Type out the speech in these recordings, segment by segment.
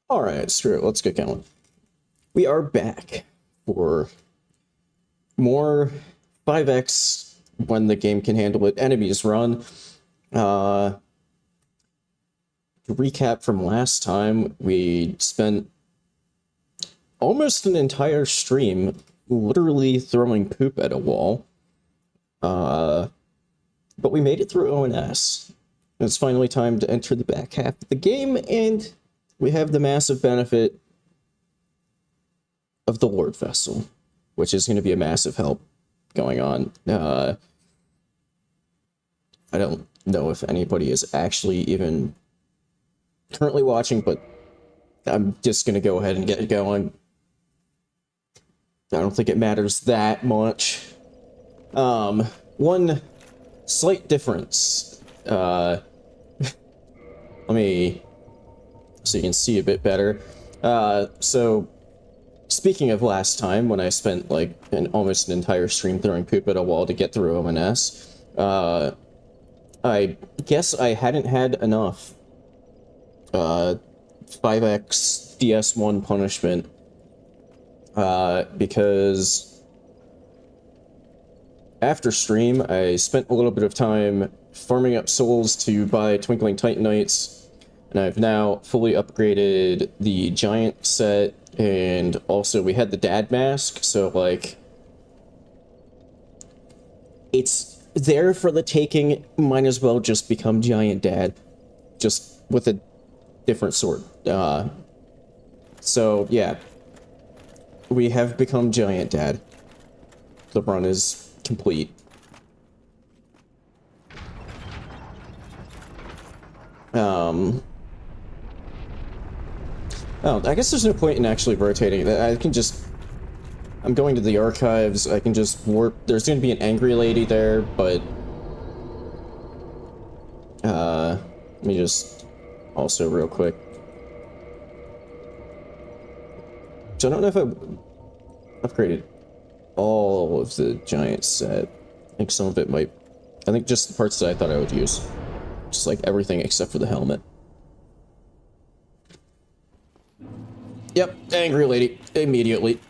Alright, screw it, let's get going. We are back for more 5x when the game can handle it. Enemies run. To recap from last time, we spent almost an entire stream literally throwing poop at a wall. But we made it through ONS. It's finally time to enter the back half of the game, and we have the massive benefit of the Lord Vessel, which is going to be a massive help going on. I don't know if anybody is actually even currently watching, but I'm just going to go ahead and get it going. I don't think it matters that much. One slight difference. Let me... so you can see a bit better. So, speaking of last time, when I spent, like, almost an entire stream throwing poop at a wall to get through ONS, I guess I hadn't had enough 5x DS1 punishment, because after stream, I spent a little bit of time farming up souls to buy Twinkling Titanites, and I've now fully upgraded the giant set, and also we had the dad mask, so, like, it's there for the taking. Might as well just become giant dad, just with a different sword. So, yeah. We have become giant dad. The run is complete. Oh, I guess there's no point in actually rotating. I can just... I'm going to the archives, I can just warp... There's gonna be an angry lady there, but... let me just... Also, real quick. So I don't know if I upgraded all of the giant set. I think some of it might... I think just the parts that I thought I would use. Just like everything except for the helmet. Yep, angry lady. Immediately.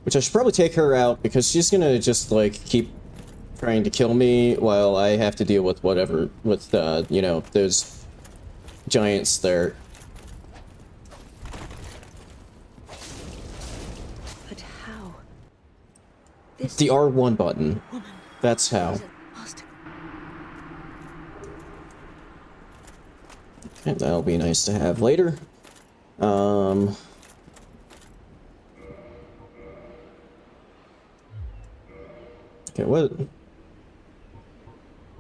Which I should probably take her out, because she's gonna just, like, keep trying to kill me while I have to deal with whatever, with, you know, those giants there. But how? This The R1 button. woman That's how. must And that'll be nice to have later. Okay, what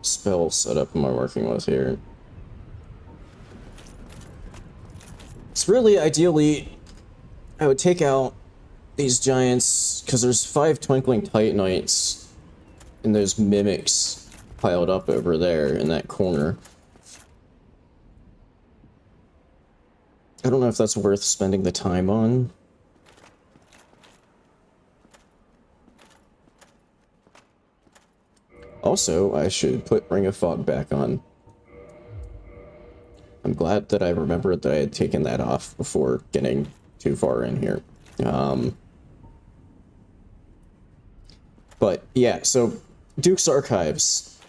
spell setup am I working with here? It's really, ideally, I would take out these giants, because there's 5 Twinkling Titanites and those mimics piled up over there in that corner. I don't know if that's worth spending the time on. Also, I should put Ring of Fog back on. I'm glad that I remembered that I had taken that off before getting too far in here. But, yeah, so, Duke's Archives.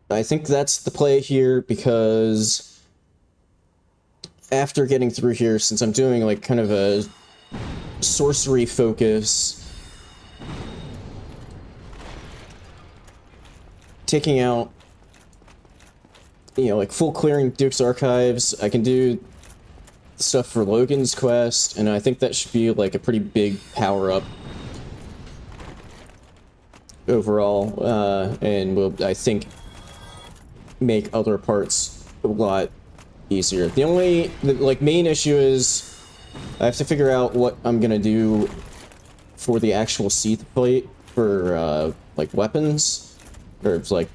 I think that's the play here, because after getting through here, since I'm doing, like, kind of a sorcery focus, taking out, you know, like, full clearing Duke's Archives, I can do stuff for Logan's quest, and I think that should be, like, a pretty big power-up overall, and will, I think, make other parts a lot easier. The only, like, main issue is I have to figure out what I'm gonna do for the actual Seath plate for, like, weapons. Or, like...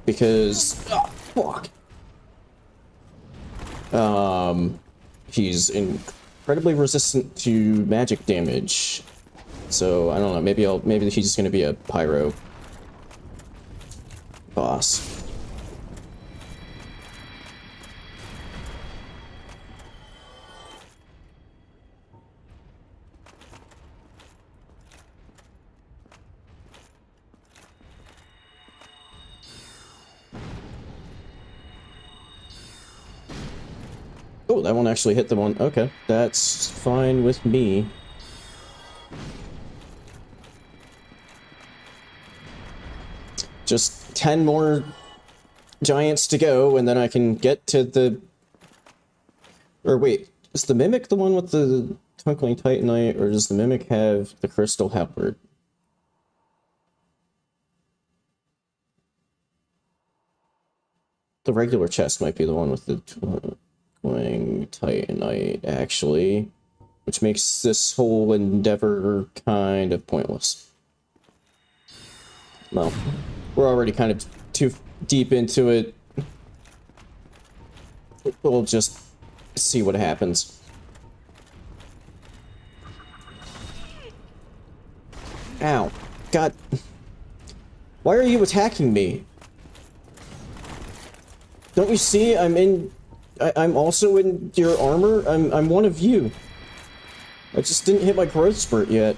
Because... Oh, fuck! He's incredibly resistant to magic damage. So, I don't know, maybe he's just gonna be a pyro boss. Oh, that one actually hit the one. Okay, that's fine with me. Just 10 more giants to go, and then I can get to the... Or wait, is the Mimic the one with the Twinkling Titanite, or does the Mimic have the Crystal Halberd? The regular chest might be the one with the Twinkling Titanite, actually. Which makes this whole endeavor kind of pointless. Well, we're already kind of too deep into it. We'll just see what happens. Ow. God. Why are you attacking me? Don't you see I'm also in your armor? I'm one of you. I just didn't hit my growth spurt yet.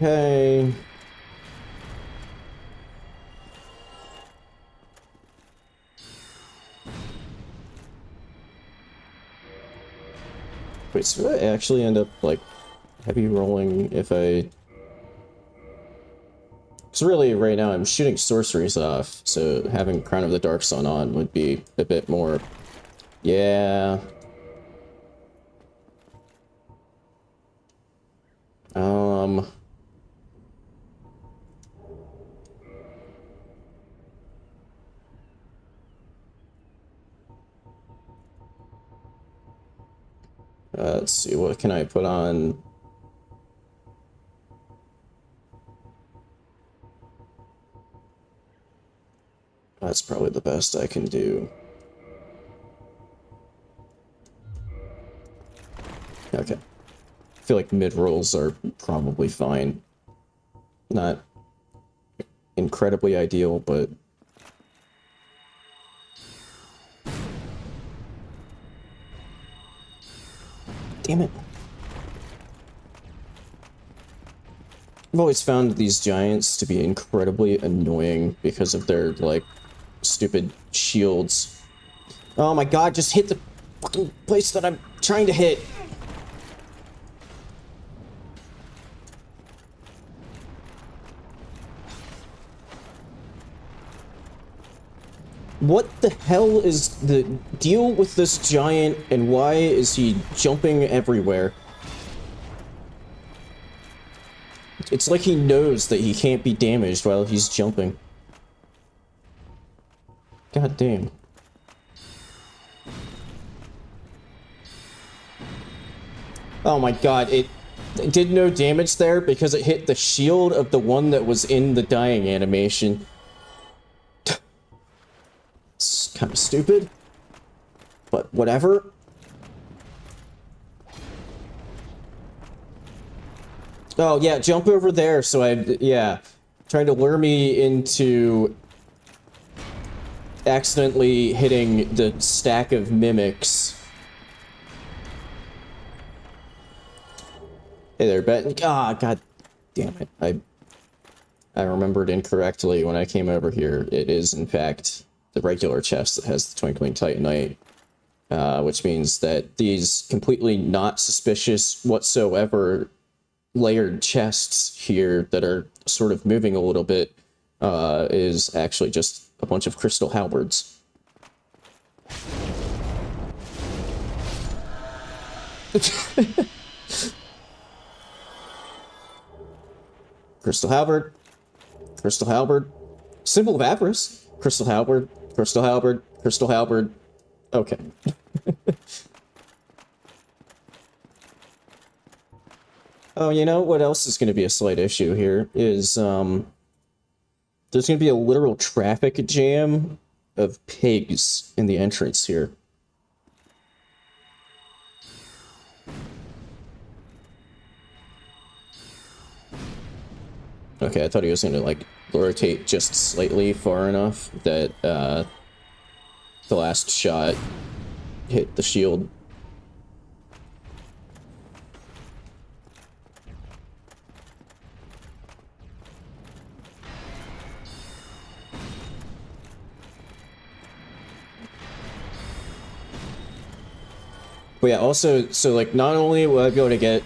Okay. Wait, so I actually end up, like, heavy rolling if I... Because really, right now, I'm shooting sorceries off, so having Crown of the Dark Sun on would be a bit more... Yeah... let's see, what can I put on? That's probably the best I can do. Okay. I feel like mid-rolls are probably fine. Not incredibly ideal, but... Damn it. I've always found these giants to be incredibly annoying because of their, like, stupid shields. Oh my god, just hit the fucking place that I'm trying to hit! What the hell is the deal with this giant, and why is he jumping everywhere? It's like he knows that he can't be damaged while he's jumping. God damn. Oh my god, it did no damage there because it hit the shield of the one that was in the dying animation. It's kind of stupid, but whatever. Oh yeah, jump over there so yeah, trying to lure me into accidentally hitting the stack of mimics. Hey there, Bet. Ah, god damn it. I remembered incorrectly when I came over here. It is, in fact, the regular chest that has the Twinkling Titanite, which means that these completely not suspicious whatsoever layered chests here that are sort of moving a little bit is actually just a bunch of crystal halberds. Crystal halberd, crystal halberd, symbol of avarice, crystal halberd, crystal halberd, crystal halberd. Okay. Oh, you know what else is going to be a slight issue here is there's going to be a literal traffic jam of pigs in the entrance here. Okay, I thought he was going to, like, rotate just slightly far enough that, the last shot hit the shield. But yeah, also, so, like, not only will I be able to get,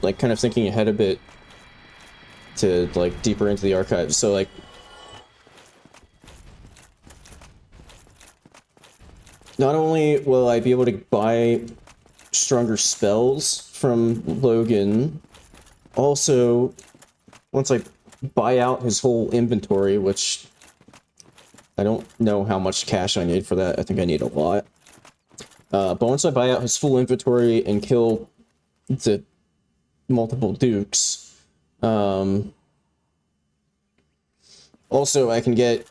like, kind of thinking ahead a bit to, like, deeper into the archives, so, like, not only will I be able to buy stronger spells from Logan, also, once I buy out his whole inventory, which I don't know how much cash I need for that, I think I need a lot. But once I buy out his full inventory and kill the multiple dukes, also I can get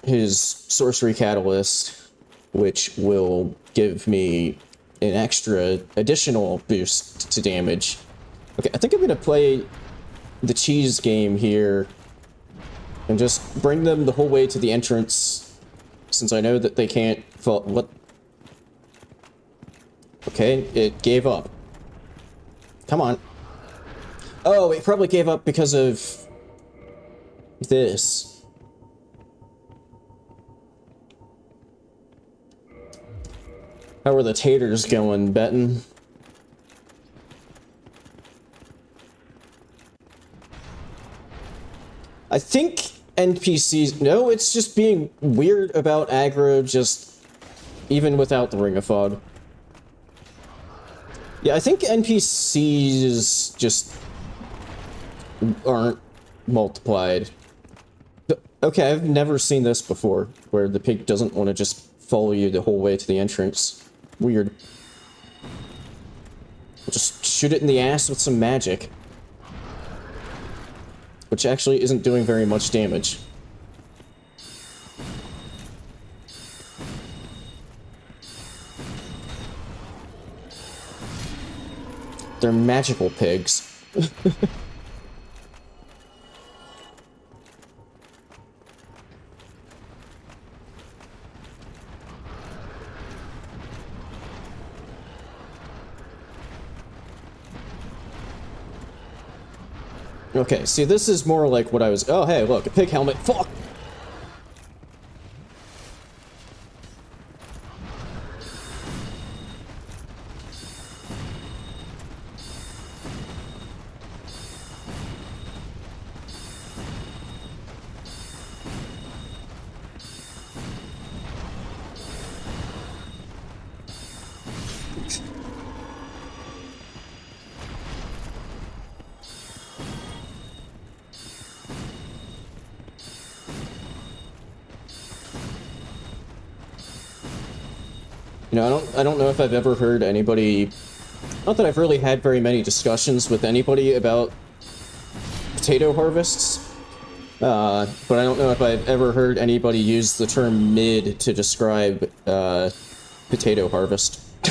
his sorcery catalyst, which will give me an extra additional boost to damage. Okay, I think I'm gonna play the cheese game here and just bring them the whole way to the entrance, since I know that they can't fall. What? Okay, it gave up. Come on. Oh, it probably gave up because of this. How are the taters going, Betton? I think NPCs... No, it's just being weird about aggro, just even without the Ring of Fog. Yeah, I think NPCs just aren't multiplied. Okay, I've never seen this before, where the pig doesn't want to just follow you the whole way to the entrance. Weird. Just shoot it in the ass with some magic. Which actually isn't doing very much damage. They're magical pigs. Okay, see, this is more like what I was... Oh, hey, look, a pig helmet. Fuck! You know, I don't know if I've ever heard anybody... Not that I've really had very many discussions with anybody about potato harvests, but I don't know if I've ever heard anybody use the term mid to describe potato harvest. I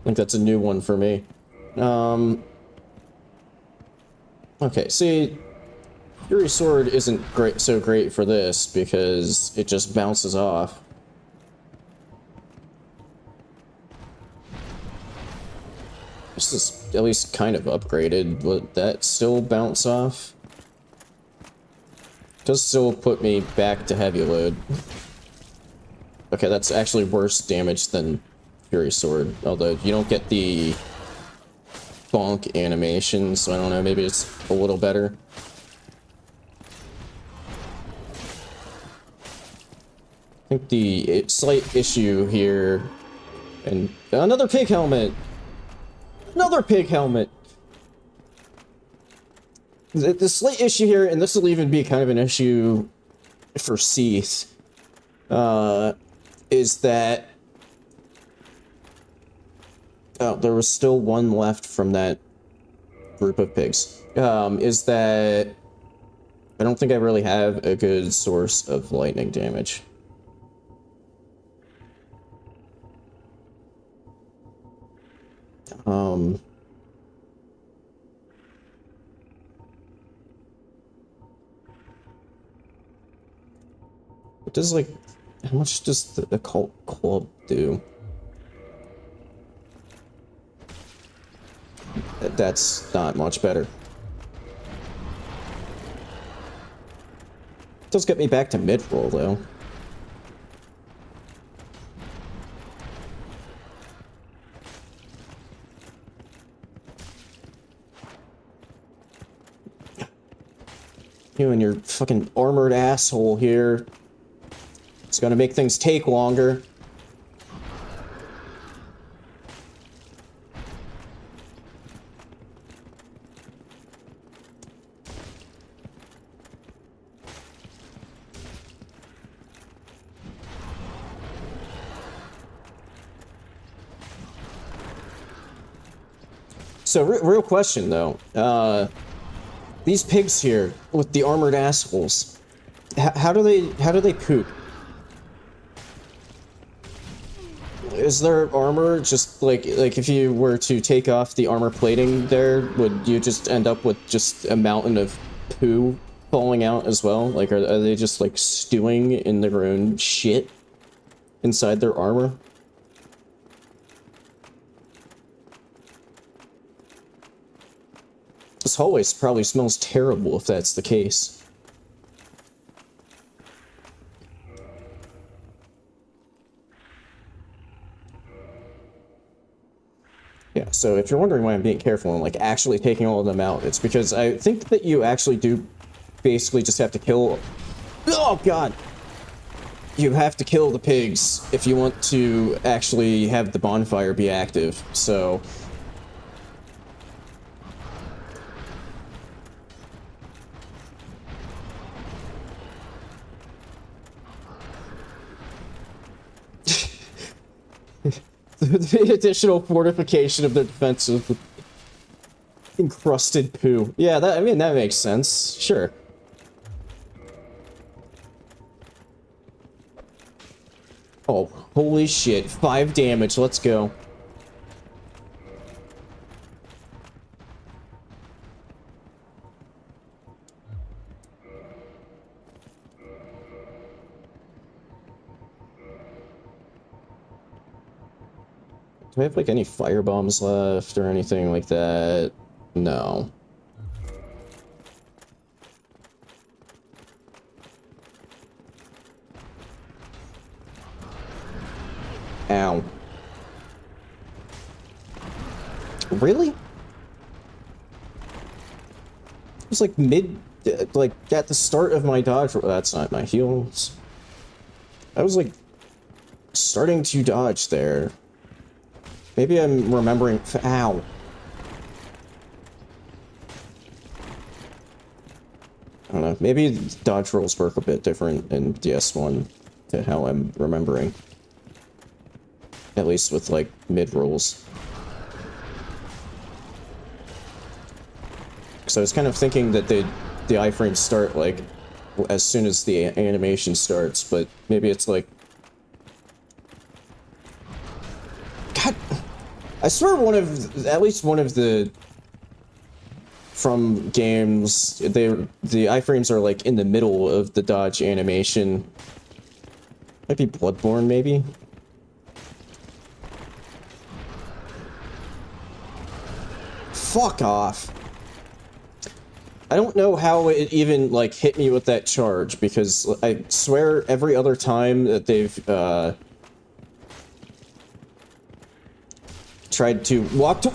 think that's a new one for me. Okay, see, Fury Sword isn't so great for this because it just bounces off. This is at least kind of upgraded. Would that still bounce off? Does still put me back to heavy load. Okay, that's actually worse damage than Fury Sword, although you don't get the bonk animation, so I don't know, maybe it's a little better. I think the slight issue here... And another pig helmet! Another pig helmet! The slight issue here, and this will even be kind of an issue for Seath, is that Oh, there was still one left from that group of pigs. Is that I don't think I really have a good source of lightning damage. It does like, how much does the occult club do? That's not much better. It does get me back to mid-roll, though. You and your fucking armored asshole here. It's gonna make things take longer. So, real question, though. These pigs here, with the armored assholes, how do they poop? Is their armor just, like if you were to take off the armor plating there, would you just end up with just a mountain of poo falling out as well? Like, are they just, like, stewing in their own shit inside their armor? This hallway probably smells terrible if that's the case. Yeah, so if you're wondering why I'm being careful and, like, actually taking all of them out, it's because I think that you actually do basically just have to kill... Oh, God! You have to kill the pigs if you want to actually have the bonfire be active, so... The additional fortification of their defense of the encrusted poo. Yeah, I mean, that makes sense. Sure. Oh, holy shit. 5 damage. Let's go. Do I have, like, any fire bombs left or anything like that? No. Ow. Really? It was, like, like, at the start of my dodge... That's not my heals. I was, like, starting to dodge there. Maybe I'm remembering... Ow. I don't know. Maybe dodge rolls work a bit different in DS1 to how I'm remembering. At least with, like, mid-rolls. Because I was kind of thinking that the iframes start, like, as soon as the animation starts, but maybe it's, like... God... I swear at least one of the... From games, the iframes are, like, in the middle of the dodge animation. Might be Bloodborne, maybe? Fuck off. I don't know how it even, like, hit me with that charge, because I swear every other time that they've, tried to walk to...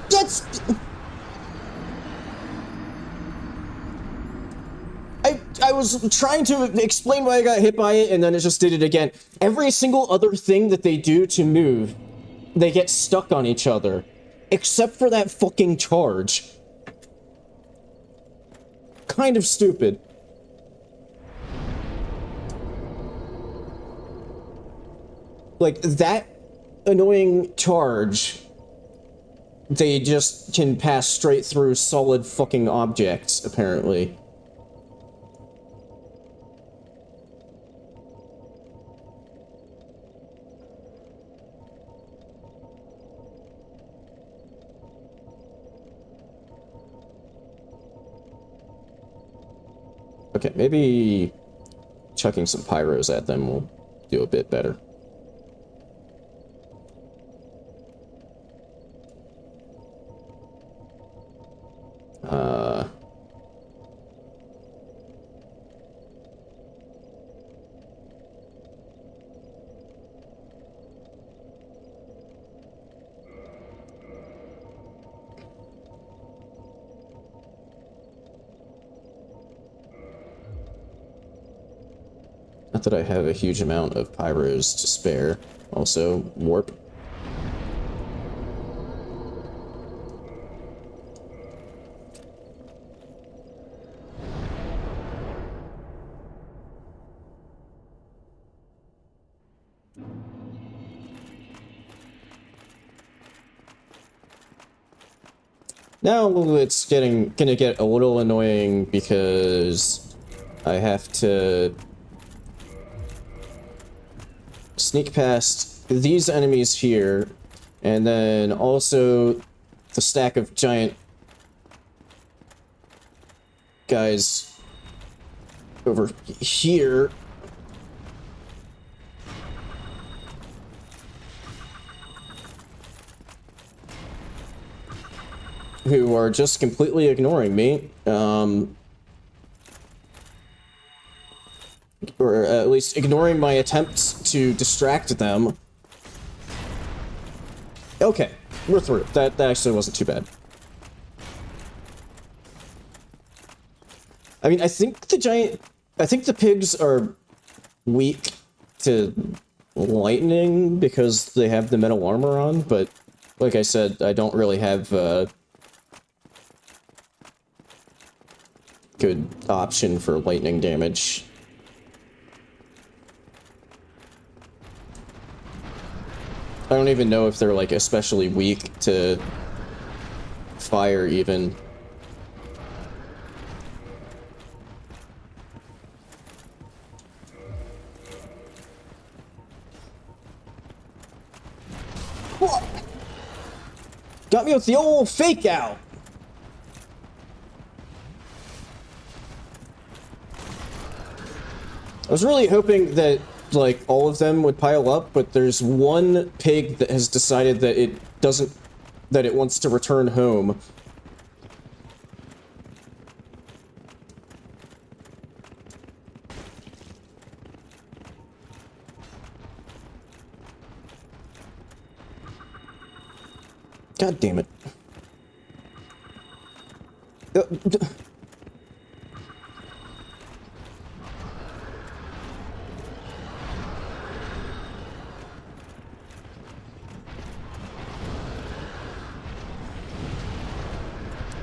That's... I was trying to explain why I got hit by it, and then it just did it again. Every single other thing that they do to move, they get stuck on each other. Except for that fucking charge. Kind of stupid. Like, that annoying charge, they just can pass straight through solid fucking objects, apparently. Okay, maybe chucking some pyros at them will do a bit better. Not that I have a huge amount of pyros to spare. Also, warp. Now it's gonna get a little annoying because I have to sneak past these enemies here, and then also the stack of giant guys over here. Who are just completely ignoring me, or at least ignoring my attempts to distract them. Okay, we're through. That actually wasn't too bad. I mean, I think the pigs are weak to lightning because they have the metal armor on, but like I said, I don't really have good option for lightning damage. I don't even know if they're like especially weak to fire even. What? Got me with the old fake out. I was really hoping that, like, all of them would pile up, but there's one pig that has decided that it wants to return home. God damn it.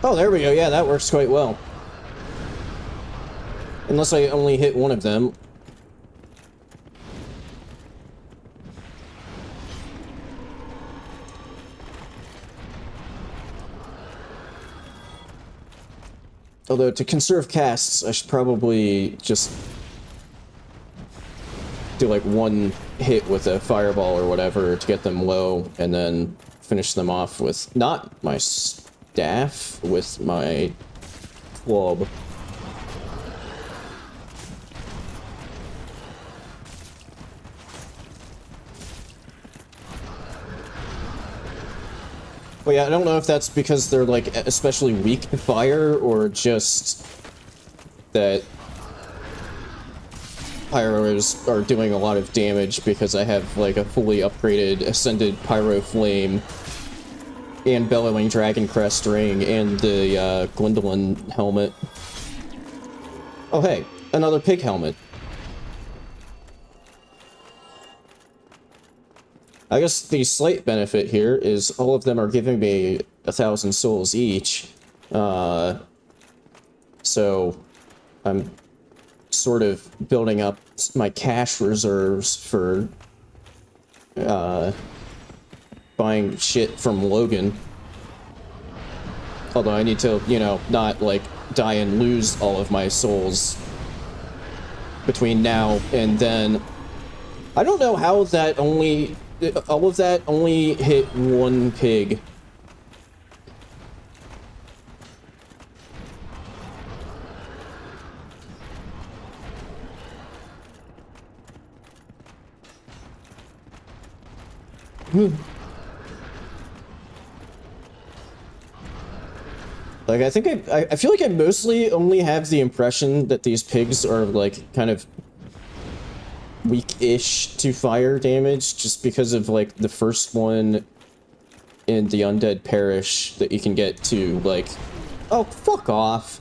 Oh, there we go. Yeah, that works quite well. Unless I only hit one of them. Although, to conserve casts, I should probably just do like one hit with a fireball or whatever to get them low, and then finish them off with not my staff, with my club. Well, yeah, I don't know if that's because they're like especially weak to fire, or just that pyros are doing a lot of damage because I have like a fully upgraded Ascended Pyro Flame and Bellowing Dragon Crest ring and the Gwendolyn helmet. Oh hey, another pig helmet. I guess the slight benefit here is all of them are giving me 1,000 souls each. So I'm sort of building up my cash reserves for buying shit from Logan. Although I need to, you know, not, like, die and lose all of my souls between now and then. I don't know how that only... all of that only hit one pig. Like, I think I feel like I mostly only have the impression that these pigs are, like, kind of weak-ish to fire damage, just because of, like, the first one in the Undead Parish that you can get to, like, oh, fuck off.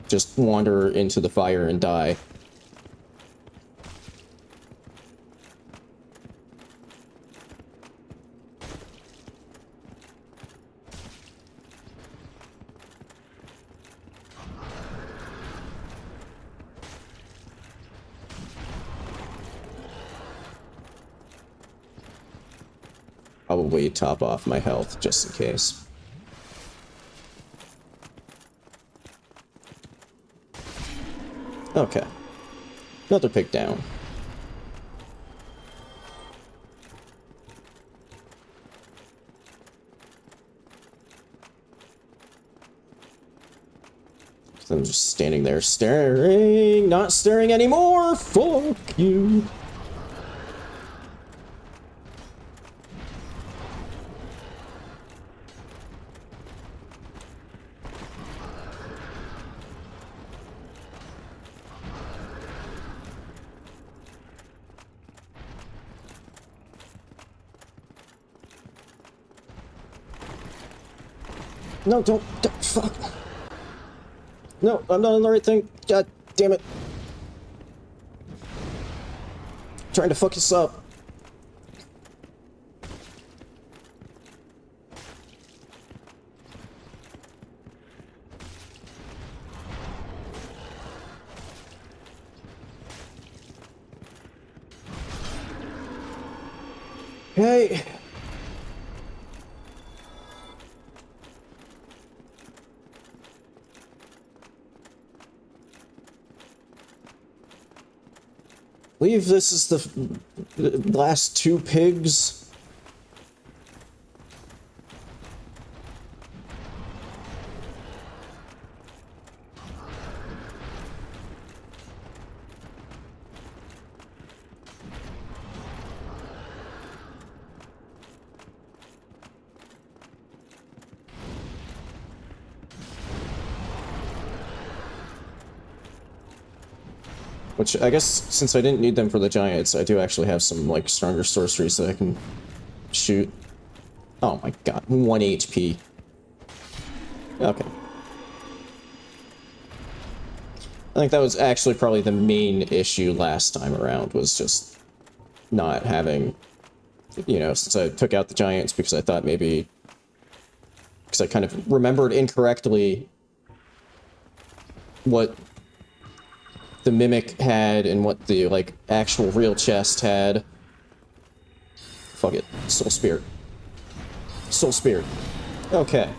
Just wander into the fire and die. Probably top off my health, just in case. Okay. Another pig down. So I'm just standing there staring, not staring anymore! Fuck you! No, don't, fuck. No, I'm not on the right thing. God damn it. Trying to fuck us up. Hey. I believe this is the last two pigs. Which, I guess, since I didn't need them for the giants, I do actually have some, like, stronger sorceries that I can shoot. Oh my god, 1 HP. Okay. I think that was actually probably the main issue last time around, was just not having, you know, since I took out the giants because I thought maybe... because I kind of remembered incorrectly what the mimic had and what the, like, actual real chest had. Fuck it. Soul Spirit. Soul Spirit. Okay.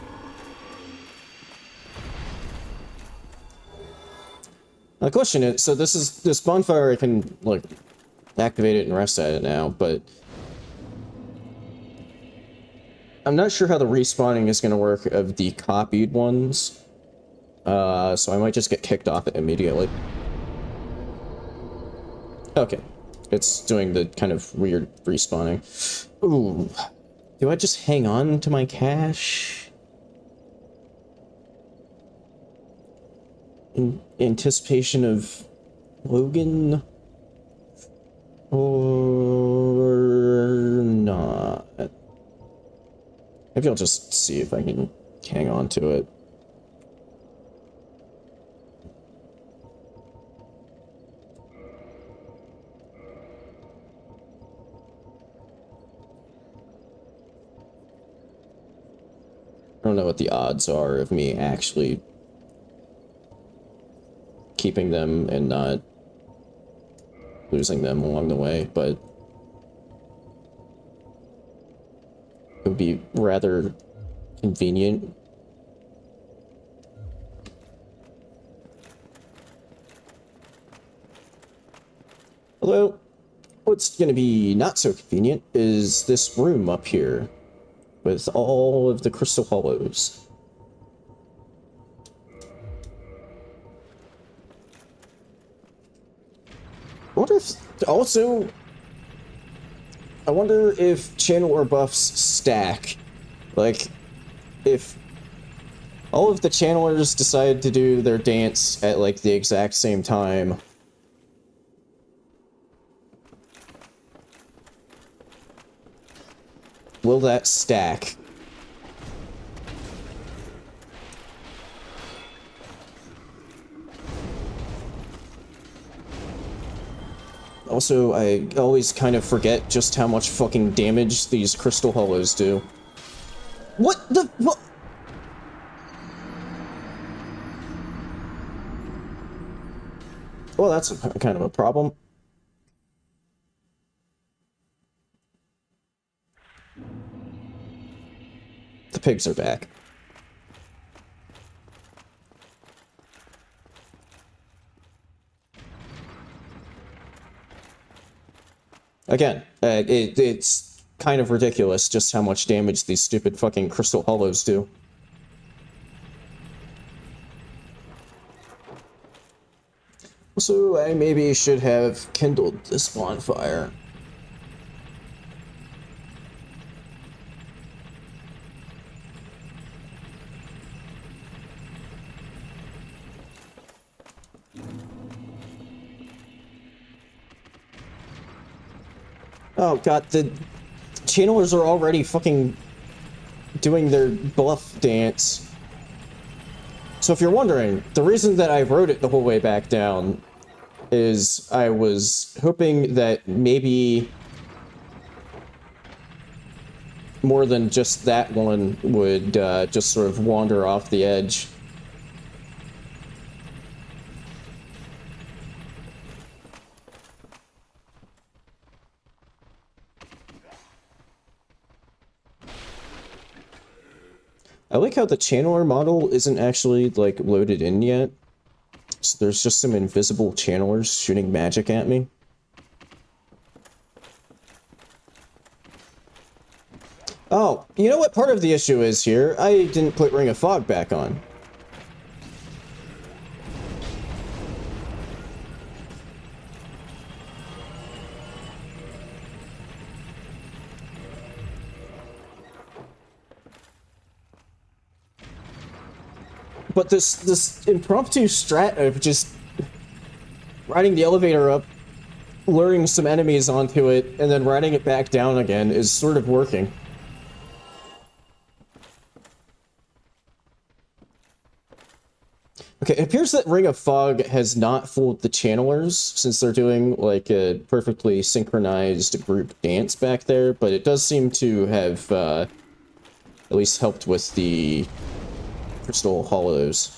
Now the question is, so this bonfire, I can, like, activate it and rest at it now, but I'm not sure how the respawning is going to work of the copied ones. So I might just get kicked off it immediately. Okay. It's doing the kind of weird respawning. Ooh. Do I just hang on to my cash? In anticipation of Logan? Or not? Maybe I'll just see if I can hang on to it. I don't know what the odds are of me actually keeping them and not losing them along the way, but would be rather convenient. Although, what's going to be not so convenient is this room up here with all of the crystal hollows. I wonder if also, I wonder if channeler buffs stack. Like, if all of the channelers decide to do their dance at like the exact same time, will that stack? Also, I always kind of forget just how much fucking damage these crystal hollows do. What the fu- Well, that's kind of a problem. The pigs are back. Again, it's kind of ridiculous just how much damage these stupid fucking crystal hollows do. Also, I maybe should have kindled this bonfire. Oh god, the channelers are already fucking doing their bluff dance. So if you're wondering, the reason that I wrote it the whole way back down is I was hoping that maybe more than just that one would just sort of wander off the edge. I like how the channeler model isn't actually, like, loaded in yet. So there's just some invisible channelers shooting magic at me. Oh, you know what part of the issue is here? I didn't put Ring of Fog back on. But this impromptu strat of just riding the elevator up, luring some enemies onto it, and then riding it back down again is sort of working. Okay, it appears that Ring of Fog has not fooled the channelers, since they're doing, like, a perfectly synchronized group dance back there, but it does seem to have, at least helped with the crystal hollows.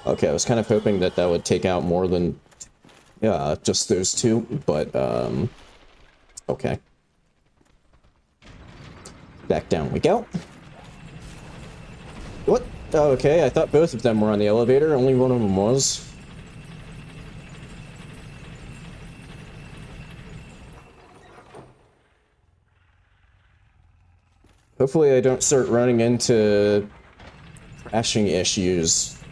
Okay, I was kind of hoping that that would take out more than, yeah, just those two, but, okay. Back down we go. What? Oh, okay, I thought both of them were on the elevator, only one of them was. Hopefully I don't start running into crashing issues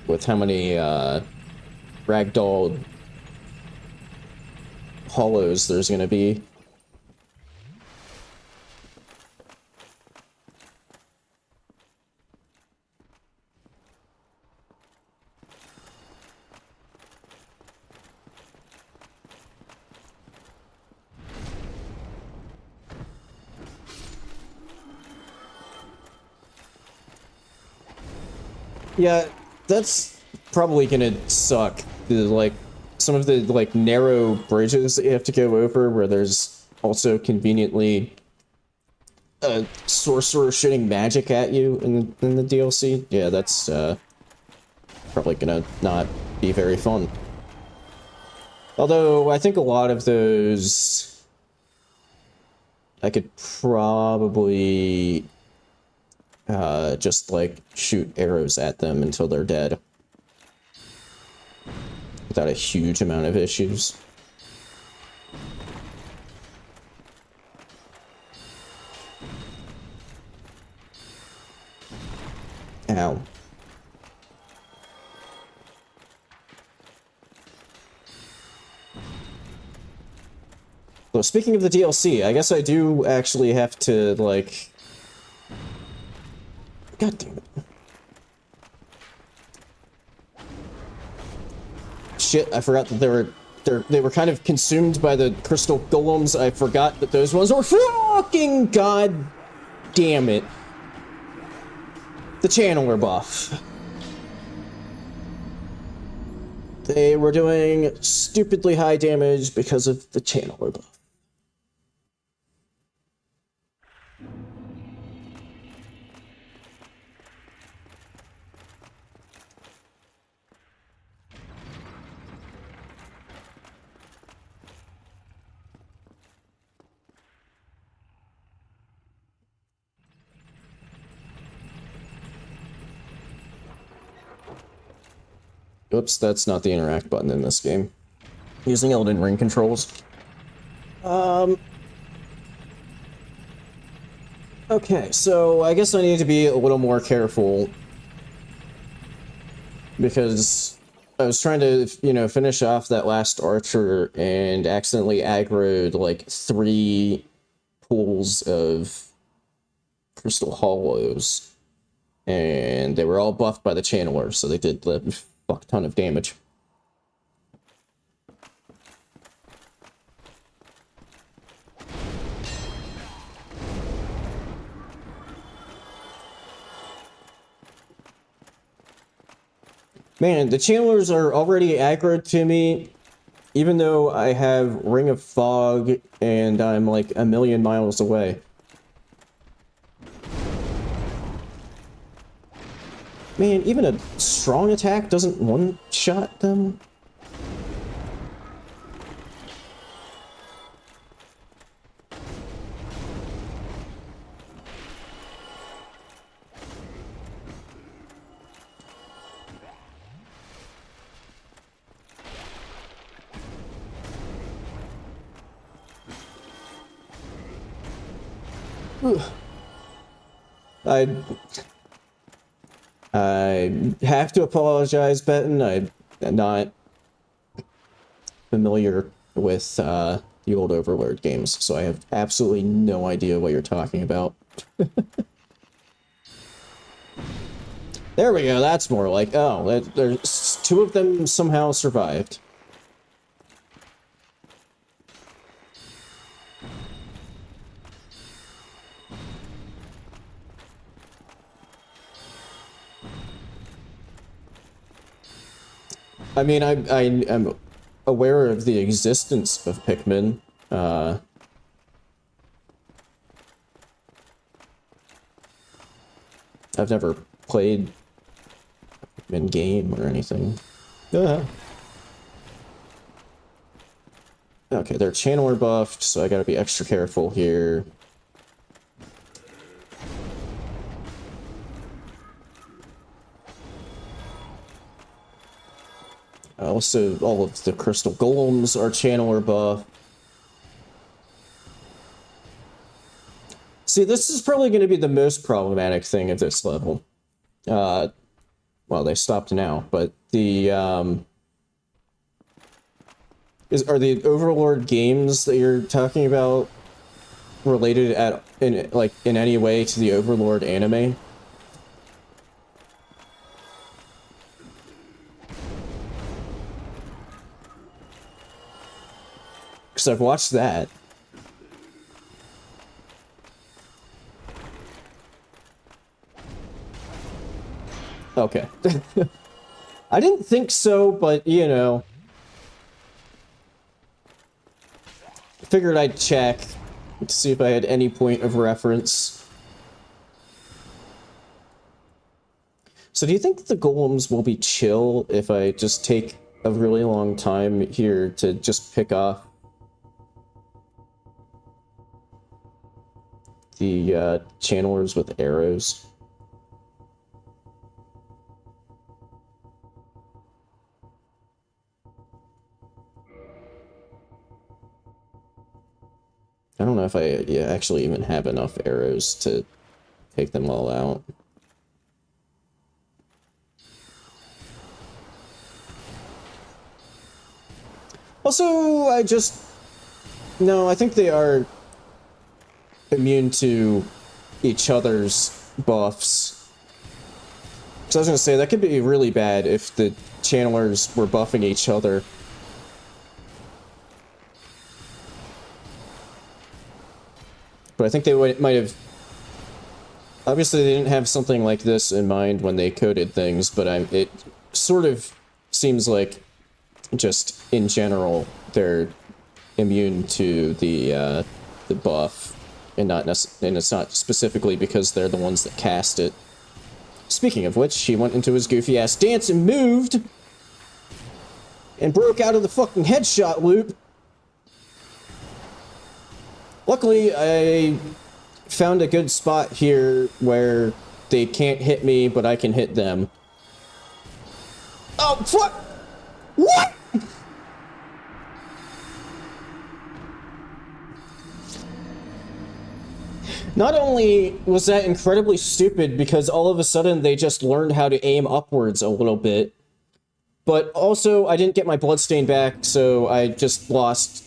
with how many, ragdoll hollows there's gonna be. Yeah, that's probably gonna suck. Like, some of the, like, narrow bridges that you have to go over where there's also conveniently a sorcerer shooting magic at you in the DLC. Yeah, that's probably gonna not be very fun. Although I think a lot of those I could probably just like shoot arrows at them until they're dead without a huge amount of issues. Ow. So speaking of the DLC, I guess I do actually have to, like... God damn it. Shit, I forgot that they were kind of consumed by the crystal golems. I forgot that those ones were fucking god damn it. The channeler buff. They were doing stupidly high damage because of the channeler buff. Oops, that's not the interact button in this game. Using Elden Ring controls. Okay, so I guess I need to be a little more careful. Because I was trying to, you know, finish off that last archer and accidentally aggroed, like, 3 pools of crystal hollows. And they were all buffed by the channeler, so they did a fuck ton of damage. Man, the channelers are already aggroed to me, even though I have Ring of Fog and I'm like a million miles away. Man, even a strong attack doesn't one-shot them? I have to apologize, Benton. I'm not familiar with the old Overlord games, so I have absolutely no idea what you're talking about. There we go, that's more like... Oh, there's 2 of them somehow survived. I mean, I am aware of the existence of Pikmin. I've never played a Pikmin game or anything. Okay, they're channeler buffed, so I gotta be extra careful here. Also, all of the crystal golems are channeler buff. See, this is probably going to be the most problematic thing at this level. Well, they stopped now, but the, are the Overlord games that you're talking about related in any way to the Overlord anime? Because I've watched that. Okay. I didn't think so, but, you know. figured I'd check to see if I had any point of reference. So do you think the golems will be chill if I just take a really long time here to just pick off the channelers with arrows? I don't know if I actually even have enough arrows to take them all out. Also, no, I think they are immune to each other's buffs. So I was gonna say, that could be really bad if the channelers were buffing each other. But I think they might have... Obviously, they didn't have something like this in mind when they coded things, but it sort of seems like, just in general, they're immune to the buff, and it's not specifically because they're the ones that cast it. Speaking of which, he went into his goofy-ass dance and moved! And broke out of the fucking headshot loop! Luckily, I found a good spot here where they can't hit me, but I can hit them. Oh, fuck! What?! Not only was that incredibly stupid because all of a sudden they just learned how to aim upwards a little bit, but also I didn't get my bloodstain back, so I just lost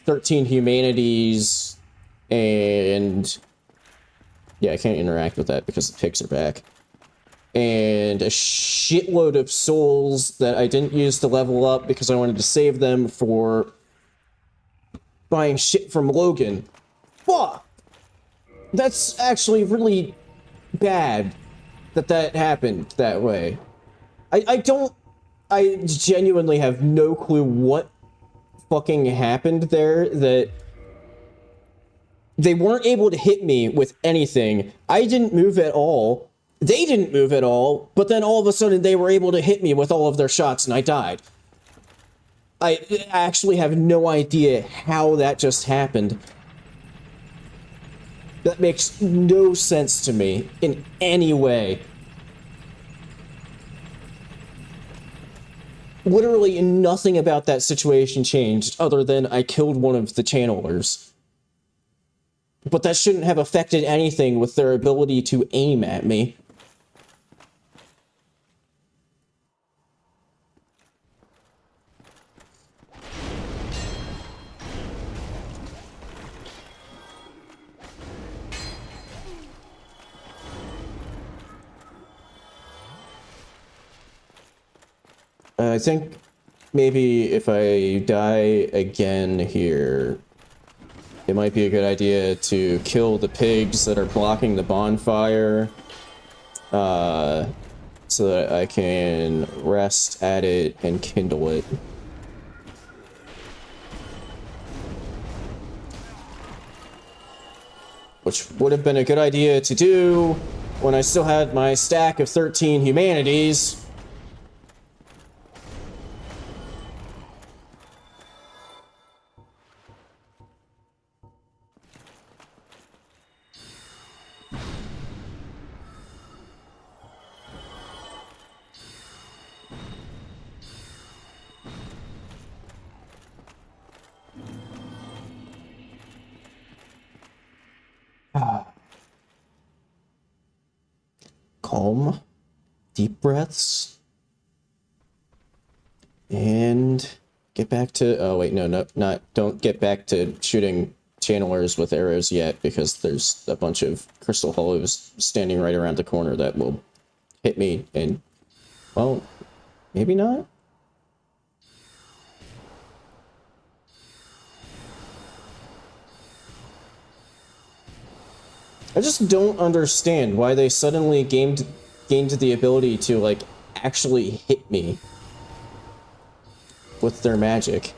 13 humanities, and yeah, I can't interact with that because the pigs are back. And a shitload of souls that I didn't use to level up because I wanted to save them for buying shit from Logan. Fuck! That's actually really bad that happened that way. I genuinely have no clue what fucking happened there, that they weren't able to hit me with anything. I didn't move at all. They didn't move at all, but then all of a sudden they were able to hit me with all of their shots and I died. I actually have no idea how that just happened. That makes no sense to me in any way. Literally nothing about that situation changed other than I killed one of the channelers. But that shouldn't have affected anything with their ability to aim at me. I think maybe if I die again here, it might be a good idea to kill the pigs that are blocking the bonfire, so that I can rest at it and kindle it. Which would have been a good idea to do when I still had my stack of 13 humanities. Calm, deep breaths, and get back to, oh wait, no, don't get back to shooting channelers with arrows yet, because there's a bunch of crystal hollows standing right around the corner that will hit me, and, well, maybe not? I just don't understand why they suddenly gained the ability to, like, actually hit me with their magic.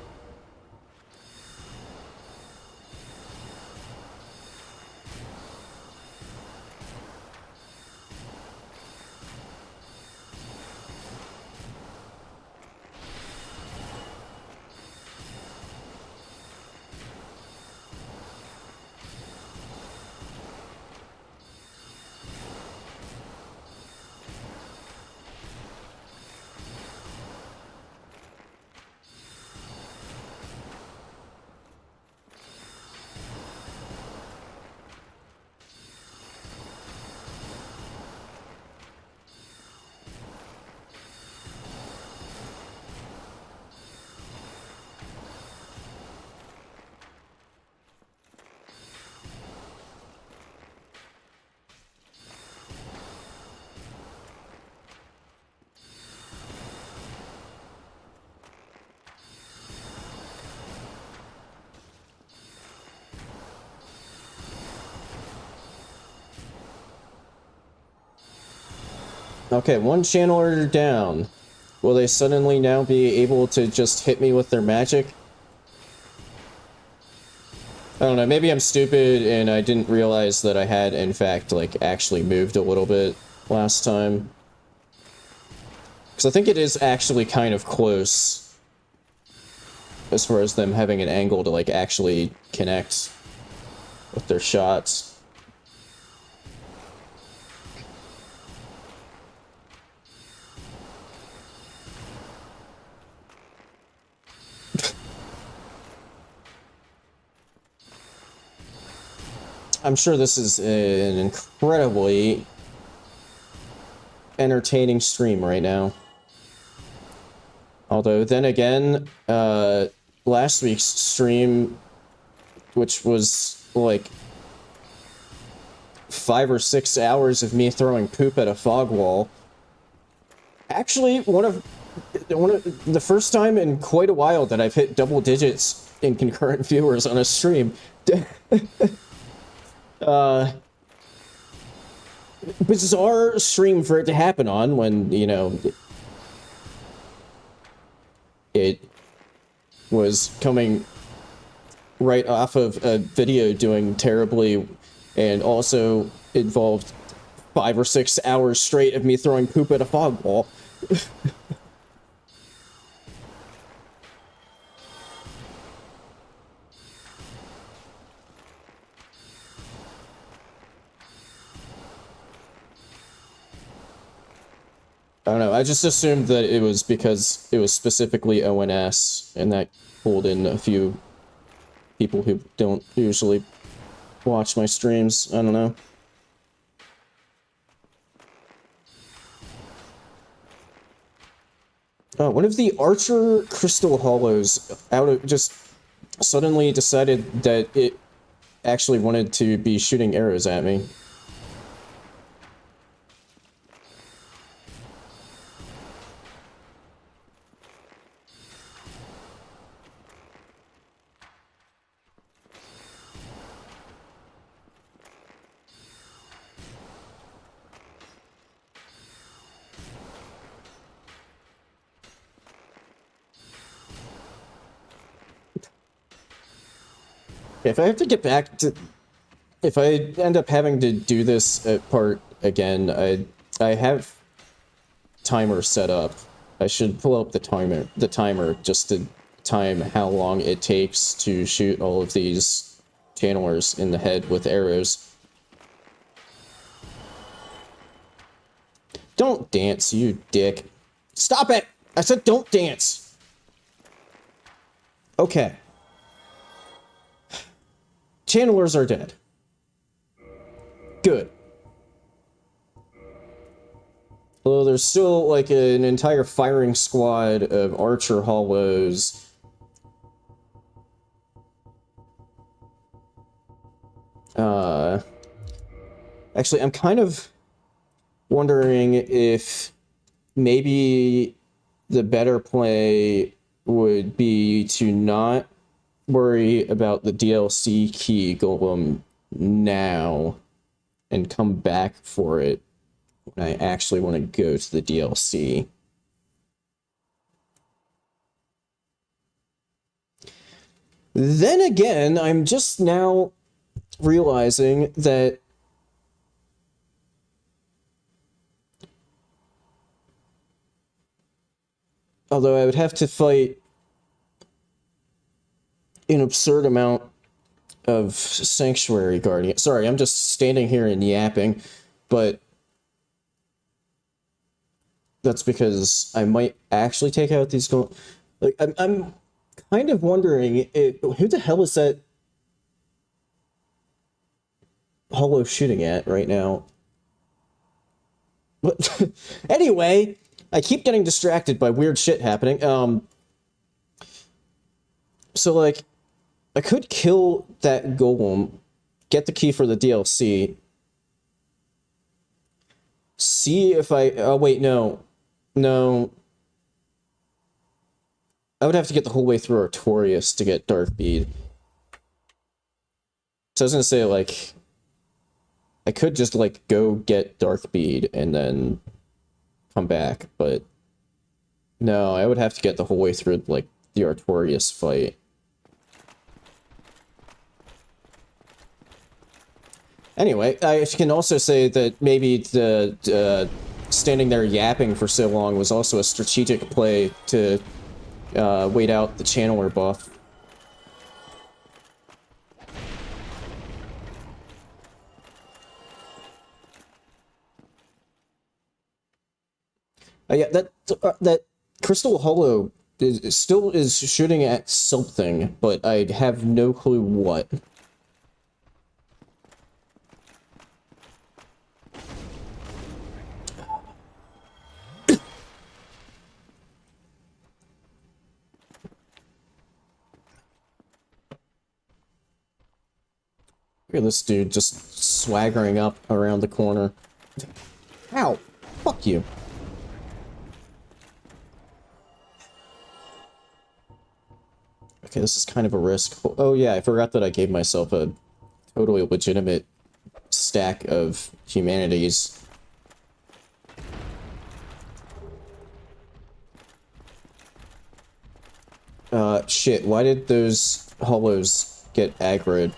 Okay, one channeler down. Will they suddenly now be able to just hit me with their magic? I don't know, maybe I'm stupid and I didn't realize that I had, in fact, like, actually moved a little bit last time. Because I think it is actually kind of close as far as them having an angle to, like, actually connect with their shots. I'm sure this is an incredibly entertaining stream right now. Although, then again, last week's stream, which was like 5 or 6 hours of me throwing poop at a fog wall, actually one of the first time in quite a while that I've hit double digits in concurrent viewers on a stream. Bizarre stream for it to happen on when, you know, it was coming right off of a video doing terribly and also involved 5 or 6 hours straight of me throwing poop at a fog wall. I don't know, I just assumed that it was because it was specifically ONS, and that pulled in a few people who don't usually watch my streams. I don't know. One of the Archer Crystal Hollows just suddenly decided that it actually wanted to be shooting arrows at me. If I have to get back to... If I end up having to do this part again, I have timer set up. I should pull up the timer just to time how long it takes to shoot all of these channelers in the head with arrows. Don't dance, you dick. Stop it! I said don't dance! Okay. Channelers are dead. Good. Although there's still, like, an entire firing squad of Archer Hollows. Actually, I'm kind of wondering if maybe the better play would be to not worry about the DLC key golem now and come back for it when I actually want to go to the DLC. Then again, I'm just now realizing that although I would have to fight an absurd amount of Sanctuary Guardian. Sorry, I'm just standing here and yapping, but that's because I might actually take out these like, I'm kind of wondering, who the hell is that Hollow shooting at right now? But anyway, I keep getting distracted by weird shit happening. So, like, I could kill that golem, get the key for the DLC, see if I... Oh, wait, no. No. I would have to get the whole way through Artorias to get Dark Bead. So I was gonna say, like, I could just, like, go get Dark Bead and then come back, but no, I would have to get the whole way through, like, the Artorias fight. Anyway, I can also say that maybe the standing there yapping for so long was also a strategic play to wait out the channeler buff. Yeah, that Crystal Hollow still is shooting at something, but I have no clue what. Look at this dude just swaggering up around the corner. Ow! Fuck you. Okay, this is kind of a risk. Oh yeah, I forgot that I gave myself a totally legitimate stack of humanities. Shit, why did those hollows get aggroed?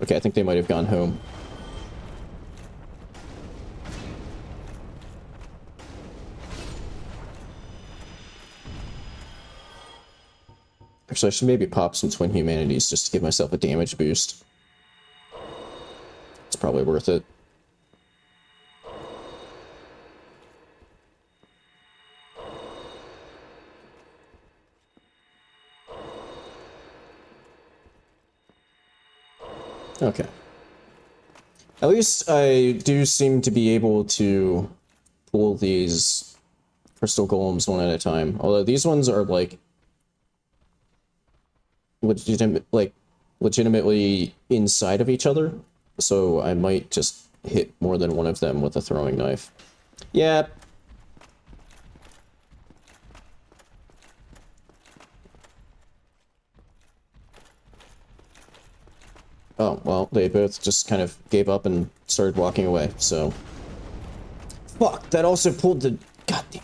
Okay, I think they might have gone home. Actually, I should maybe pop some Twin Humanities just to give myself a damage boost. It's probably worth it. Okay. At least I do seem to be able to pull these crystal golems one at a time. Although these ones are like legitimately inside of each other, so I might just hit more than one of them with a throwing knife. Yeah. Oh, well, they both just kind of gave up and started walking away, so... Fuck, that also pulled the... Goddamn.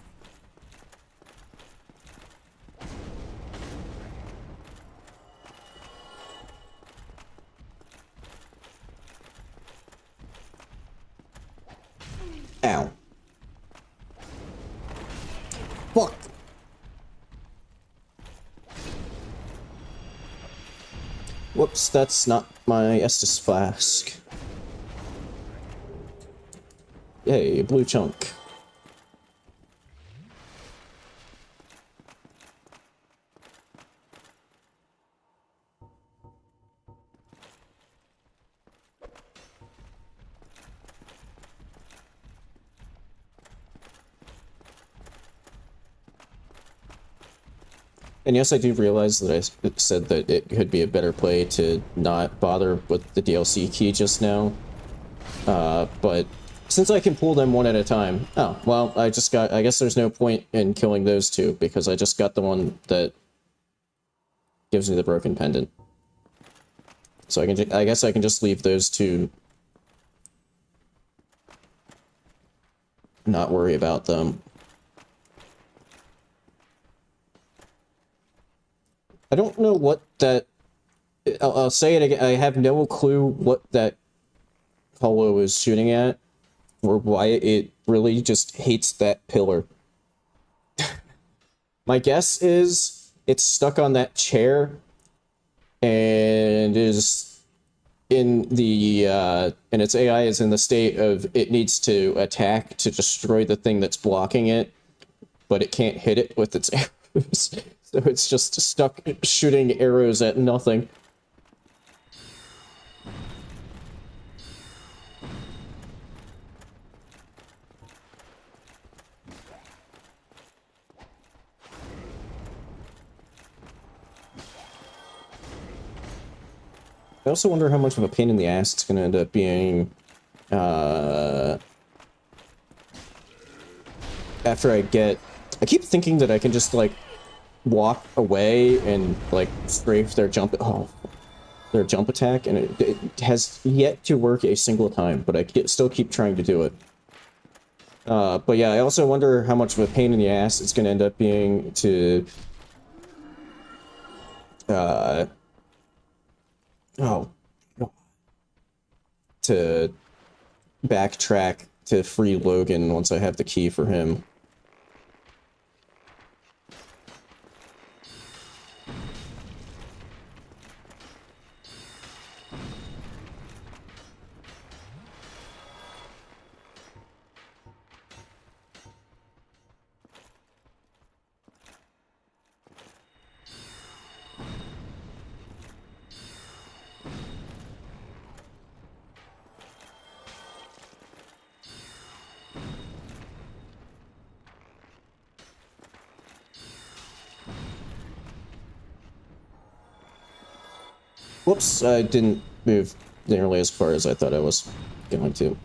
Ow. Fuck. Whoops, that's not my Estus flask. Yay, blue chunk. And yes, I do realize that I said that it could be a better play to not bother with the DLC key just now. But since I can pull them one at a time... Oh, well, I guess there's no point in killing those two, because I just got the one that gives me the broken pendant. So I guess I can just leave those two. Not worry about them. I don't know what that... I'll say it again. I have no clue what that hollow is shooting at, or why it really just hates that pillar. My guess is it's stuck on that chair and is in the... and its AI is in the state of it needs to attack to destroy the thing that's blocking it, but it can't hit it with its arrows. So it's just stuck shooting arrows at nothing. I also wonder how much of a pain in the ass it's going to end up being after I get... I keep thinking that I can just, like, walk away and like strafe their jump attack, and it has yet to work a single time, but I still keep trying to do it. But yeah, I also wonder how much of a pain in the ass it's going to end up being to, oh, to backtrack to free Logan once I have the key for him. Whoops, I didn't move nearly as far as I thought I was going to.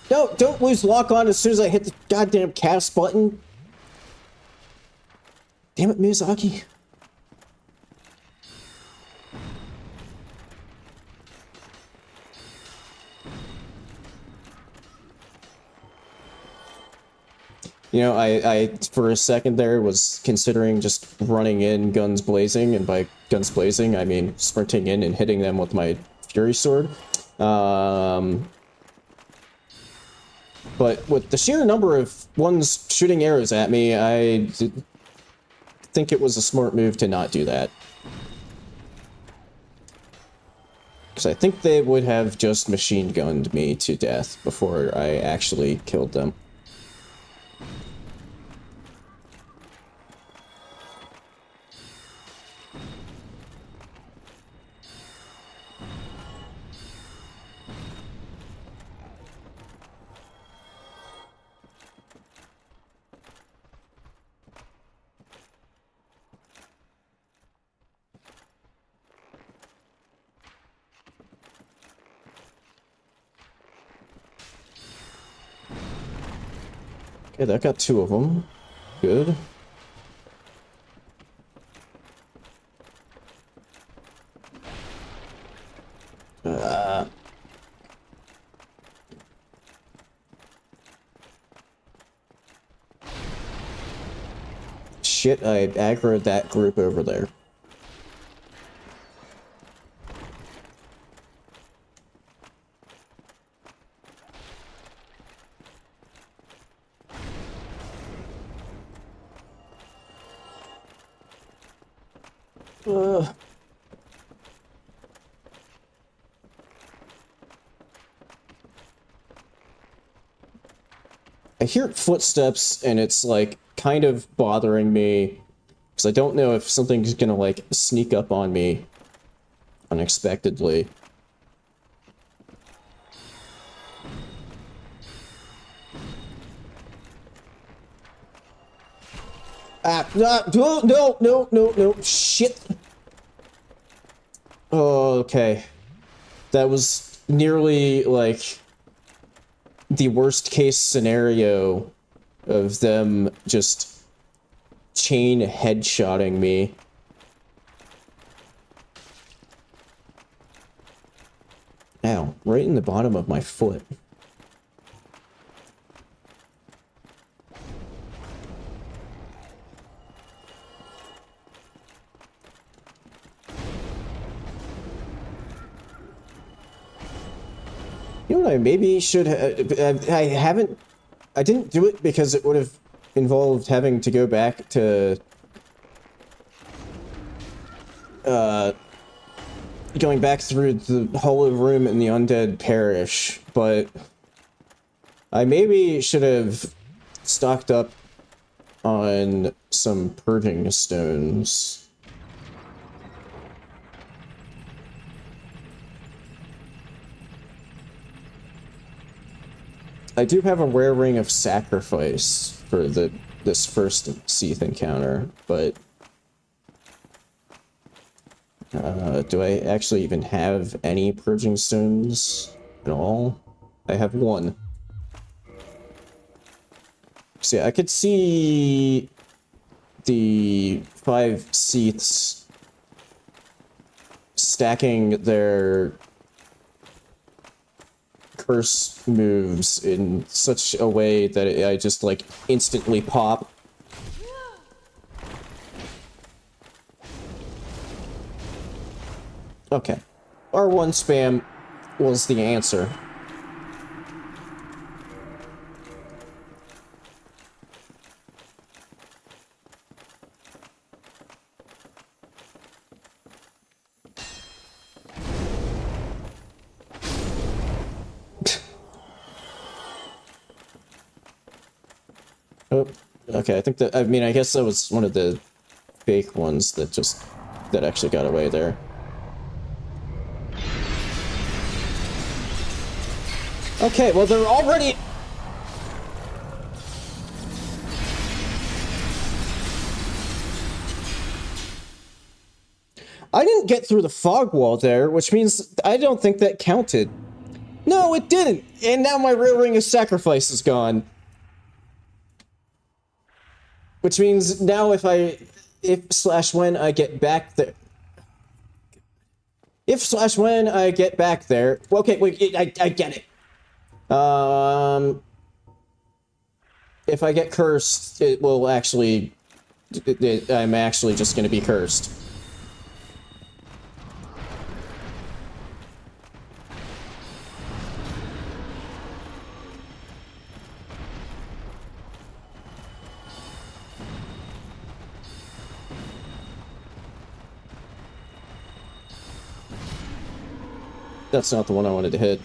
No, don't lose lock on as soon as I hit the goddamn cast button. Damn it, Miyazaki. You know, I for a second there was considering just running in guns blazing, and by guns blazing, I mean sprinting in and hitting them with my Fury Sword. But with the sheer number of ones shooting arrows at me, I think it was a smart move to not do that. Because I think they would have just machine gunned me to death before I actually killed them. Okay, that got 2 of them. Good. Shit, I aggroed that group over there. I hear footsteps and it's like kind of bothering me because I don't know if something's gonna like sneak up on me unexpectedly. No, shit. Oh, okay. That was nearly like the worst case scenario of them just chain headshotting me. Ow, right in the bottom of my foot. You know what I maybe should have... I didn't do it because it would have involved having to go back to... going back through the hollow room in the Undead Parish, but... I maybe should have stocked up on some purging stones. I do have a rare ring of sacrifice for this first Seath encounter, but do I actually even have any purging stones at all? I have 1. So yeah, I could see the 5 Seaths stacking their curse moves in such a way that I just, like, instantly pop. Okay. R1 spam was the answer. Oh, okay, I think that, I mean, I guess that was one of the fake ones that actually got away there. Okay, well, they're already... I didn't get through the fog wall there, which means I don't think that counted. No, it didn't! And now my rear ring of sacrifice is gone. Which means now if/when I get back there... If/when I get back there... Okay, wait, I get it. If I get cursed, it will actually... I'm actually just gonna be cursed. That's not the one I wanted to hit.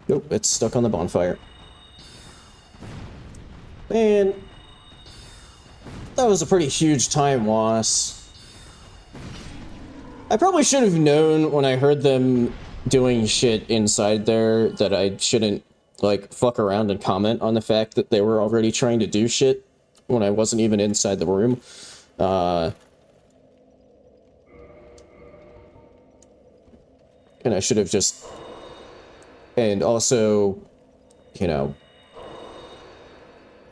Nope, it's stuck on the bonfire. Man, that was a pretty huge time loss. I probably should have known when I heard them doing shit inside there that I shouldn't, like, fuck around and comment on the fact that they were already trying to do shit when I wasn't even inside the room. And I should have just... And also, you know,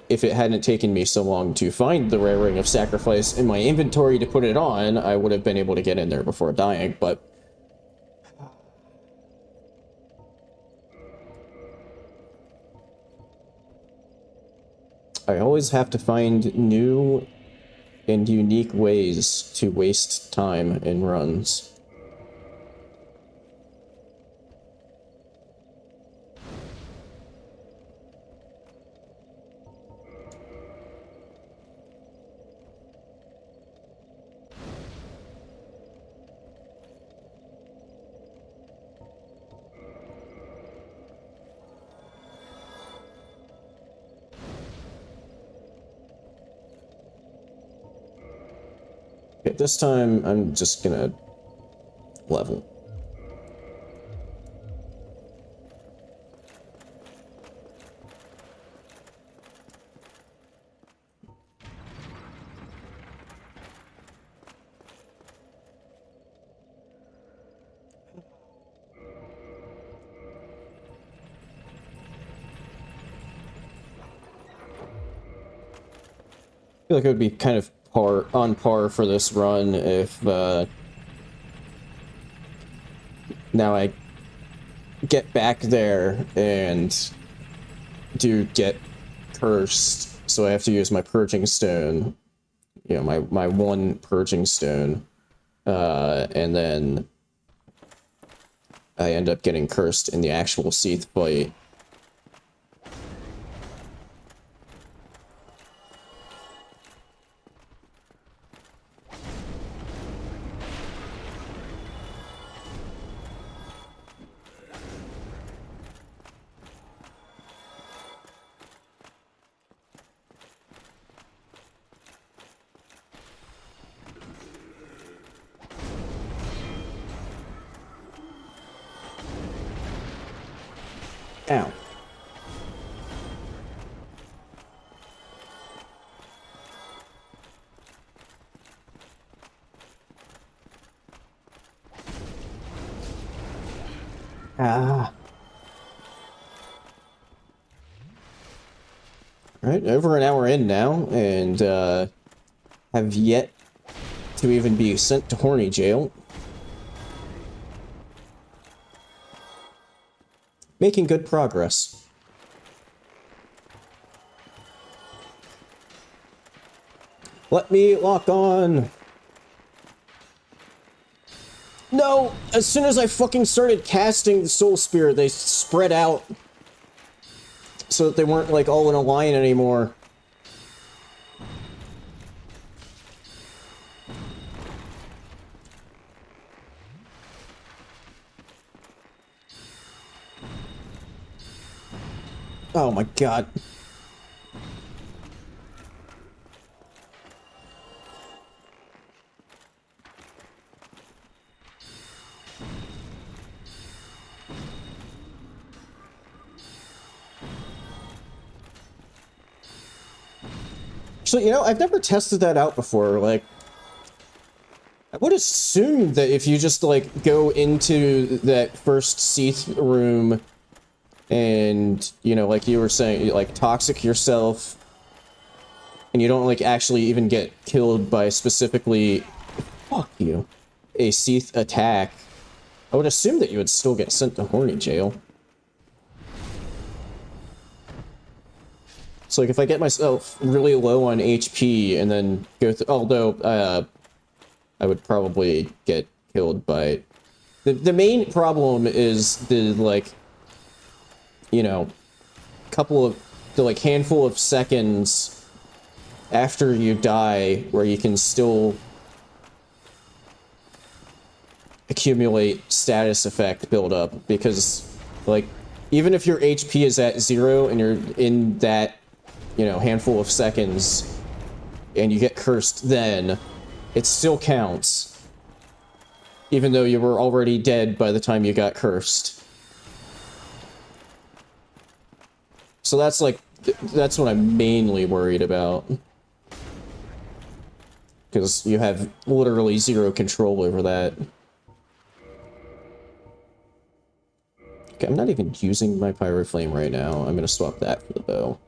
if it hadn't taken me so long to find the rare ring of sacrifice in my inventory to put it on, I would have been able to get in there before dying, but... I always have to find new and unique ways to waste time in runs. Okay, this time I'm just gonna level. I feel like it would be kind of on par for this run if now I get back there and do get cursed, so I have to use my purging stone, you know, my one purging stone, and then I end up getting cursed in the actual Seath fight. Ow. Ah. Alright, over an hour in now, and have yet to even be sent to horny jail. Making good progress. Let me lock on! No! As soon as I fucking started casting the Soul Spear, they spread out. So that they weren't, like, all in a line anymore. Oh my god. Actually, you know, I've never tested that out before. Like, I would assume that if you just, like, go into that first Seath room and, you know, like you were saying, you, like, toxic yourself, and you don't, like, actually even get killed by specifically, fuck you, a Seath attack, I would assume that you would still get sent to horny jail. So, like, if I get myself really low on HP and then go through... Although, I would probably get killed by... The main problem is the, like... You know... Couple of... The, like, handful of seconds after you die where you can still... accumulate status effect buildup. Because, like... Even if your HP is at 0 and you're in that... you know, handful of seconds, and you get cursed then, it still counts. Even though you were already dead by the time you got cursed. So that's like, that's what I'm mainly worried about. Because you have literally 0 control over that. Okay, I'm not even using my Pyro Flame right now. I'm gonna swap that for the bow.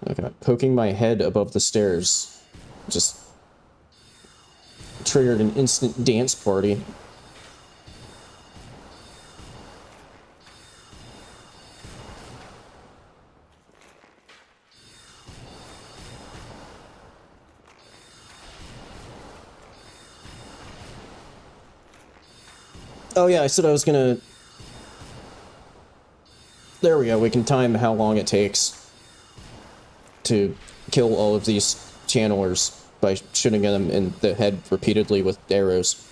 Okay, poking my head above the stairs just triggered an instant dance party. Oh yeah, I said I was gonna... There we go, we can time how long it takes to kill all of these channelers by shooting them in the head repeatedly with arrows.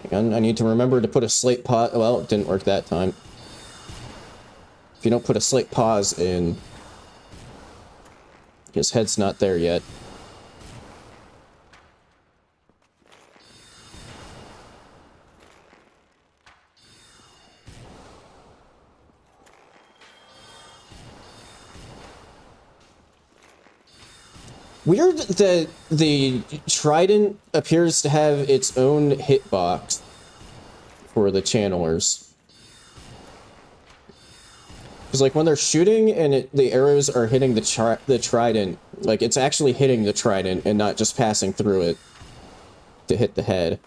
Hang on, I need to remember to put a slate pause. Well, it didn't work that time. If you don't put a slate pause in, his head's not there yet. Weird that the Trident appears to have its own hitbox for the channelers. Because, like, when they're shooting and the arrows are hitting the Trident, like, it's actually hitting the Trident and not just passing through it to hit the head.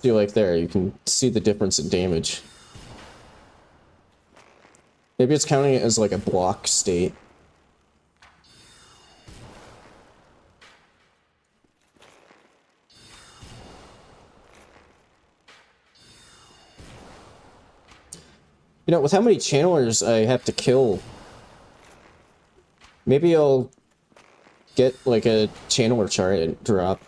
See, like there, you can see the difference in damage. Maybe it's counting it as like a block state. You know, with how many channelers I have to kill, maybe I'll get, like, a channeler chart drop.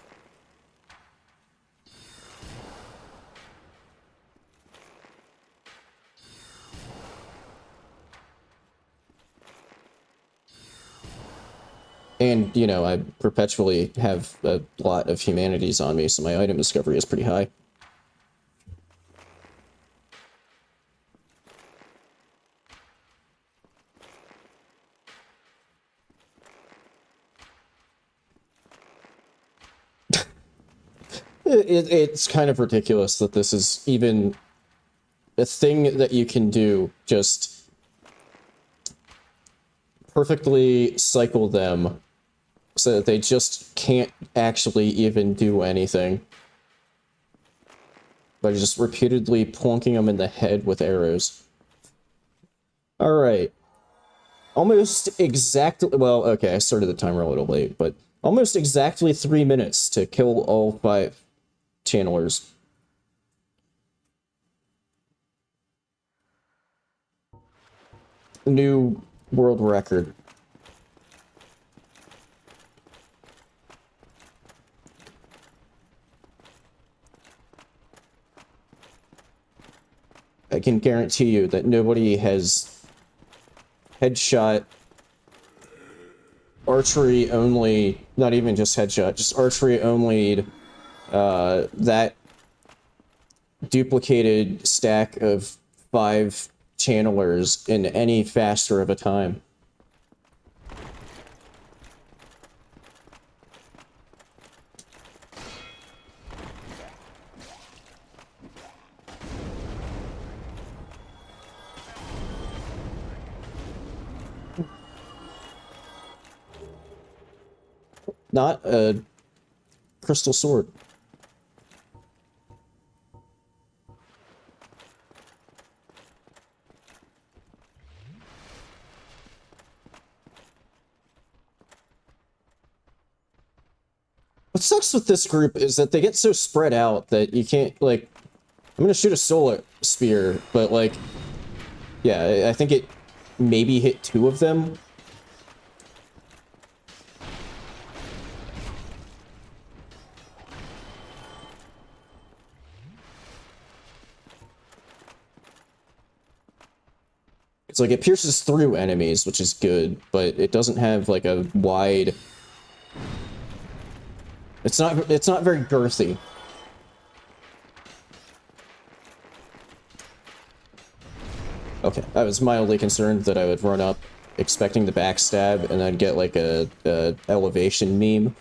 And, you know, I perpetually have a lot of humanities on me, so my item discovery is pretty high. It's kind of ridiculous that this is even a thing that you can do, just perfectly cycle them so that they just can't actually even do anything by just repeatedly plunking them in the head with arrows. Alright. Almost exactly, well, okay, I started the timer a little late, but almost exactly 3 minutes to kill all 5 channelers. New world record. I can guarantee you that nobody has headshot, archery only, not even just headshot, just archery only, that duplicated stack of 5 channelers in any faster of a time. Not a crystal sword. What sucks with this group is that they get so spread out that you can't, like, I'm gonna shoot a solar spear, but, like, yeah, I think it maybe hit 2 of them. It's like it pierces through enemies, which is good, but it doesn't have, like, a wide... It's not very girthy. Okay, I was mildly concerned that I would run up expecting the backstab and then get, like, a elevation meme.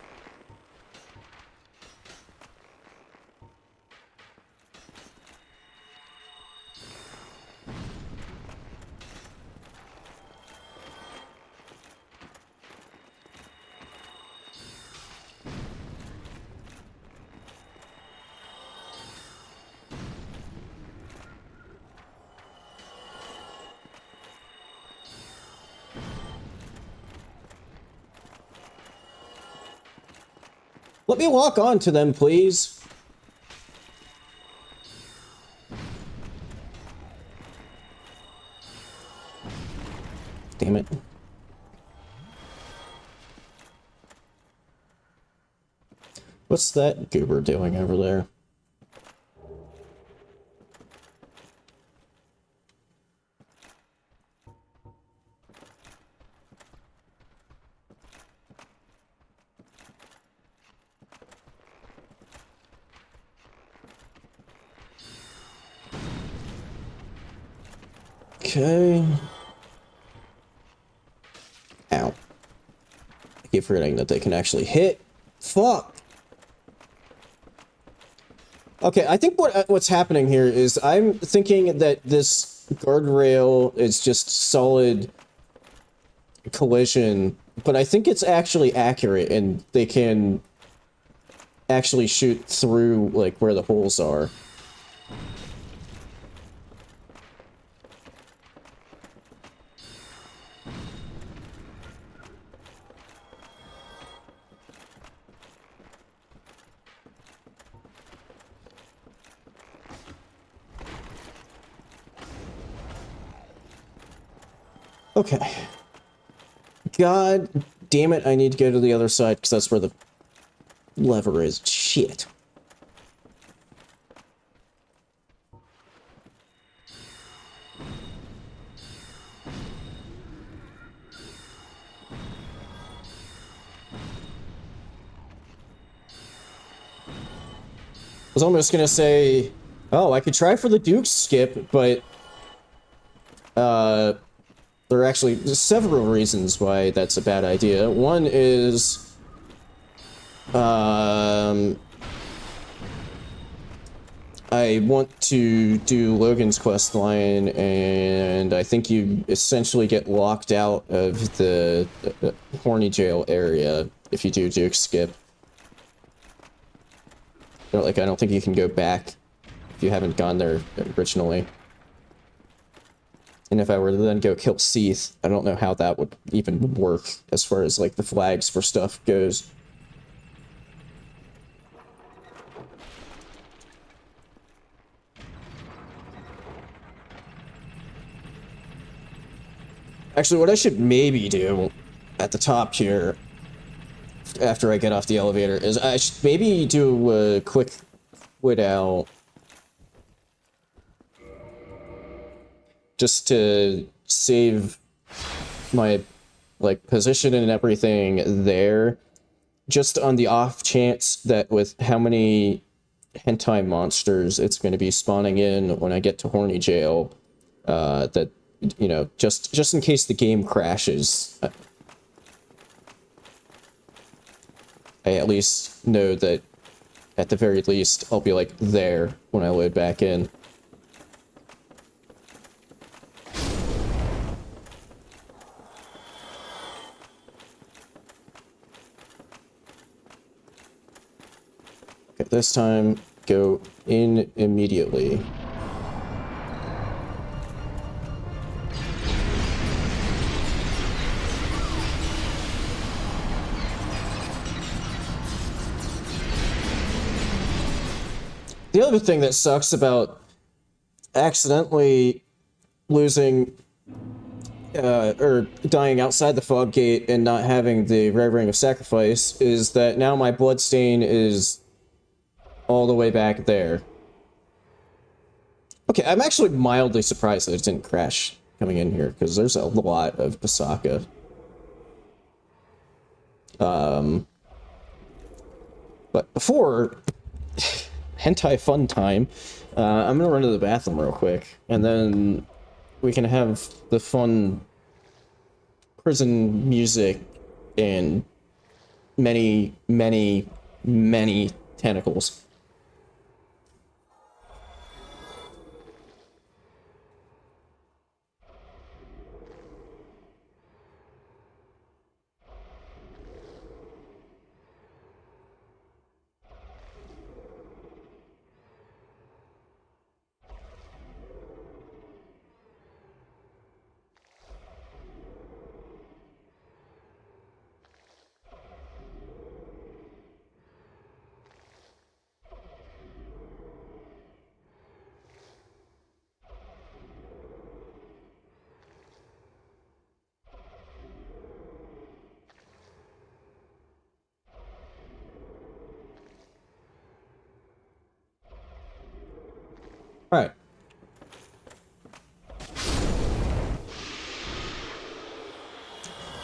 Let me walk on to them, please. Damn it. What's that goober doing over there? Okay. Ow. I keep forgetting that they can actually hit. Fuck! Okay, I think what's happening here is I'm thinking that this guardrail is just solid collision, but I think it's actually accurate and they can actually shoot through, like, where the holes are. Okay. God damn it, I need to go to the other side, because that's where the lever is. Shit. I was almost gonna say, oh, I could try for the Duke skip, but there are actually several reasons why that's a bad idea. One is, I want to do Logan's quest line, and I think you essentially get locked out of the horny jail area if you do Duke skip. I don't think you can go back if you haven't gone there originally. And if I were to then go kill Seath, I don't know how that would even work as far as, like, the flags for stuff goes. Actually, what I should maybe do at the top here, after I get off the elevator, is I should maybe do a quick quit out. Just to save my, like, position and everything there. Just on the off chance that with how many hentai monsters it's going to be spawning in when I get to horny jail, that, you know, just in case the game crashes, I at least know that at the very least I'll be, like, there when I load back in. Okay, this time, go in immediately. The other thing that sucks about accidentally losing or dying outside the fog gate and not having the Red Ring of Sacrifice is that now my bloodstain is all the way back there. Okay, I'm actually mildly surprised that it didn't crash coming in here, because there's a lot of Pasaka. But before hentai fun time, I'm gonna run to the bathroom real quick, and then we can have the fun prison music and many, many, many tentacles. Alright.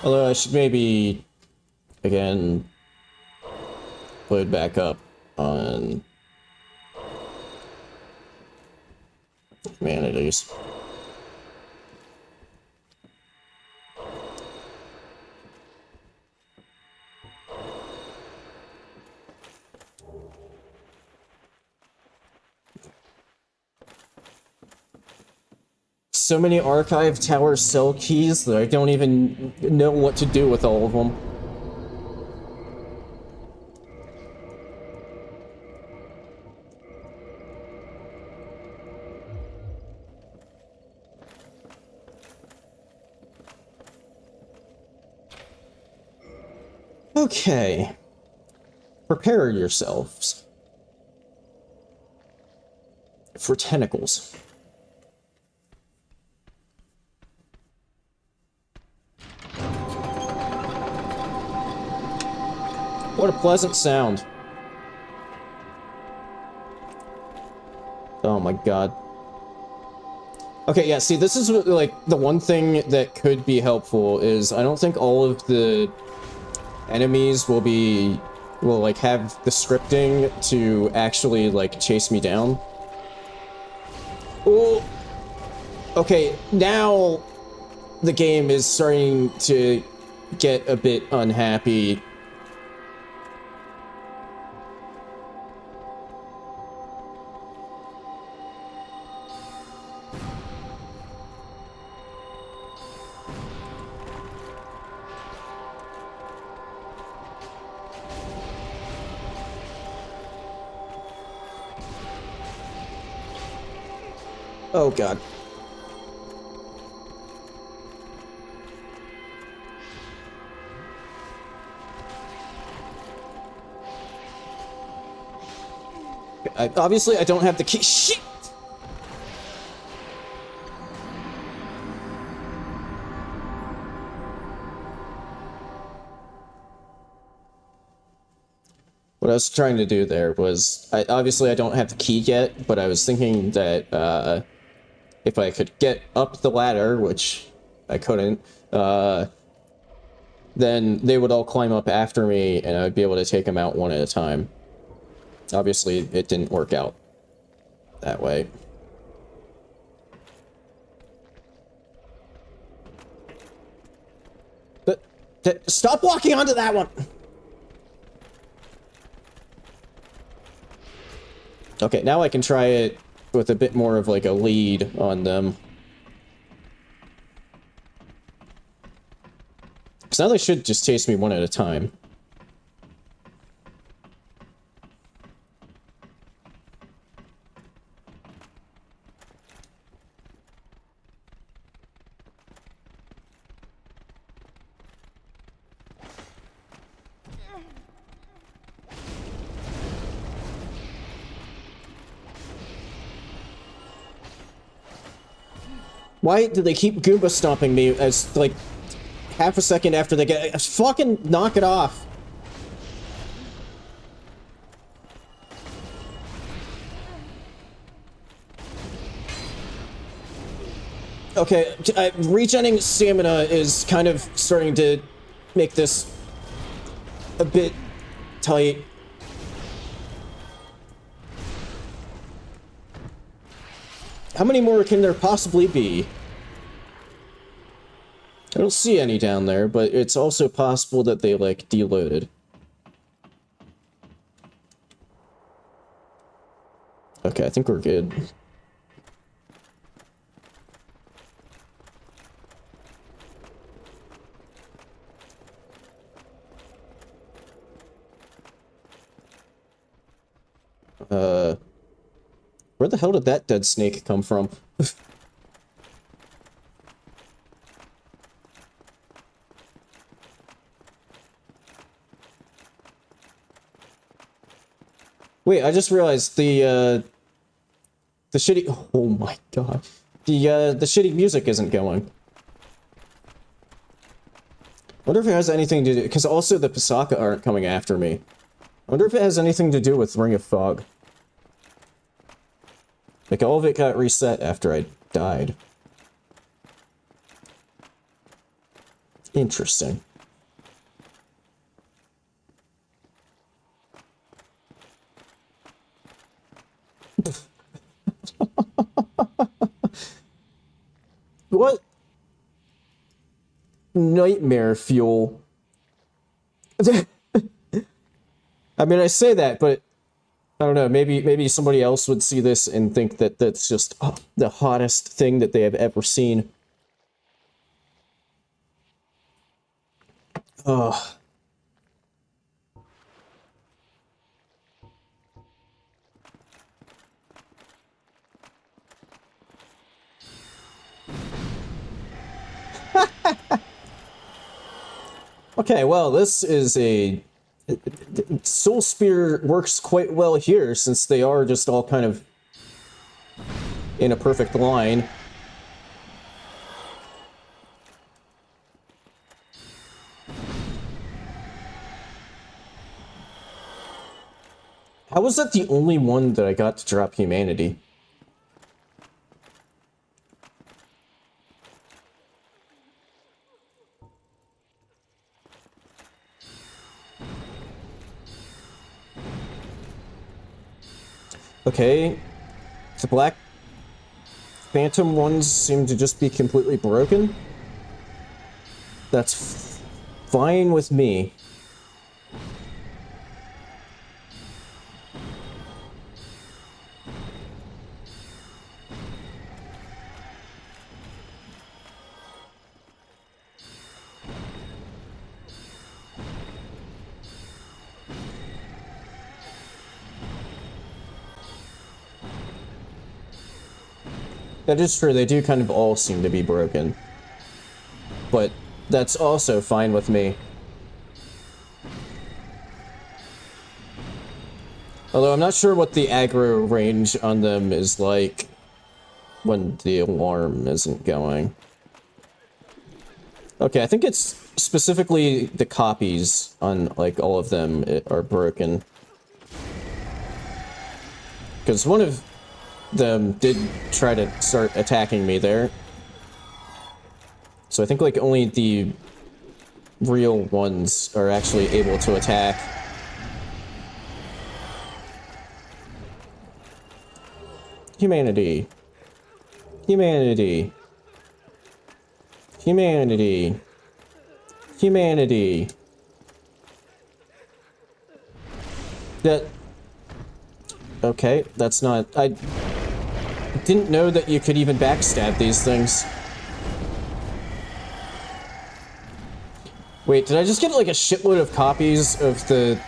Although I should maybe, again, load back up on humanities. So many archive tower cell keys that I don't even know what to do with all of them. Okay. Prepare yourselves for tentacles. What a pleasant sound. Oh my god. Okay, yeah, see, this is, like, the one thing that could be helpful is I don't think all of the enemies will, like, have the scripting to actually, like, chase me down. Oh! Okay, now the game is starting to get a bit unhappy. Oh god. Obviously, I don't have the key. Shit! What I was trying to do there was, obviously I don't have the key yet, but I was thinking that, if I could get up the ladder, which I couldn't, then they would all climb up after me, and I would be able to take them out one at a time. Obviously, it didn't work out that way. Stop walking onto that one! Okay, now I can try it with a bit more of, like, a lead on them. Because now they should just chase me one at a time. Why do they keep Goomba stomping me as, like, half a second after they get... Fucking knock it off! Okay, regenerating stamina is kind of starting to make this a bit tight. How many more can there possibly be? I don't see any down there, but it's also possible that they, like, deloaded. Okay, I think we're good. Where the hell did that dead snake come from? Wait, I just realized the shitty... Oh my god. The shitty music isn't going. I wonder if it has anything to do... Because also the Pasaka aren't coming after me. I wonder if it has anything to do with Ring of Fog. Like, all of it got reset after I died. Interesting. What? Nightmare fuel. I mean, I say that, but I don't know, maybe somebody else would see this and think that that's just the hottest thing that they have ever seen. Ugh. Okay, well, this is a... Soul Spear works quite well here, since they are just all kind of in a perfect line. How was that the only one that I got to drop humanity? Okay, the Black Phantom ones seem to just be completely broken. That's fine with me. That is true, they do kind of all seem to be broken. But that's also fine with me. Although I'm not sure what the aggro range on them is like when the alarm isn't going. Okay, I think it's specifically the copies on, like, all of them are broken. Because one of them did try to start attacking me there. So I think, like, only the real ones are actually able to attack. Humanity. Humanity. Humanity. Humanity. That... Okay, that's not... I didn't know that you could even backstab these things. Wait, did I just get, like, a shitload of copies of the...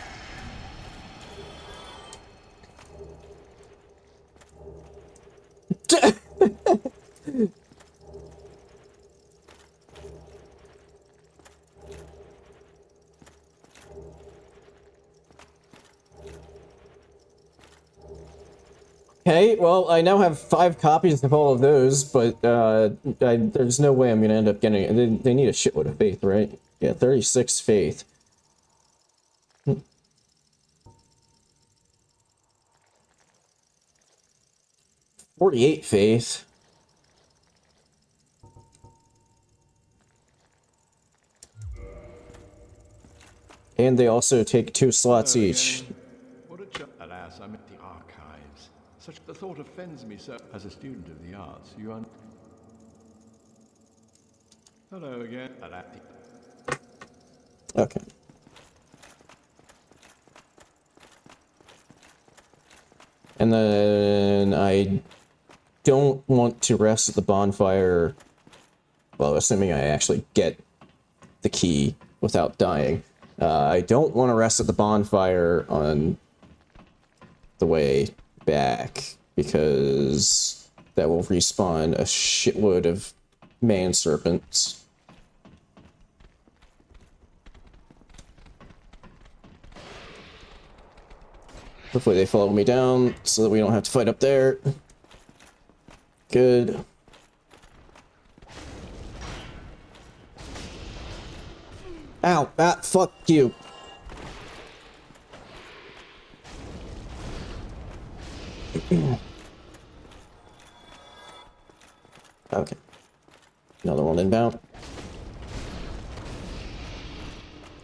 Okay, well, I now have 5 copies of all of those, but there's no way I'm gonna end up getting it. They need a shitload of faith, right? Yeah, 36 faith. 48 faith. And they also take 2 slots each. Alas, I'm at the archives. Such the thought offends me, sir. As a student of the arts, you Hello again. Okay. And then I don't want to rest at the bonfire. Well, assuming I actually get the key without dying. I don't want to rest at the bonfire on the way back, because that will respawn a shitload of man serpents. Hopefully they follow me down so that we don't have to fight up there. Good. Ow! Ah, fuck you! Okay. Another one inbound.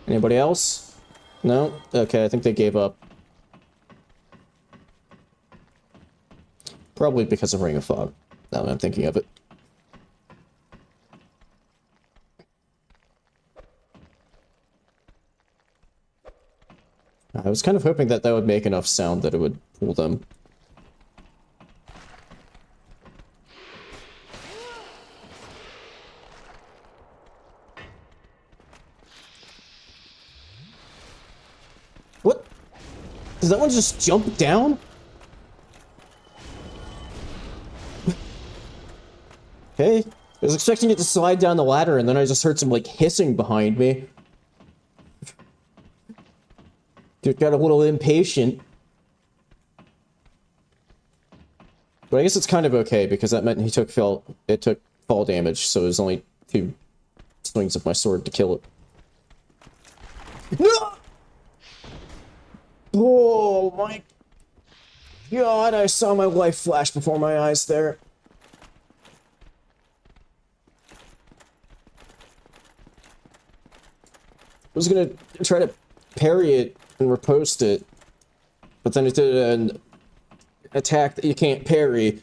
Anybody else? No? Okay, I think they gave up. Probably because of Ring of Fog, now that I'm thinking of it. I was kind of hoping that that would make enough sound that it would pull them. What? Does that one just jump down? Okay. I was expecting it to slide down the ladder, and then I just heard some, like, hissing behind me. Dude got a little impatient. But I guess it's kind of okay, because that meant he took fall damage, so it was only 2 swings of my sword to kill it. No! Oh my God, I saw my life flash before my eyes there. I was gonna try to parry it and riposte it, but then it did an attack that you can't parry.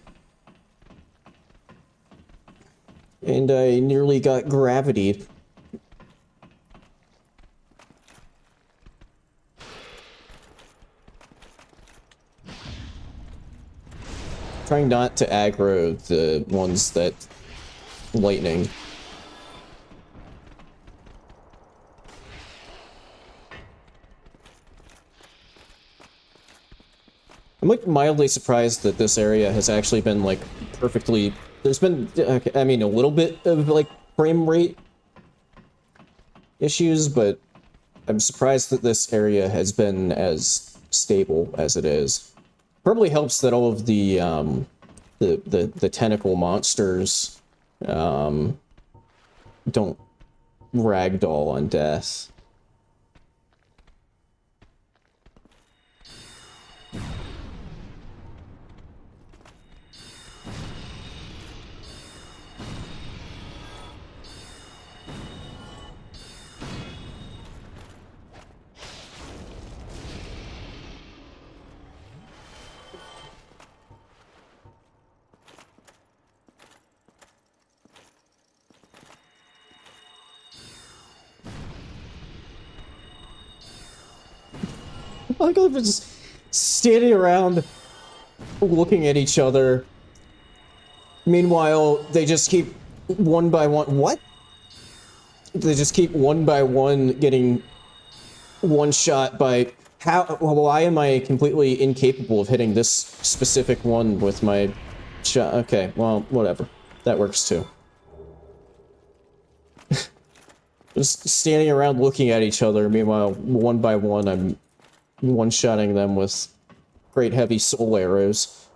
And I nearly got gravitied. Trying not to aggro the ones that lightning. I'm like mildly surprised that this area has actually been like perfectly. There's been, I mean, a little bit of like frame rate issues, but I'm surprised that this area has been as stable as it is. Probably helps that all of the tentacle monsters don't ragdoll on death. Like, I'm just standing around looking at each other. Meanwhile, they just keep one by one. What? They just keep one by one getting one shot by. How? Why am I completely incapable of hitting this specific one with my shot? Okay, well, whatever. That works too. Just standing around looking at each other. Meanwhile, one by one, I'm one-shotting them with great heavy soul arrows.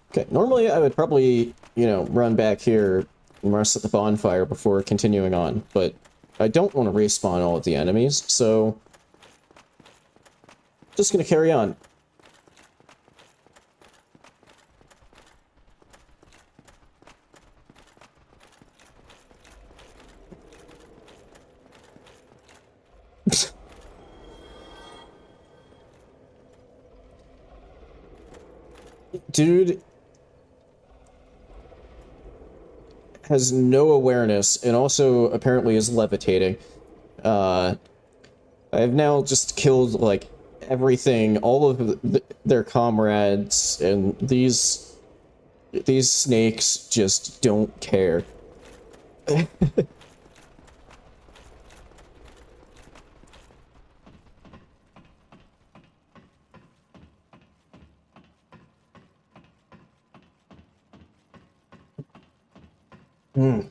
Okay, normally I would probably, you know, run back here and rest at the bonfire before continuing on, but I don't want to respawn all of the enemies, so just gonna carry on. Dude has no awareness and also apparently is levitating. I have now just killed like everything, all of their comrades, and these snakes just don't care.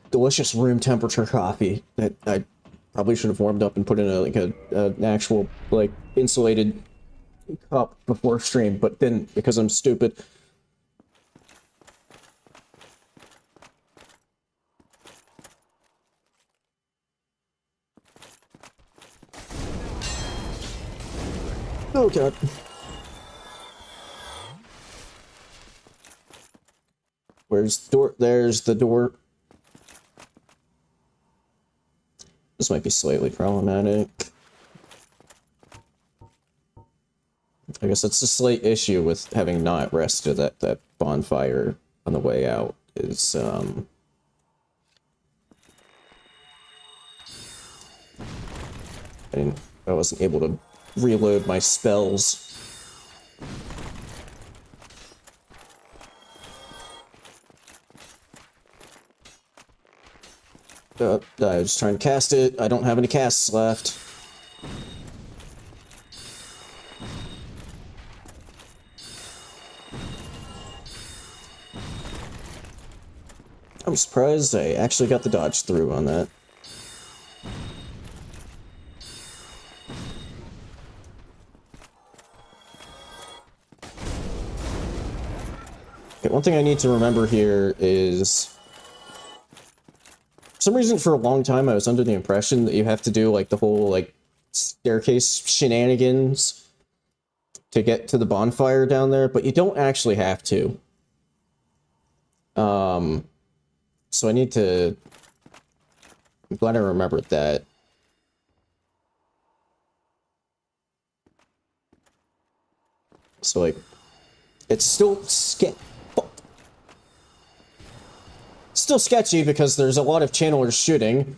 Delicious room temperature coffee that I probably should have warmed up and put in an actual like insulated cup before stream, but didn't because I'm stupid. Oh god. Where's the door? There's the door. This might be slightly problematic. I guess that's a slight issue with having not rested at that bonfire on the way out, is, I wasn't able to reload my spells. I was trying to cast it. I don't have any casts left. I'm surprised I actually got the dodge through on that. Okay, one thing I need to remember here is... For some reason, for a long time, I was under the impression that you have to do, like, the whole, like, staircase shenanigans to get to the bonfire down there, but you don't actually have to. So I need to... I'm glad I remembered that. So, like, it's still still sketchy because there's a lot of channelers shooting.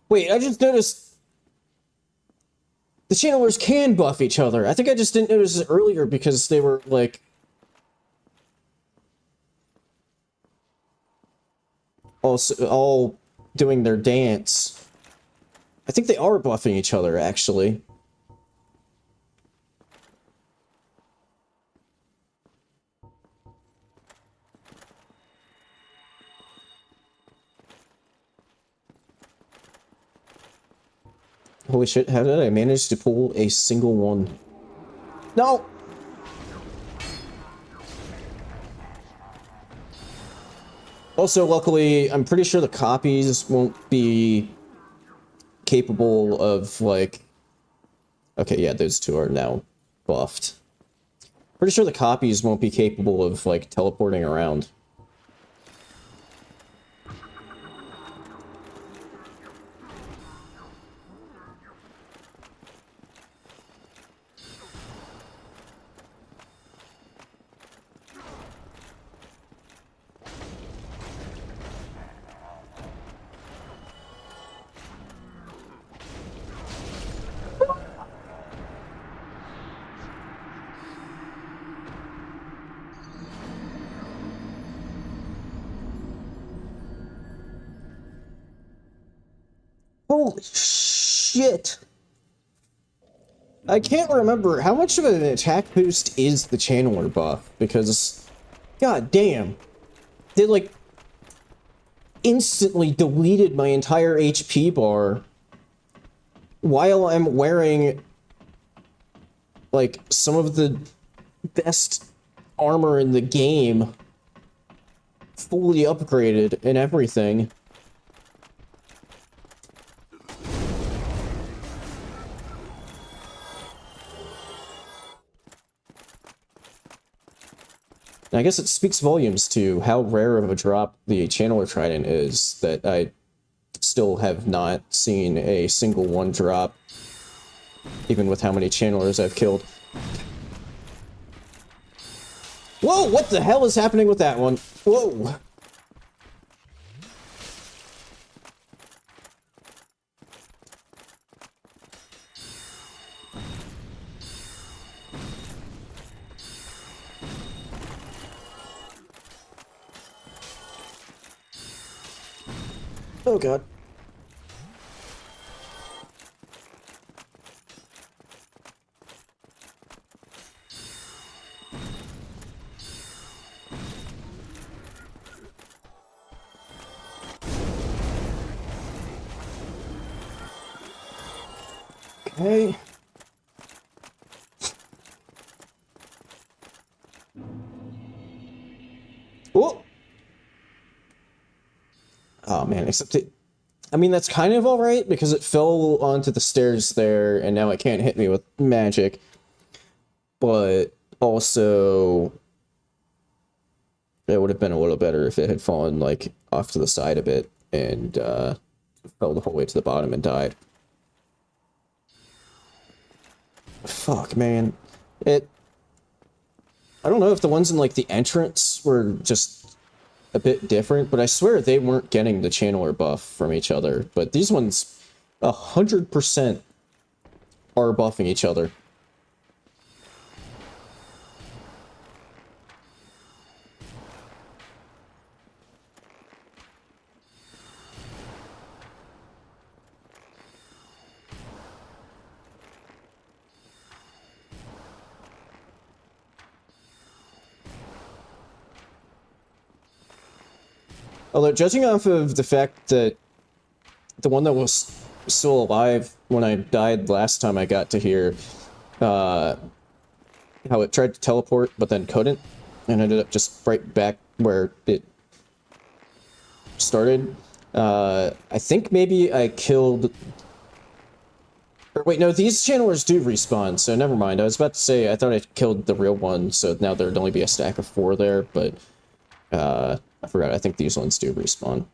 Wait, I just noticed the channelers can buff each other. I think I just didn't notice it earlier because they were, like... all doing their dance. I think they are buffing each other, actually. Holy shit, how did I manage to pull a single one? No! Also, luckily, I'm pretty sure the copies won't be capable of, like... Okay, yeah, those two are now buffed. Pretty sure the copies won't be capable of, like, teleporting around. Holy shit! I can't remember how much of an attack boost is the channeler buff, because... God damn! They, like, instantly deleted my entire HP bar while I'm wearing, like, some of the best armor in the game, fully upgraded and everything. And I guess it speaks volumes to how rare of a drop the Channeler Trident is, that I still have not seen a single one drop, even with how many Channelers I've killed. Whoa, what the hell is happening with that one? Whoa! Oh god. Okay. Oh! Oh man, except it... I mean, that's kind of alright, because it fell onto the stairs there, and now it can't hit me with magic. But also... it would have been a little better if it had fallen, like, off to the side a bit, and, fell the whole way to the bottom and died. Fuck, man. I don't know if the ones in, like, the entrance were just a bit different, but I swear they weren't getting the channeler buff from each other. But these ones 100% are buffing each other. Although, judging off of the fact that the one that was still alive when I died last time I got to here, how it tried to teleport but then couldn't, and ended up just right back where it started. I think maybe I killed... Or wait, no, these channelers do respawn, so never mind. I was about to say, I thought I killed the real one, so now there'd only be a stack of 4 there, but I forgot. I think these ones do respawn.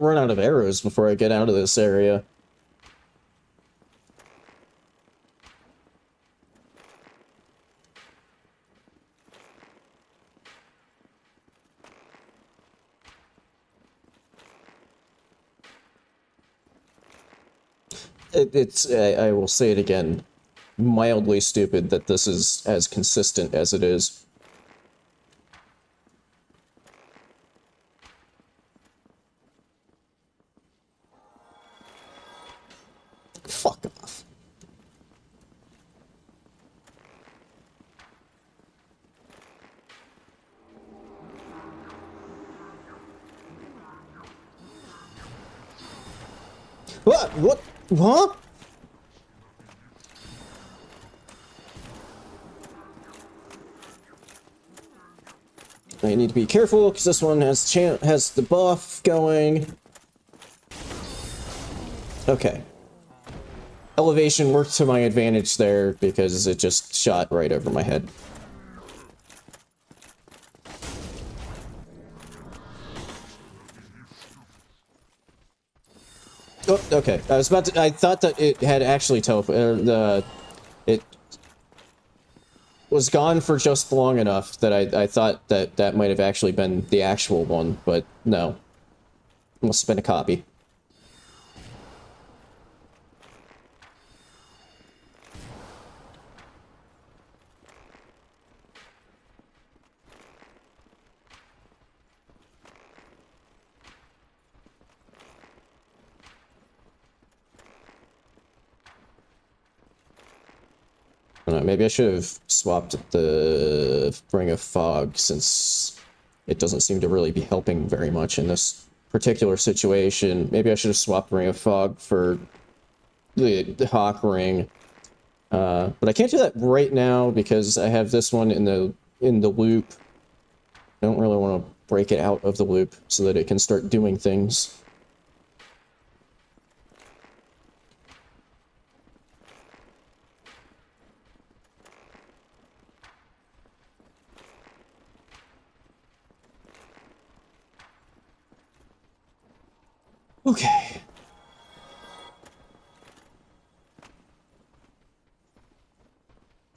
Run out of arrows before I get out of this area. It's, I will say it again, mildly stupid that this is as consistent as it is. Fuck off. What? What? What? I need to be careful because this one has the buff going. Okay. Elevation worked to my advantage there because it just shot right over my head. Oh, okay. I was about to. I thought that it had actually teleported. It was gone for just long enough that I thought that that might have actually been the actual one, but no. It must have been a copy. I don't know, maybe I should have swapped the Ring of Fog, since it doesn't seem to really be helping very much in this particular situation. Maybe I should have swapped Ring of Fog for the Hawk Ring. But I can't do that right now because I have this one in the loop. I don't really want to break it out of the loop so that it can start doing things. Okay.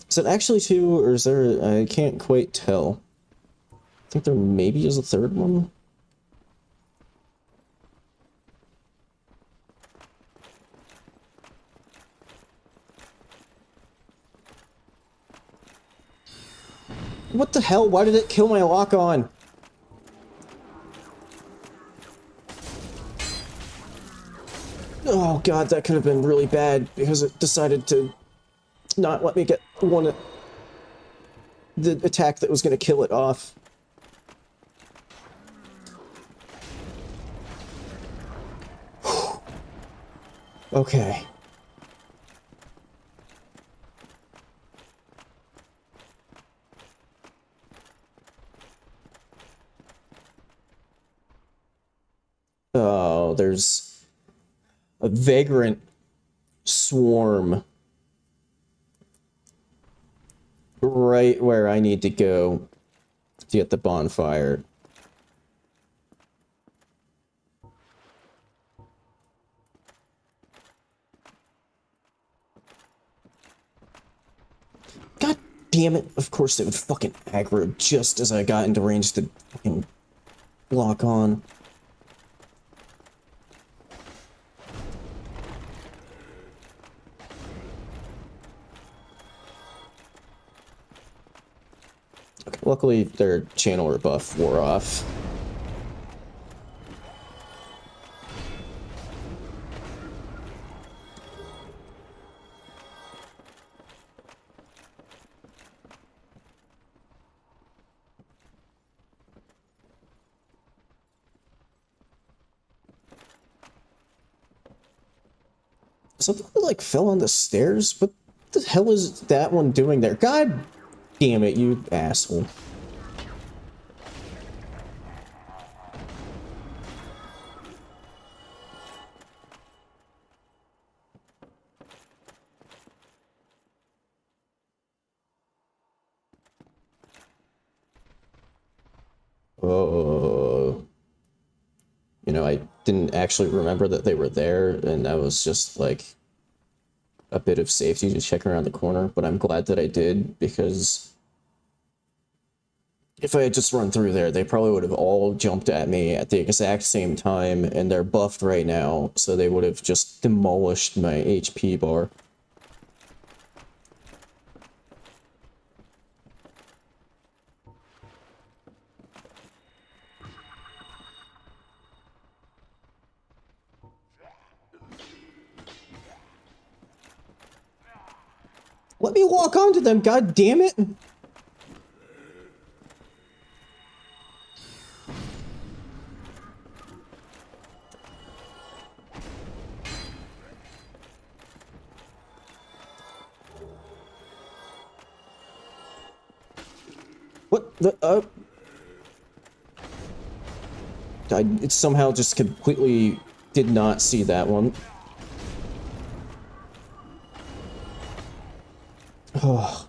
Is it actually 2, or is there... I can't quite tell. I think there maybe is a 3rd one. What the hell? Why did it kill my lock-on? Oh god, that could have been really bad because it decided to not let me get the attack that was going to kill it off. Okay. Oh, there's a vagrant swarm right where I need to go. to get the bonfire. God damn it. Of course they would fucking aggro just as I got into range to fucking lock on. Okay, luckily their channel rebuff wore off. Something like fell on the stairs? What the hell is that one doing there? God damn it, you asshole. Oh. You know, I didn't actually remember that they were there, and that was just like a bit of safety to check around the corner, but I'm glad that I did, because if I had just run through there, they probably would have all jumped at me at the exact same time, and they're buffed right now, so they would have just demolished my HP bar. Let me walk onto them, god damn it! What the, it somehow just completely did not see that one. Oh.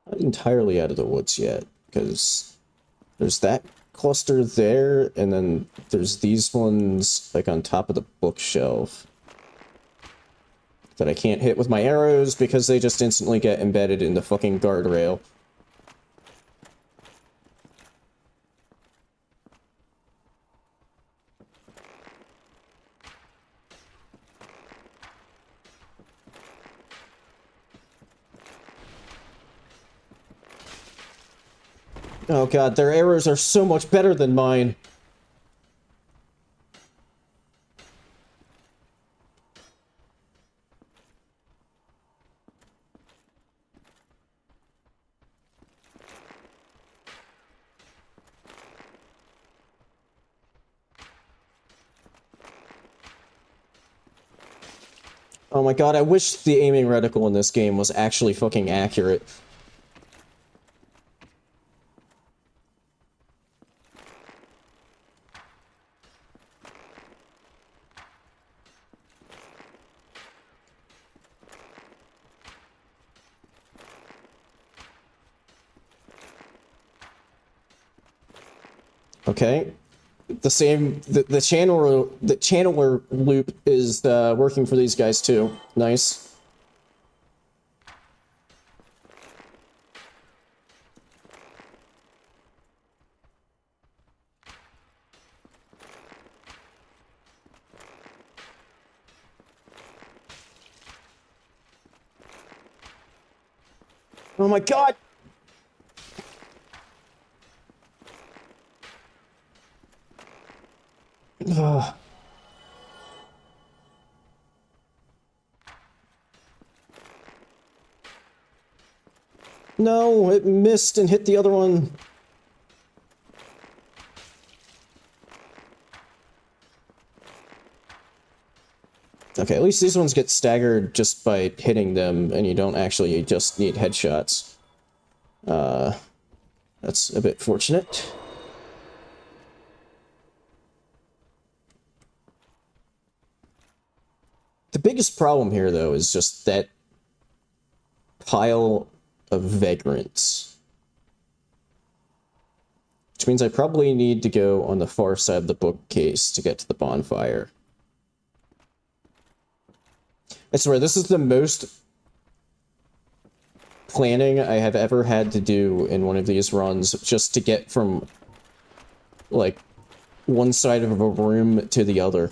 Not entirely out of the woods yet, because there's that cluster there, and then there's these ones, like, on top of the bookshelf that I can't hit with my arrows because they just instantly get embedded in the fucking guardrail. Oh god, their arrows are so much better than mine. Oh my god, I wish the aiming reticle in this game was actually fucking accurate. Okay. The channeler loop is working for these guys too. Nice. Oh my god! Ugh. No, it missed and hit the other one. Okay, at least these ones get staggered just by hitting them, and you don't actually just need headshots. That's a bit fortunate. The biggest problem here, though, is just that pile of vagrants. Which means I probably need to go on the far side of the bookcase to get to the bonfire. I swear, this is the most planning I have ever had to do in one of these runs, just to get from, like, one side of a room to the other.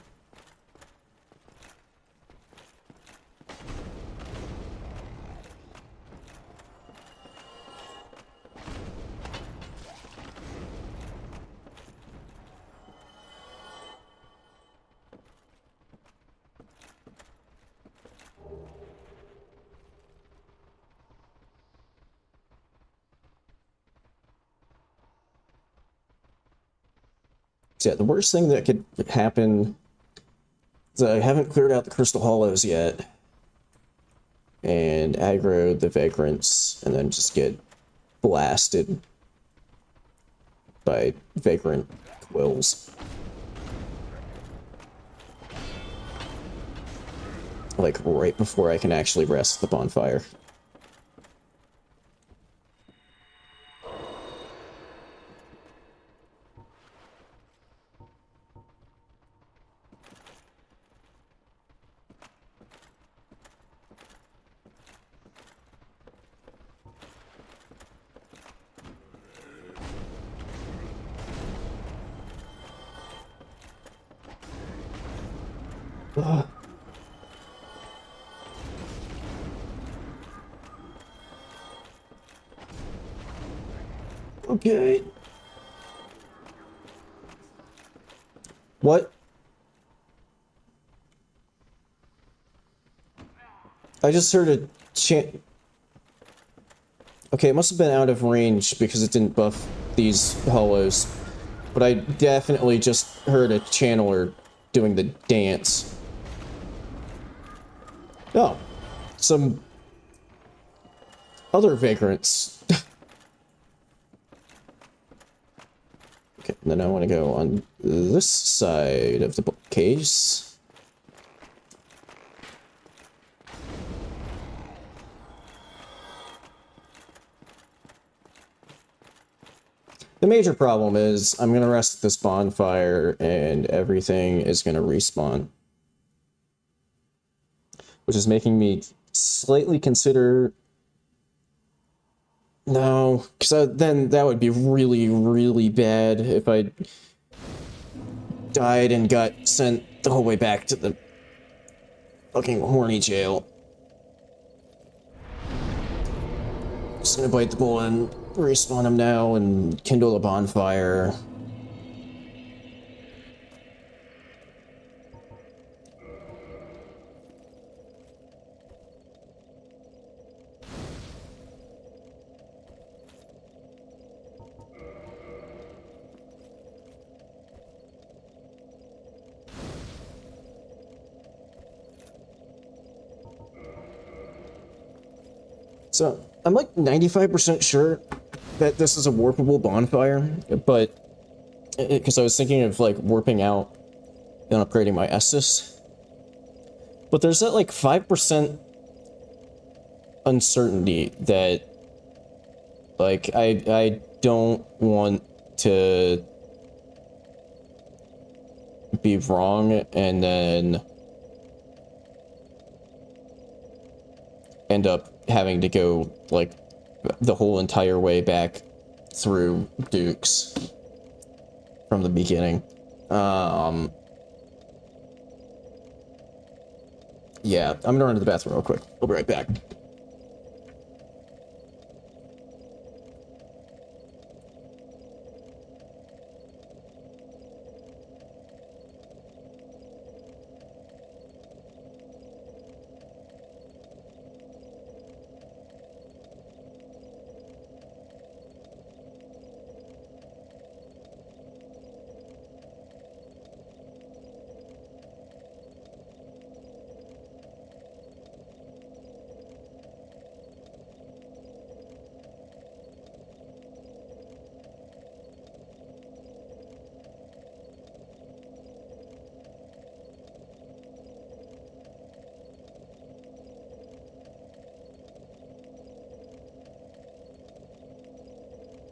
So yeah, the worst thing that could happen is I haven't cleared out the Crystal Hollows yet. And aggro the vagrants, and then just get blasted by vagrant quills. Like, right before I can actually rest the bonfire. Ugh. Okay. What? I just heard a chant. Okay, it must have been out of range because it didn't buff these hollows. But I definitely just heard a channeler doing the dance. Oh, some other vagrants. Okay, and then I want to go on this side of the bookcase. The major problem is I'm going to rest at this bonfire and everything is going to respawn. Which is making me slightly consider... No, because then that would be really, really bad if I died and got sent the whole way back to the fucking horny jail. Just gonna bite the bullet and respawn him now and kindle a bonfire. So, I'm like 95% sure that this is a warpable bonfire, but because I was thinking of like warping out and upgrading my Estus. But there's that like 5% uncertainty that like I don't want to be wrong and then end up having to go like the whole entire way back through Dukes from the beginning. Yeah, I'm gonna run to the bathroom real quick. I'll be right back.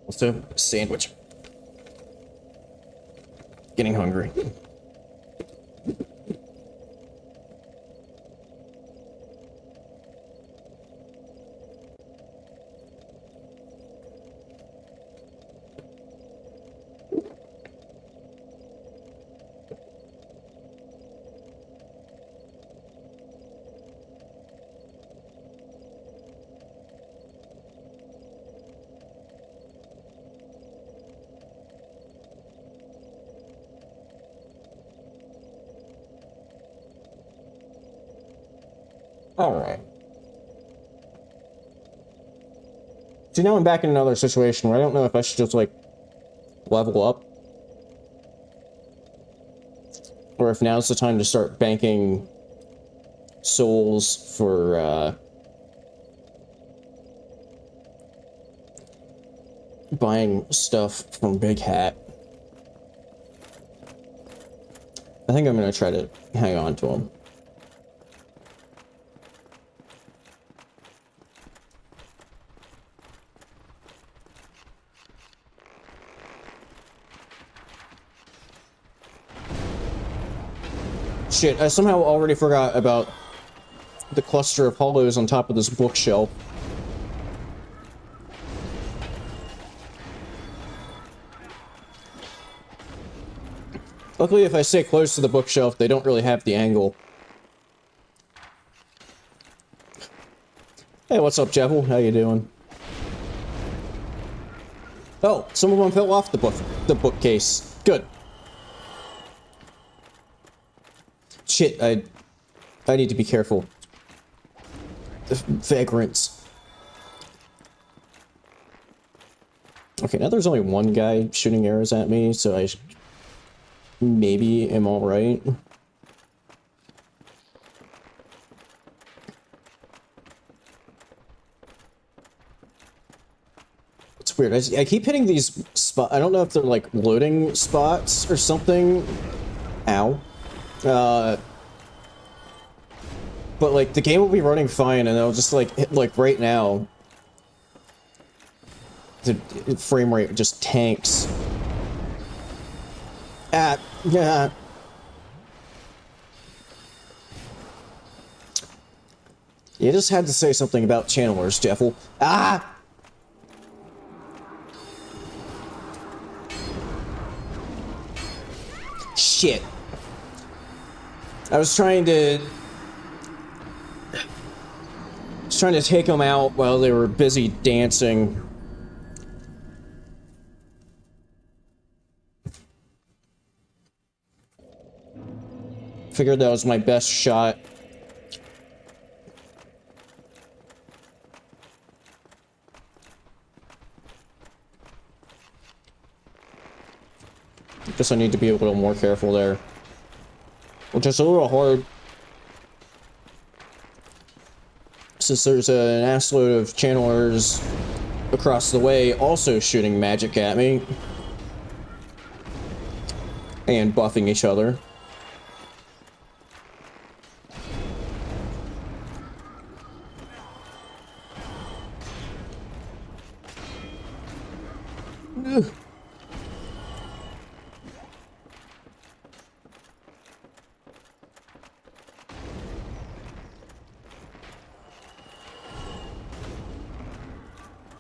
Also, sandwich. Getting hungry. Alright. See, now I'm back in another situation where I don't know if I should just, like, level up. Or if now's the time to start banking souls for, buying stuff from Big Hat. I think I'm gonna try to hang on to them. Shit, I somehow already forgot about the cluster of hollows on top of this bookshelf. Luckily, if I stay close to the bookshelf, they don't really have the angle. Hey, what's up, Jevel? How you doing? Oh, some of them fell off the bookcase. Good. Shit, I need to be careful. The vagrants. Okay, now there's only one guy shooting arrows at me, so I maybe am alright. It's weird. I keep hitting these spots. I don't know if they're like loading spots or something. Ow. But like the game will be running fine, and I'll just like hit, like right now, the frame rate just tanks. Ah, yeah. You just had to say something about channelers, Jeffel. Ah! Shit. I was trying to take them out while they were busy dancing. Figured that was my best shot. Guess I need to be a little more careful there. Which is a little hard, since there's an assload of channelers across the way also shooting magic at me. And buffing each other. Ugh.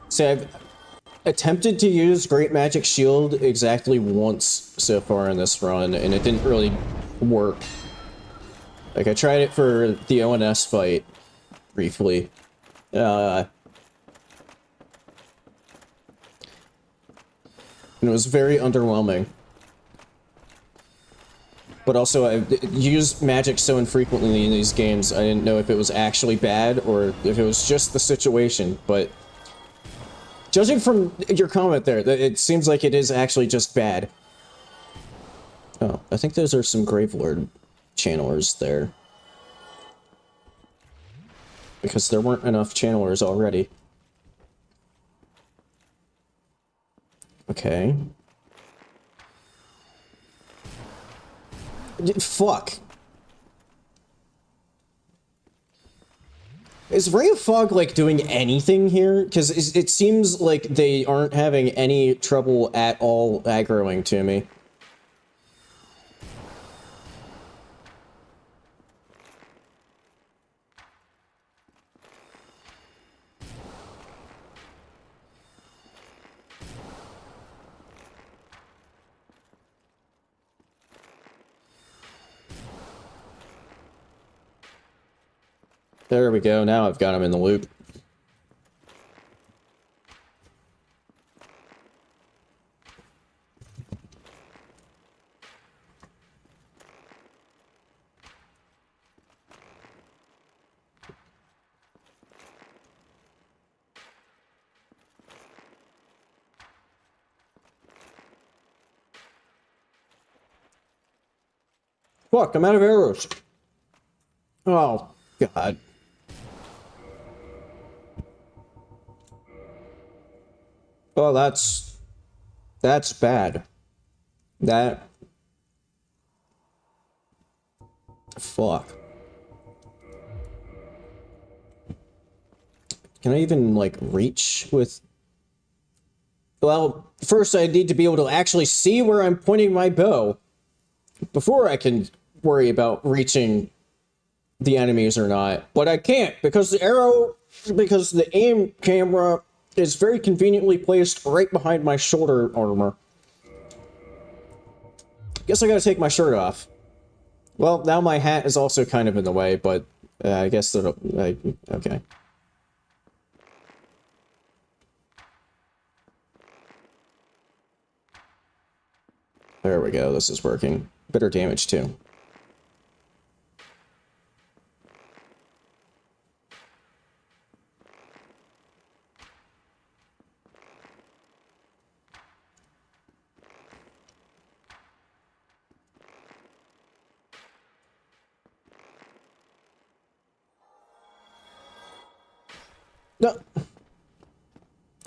See, I've attempted to use Great Magic Shield exactly once so far in this run, and it didn't really work. Like, I tried it for the ONS fight, briefly. And it was very underwhelming. But also, I used magic so infrequently in these games, I didn't know if it was actually bad, or if it was just the situation, but judging from your comment there, it seems like it is actually just bad. Oh, I think those are some Gravelord channelers there. Because there weren't enough channelers already. Okay. Fuck. Is Ray of Fog, like, doing anything here? Because it seems like they aren't having any trouble at all aggroing to me. There we go, now I've got him in the loop. Fuck, I'm out of arrows. Oh, God. Oh, that's bad. That... Fuck. Can I even, like, reach with... Well, first I need to be able to actually see where I'm pointing my bow before I can worry about reaching the enemies or not. But I can't, because the aim camera is very conveniently placed right behind my shoulder armor. Guess I gotta take my shirt off. Well, now my hat is also kind of in the way, but I guess that... okay. There we go, this is working. Better damage, too. No! I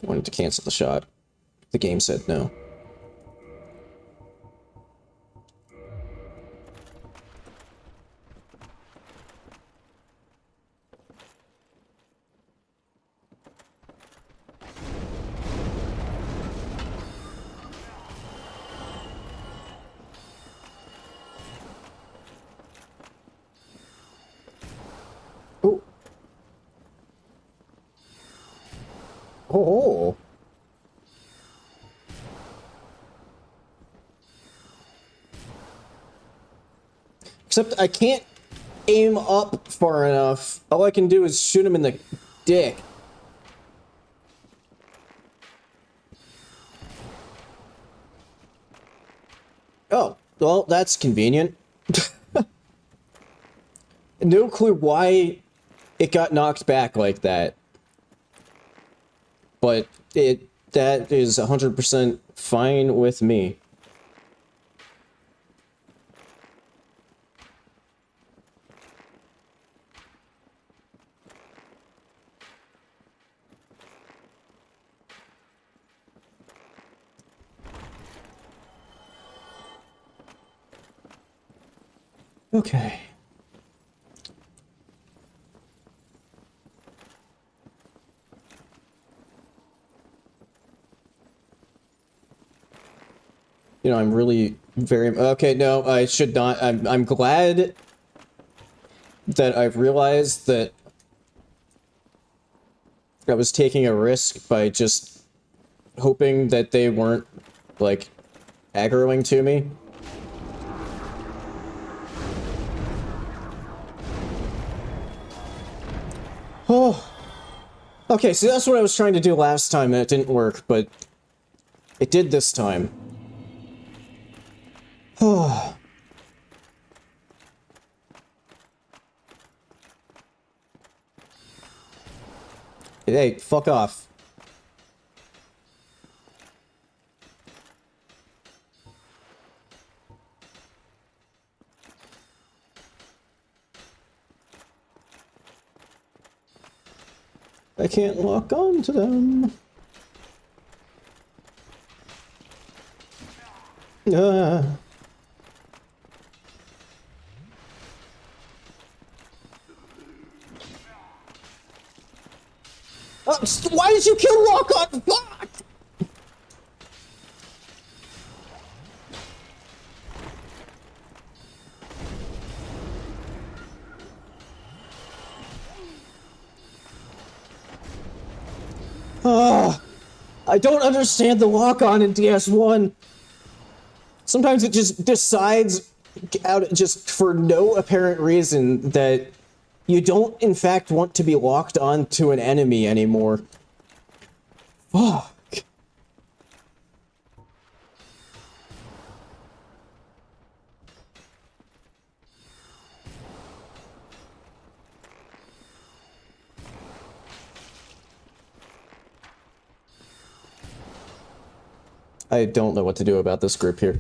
wanted to cancel the shot. The game said no. Oh. Oh. Except I can't aim up far enough. All I can do is shoot him in the dick. Oh, well, that's convenient. No clue why it got knocked back like that. But that is 100% fine with me. Okay. You know, I'm really very... Okay, no, I should not. I'm glad that I've realized that I was taking a risk by just hoping that they weren't, like, aggroing to me. Oh. Okay, so that's what I was trying to do last time and it didn't work, but it did this time. Oh. Hey, fuck off. I can't lock on to them. Why did you kill Lock-On? Fuck! I don't understand the lock-on in DS1. Sometimes it just decides out just for no apparent reason that you don't in fact want to be locked on to an enemy anymore. Fuck. I don't know what to do about this group here.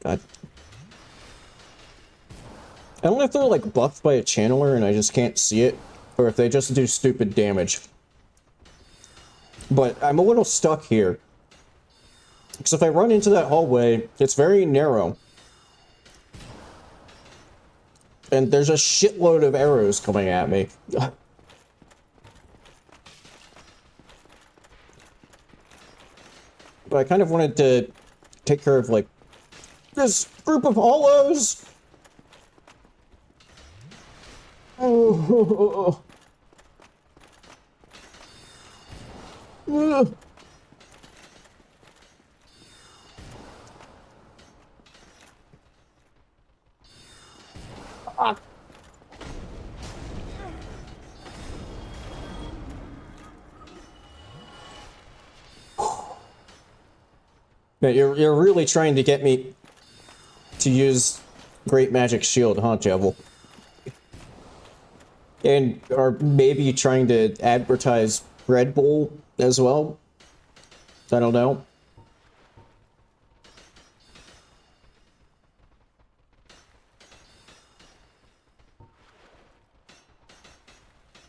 God. I don't know if they're like buffed by a channeler and I just can't see it, or if they just do stupid damage. But I'm a little stuck here. Because if I run into that hallway, it's very narrow. And there's a shitload of arrows coming at me. But I kind of wanted to take care of, like, this group of hollows. Oh. Man, you're really trying to get me to use Great Magic Shield, huh, Jevil? And are maybe trying to advertise Red Bull as well? I don't know.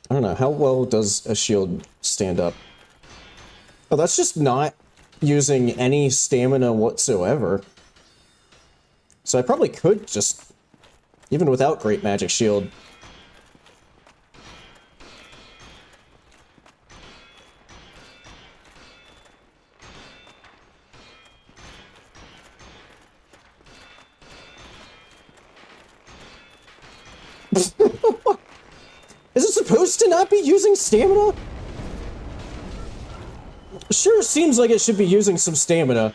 I don't know, how well does a shield stand up? Oh, that's just not using any stamina whatsoever. So I probably could just, even without Great Magic Shield. Is it supposed to not be using stamina? Sure seems like it should be using some stamina.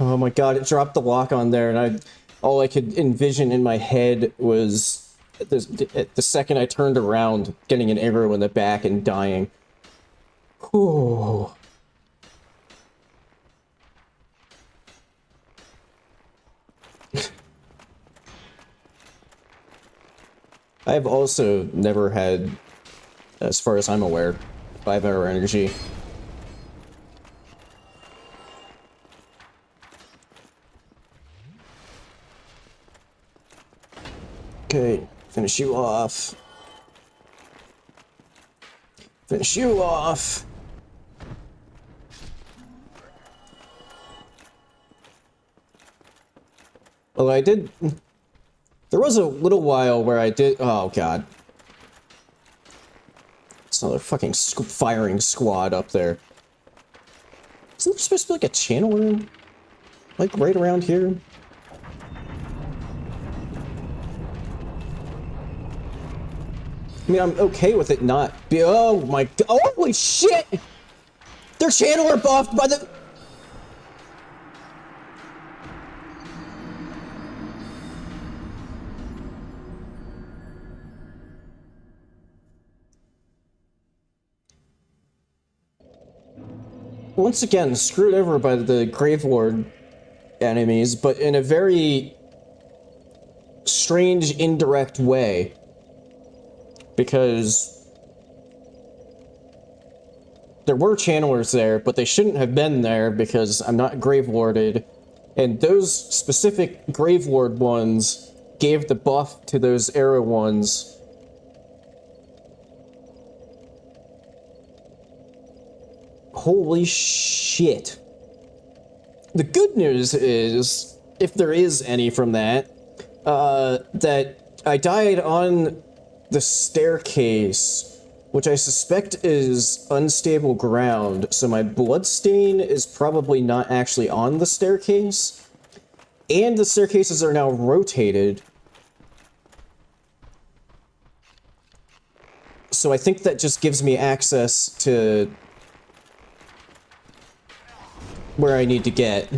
Oh my god, it dropped the lock on there, and all I could envision in my head was the second I turned around, getting an arrow in the back and dying. Whew. I've also never had, as far as I'm aware, 5-hour energy. Okay, finish you off. Finish you off. Well, I did... There was a little while where I did... Oh, God. It's another fucking firing squad up there. Isn't there supposed to be, like, a channel room? Like, right around here? I mean, I'm okay with it not be... Oh, my... Holy shit! Their channeler buffed by the... Once again, screwed over by the Gravelord enemies, but in a very strange, indirect way. Because there were channelers there, but they shouldn't have been there because I'm not Gravelorded. And those specific Gravelord ones gave the buff to those arrow ones. Holy shit. The good news is, if there is any from that, that I died on the staircase, which I suspect is unstable ground, so my bloodstain is probably not actually on the staircase, and the staircases are now rotated. So I think that just gives me access to where I need to get.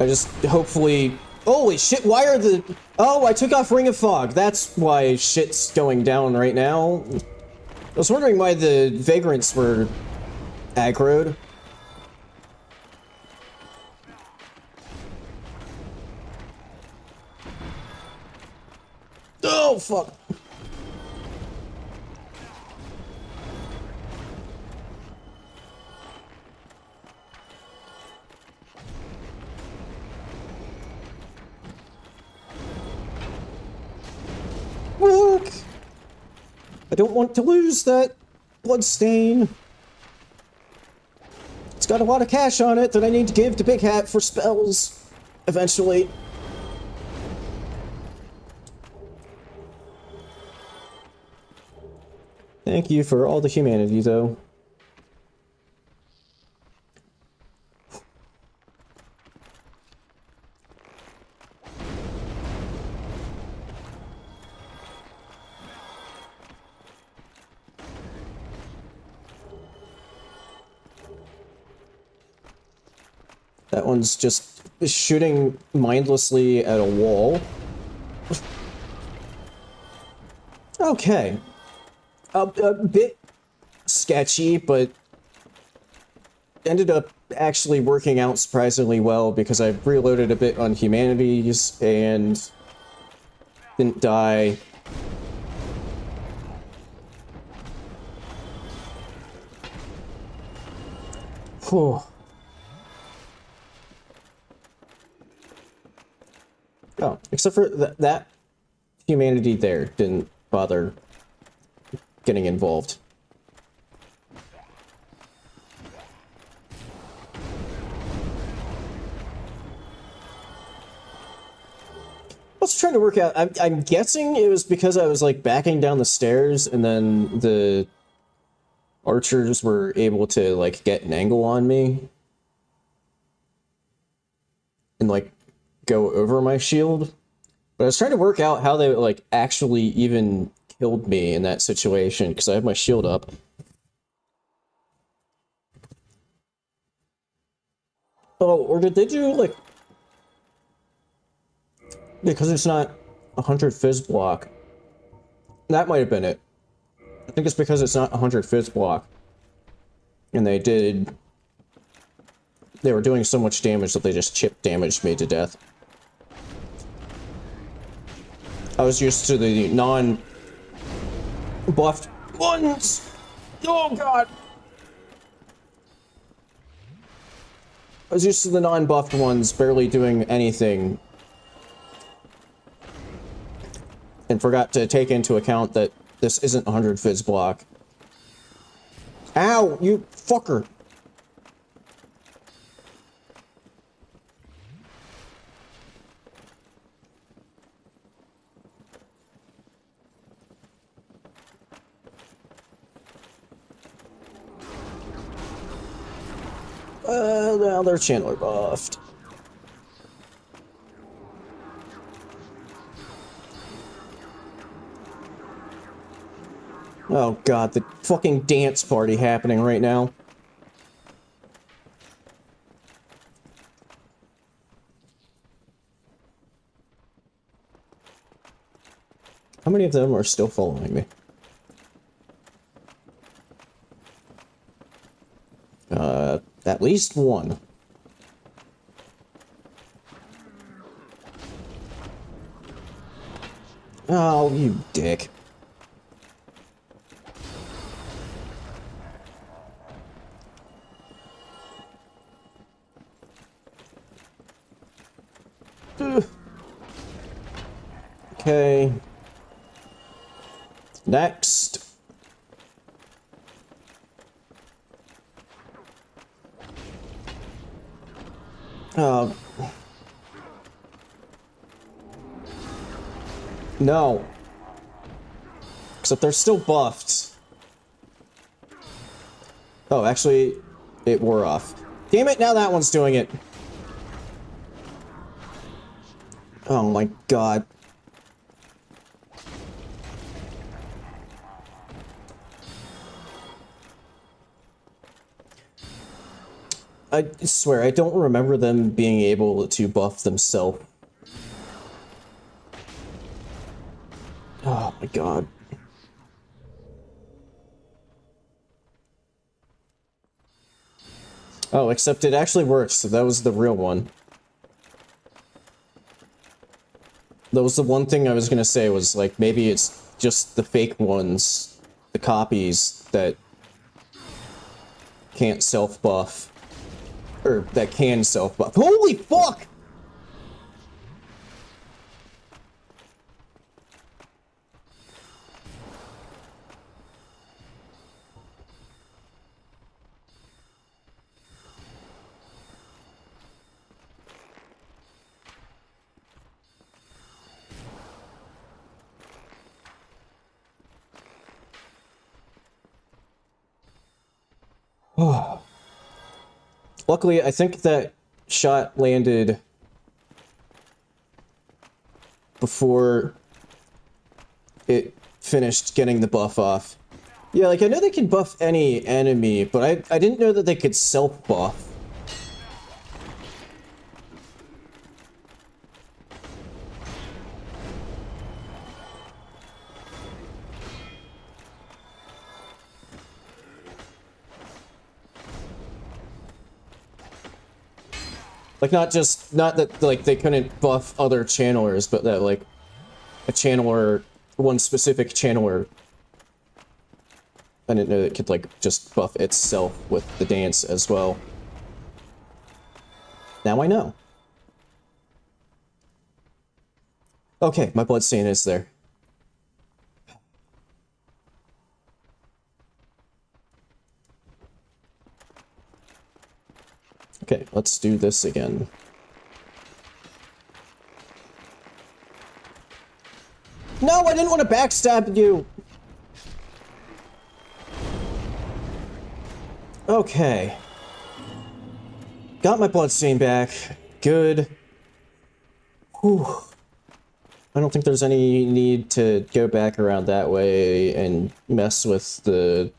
I just hopefully... Holy shit, why are the... Oh, I took off Ring of Fog. That's why shit's going down right now. I was wondering why the Vagrants were aggroed. Oh, fuck. Look! I don't want to lose that bloodstain. It's got a lot of cash on it that I need to give to Big Hat for spells eventually. Thank you for all the humanity, though. That one's just shooting mindlessly at a wall. Okay. A bit sketchy, but ended up actually working out surprisingly well because I reloaded a bit on humanities and didn't die. Whew. Oh, except for that humanity there didn't bother getting involved. I was trying to work out, I'm guessing it was because I was like backing down the stairs and then the archers were able to like get an angle on me and like go over my shield. But I was trying to work out how they like actually even killed me in that situation because I have my shield up. Oh, or did they do like, because it's not 100 fizz block? That might have been it. I think it's because it's not 100 fizz block. And they were doing so much damage that they just chip damaged me to death. I was used to the non-buffed ones! Oh god! I was used to the non-buffed ones barely doing anything. And forgot to take into account that this isn't 100 fizz block. Ow, you fucker! Now they're Chandler buffed. Oh god, the fucking dance party happening right now. How many of them are still following me? At least one. Oh, you dick. Okay. Next. Oh. No. Except they're still buffed. Oh, actually, it wore off. Damn it, now that one's doing it. Oh my god. I swear, I don't remember them being able to buff themselves. Oh my god. Oh, except it actually works, so that was the real one. That was the one thing I was gonna say, was like, maybe it's just the fake ones, the copies, that can't self-buff. Or that can self-buff. Holy fuck! Luckily, I think that shot landed before it finished getting the buff off. Yeah, like, I know they can buff any enemy, but I didn't know that they could self-buff. Like, not that, like, they couldn't buff other channelers, but that, like, a channeler, one specific channeler, I didn't know it could, like, just buff itself with the dance as well. Now I know. Okay, my bloodstain is there. Okay, let's do this again. No, I didn't want to backstab you! Okay. Got my bloodstain back. Good. Whew. I don't think there's any need to go back around that way and mess with the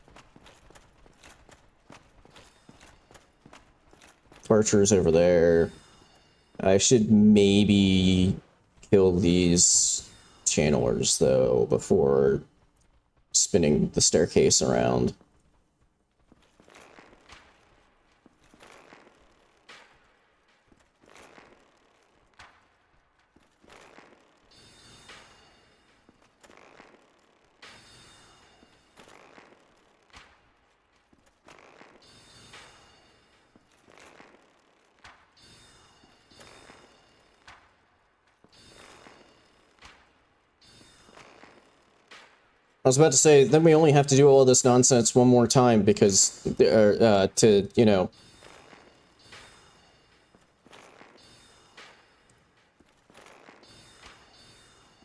archers over there. I should maybe kill these channelers, though, before spinning the staircase around. I was about to say, then we only have to do all this nonsense one more time because, to, you know...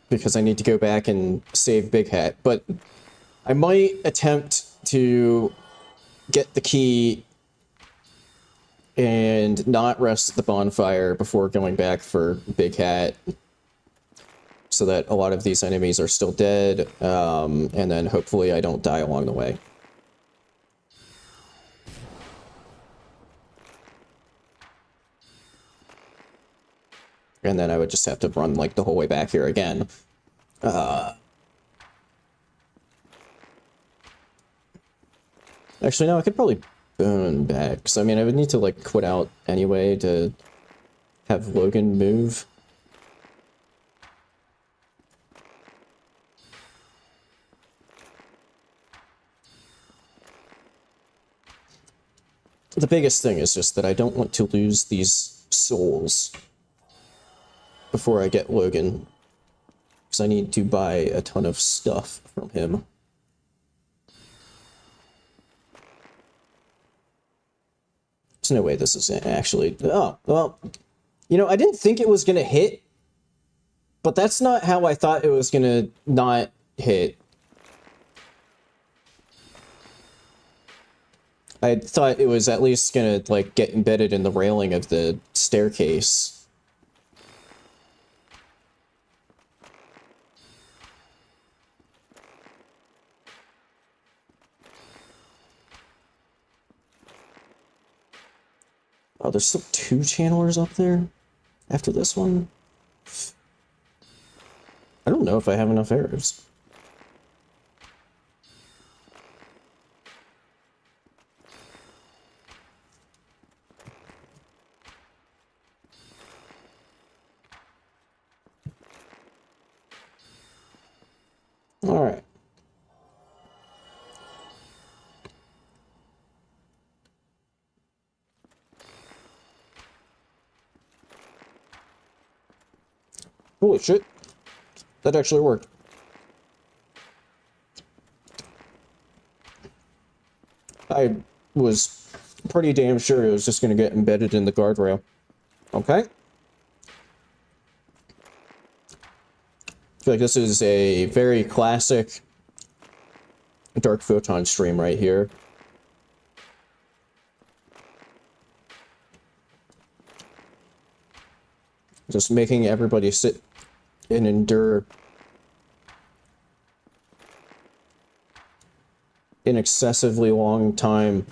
Because I need to go back and save Big Hat, but I might attempt to get the key and not rest at the bonfire before going back for Big Hat, so that a lot of these enemies are still dead, and then hopefully I don't die along the way. And then I would just have to run, like, the whole way back here again. Actually, no, I could probably burn back, because, I mean, I would need to, like, quit out anyway to have Logan move. The biggest thing is just that I don't want to lose these souls before I get Logan. Because I need to buy a ton of stuff from him. There's no way this is actually... Oh, well... You know, I didn't think it was going to hit. But that's not how I thought it was going to not hit. I thought it was at least going to, like, get embedded in the railing of the staircase. Oh, there's still 2 channelers up there after this one? I don't know if I have enough arrows. All right. Holy shit. That actually worked. I was pretty damn sure it was just going to get embedded in the guardrail. Okay. I feel like this is a very classic Dark Photon stream right here. Just making everybody sit and endure an excessively long time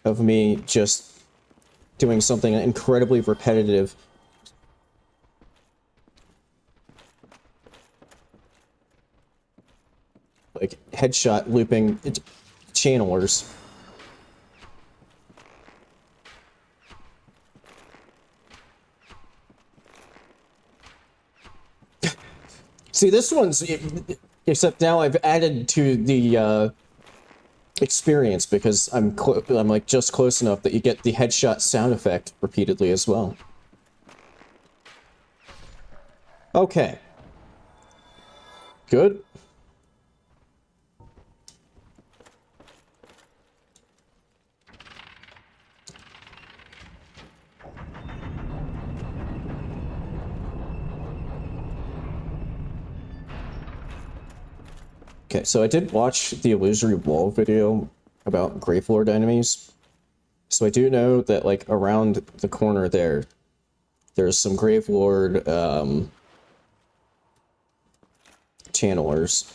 of me just doing something incredibly repetitive. Like headshot looping channelers. See, this one's... Except now I've added to the experience because I'm like just close enough that you get the headshot sound effect repeatedly as well. Okay. Good. Okay, so I did watch the Illusory Wall video about Gravelord enemies. So I do know that, like, around the corner there, there's some Gravelord, channelers.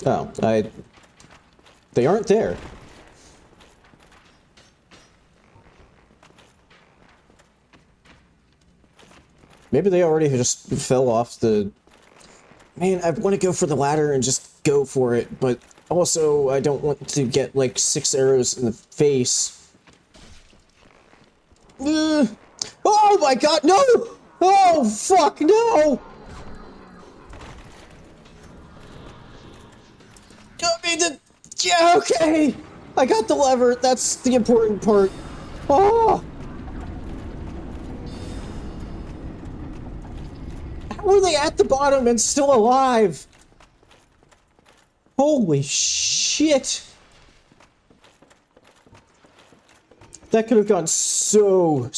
Oh, they aren't there. Maybe they already just fell off the... Man, I want to go for the ladder and just go for it, but also I don't want to get, like, 6 arrows in the face. Oh my god, no! Oh, fuck, no! Yeah, okay! I got the lever, that's the important part. Oh! How are they at the bottom and still alive? Holy shit! That could have gone so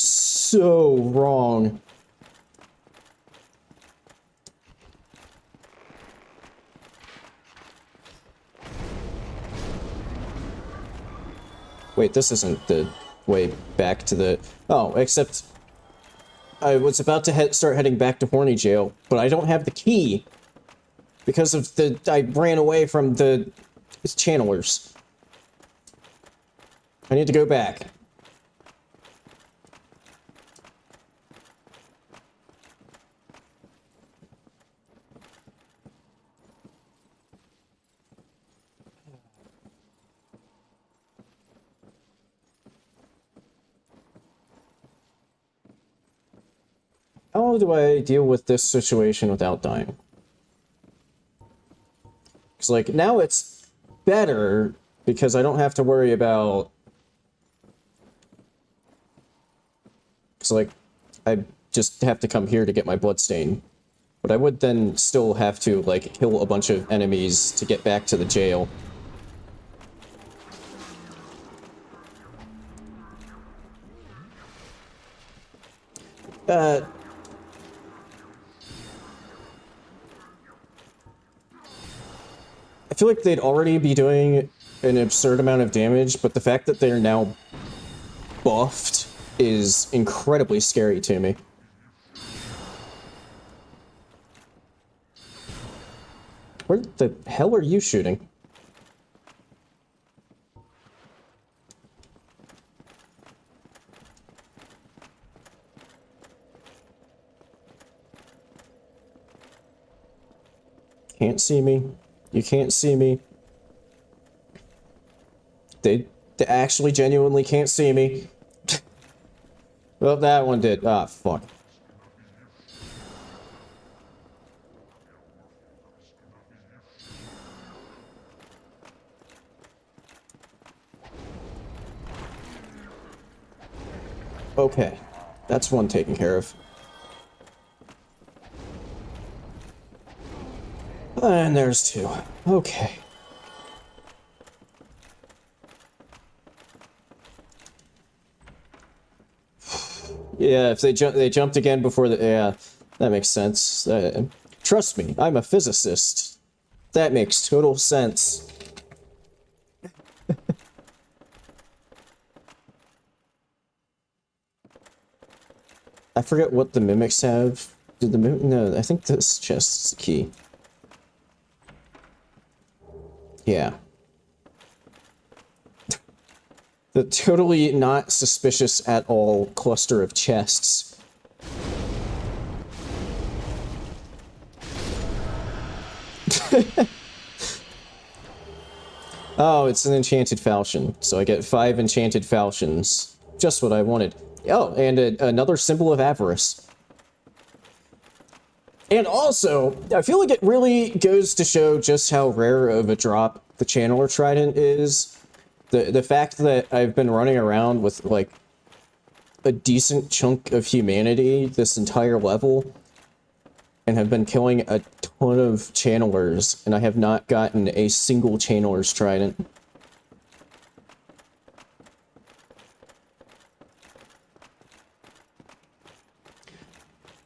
wrong. Wait, this isn't the way back to the... Oh, except... I was about to start heading back to Horny Jail, but I don't have the key. Because of the... I ran away from the... channelers. I need to go back. How do I deal with this situation without dying? Because It's like, now it's better because I don't have to worry about... It's like, I just have to come here to get my bloodstain. But I would then still have to, like, kill a bunch of enemies to get back to the jail. I feel like they'd already be doing an absurd amount of damage, but the fact that they're now buffed is incredibly scary to me. Where the hell are you shooting? Can't see me. You can't see me. They actually genuinely can't see me. Well, that one did. Ah, fuck. Okay. That's one taken care of. And there's two. Okay. Yeah, if they jumped again before the... Yeah, that makes sense. Trust me, I'm a physicist. That makes total sense. I forget what the mimics have. Did the mimic... No, I think this chest's the key. Yeah. The totally not suspicious at all cluster of chests. Oh, it's an enchanted falchion. So I get 5 enchanted falchions. Just what I wanted. Oh, and another symbol of avarice. And also, I feel like it really goes to show just how rare of a drop the Channeler Trident is. The fact that I've been running around with, like, a decent chunk of humanity this entire level, and have been killing a ton of Channelers, and I have not gotten a single Channeler's Trident.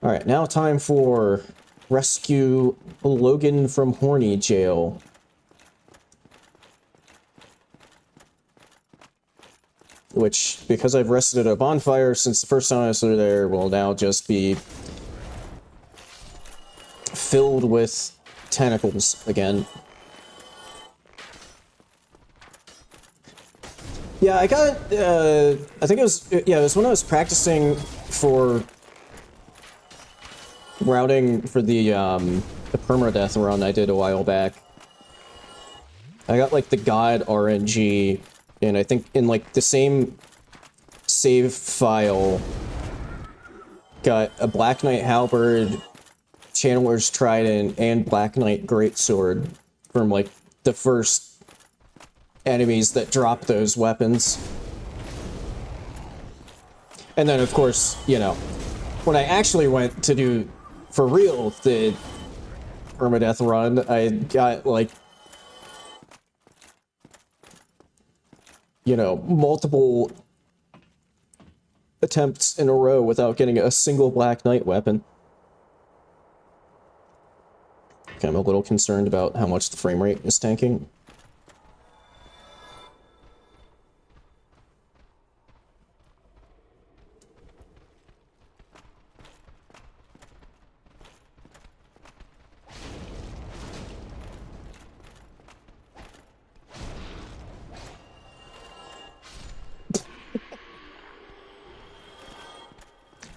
Alright, now time for rescue Logan from Horny Jail. Which, because I've rested at a bonfire since the first time I was there, will now just be filled with tentacles again. Yeah, I got, I think it was when I was practicing for routing for the permadeath run I did a while back. I got, like, the God RNG, and I think in, like, the same save file, got a Black Knight Halberd, Channeler's Trident, and Black Knight Greatsword from, like, the first enemies that drop those weapons. And then, of course, you know, when I actually went to do, for real, the permadeath run, I got, like, you know, multiple attempts in a row without getting a single Black Knight weapon. Okay, I'm a little concerned about how much the frame rate is tanking.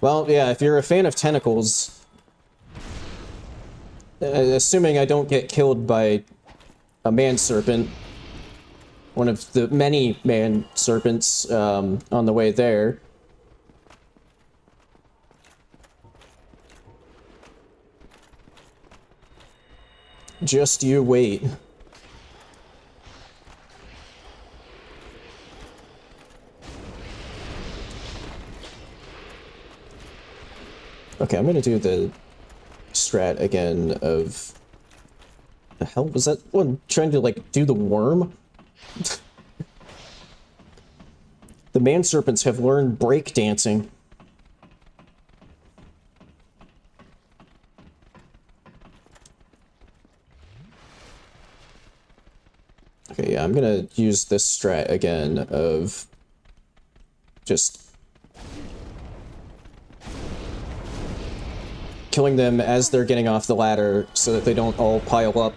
Well, yeah, if you're a fan of tentacles, assuming I don't get killed by a man serpent, one of the many man serpents on the way there. Just you wait. Okay, I'm gonna do the strat again of... The hell was that one? Trying to, like, do the worm? The man-serpents have learned breakdancing. Okay, yeah, I'm gonna use this strat again of just killing them as they're getting off the ladder so that they don't all pile up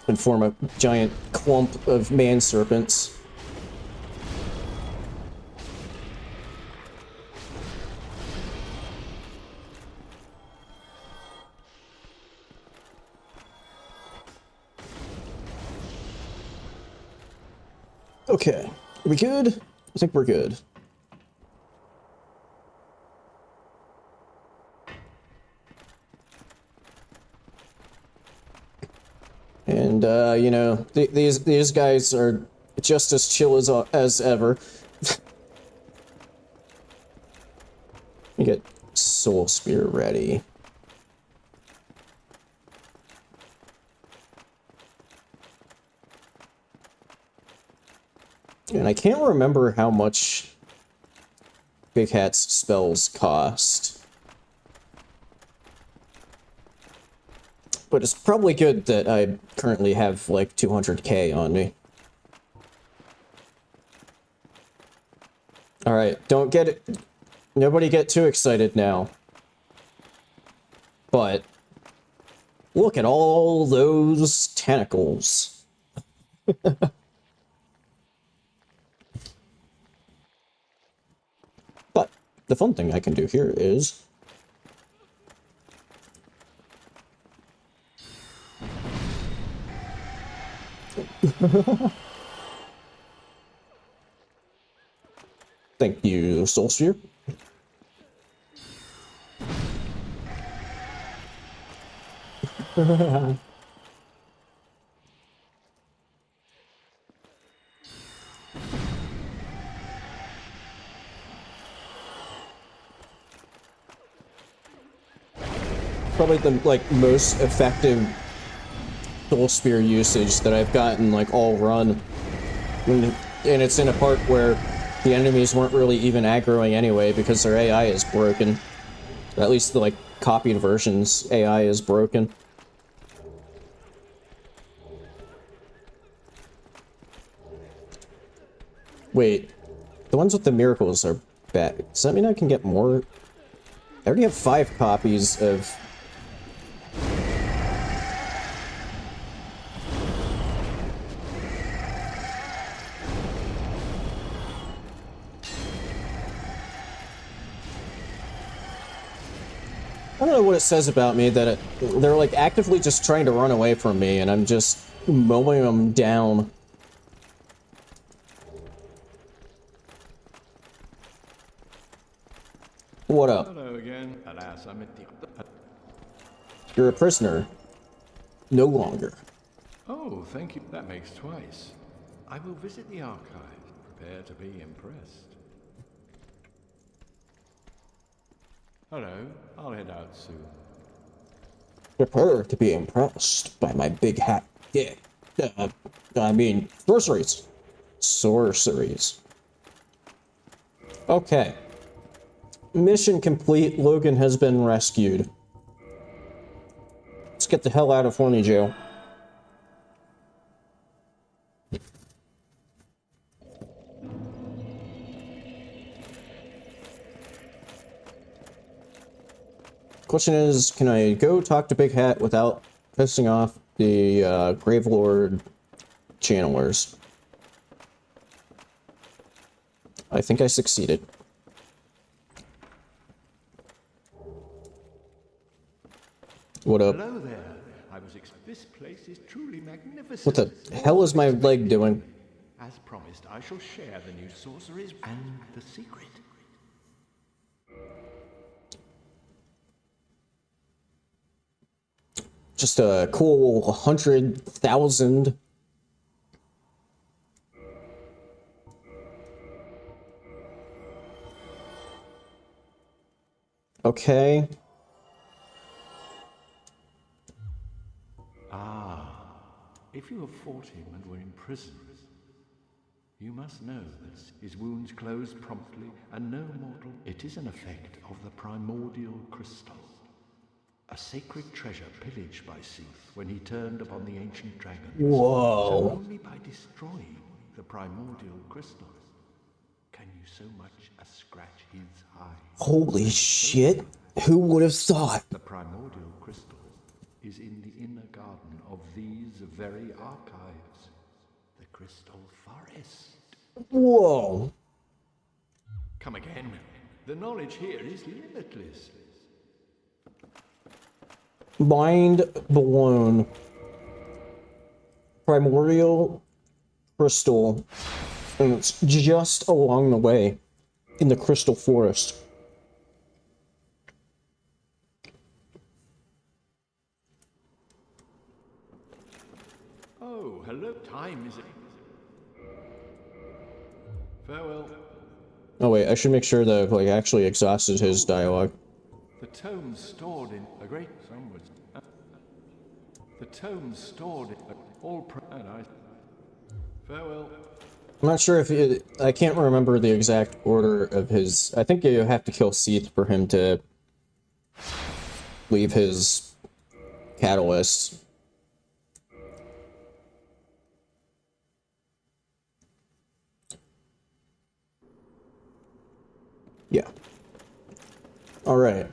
and form a giant clump of man-serpents. Okay, are we good? I think we're good. And, you know, these guys are just as chill as ever. Let me get Soul Spear ready. And I can't remember how much Big Hat's spells cost. But it's probably good that I currently have, like, 200k on me. Alright, don't get it. Nobody get too excited now. But look at all those tentacles. But the fun thing I can do here is... Thank you, Soul Sphere. Probably the, like, most effective Soul Spear usage that I've gotten, like, all run. And it's in a part where the enemies weren't really even aggroing anyway because their AI is broken. Or at least the, like, copied version's AI is broken. Wait, the ones with the miracles are bad. Does that mean I can get more? I already have 5 copies of... I don't know what it says about me that they're like actively just trying to run away from me and I'm just mowing them down. What up? Hello again. Alas, I'm at the... You're a prisoner. No longer. Oh, thank you. That makes twice. I will visit the archive. Prepare to be impressed. Hello. I'll head out soon. Prepare to be impressed by my big hat dick. I mean, sorceries. Sorceries. Okay. Mission complete. Logan has been rescued. Let's get the hell out of Horny Jail. Question is, can I go talk to Big Hat without pissing off the Gravelord channelers? I think I succeeded. What up? Hello there. This place is truly magnificent. What the hell is my leg doing? As promised, I shall share the new sorceries and the secret. Just a cool 100,000. Okay. If you have fought him and were in prison, you must know that his wounds closed promptly, and no mortal. It is an effect of the primordial crystal, a sacred treasure pillaged by Seath when he turned upon the ancient dragons. Whoa. So only by destroying the primordial crystal can you so much as scratch his hide. Holy shit. Who would have thought? The primordial crystal is in the inner garden of these very archives, the Crystal Forest. Whoa. Come again. The knowledge here is limitless. Mind blown. Primordial crystal. And it's just along the way in the Crystal Forest. Oh, hello. Time is it? Farewell. Oh wait, I should make sure that I've like actually exhausted his dialogue. The tomes stored in a great onwards. The tomes stored in all paradise. Farewell. I'm not sure if I can't remember the exact order of his. I think you have to kill Seath for him to leave his catalyst. Yeah. Alright.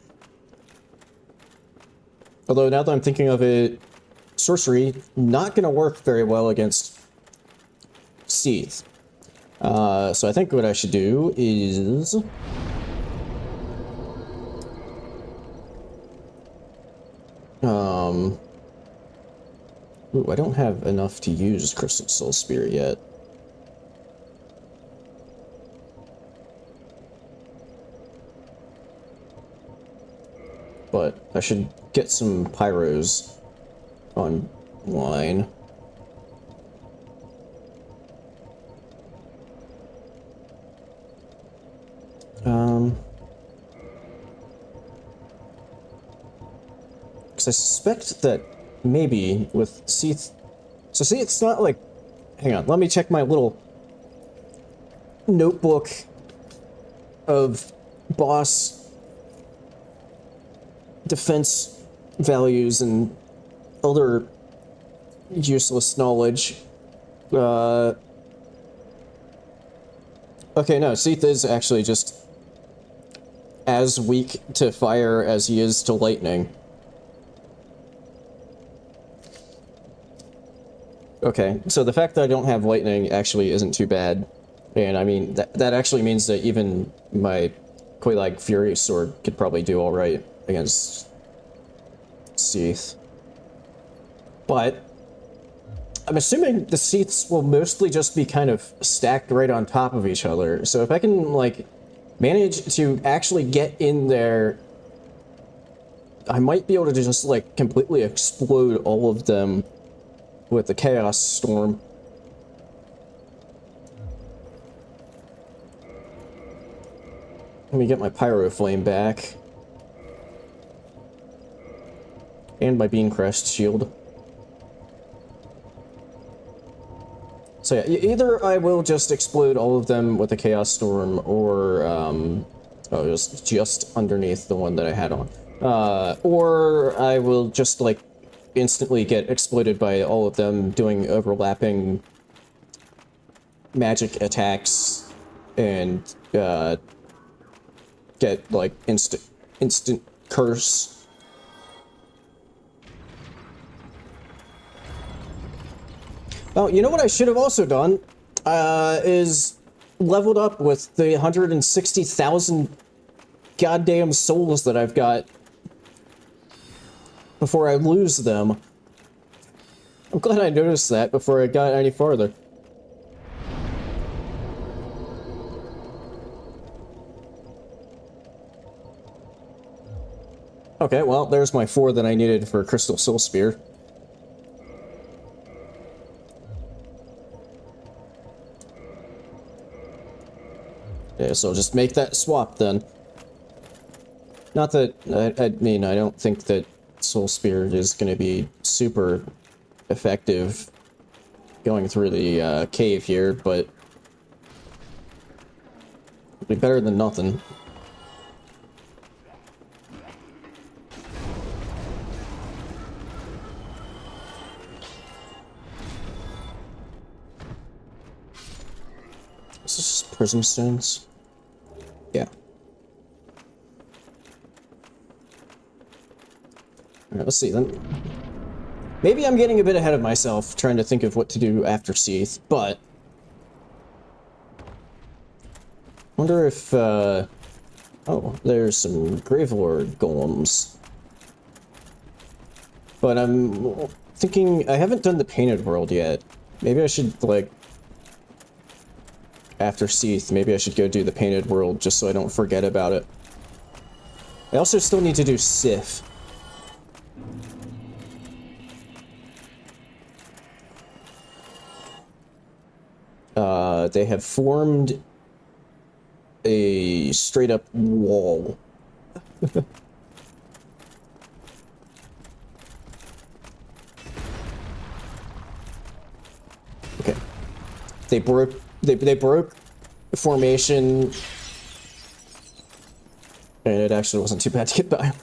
Although now that I'm thinking of it, sorcery, not gonna work very well against Seath. So I think what I should do is... Ooh, I don't have enough to use Crystal Soul Spear yet. But I should get some pyros online. Because I suspect that maybe with Seath... So see, it's not like... Hang on, let me check my little notebook of boss defense values and other useless knowledge. Okay, no, Seath is actually just as weak to fire as he is to lightning. Okay, so the fact that I don't have lightning actually isn't too bad. And I mean, that actually means that even my Koilag Fury Sword could probably do alright against Seath. But I'm assuming the Seaths will mostly just be kind of stacked right on top of each other. So if I can, like, manage to actually get in there, I might be able to just, like, completely explode all of them with the Chaos Storm. Let me get my Pyro Flame back. And my Beam Crest shield. So yeah, either I will just explode all of them with the Chaos Storm, or, oh, just underneath the one that I had on. Or I will just, like, instantly get exploded by all of them doing overlapping magic attacks and, get, like, instant curse. Oh, you know what I should have also done? Is leveled up with the 160,000 goddamn souls that I've got before I lose them. I'm glad I noticed that before I got any farther. Okay, well, there's my 4 that I needed for Crystal Soul Spear. Yeah, so just make that swap then. Not that, I mean, I don't think that Soul Spear is going to be super effective going through the cave here, but it'll be better than nothing. Is this prism stones? Yeah. Alright, let's see then. Maybe I'm getting a bit ahead of myself, trying to think of what to do after Seath, but... wonder if, oh, there's some Gravelord golems. But I'm thinking, I haven't done the Painted World yet. Maybe I should, like... after Seath, maybe I should go do the Painted World, just so I don't forget about it. I also still need to do Sif. They have formed a straight-up wall. Okay. They broke formation, and it actually wasn't too bad to get by.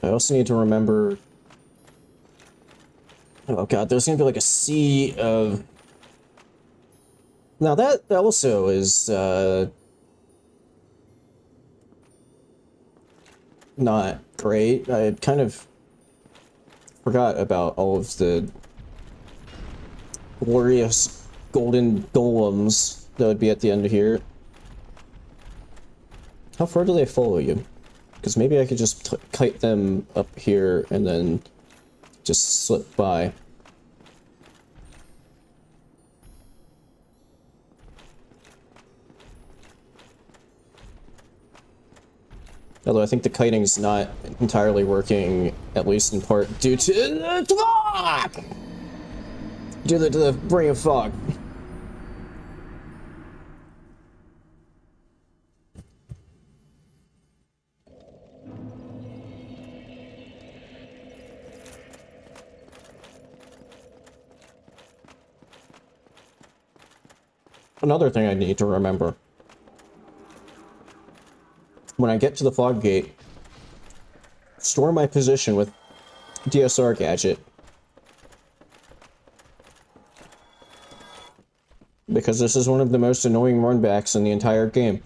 I also need to remember... oh god, there's gonna be like a sea of... now that also is, not great. I kind of forgot about all of the glorious golden golems that would be at the end of here. How far do they follow you? Because maybe I could just kite them up here and then just slip by. Although I think the kiting's not entirely working, at least in part, due to the fog! Due to the ring of fog. Another thing I need to remember. When I get to the fog gate, store my position with DSR gadget. Because this is one of the most annoying runbacks in the entire game.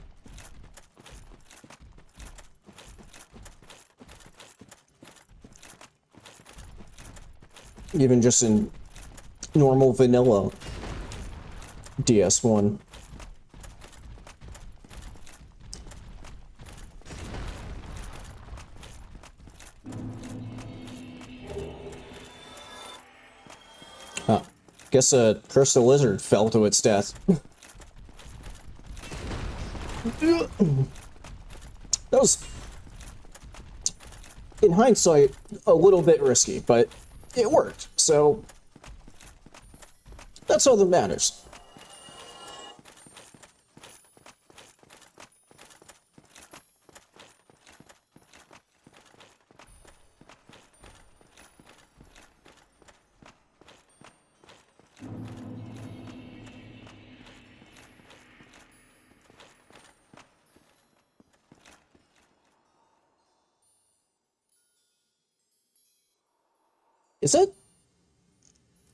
Even just in normal vanilla DS1. Huh. Guess a crystal lizard fell to its death. That was, in hindsight, a little bit risky, but it worked, so that's all that matters. Is it?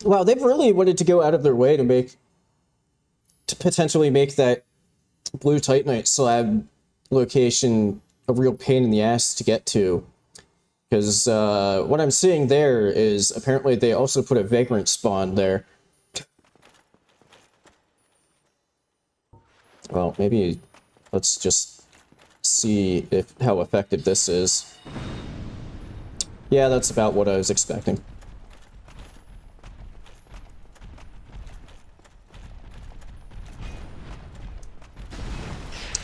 Wow, they've really wanted to go out of their way to potentially make that blue Titanite slab location a real pain in the ass to get to. Because what I'm seeing there is apparently they also put a vagrant spawn there. Well, maybe let's just see how effective this is. Yeah, that's about what I was expecting.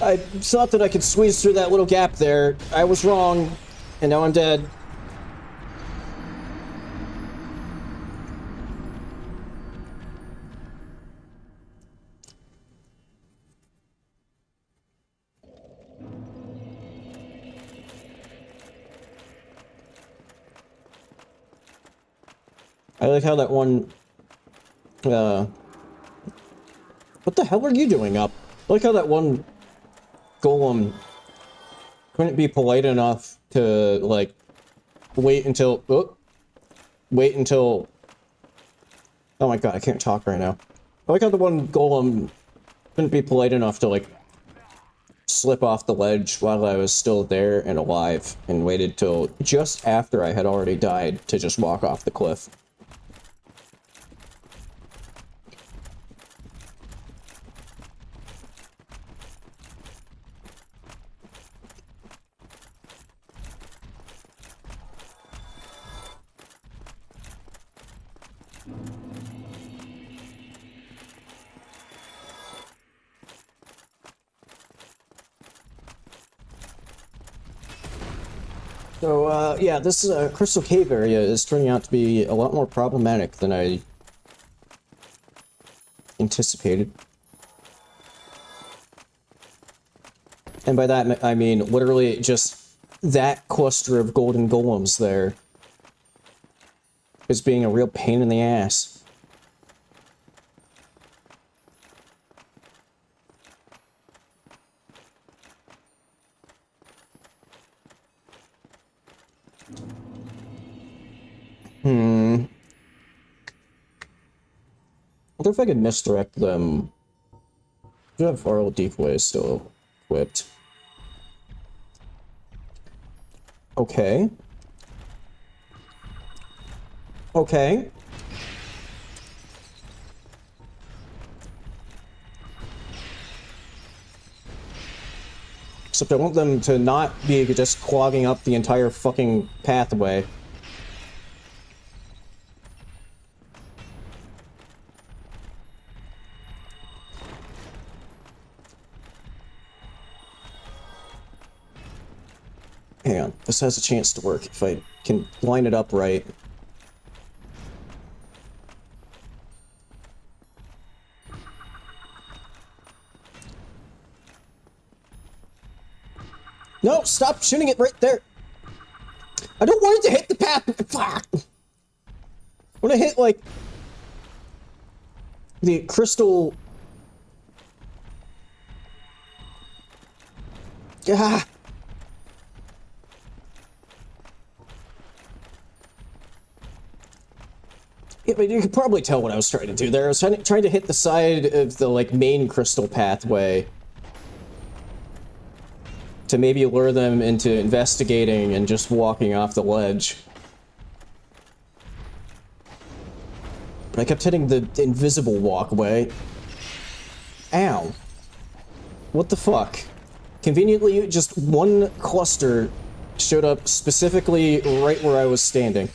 I thought that I could squeeze through that little gap there. I was wrong, and now I'm dead. I like how that one, what the hell are you doing up? I like how that one golem couldn't be polite enough to, like, wait until, oh my god, I can't talk right now. I like how the one golem couldn't be polite enough to, like, slip off the ledge while I was still there and alive, and waited till just after I had already died to just walk off the cliff. So, yeah, this Crystal Cave area is turning out to be a lot more problematic than I anticipated. And by that, I mean literally just that cluster of golden golems there is being a real pain in the ass. I wonder if I could misdirect them. I do have oral decoys still equipped. Okay. Okay. Except I want them to not be just clogging up the entire fucking pathway. Hang on, this has a chance to work if I can line it up right. No, stop shooting it right there! I don't want it to hit the path! Fuck! I want to hit, like, the crystal... Ah! Yeah, but you could probably tell what I was trying to do there. I was trying to hit the side of the, like, main crystal pathway to maybe lure them into investigating and just walking off the ledge. But I kept hitting the invisible walkway. Ow. What the fuck? Conveniently, just one cluster showed up specifically right where I was standing.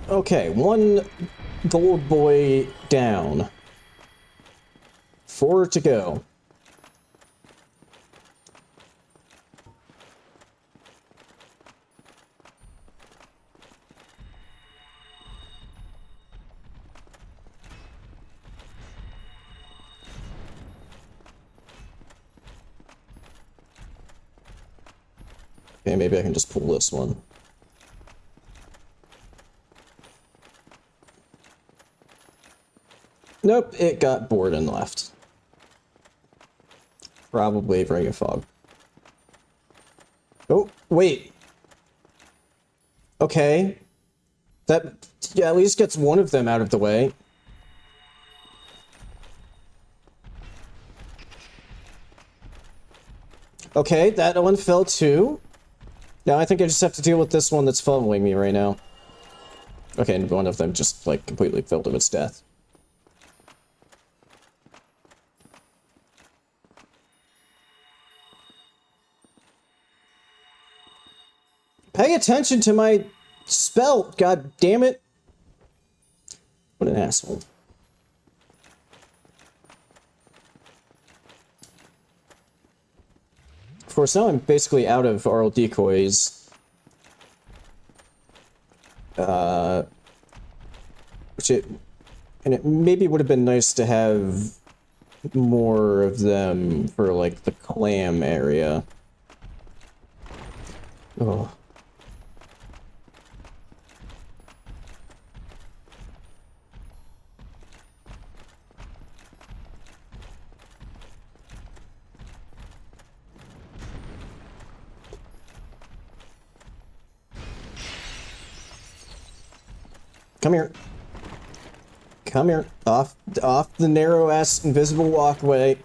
Okay, one gold boy down. 4 to go. Okay, maybe I can just pull this one. Nope, it got bored and left. Probably Ring of Fog. Oh, wait. Okay. That at least gets one of them out of the way. Okay, that one fell too. Now I think I just have to deal with this one that's following me right now. Okay, and one of them just, like, completely fell to its death. Pay attention to my spell, god damn it. What asshole. Of course, now I'm basically out of aural decoys. And it maybe would have been nice to have more of them for, like, the clam area. Oh. Come here. Come here. Off the narrow-ass invisible walkway.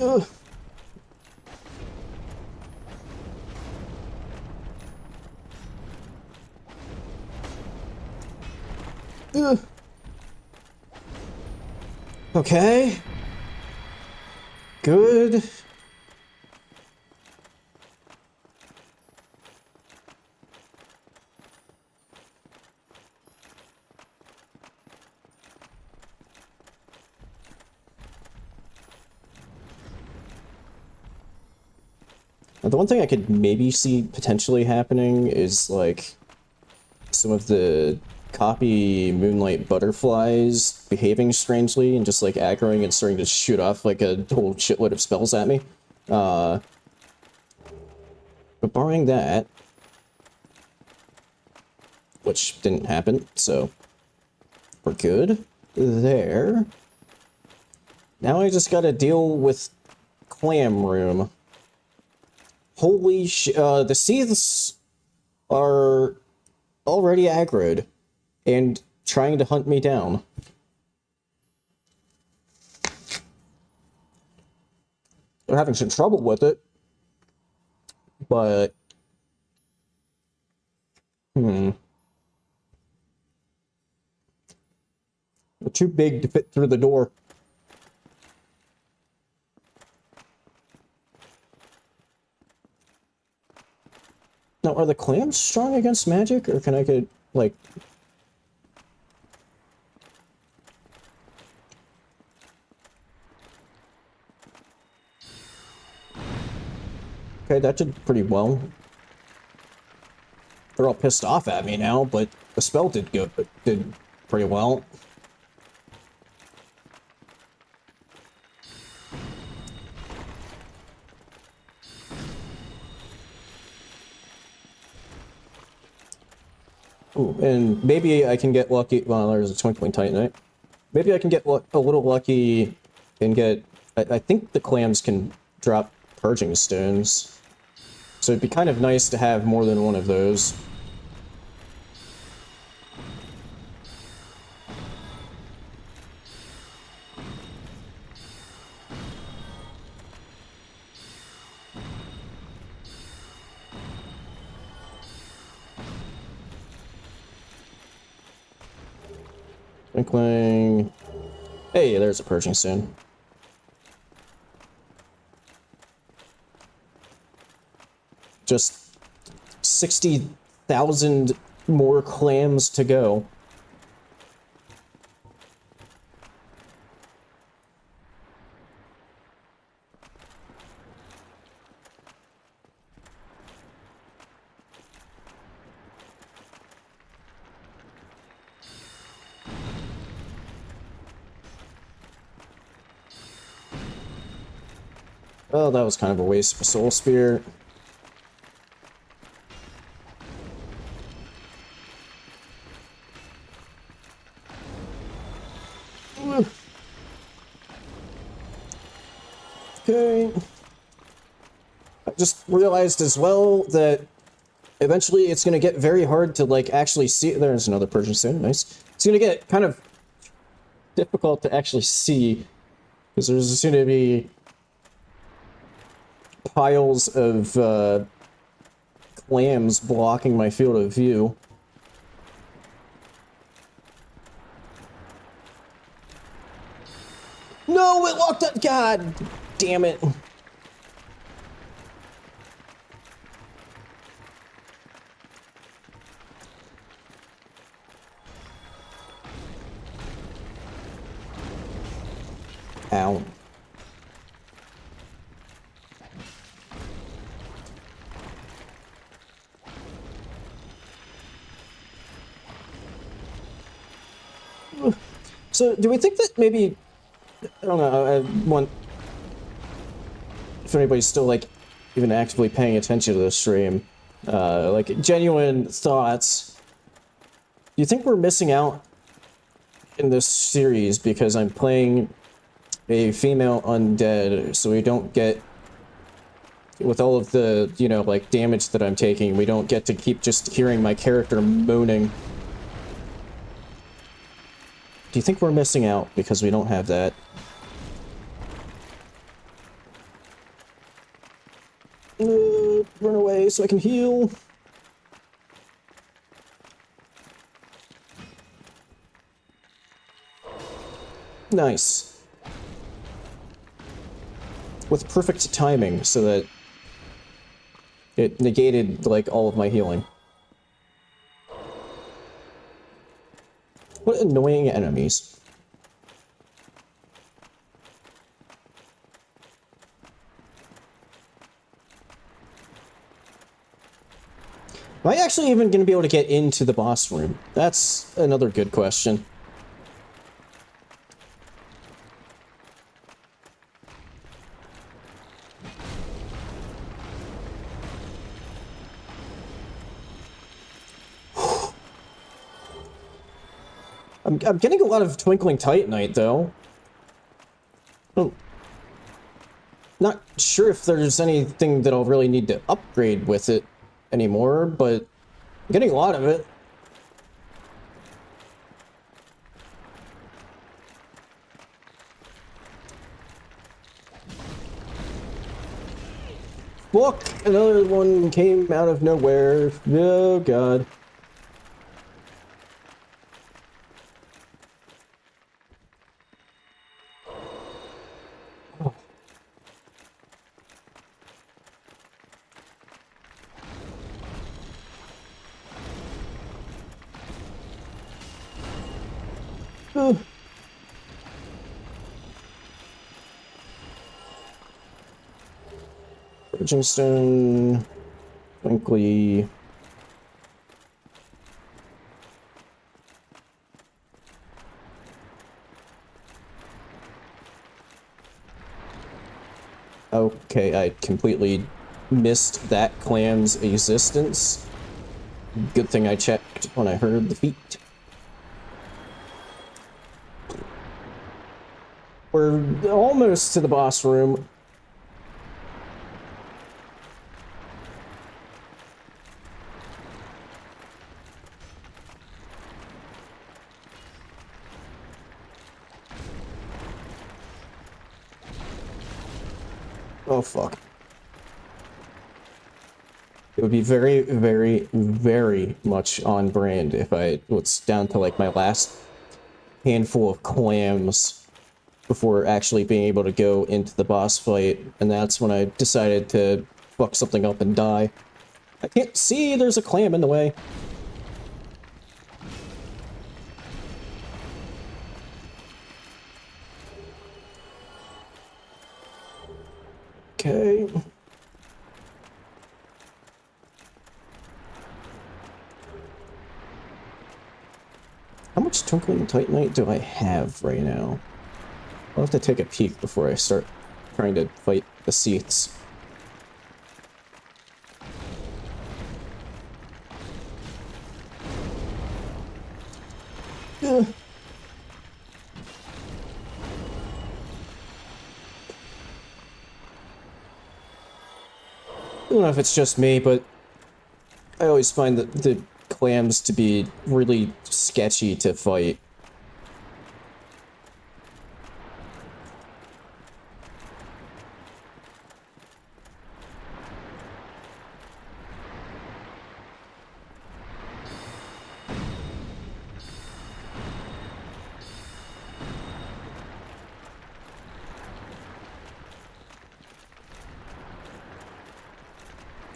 Ugh. Ugh. Okay. Good. Now, the one thing I could maybe see potentially happening is, like, some of the copy Moonlight butterflies behaving strangely and just, like, aggroing and starting to shoot off, like, a whole shitload of spells at me. But barring that, which didn't happen, so we're good there. Now I just gotta deal with Clam Room. Holy shit, the seeths are already aggroed and trying to hunt me down. They're having some trouble with it, but they're too big to fit through the door. Now, are the clams strong against magic, or can I get, like... Okay, that did pretty well. They're all pissed off at me now, but the spell did pretty well. Ooh, and maybe I can get lucky. Well, there's a Twinkling Titanite. Maybe I can get a little lucky and get... I think the clams can drop Purging Stones. So it'd be kind of nice to have more than one of those. Twinkling. Hey, there's a Purging Stone. Just 60,000 more clams to go. Well, that was kind of a waste of a soul spear. Okay. I just realized as well that eventually it's going to get very hard to, like, actually see... There's another Persian Stone, nice. It's going to get kind of difficult to actually see, because there's going to be piles of clams blocking my field of view. No, it locked up. God damn it. Ow. So, do we think that maybe, I don't know, I want, if anybody's still, like, even actively paying attention to the stream, like, genuine thoughts, do you think we're missing out in this series because I'm playing a female undead, so we don't get, with all of the, you know, like, damage that I'm taking, we don't get to keep just hearing my character moaning? Do you think we're missing out because we don't have that? Run away so I can heal. Nice. With perfect timing so that it negated, like, all of my healing. What annoying enemies. Am I actually even going to be able to get into the boss room? That's another good question. I'm getting a lot of Twinkling Titanite, though. Not sure if there's anything that I'll really need to upgrade with it anymore, but I'm getting a lot of it. Look, another one came out of nowhere. Oh, God. Bridging stone, Twinkly. Okay, I completely missed that clam's existence. Good thing I checked when I heard the feet. We're almost to the boss room. Oh, fuck. It would be very, very, very much on brand if I was down to, like, my last handful of clams before actually being able to go into the boss fight, and that's when I decided to fuck something up and die. I can't see, there's a clam in the way. Okay. How much Twinkling Titanite do I have right now? I'll have to take a peek before I start trying to fight the Seats. Ugh. I don't know if it's just me, but I always find that the clams to be really sketchy to fight.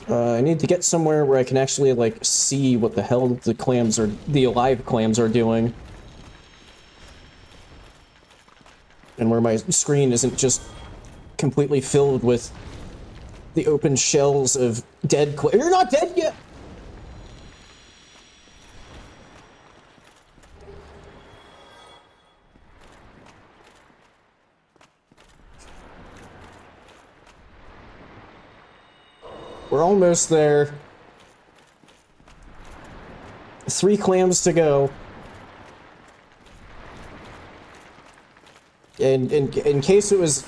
I need to get somewhere where I can actually, like, see what the hell the alive clams are doing. And where my screen isn't just completely filled with the open shells of dead clams. You're not dead yet! We're almost there. 3 clams to go. And in case it was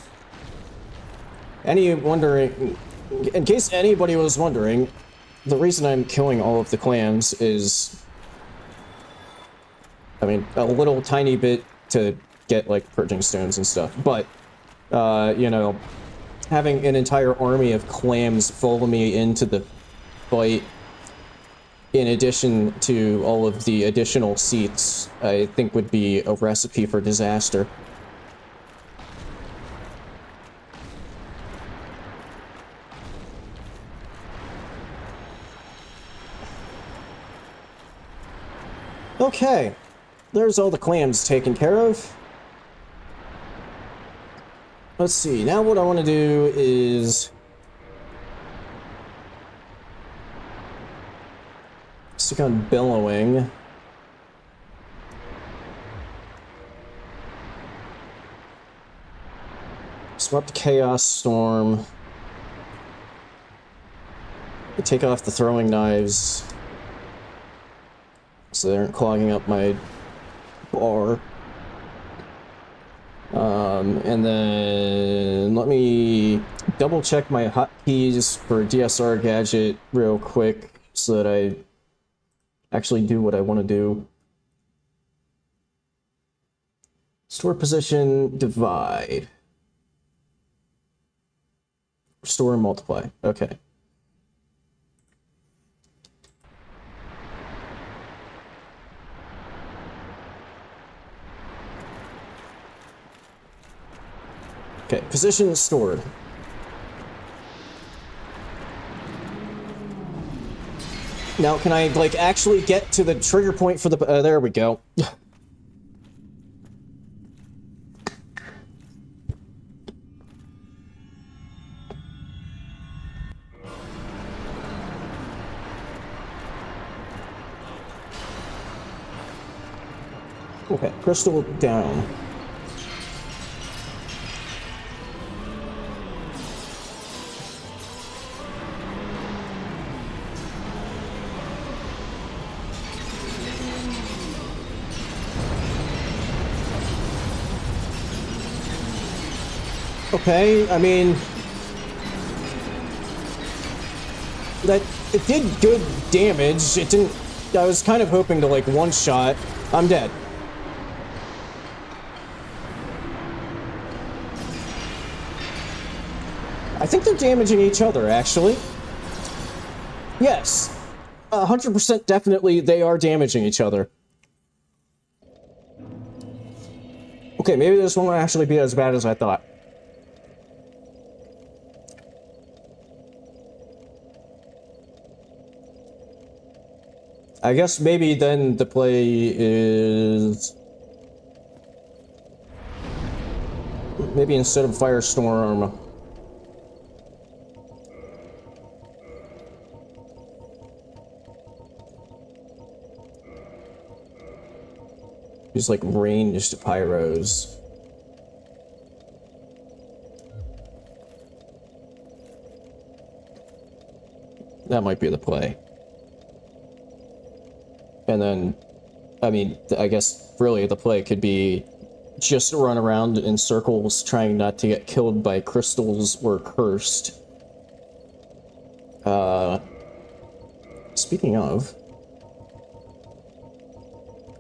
in case anybody was wondering, the reason I'm killing all of the clams is, I mean, a little tiny bit to get, like, purging stones and stuff, but, you know, having an entire army of clams follow me into the fight, in addition to all of the additional seats, I think would be a recipe for disaster. Okay, there's all the clams taken care of. Let's see, now what I want to do is stick on bellowing. Swap to Chaos Storm. Take off the throwing knives so they aren't clogging up my bar. And then let me double check my hotkeys for DSR gadget real quick so that I actually do what I want to do. Store position, divide. Restore and multiply. Okay. Okay, position stored. Now, can I, like, actually get to the trigger point for the... there we go. Okay, crystal down. Okay, I mean, that it did good damage. It didn't. I was kind of hoping to, like, one shot. I'm dead. I think they're damaging each other, actually. Yes, 100% definitely they are damaging each other. Okay, maybe this won't actually be as bad as I thought. I guess maybe then the play is... maybe instead of Firestorm... use, like, ranged pyros. That might be the play. And then, I mean, I guess really the play could be just run around in circles trying not to get killed by crystals or cursed. Speaking of,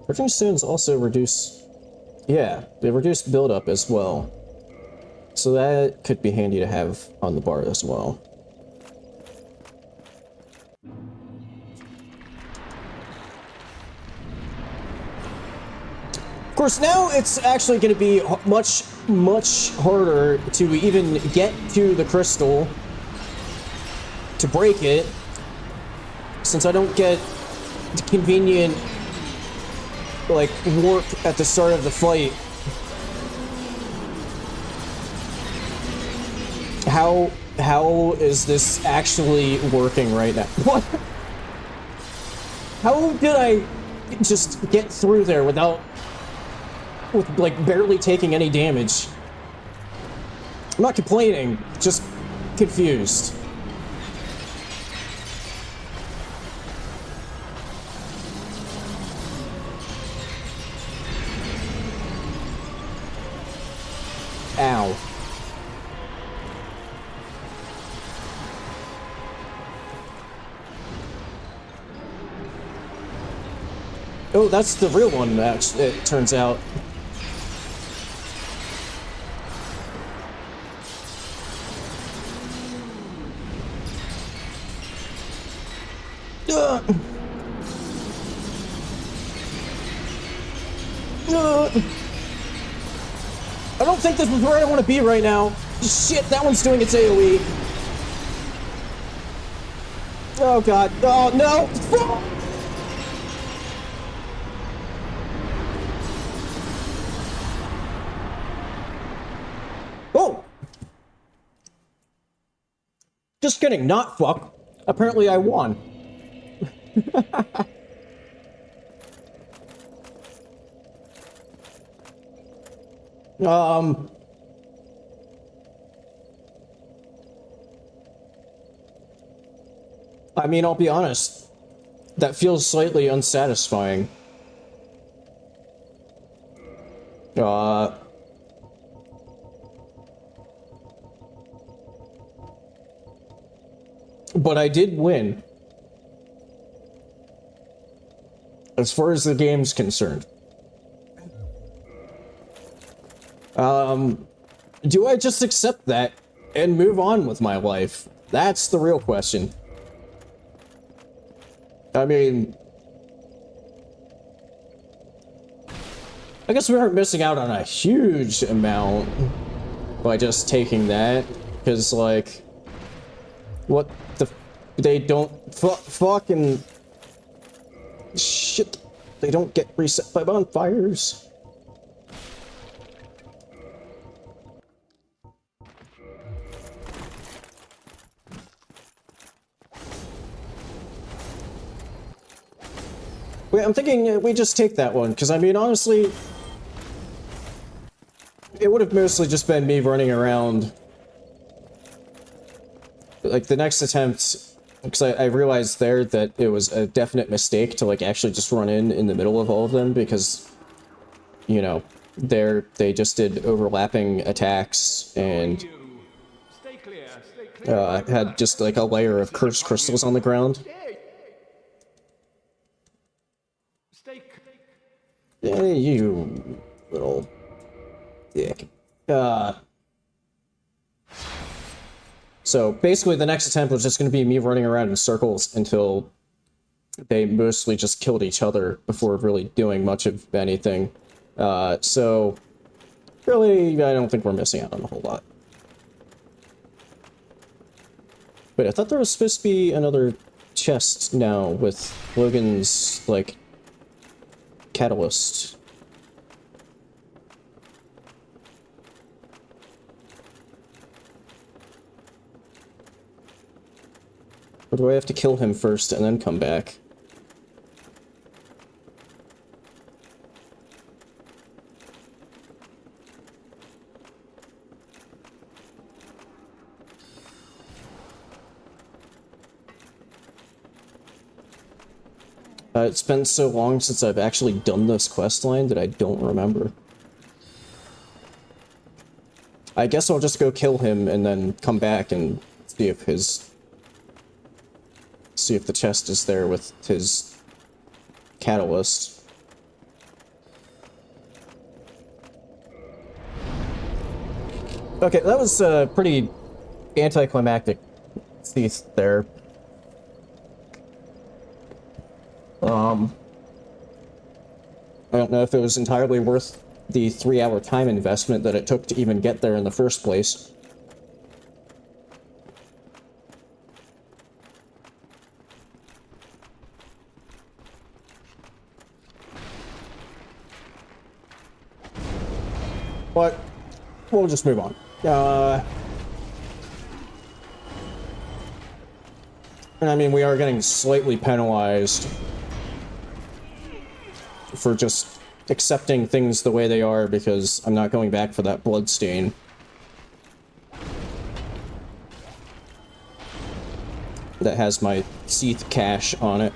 purging stones also reduce, yeah, they reduce buildup as well. So that could be handy to have on the bar as well. Of course, now it's actually going to be much harder to even get to the crystal. to break it, since I don't get the convenient, like, warp at the start of the fight. How is this actually working right now? What? How did I just get through there with like barely taking any damage? I'm not complaining, just confused. Ow. Oh, that's the real one, actually, it turns out. I don't think this is where I want to be right now. Shit, that one's doing its AoE. Oh god. Oh no! Oh! Just kidding, not fuck. Apparently I won. I mean, I'll be honest. That feels slightly unsatisfying. But I did win. As far as the game's concerned. Do I just accept that and move on with my life? That's the real question. I mean, I guess we aren't missing out on a huge amount by just taking that, because, like, what the they don't fucking shit, they don't get reset by bonfires. Wait, I'm thinking we just take that one, because I mean, honestly, it would have mostly just been me running around. Like, the next attempt, because I realized there that it was a definite mistake to, like, actually just run in the middle of all of them, because, you know, they just did overlapping attacks, and had just, like, a layer of cursed crystals on the ground. Yeah, you little dick. So basically the next attempt was just going to be me running around in circles until they mostly just killed each other before really doing much of anything. So really, I don't think we're missing out on a whole lot. Wait, I thought there was supposed to be another chest now with Logan's, like, catalyst. Or do I have to kill him first and then come back? It's been so long since I've actually done this questline that I don't remember. I guess I'll just go kill him and then come back and see if the chest is there with his catalyst. Okay, that was pretty anticlimactic cease there. I don't know if it was entirely worth the 3-hour time investment that it took to even get there in the first place. But we'll just move on. And I mean, we are getting slightly penalized for just accepting things the way they are because I'm not going back for that blood stain. That has my Seath cache on it.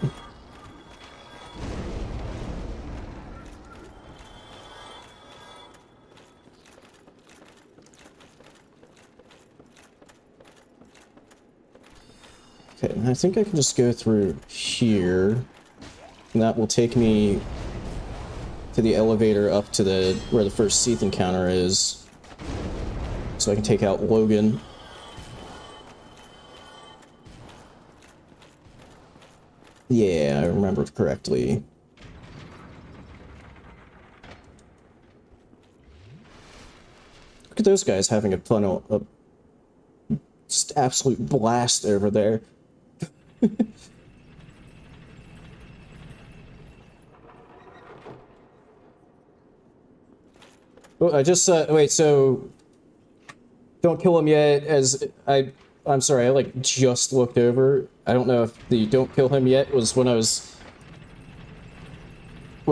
Okay, I think I can just go through here, and that will take me to the elevator up to the where the first Seath encounter is, so I can take out Logan. Yeah, I remembered correctly. Look at those guys having a just absolute blast over there. Well, I just wait, so don't kill him yet. I'm sorry, I like just looked over. I don't know if the don't kill him yet was when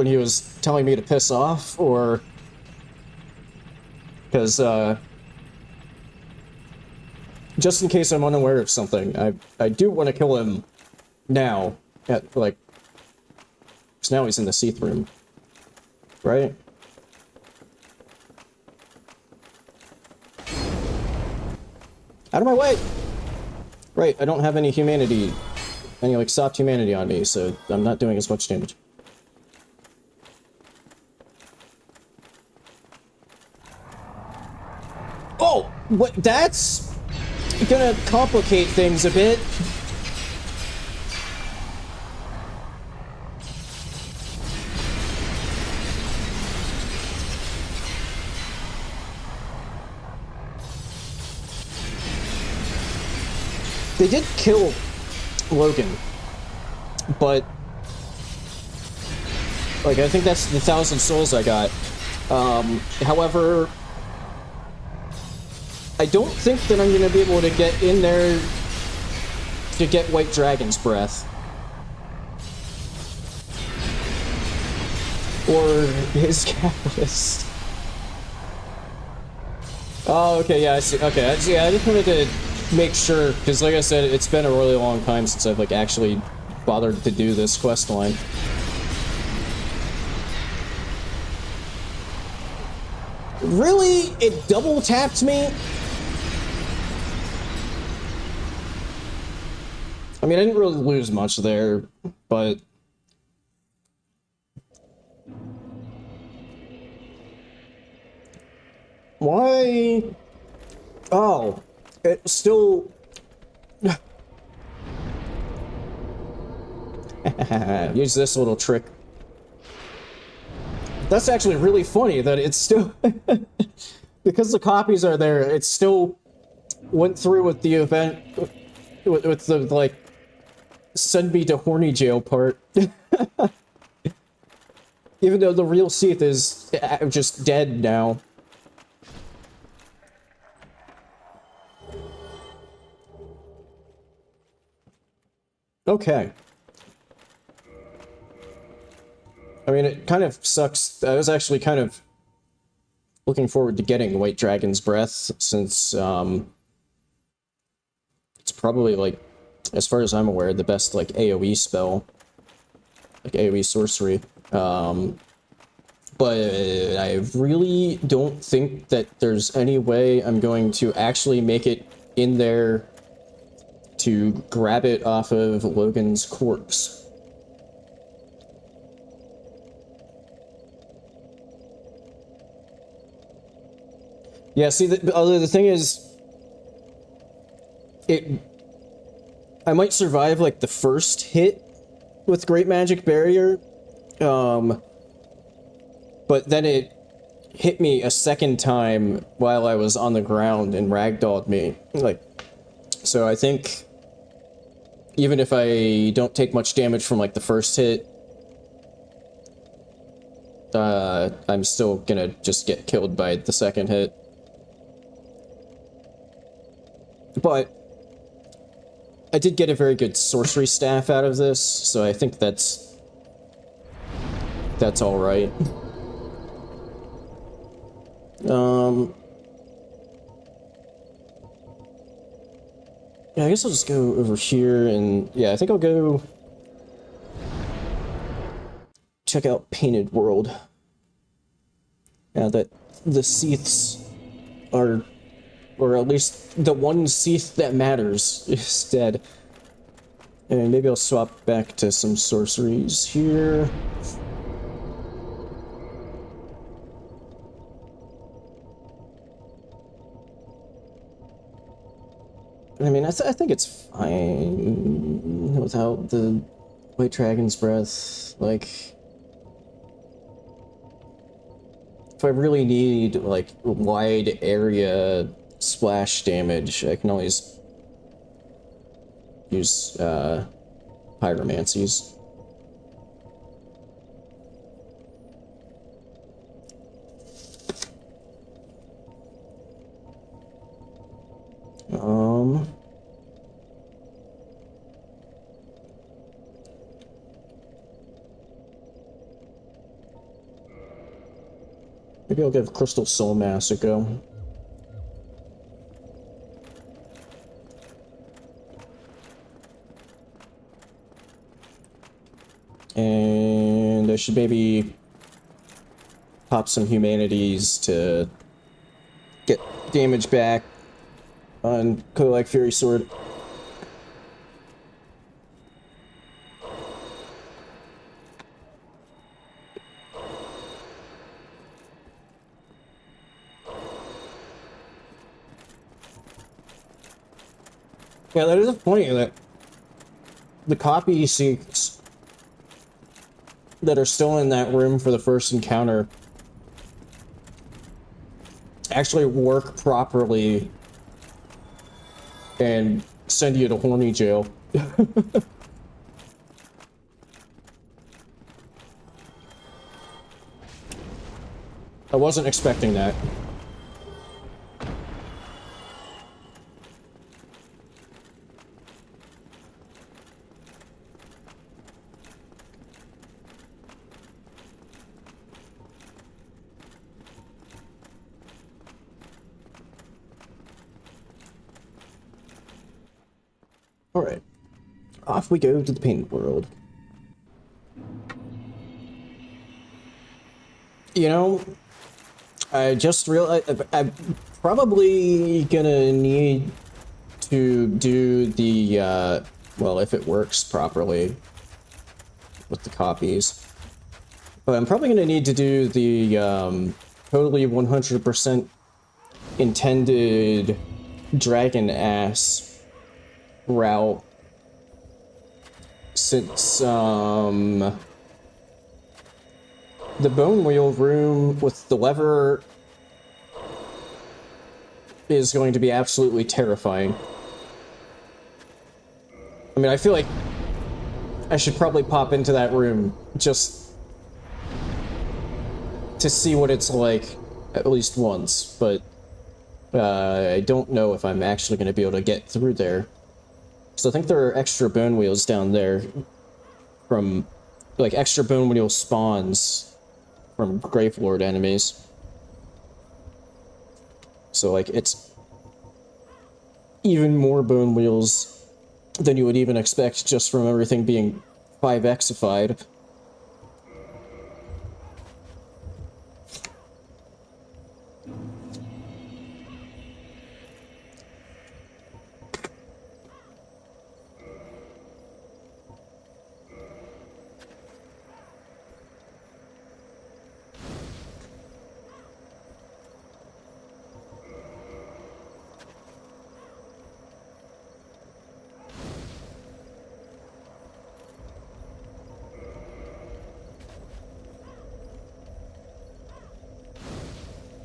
he was telling me to piss off, or because just in case I'm unaware of something, I do want to kill him now, at like, because now he's in the Seath room, right? Out of my way! Right, I don't have any humanity, any like soft humanity on me, so I'm not doing as much damage. Oh! What? That's gonna complicate things a bit. They did kill Logan, but like I think that's the 1,000 souls I got. However, I don't think that I'm gonna be able to get in there to get White Dragon's breath. Or his catalyst. Oh, okay, yeah, I see. Okay, I just wanted to make sure, because like I said, it's been a really long time since I've like actually bothered to do this quest line. Really? It double tapped me? I mean, I didn't really lose much there, but why? Oh, it still. Use this little trick. That's actually really funny that it's still because the copies are there. It still went through with the event with the like send me to horny jail part. Even though the real Seath is just dead now. Okay. I mean, it kind of sucks. I was actually kind of looking forward to getting White Dragon's Breath, since it's probably, like, as far as I'm aware, the best, like, AoE spell. Like, AoE sorcery. But I really don't think that there's any way I'm going to actually make it in there to grab it off of Logan's corpse. Yeah, see, the thing is, I might survive, like, the first hit with Great Magic Barrier, but then it hit me a second time while I was on the ground and ragdolled me. Like, so I think even if I don't take much damage from, like, the first hit, I'm still gonna just get killed by the second hit. But I did get a very good sorcery staff out of this, so I think that's all right. Yeah, I guess I'll just go over here and yeah, I think I'll go check out Painted World. Now that the Seaths are, or at least the one Seath that matters, is dead. And maybe I'll swap back to some sorceries here. I mean, I think it's fine without the White Dragon's Breath. Like, if I really need, like, wide area splash damage, I can always use, Pyromancies. Maybe I'll give Crystal Soul Mass a go. And I should maybe pop some Humanities to get damage back on Kodak Fury Sword. Yeah, that is a point that the copy seats that are still in that room for the first encounter actually work properly and send you to horny jail. I wasn't expecting that. Alright, off we go to the Painted World. You know, I just realized I'm probably gonna need to do the, well, if it works properly with the copies, but I'm probably gonna need to do the, totally 100% intended Dragon Ass route, since the Bone Wheel room with the lever is going to be absolutely terrifying. I mean, I feel like I should probably pop into that room just to see what it's like at least once, but I don't know if I'm actually going to be able to get through there. So I think there are extra Bone Wheels down there from, like, extra Bone Wheel spawns from Gravelord enemies. So, like, it's even more Bone Wheels than you would even expect just from everything being 5Xified.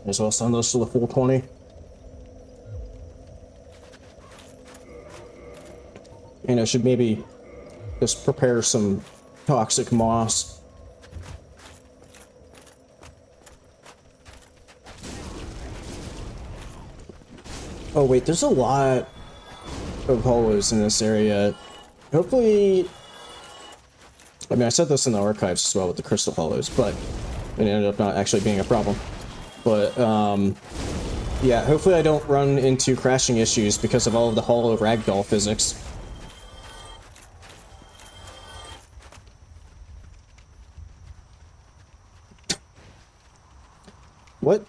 Might as well send those to the full 20. And I should maybe just prepare some toxic moss. Oh wait, there's a lot of hollows in this area. Hopefully... I mean, I said this in the archives as well with the crystal hollows, but it ended up not actually being a problem. But, yeah, hopefully I don't run into crashing issues because of all of the hollow ragdoll physics. What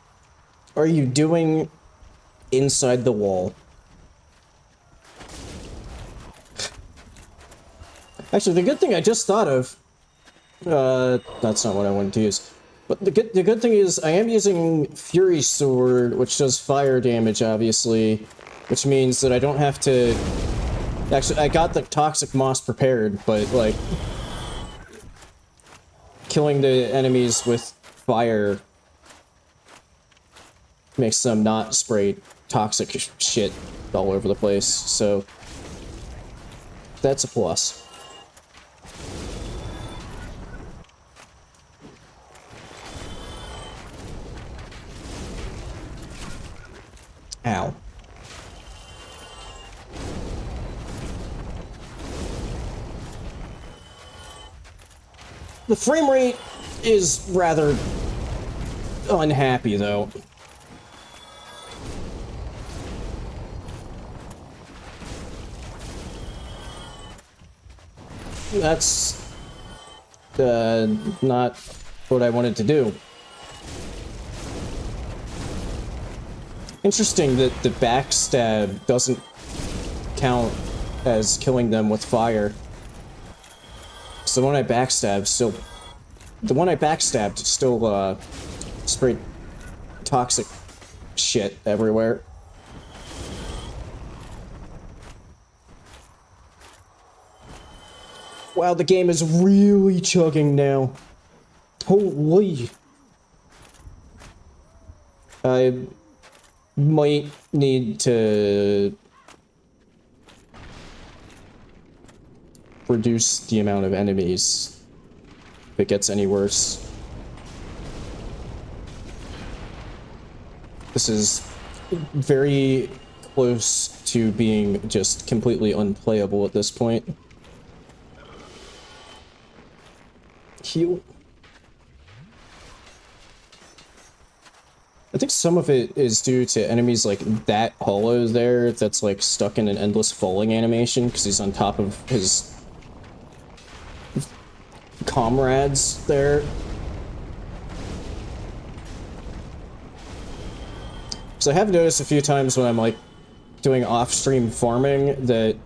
are you doing inside the wall? Actually, the good thing I just thought of... that's not what I wanted to use. But the good thing is, I am using Fury Sword, which does fire damage, obviously. Which means that I don't have to... Actually, I got the Toxic Moss prepared, but, like... Killing the enemies with fire... makes them not spray toxic shit all over the place, so... That's a plus. Ow. The frame rate is rather unhappy, though. That's not what I wanted to do. Interesting that the backstab doesn't count as killing them with fire. So the one I backstabbed still sprayed toxic shit everywhere. Wow, the game is really chugging now. Holy. I might need to reduce the amount of enemies if it gets any worse. This is very close to being just completely unplayable at this point. Heal. I think some of it is due to enemies like that hollow there that's like stuck in an endless falling animation because he's on top of his comrades there. So I have noticed a few times when I'm like doing off-stream farming that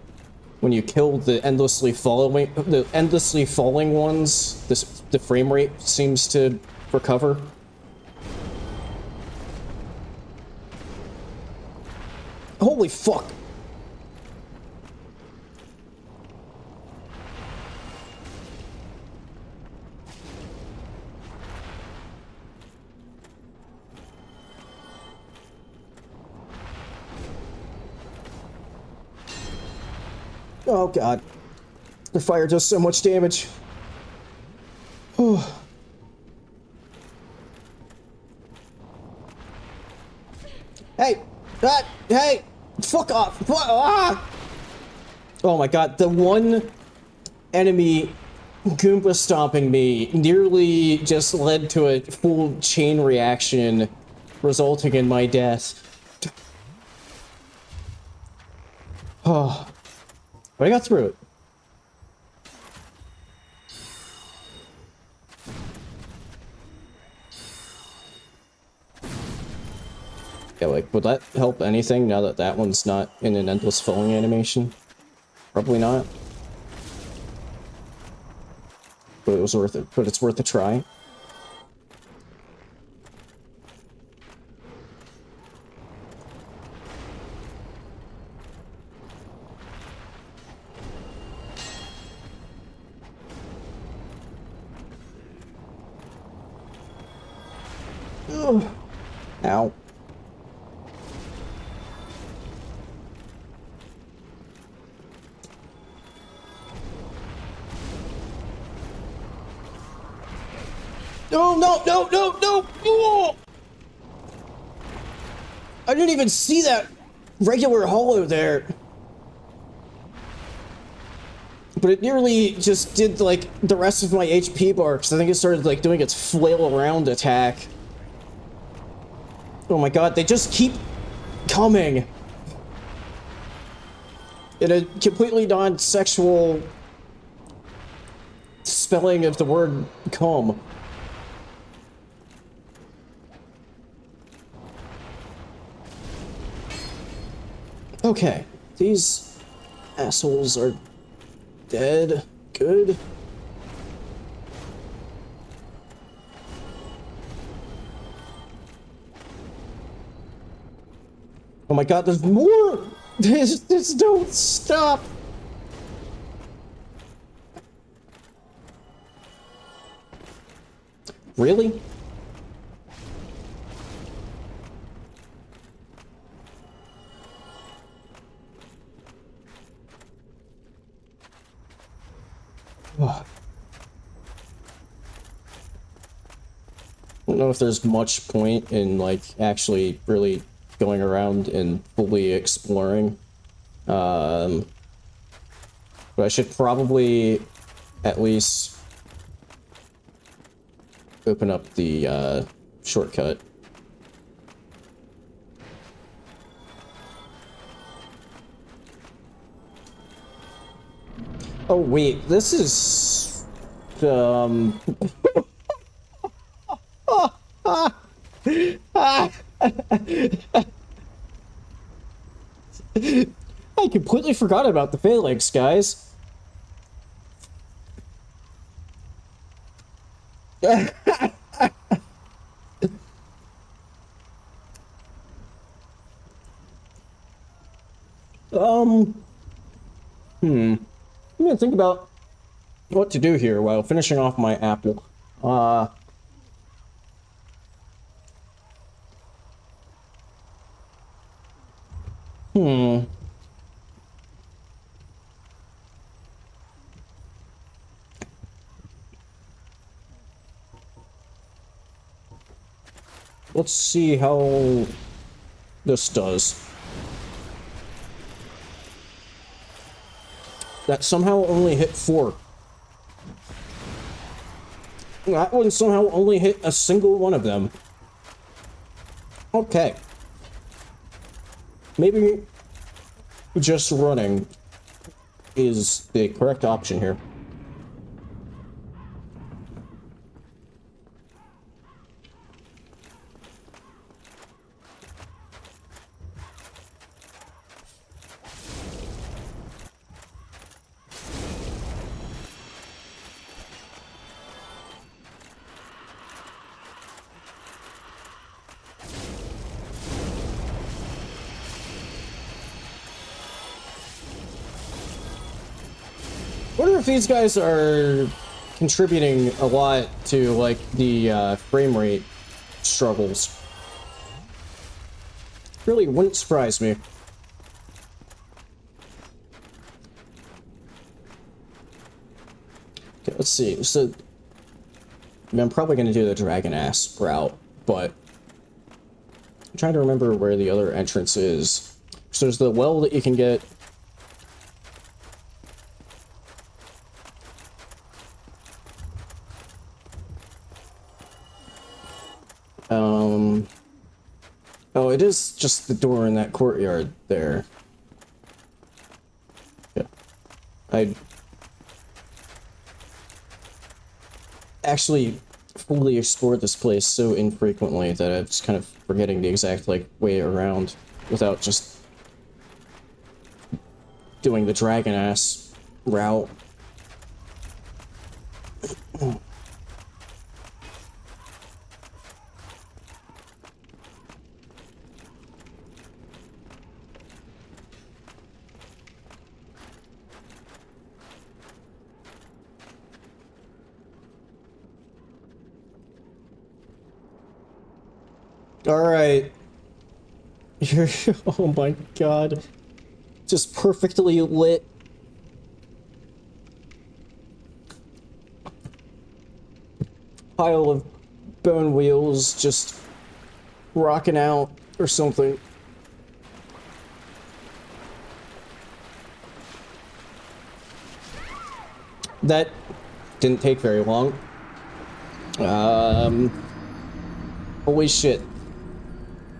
when you kill the endlessly falling ones, the frame rate seems to recover. Holy fuck! Oh god. The fire does so much damage. Hey! Hey! Fuck off! Ah! Oh my god, the one enemy Goomba stomping me nearly just led to a full chain reaction, resulting in my death. Oh. But I got through it. Yeah, like, would that help anything now that that one's not in an endless falling animation? Probably not. But it was worth it. But it's worth a try. Ugh. Ow. No, no, no, no, no! Oh! I didn't even see that regular hollow there. But it nearly just did, like, the rest of my HP bar, because I think it started, like, doing its flail around attack. Oh my god, they just keep coming. In a completely non-sexual spelling of the word come. Okay, these assholes are dead. Good. Oh my god, there's more! This don't stop! Really? I don't know if there's much point in, like, actually really going around and fully exploring. But I should probably at least open up the shortcut. Oh wait, this is I completely forgot about the phalanx, guys. I'm gonna think about what to do here while finishing off my apple. Let's see how this does. That somehow only hit 4. That one somehow only hit a single one of them. Okay. Maybe just running is the correct option here. I wonder if these guys are contributing a lot to, like, the frame rate struggles. Really wouldn't surprise me. Okay, let's see. So, I mean, I'm probably going to do the dragon ass route, but I'm trying to remember where the other entrance is. So there's the well that you can get. Oh, it is just the door in that courtyard there. Yeah. I actually fully explored this place so infrequently that I'm just kind of forgetting the exact, like, way around without just doing the dragon ass route. Alright. Oh my god. Just perfectly lit. Pile of bone wheels just rocking out or something. that didn't take very long. Holy shit.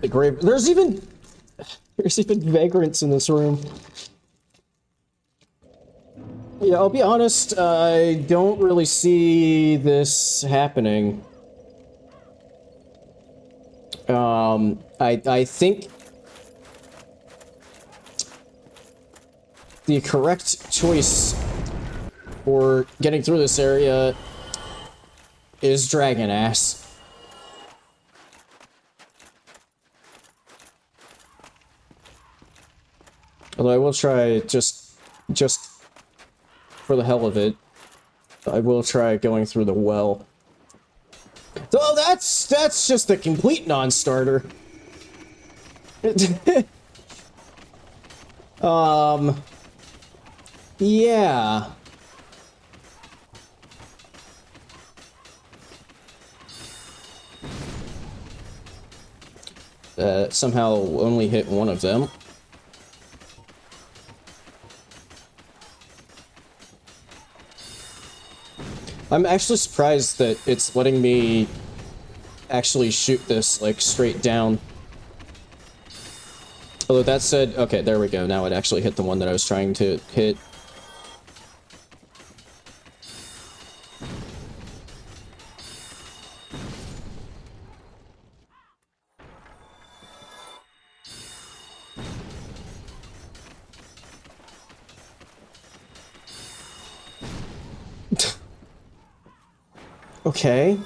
The grave. There's even vagrants in this room. Yeah, I'll be honest, I don't really see this happening. I think the correct choice for getting through this area is dragon ass. Although I will try just for the hell of it, I will try going through the well. Though that's just a complete non-starter. Yeah. Somehow only hit one of them. I'm actually surprised that it's letting me actually shoot this, like, straight down. Although that said, okay, there we go. Now it actually hit the one that I was trying to hit. Okay.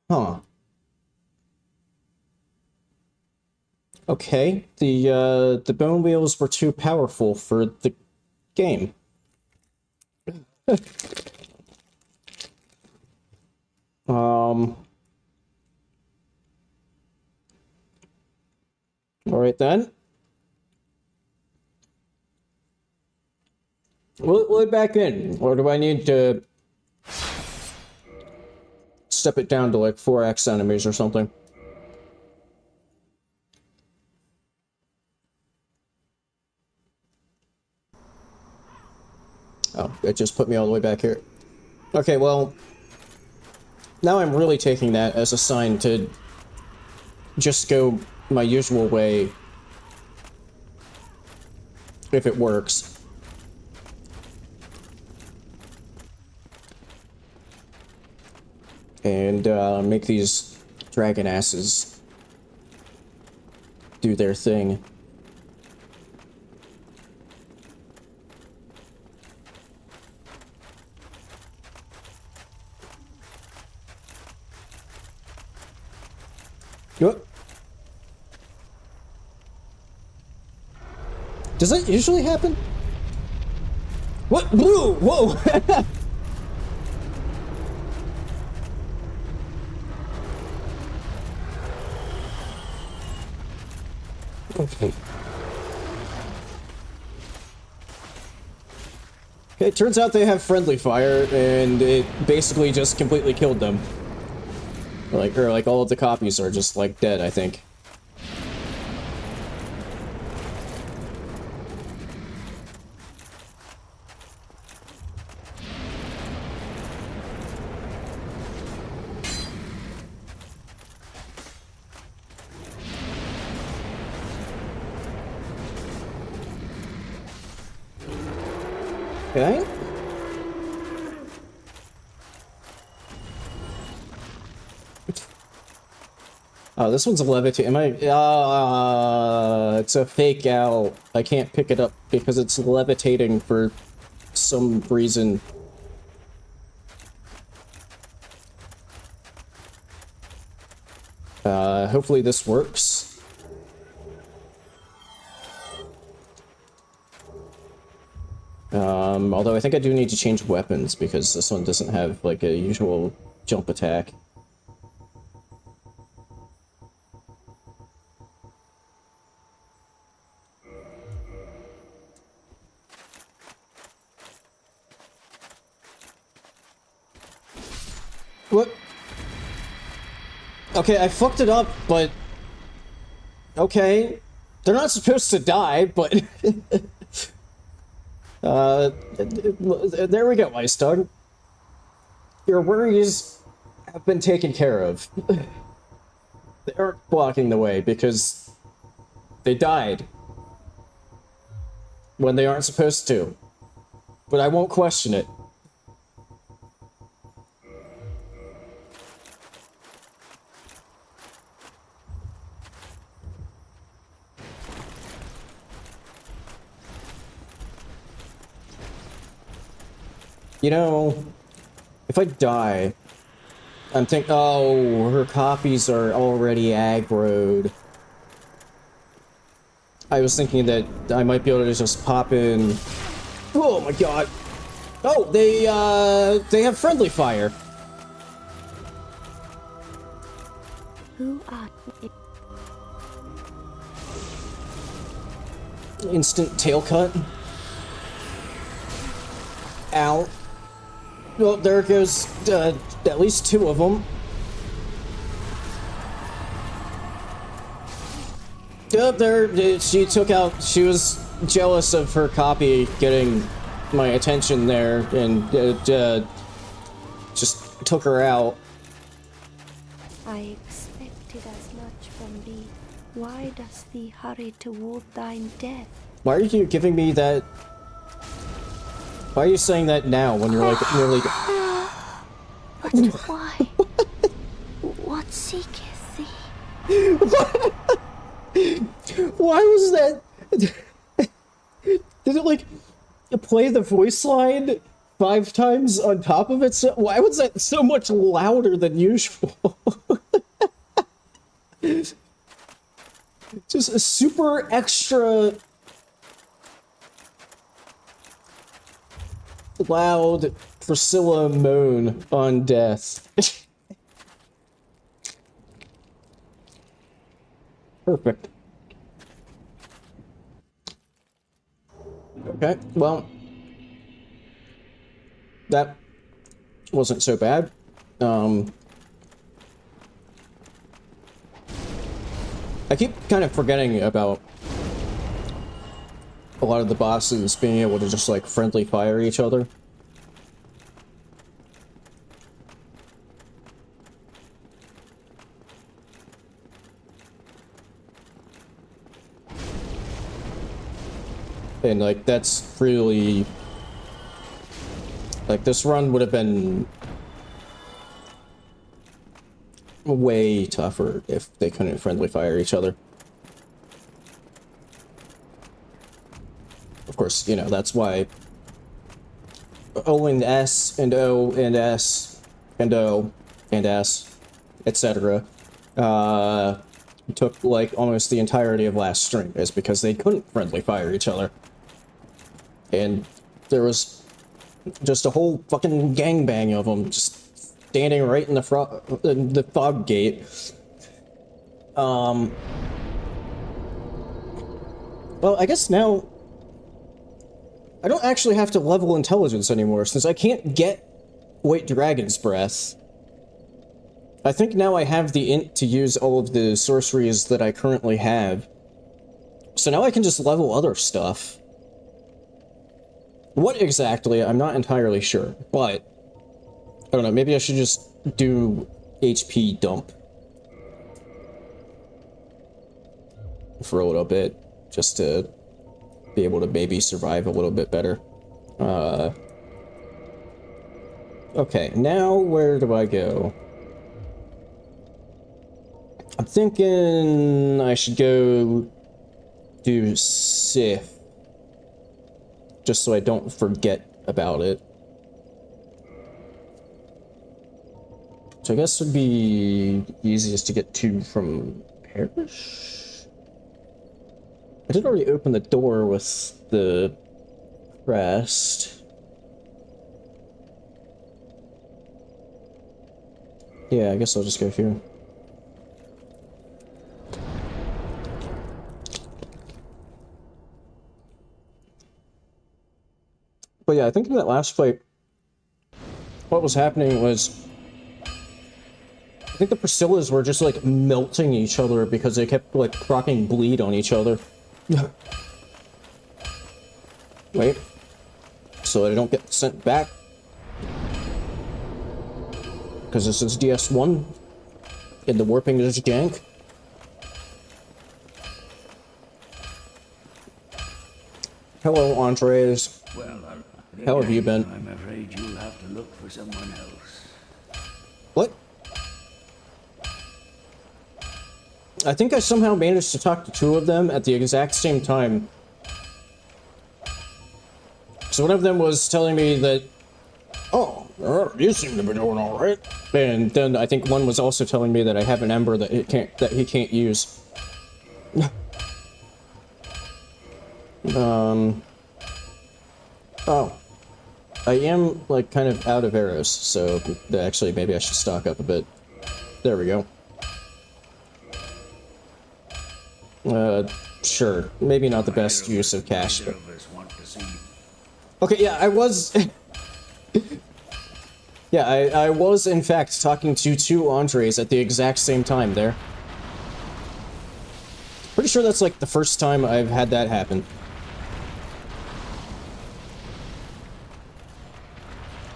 Huh. Okay, the bone wheels were too powerful for the game. Alright then. Will it back in, or do I need to step it down to like 4x enemies or something? Oh, it just put me all the way back here. Okay, well, now I'm really taking that as a sign to just go my usual way if it works. And make these dragon asses do their thing. What? Does that usually happen? What? Blue! Whoa! Okay. It turns out they have friendly fire, and it basically just completely killed them. Or like all of the copies are just like dead, I think. Okay. Oh, this one's a levitating. It's a fake owl. I can't pick it up because it's levitating for some reason. Hopefully this works. Although I think I do need to change weapons because this one doesn't have like a usual jump attack. What? Okay, I fucked it up, but... Okay. They're not supposed to die, but... there we go, Ice Dog. Your worries have been taken care of. They aren't blocking the way, because... they died. When they aren't supposed to. But I won't question it. You know, if I die, I'm thinking, oh, her copies are already aggroed. I was thinking that I might be able to just pop in. Oh my god. Oh, they have friendly fire. Who art Instant tail cut. Ow. Well, there goes at least 2 of them. Yep, there, she took out, she was jealous of her copy getting my attention there, and just took her out. I expected as much from thee. Why does thee hurry toward thine death? Why are you giving me that? Why are you saying that now when you're like nearly? But why? What seeketh thee? Why was that? Did it like play the voice line 5 times on top of it? So why was that so much louder than usual? Just a super extra loud Priscilla moan on death. Perfect. Okay, well, that wasn't so bad. I keep kind of forgetting about a lot of the bosses being able to just like friendly fire each other. And like that's really like this run would have been way tougher if they couldn't friendly fire each other. Of course, you know, that's why O and S and O and S and O and S, etc. Took like almost the entirety of last stream, is because they couldn't friendly fire each other. And there was just a whole fucking gangbang of them just standing right in the fog gate. Well, I guess now I don't actually have to level intelligence anymore, since I can't get White Dragon's Breath. I think now I have the int to use all of the sorceries that I currently have. So now I can just level other stuff. What exactly, I'm not entirely sure, but I don't know, maybe I should just do HP dump for a little bit, just to be able to maybe survive a little bit better. Okay, now where do I go? I'm thinking I should go do Sif, just so I don't forget about it. So I guess it would be easiest to get to from Parish? I did already open the door with the crest. Yeah, I guess I'll just go here. But yeah, I think in that last fight, what was happening was I think the Priscillas were just like melting each other because they kept like proccing bleed on each other. Wait. So that I don't get sent back. Because this is DS1. And the warping is jank. Hello, Andres. Well, How have you been? I'm afraid you'll have to look for someone else. What? I think I somehow managed to talk to two of them at the exact same time. So one of them was telling me that, oh, you seem to be doing all right. And then I think one was also telling me that I have an ember that he can't use. Oh. I am, like, kind of out of arrows, so actually maybe I should stock up a bit. There we go. Sure. Maybe not the best use of cash. But... Okay, yeah, I was... yeah, I was, in fact, talking to two Andres at the exact same time there. Pretty sure that's, like, the first time I've had that happen.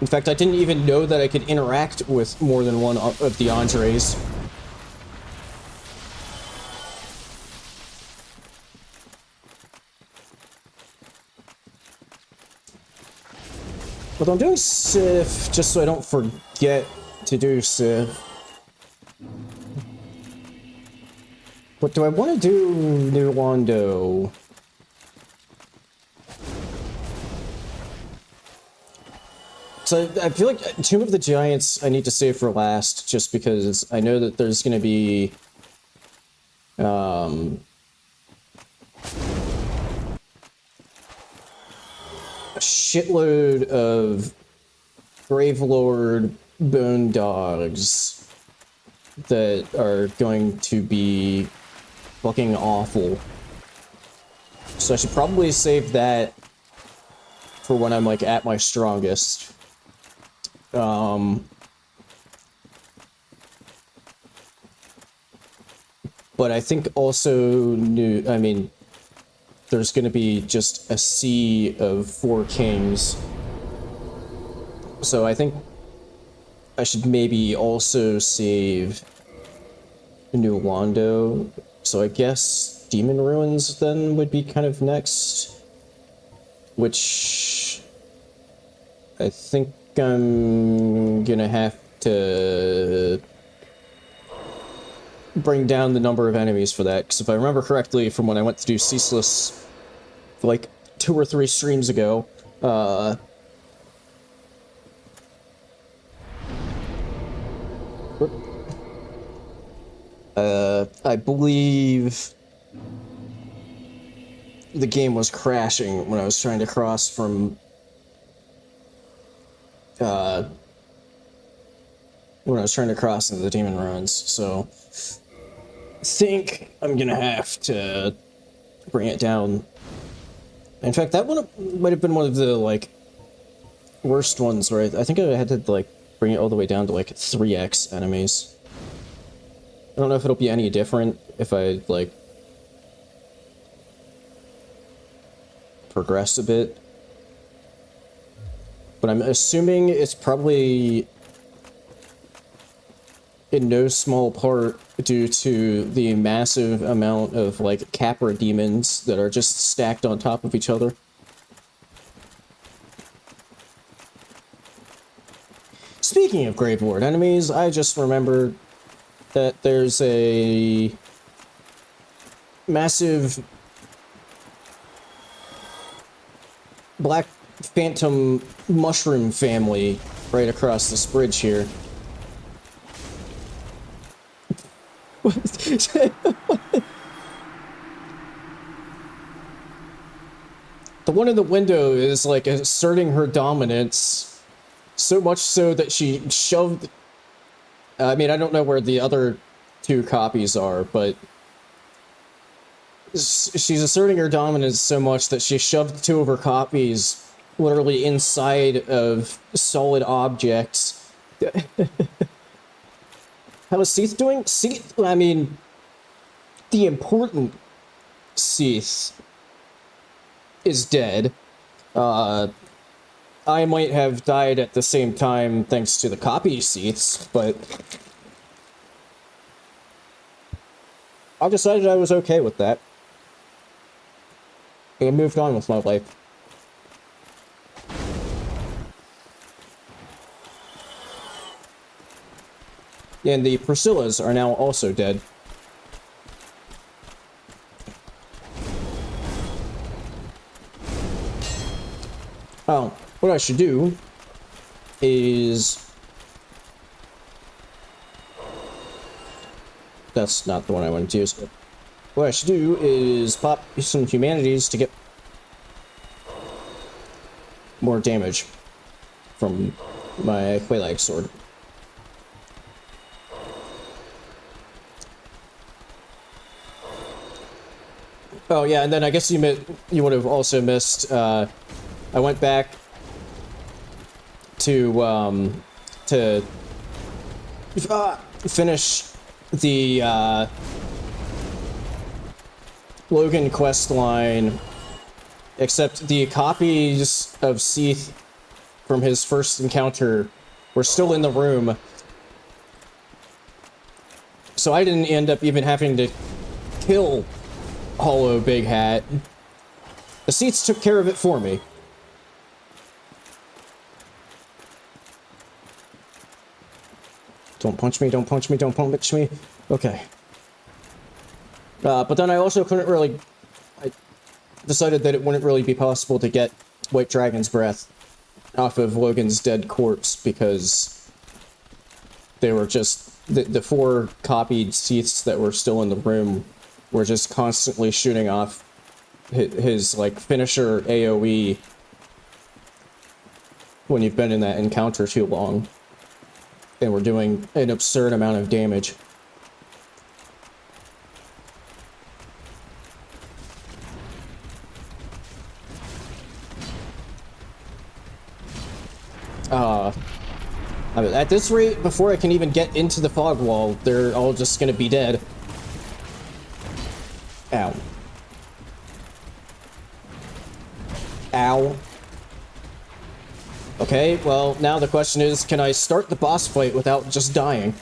In fact, I didn't even know that I could interact with more than one of the Andres. But I'm doing Sif just so I don't forget to do Sif. But do I want to do New Londo? So I feel like Tomb of the Giants I need to save for last, just because I know that there's going to be a shitload of Gravelord bone dogs that are going to be fucking awful. So I should probably save that for when I'm like at my strongest. But I think also there's gonna be just a sea of 4 kings. So I think I should maybe also save New Londo. So I guess Demon Ruins then would be kind of next. Which I think I'm gonna have to bring down the number of enemies for that, because if I remember correctly from when I went to do Ceaseless like 2 or 3 streams ago, I believe the game was crashing when I was trying to cross from when I was trying to cross into the Demon Ruins, so I think I'm gonna have to bring it down. In fact, that one might have been one of the, like, worst ones, where I think I had to, like, bring it all the way down to, like, 3x enemies. I don't know if it'll be any different if I, like, progress a bit. But I'm assuming it's probably in no small part due to the massive amount of, like, Capra demons that are just stacked on top of each other. Speaking of Gravelord enemies, I just remembered that there's a massive Black Phantom mushroom family right across this bridge here. The one in the window is, like, asserting her dominance, so much so that she shoved... I mean, I don't know where the other 2 copies are, but she's asserting her dominance so much that she shoved 2 of her copies literally inside of solid objects. How is Seath doing? Seath, I mean, the important Seath is dead. I might have died at the same time thanks to the copy Seaths, but I decided I was okay with that. And I moved on with my life. And the Priscillas are now also dead. Oh, what I should do is... That's not the one I wanted to use. What I should do is pop some humanities to get more damage from my Quelaag sword. Oh yeah, and then I guess you would have also missed. I went back to finish the Logan quest line, except the copies of Seath from his first encounter were still in the room, so I didn't end up even having to kill Hollow Big Hat. The Seaths took care of it for me. Don't punch me, don't punch me, don't punch me. Okay. But then I also couldn't really... I decided that it wouldn't really be possible to get White Dragon's Breath off of Logan's dead corpse because they were just... The 4 copied Seaths that were still in the room were just constantly shooting off his like, finisher AoE when you've been in that encounter too long. And we're doing an absurd amount of damage. I mean, at this rate, before I can even get into the fog wall, they're all just gonna be dead. Ow. Ow. Okay, well, now the question is, can I start the boss fight without just dying?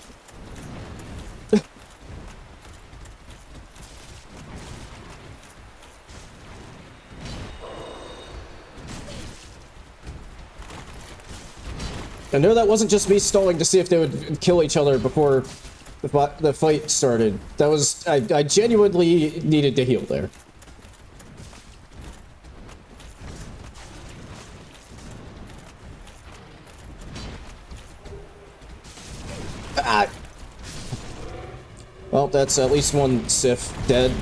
I know that wasn't just me stalling to see if they would kill each other before the fight started. That was... I genuinely needed to heal there. Ah! Well, that's at least one Sif dead.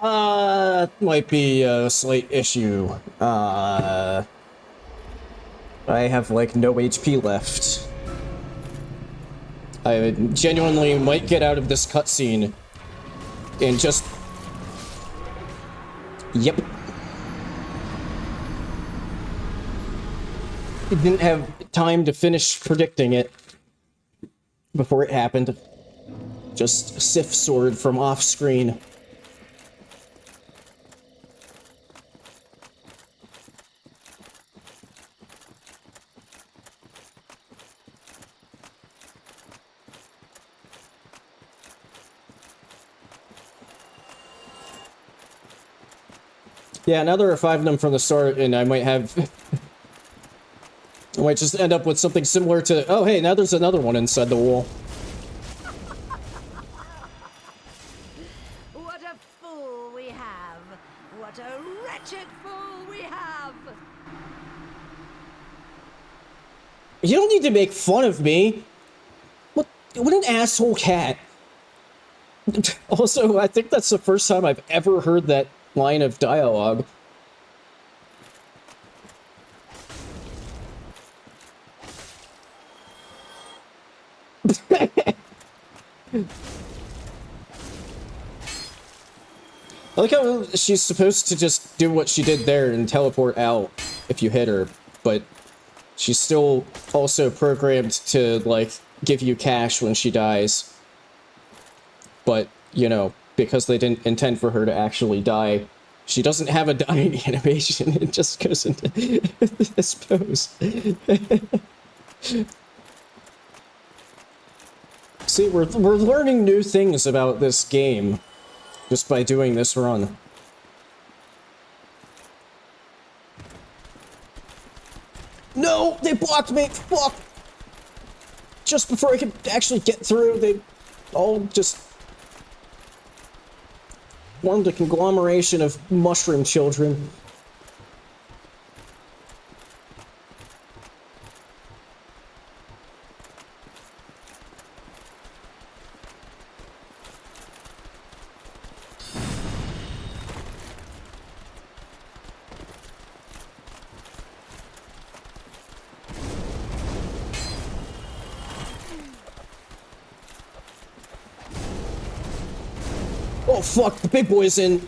Might be a slight issue. I have, like, no HP left. I genuinely might get out of this cutscene and just... Yep. I didn't have time to finish predicting it before it happened. Just Sif sword from off screen. Yeah, now there are 5 of them from the start, and I might have... I might just end up with something similar to... Oh, hey, now there's another one inside the wall. What a fool we have! What a wretched fool we have! You don't need to make fun of me! What an asshole cat. Also, I think that's the first time I've ever heard that line of dialogue. I like how she's supposed to just do what she did there and teleport out if you hit her, but she's still also programmed to, like, give you cash when she dies. But, you know, because they didn't intend for her to actually die, she doesn't have a dying animation. It just goes into this pose. See, we're learning new things about this game just by doing this run. No! They blocked me! Fuck! Just before I could actually get through, they all just formed a conglomeration of mushroom children. Oh fuck, the big boy's in.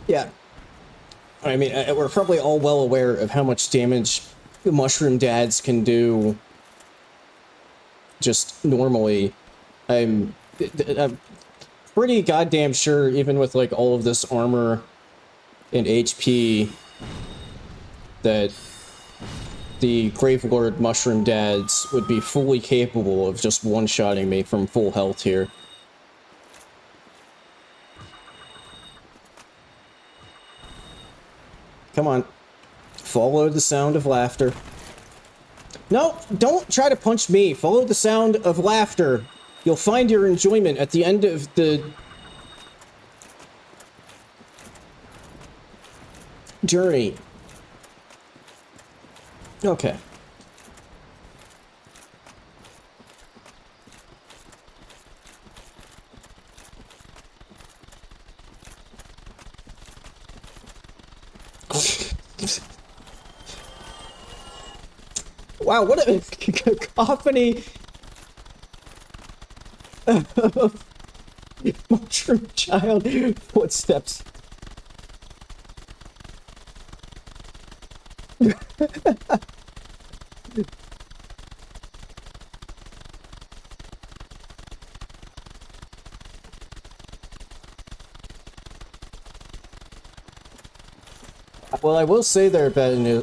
Yeah. I mean, we're probably all well aware of how much damage mushroom dads can do just normally. I'm pretty goddamn sure, even with like all of this armor and HP, that the Gravelord mushroom dads would be fully capable of just one-shotting me from full health here. Come on. Follow the sound of laughter. No, don't try to punch me. Follow the sound of laughter. You'll find your enjoyment at the end of the journey. Okay. Wow, what a cacophony of mushroom child footsteps. Well, I will say there, Ben,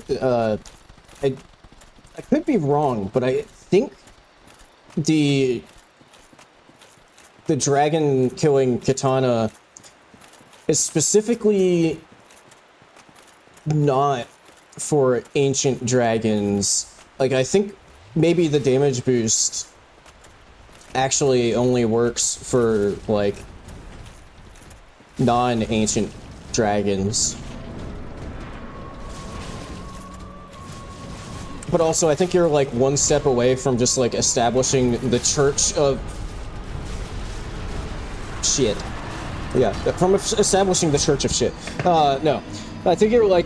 I could be wrong, but I think the dragon killing katana is specifically not for ancient dragons. Like, I think maybe the damage boost actually only works for, like, non-ancient dragons. But also, I think you're, like, one step away from just, like, establishing the church of... shit. Yeah, from establishing the church of shit. No. I think you're, like...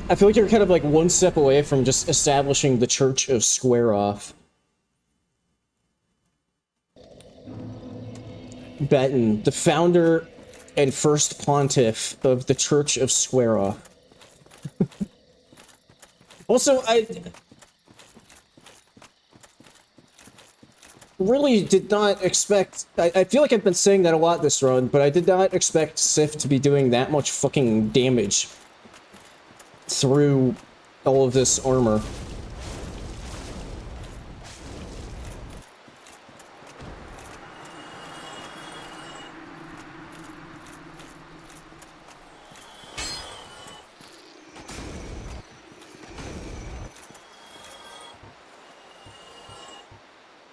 I feel like you're kind of, like, one step away from just establishing the church of Square Off. Benton, the founder and first pontiff of the church of Square Off. Also, I really did not expect... I feel like I've been saying that a lot this run, but I did not expect Sif to be doing that much fucking damage through all of this armor.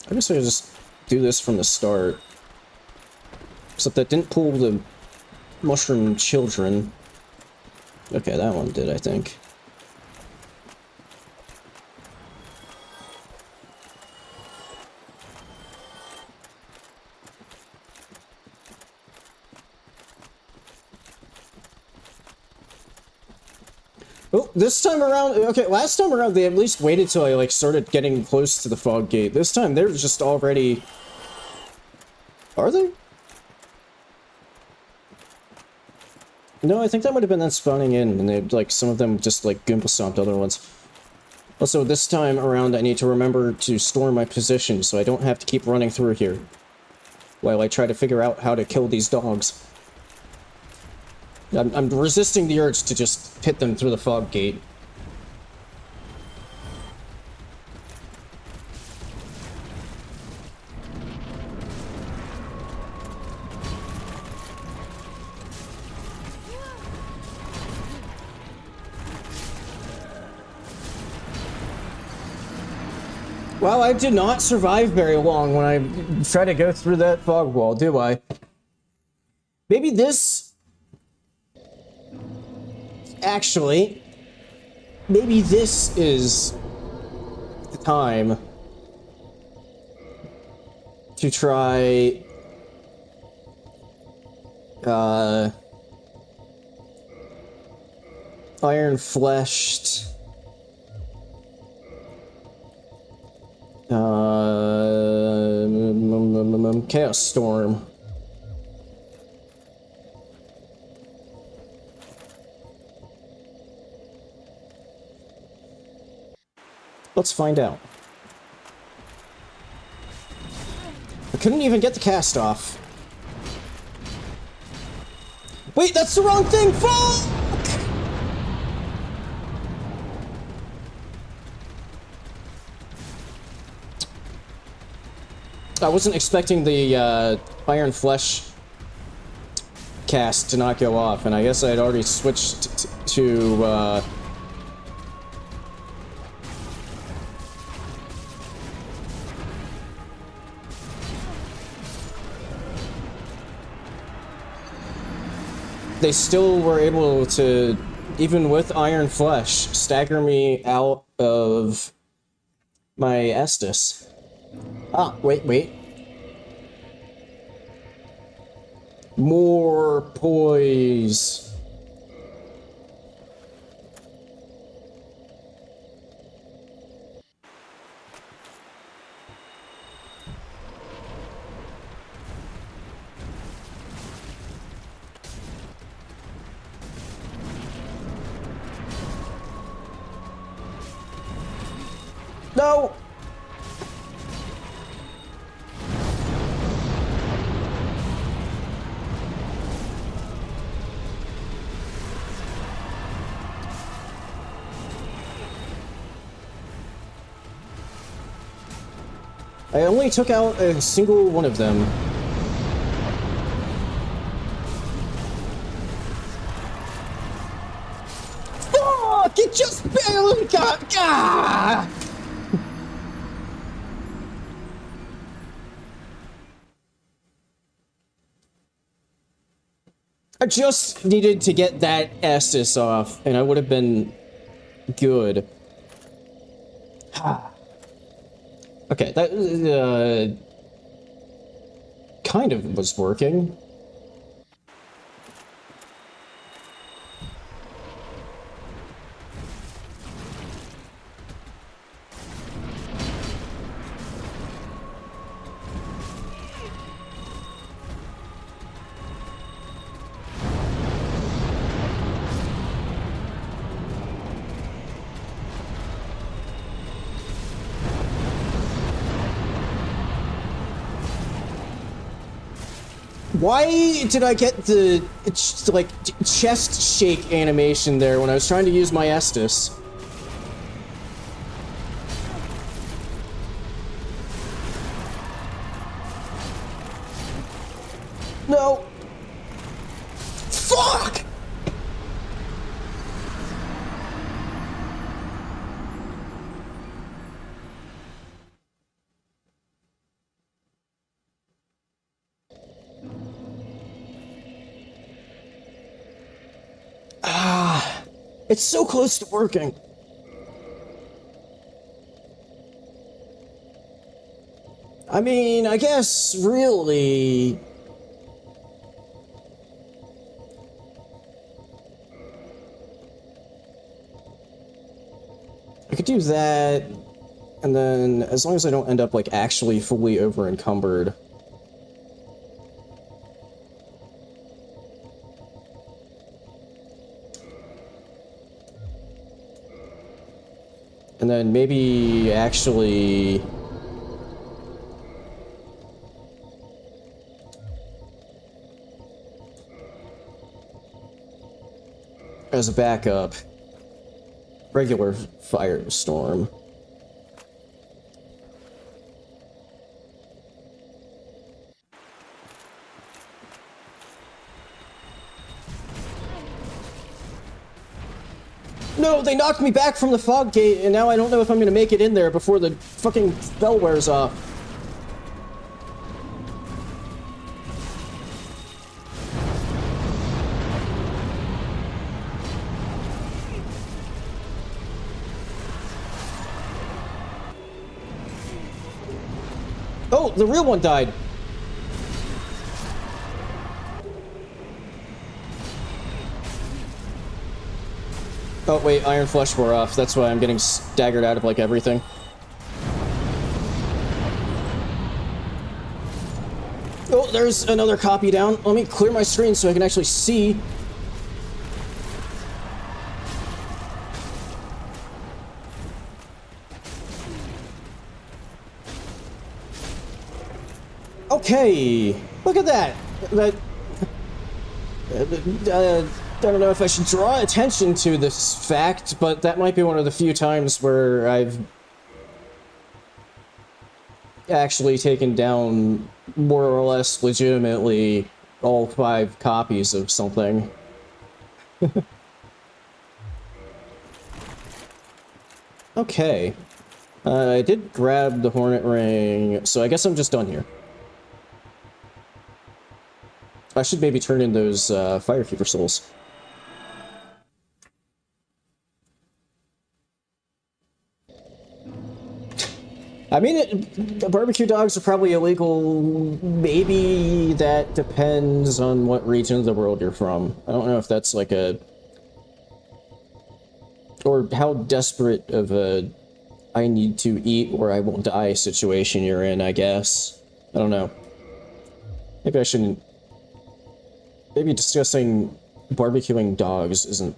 I guess I just do this from the start. Except that didn't pull the mushroom children. Okay, that one did, I think. Oh, this time around, okay, last time around they at least waited till I, like, started getting close to the fog gate. This time they're just already... Are they? No, I think that would have been them spawning in, and they, like, some of them just, like, Goomba stomped other ones. Also, this time around I need to remember to store my position so I don't have to keep running through here while I try to figure out how to kill these dogs. I'm resisting the urge to just hit them through the fog gate. Well, I did not survive very long when I tried to go through that fog wall, do I? Maybe this... Actually, maybe this is the time to try... Iron-fleshed... Chaos Storm. Let's find out. I couldn't even get the cast off. Wait, that's the wrong thing! Fuck! I wasn't expecting the Iron Flesh cast to not go off, and I guess I had already switched to they still were able to, even with Iron Flesh, stagger me out of my Estus. Ah, wait. More poise. No! I only took out a single one of them. Fuck! It just barely got... Gah! I just needed to get that Estus off, and I would have been good. Okay, that kind of was working. Why did I get the, like, chest shake animation there when I was trying to use my Estus? No! Fuck! It's so close to working. I mean, I guess, really... I could do that, and then as long as I don't end up like actually fully over encumbered. And then maybe actually as a backup, regular firestorm. No, they knocked me back from the fog gate, and now I don't know if I'm gonna make it in there before the fucking bell wears off. Oh, the real one died. Oh wait, Iron Flesh wore off. That's why I'm getting staggered out of like everything. Oh, there's another copy down. Let me clear my screen so I can actually see. Okay, look at that. I don't know if I should draw attention to this fact, but that might be one of the few times where I've actually taken down more or less legitimately all 5 copies of something. Okay. I did grab the Hornet Ring, so I guess I'm just done here. I should maybe turn in those Firekeeper souls. I mean, barbecue dogs are probably illegal. Maybe that depends on what region of the world you're from. I don't know if that's like a... or how desperate of a I need to eat or I will die situation you're in, I guess. I don't know. Maybe I shouldn't... Maybe discussing barbecuing dogs isn't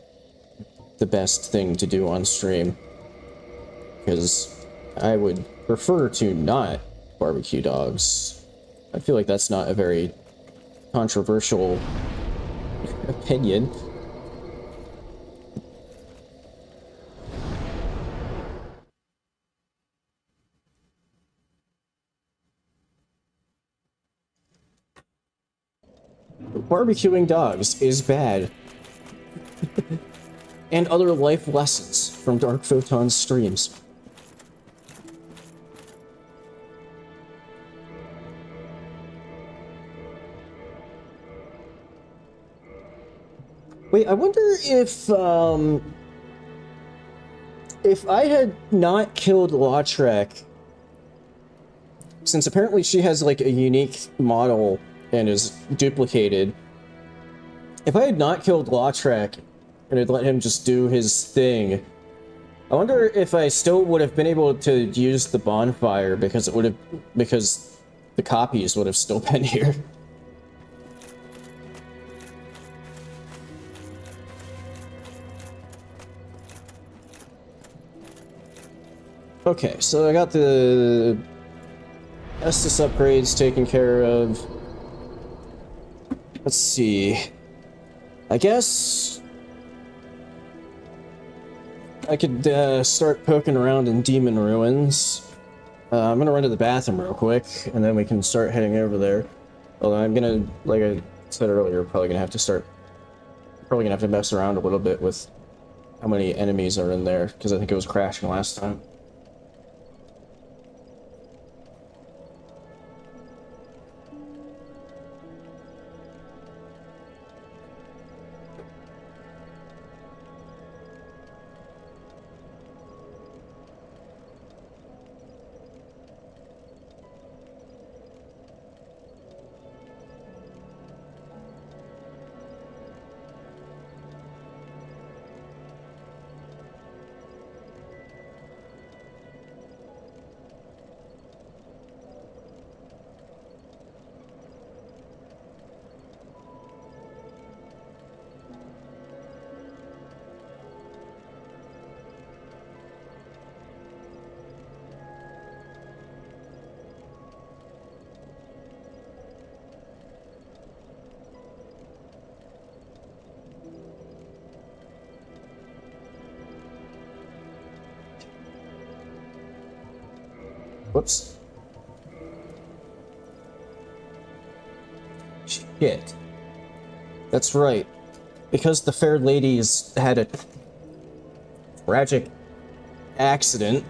the best thing to do on stream. Because I would prefer to not barbecue dogs. I feel like that's not a very controversial opinion. Barbecuing dogs is bad. And other life lessons from Dark Photon's streams. Wait, I wonder if I had not killed Lautrec, since apparently she has like a unique model and is duplicated, if I had not killed Lautrec and had let him just do his thing, I wonder if I still would have been able to use the bonfire because because the copies would have still been here. Okay, so I got the Estus upgrades taken care of. Let's see. I guess I could start poking around in Demon Ruins. I'm gonna run to the bathroom real quick, and then we can start heading over there. Although I'm gonna, like I said earlier, probably gonna have to mess around a little bit with how many enemies are in there, because I think it was crashing last time. Whoops. Shit. That's right. Because the fair ladies had a tragic accident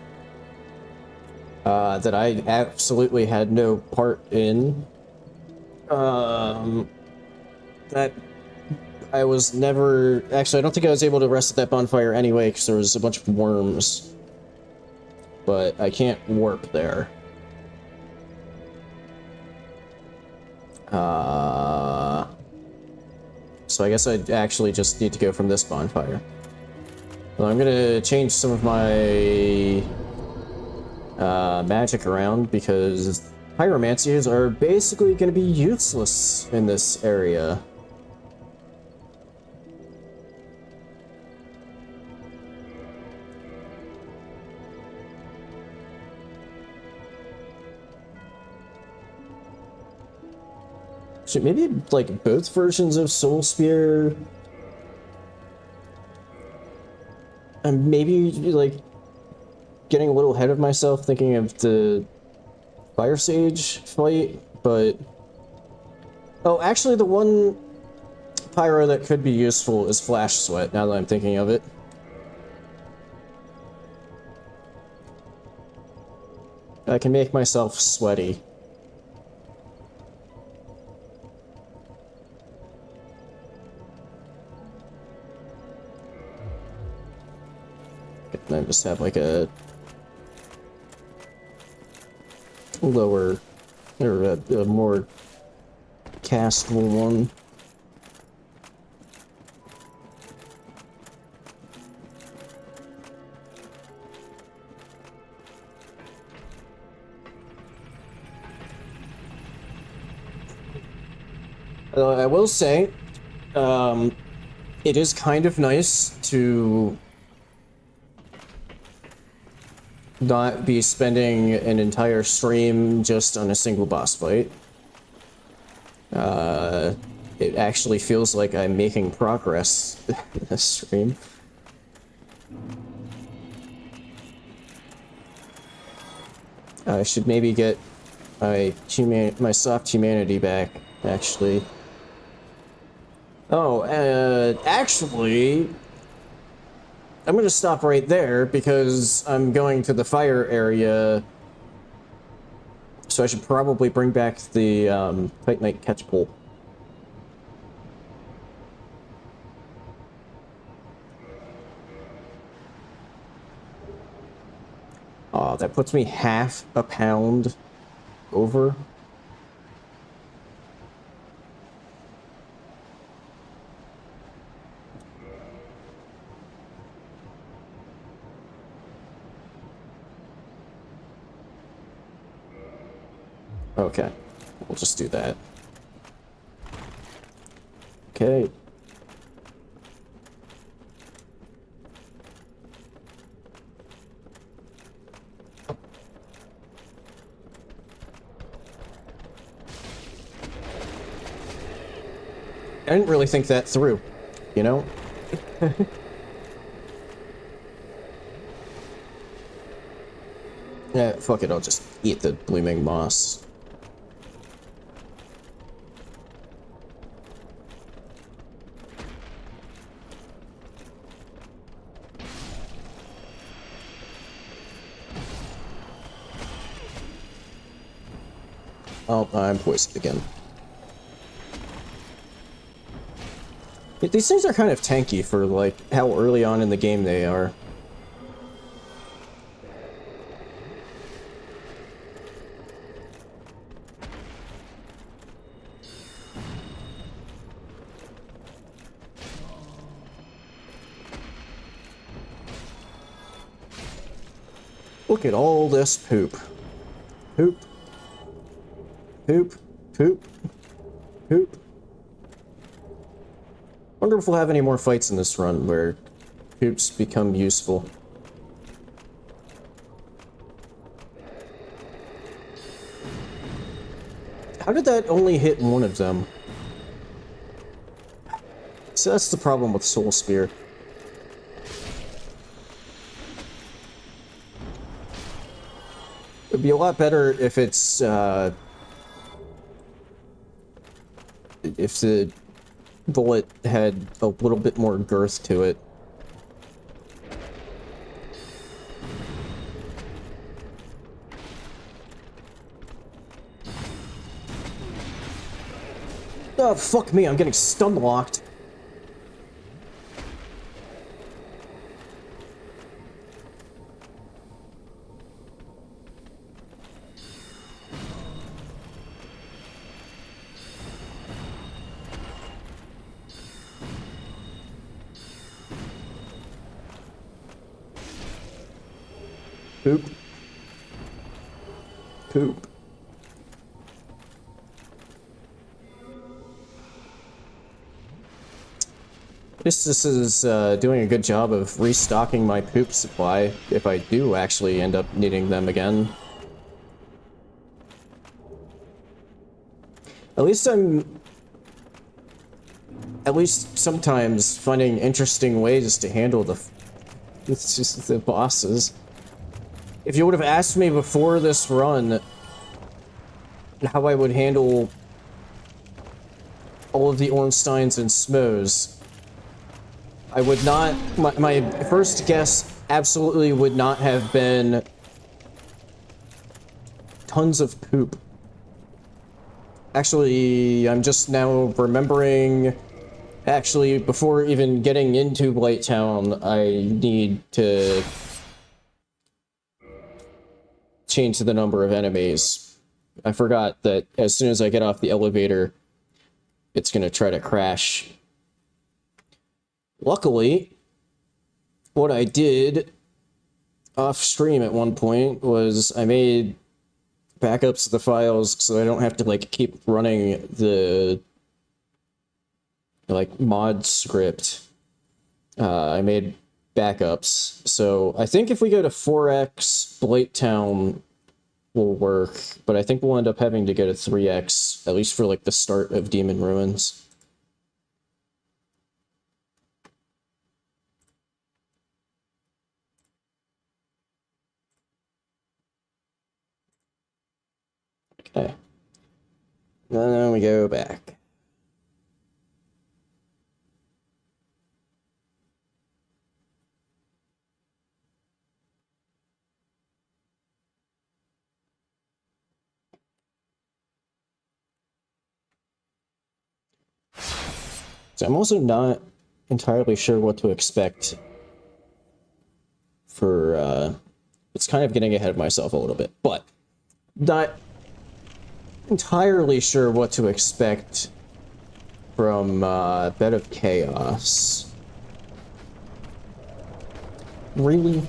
that I absolutely had no part in. That I was never... Actually, I don't think I was able to rest at that bonfire anyway, because there was a bunch of worms. But I can't warp there. So I guess I actually just need to go from this bonfire. Well, I'm gonna change some of my magic around because pyromanciers are basically gonna be useless in this area. Should maybe like both versions of Soul Spear. I'm maybe like getting a little ahead of myself thinking of the Fire Sage fight, but oh, actually the one pyro that could be useful is Flash Sweat, now that I'm thinking of it. I can make myself sweaty. And I just have like a lower, or a more castable one. I will say, it is kind of nice to not be spending an entire stream just on a single boss fight. It actually feels like I'm making progress in this stream. I should maybe get my soft humanity back, actually. Oh, actually, I'm gonna stop right there because I'm going to the fire area, so I should probably bring back the Titanite catch pole. Oh, that puts me half a pound over. Okay, we'll just do that. Okay. I didn't really think that through, you know? Yeah, fuck it, I'll just eat the blooming moss. Oh, I'm poisoned again. These things are kind of tanky for, like, how early on in the game they are. Look at all this poop. Poop. Poop. Poop. Poop. Wonder if we'll have any more fights in this run where poops become useful. How did that only hit one of them? So that's the problem with Soul Spear. It'd be a lot better if it's, if the bullet had a little bit more girth to it. Oh, fuck me, I'm getting stun locked. Poop. Poop. This is doing a good job of restocking my poop supply if I do actually end up needing them again. At least sometimes finding interesting ways to handle it's just the bosses. If you would have asked me before this run how I would handle all of the Ornsteins and Smoes, I would not, my first guess absolutely would not have been tons of poop. Actually, I'm just now remembering, actually, before even getting into Blighttown, I need to change the number of enemies. I forgot that as soon as I get off the elevator, it's gonna try to crash. Luckily, what I did off stream at one point was I made backups of the files so I don't have to like keep running the like mod script. I made backups. So I think if we go to 4x, Blighttown will work, but I think we'll end up having to go to 3x, at least for like the start of Demon Ruins. Okay. And then we go back. So I'm also not entirely sure what to expect for, it's kind of getting ahead of myself a little bit, but not entirely sure what to expect from Bed of Chaos. Really?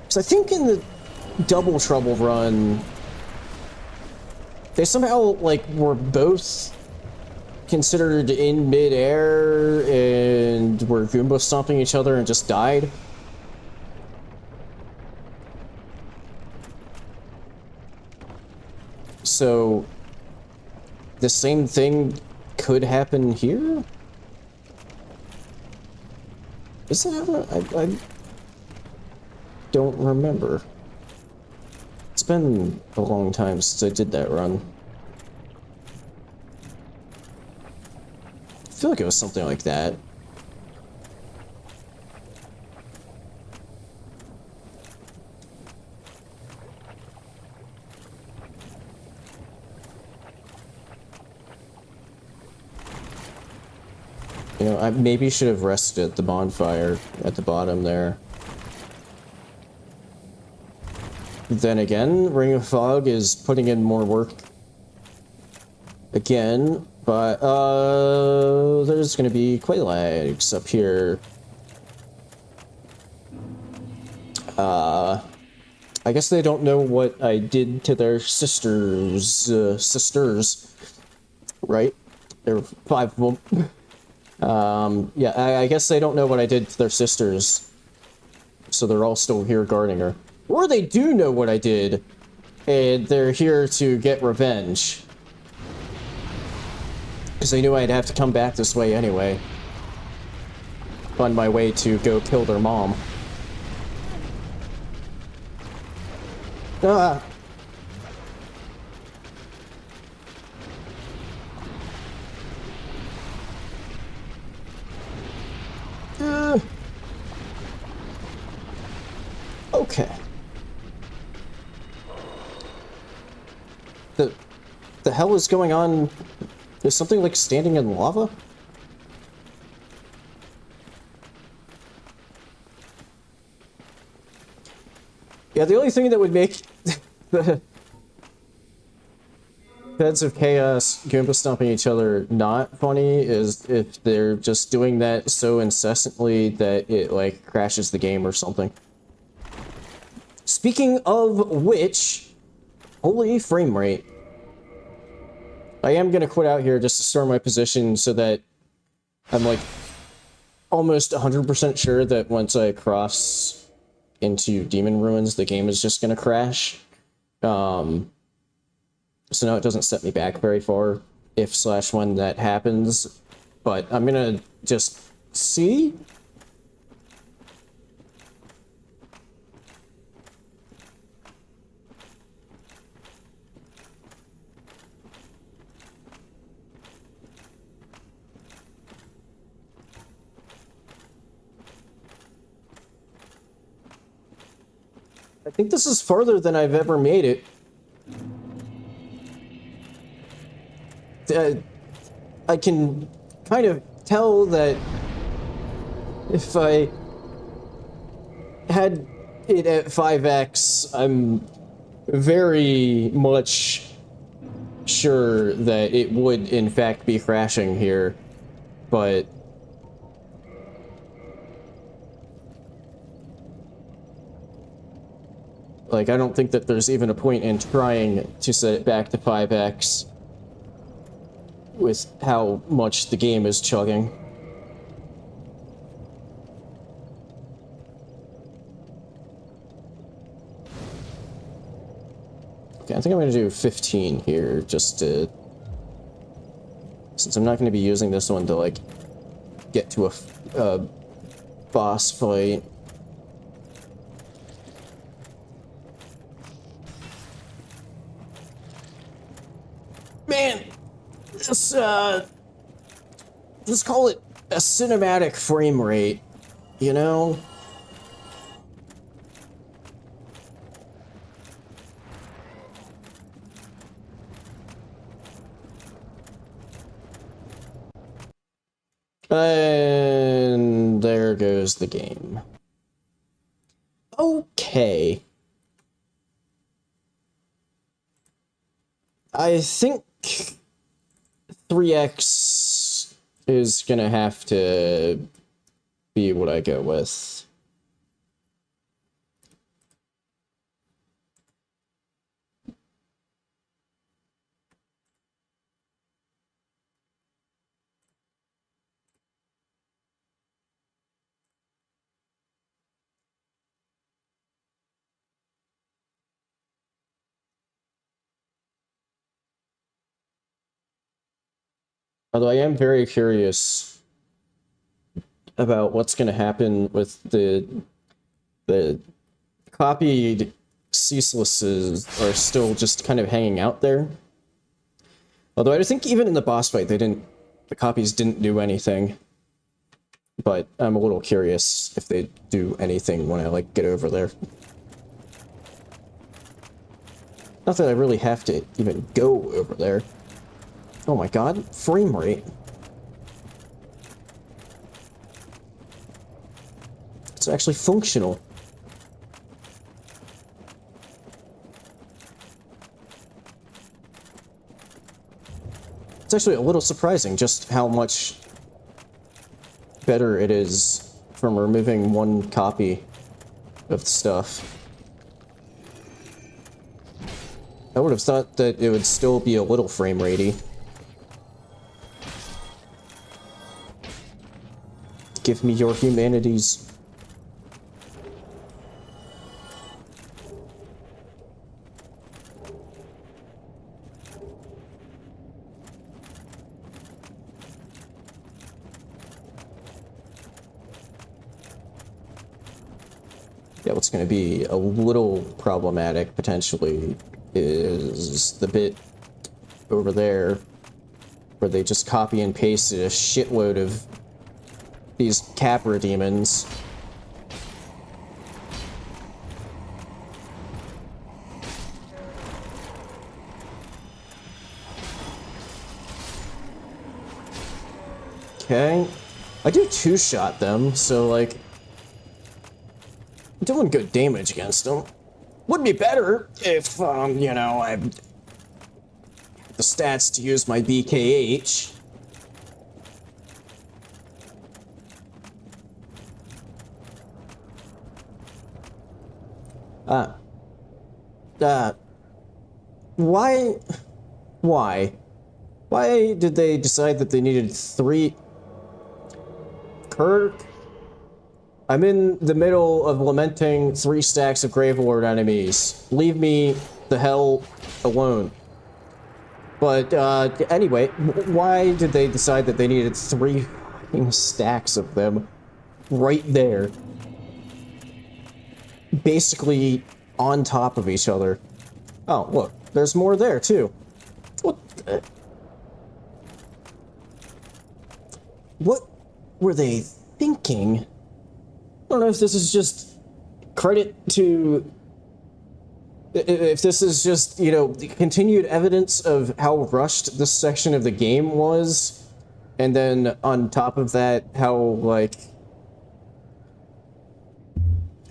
Because I think in the Double Trouble run, they somehow, like, were both considered in mid-air and were Goomba stomping each other and just died. So, the same thing could happen here? Is it ever? I don't remember. It's been a long time since I did that run. I feel like it was something like that. You know, I maybe should have rested at the bonfire at the bottom there. Then again, Ring of Fog is putting in more work again, but there's gonna be Quelags up here. I guess they don't know what I did to their sisters, right? There were 5 of them. Yeah, I guess they don't know what I did to their sisters, so they're all still here guarding her. Or they do know what I did, and they're here to get revenge. Because they knew I'd have to come back this way anyway. on my way to go kill their mom. Ah! Okay. The hell is going on? Is something like standing in lava? Yeah, the only thing that would make the Heads of Chaos Goomba stomping each other not funny is if they're just doing that so incessantly that it, like, crashes the game or something. Speaking of which, holy frame rate. I am gonna quit out here just to store my position so that I'm, like, almost 100% sure that once I cross into Demon Ruins, the game is just gonna crash. So now it doesn't set me back very far if/when that happens, but I'm gonna just see. I think this is farther than I've ever made it. I can kind of tell that if I had it at 5x, I'm very much sure that it would in fact be crashing here, but like, I don't think that there's even a point in trying to set it back to 5x. With how much the game is chugging. Okay, I think I'm gonna do 15 here, just to... Since I'm not gonna be using this one to, like, get to a boss fight. Man! Just call it a cinematic frame rate, you know? And there goes the game. Okay. I think 3x is gonna have to be what I go with. Although I am very curious about what's going to happen with the copied ceaselesses are still just kind of hanging out there. Although I think even in the boss fight, the copies didn't do anything. But I'm a little curious if they do anything when I, like, get over there. Not that I really have to even go over there. Oh my god, frame rate. It's actually functional. It's actually a little surprising just how much better it is from removing one copy of the stuff. I would have thought that it would still be a little frame ratey. Give me your humanities. Yeah, what's going to be a little problematic, potentially, is the bit over there where they just copy and pasted a shitload of these Capra demons. Okay. I do two-shot them, so, like, I'm doing good damage against them. Would be better if, you know, I had the stats to use my BKH. Why? Why did they decide that they needed 3... Kirk? I'm in the middle of lamenting 3 stacks of Gravelord enemies. Leave me the hell alone. But, anyway, why did they decide that they needed 3 fucking stacks of them right there? Basically on top of each other. Oh, look, there's more there, too. What were they thinking? I don't know if this is just credit to... If this is just, you know, continued evidence of how rushed this section of the game was, and then on top of that, how, like,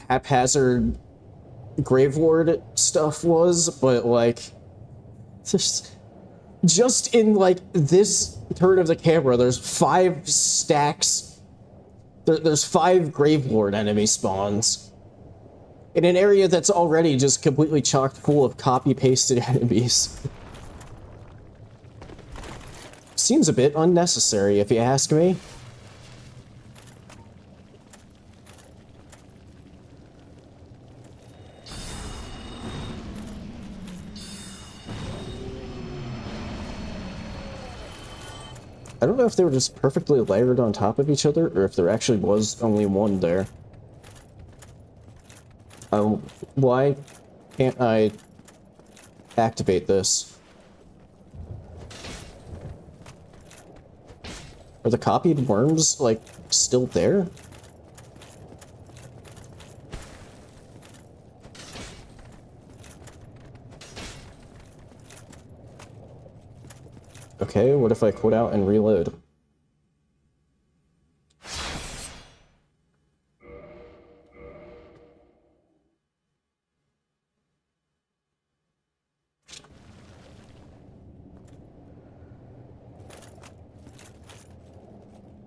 haphazard Gravelord stuff was, but, like, just in, like, this turn of the camera, there's 5 stacks. There's 5 Gravelord enemy spawns. In an area that's already just completely chock full of copy-pasted enemies. Seems a bit unnecessary, if you ask me. I don't know if they were just perfectly layered on top of each other, or if there actually was only one there. Why can't I activate this? Are the copied worms, like, still there? Okay, what if I quit out and reload?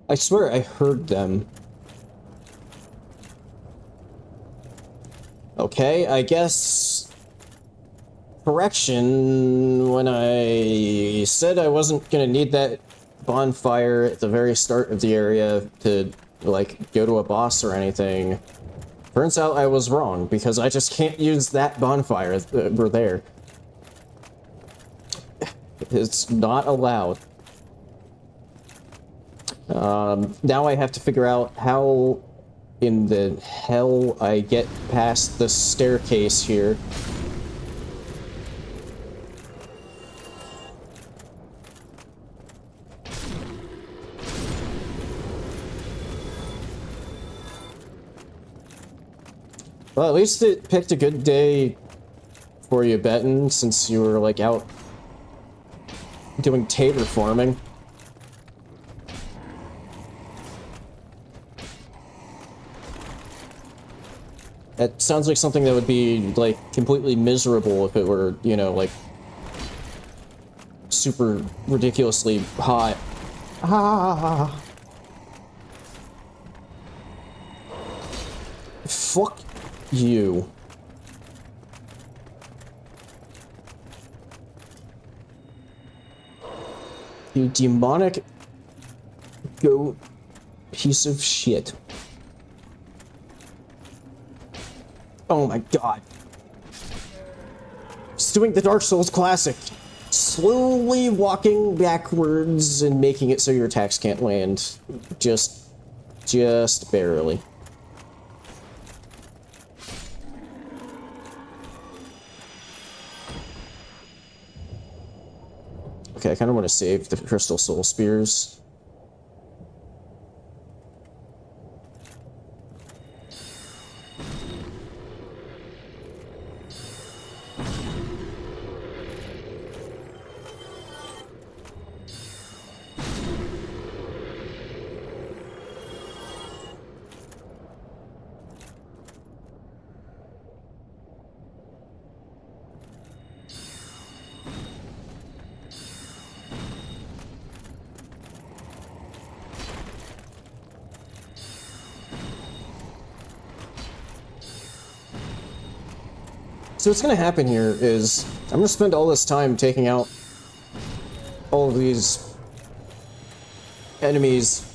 I swear I heard them. Okay, I guess... Correction, when I said I wasn't gonna need that bonfire at the very start of the area to, like, go to a boss or anything, turns out I was wrong, because I just can't use that bonfire over there. It's not allowed. Now I have to figure out how in the hell I get past the staircase here. Well, at least it picked a good day for you, Benton, since you were, like, out doing tater farming. That sounds like something that would be, like, completely miserable if it were, you know, like, super ridiculously hot. Ah! Fuck you. You demonic goat piece of shit. Oh my god. Just doing the Dark Souls classic. Slowly walking backwards and making it so your attacks can't land. Just barely. Okay, I kind of want to save the Crystal Soul Spears. So what's going to happen here is I'm going to spend all this time taking out all of these enemies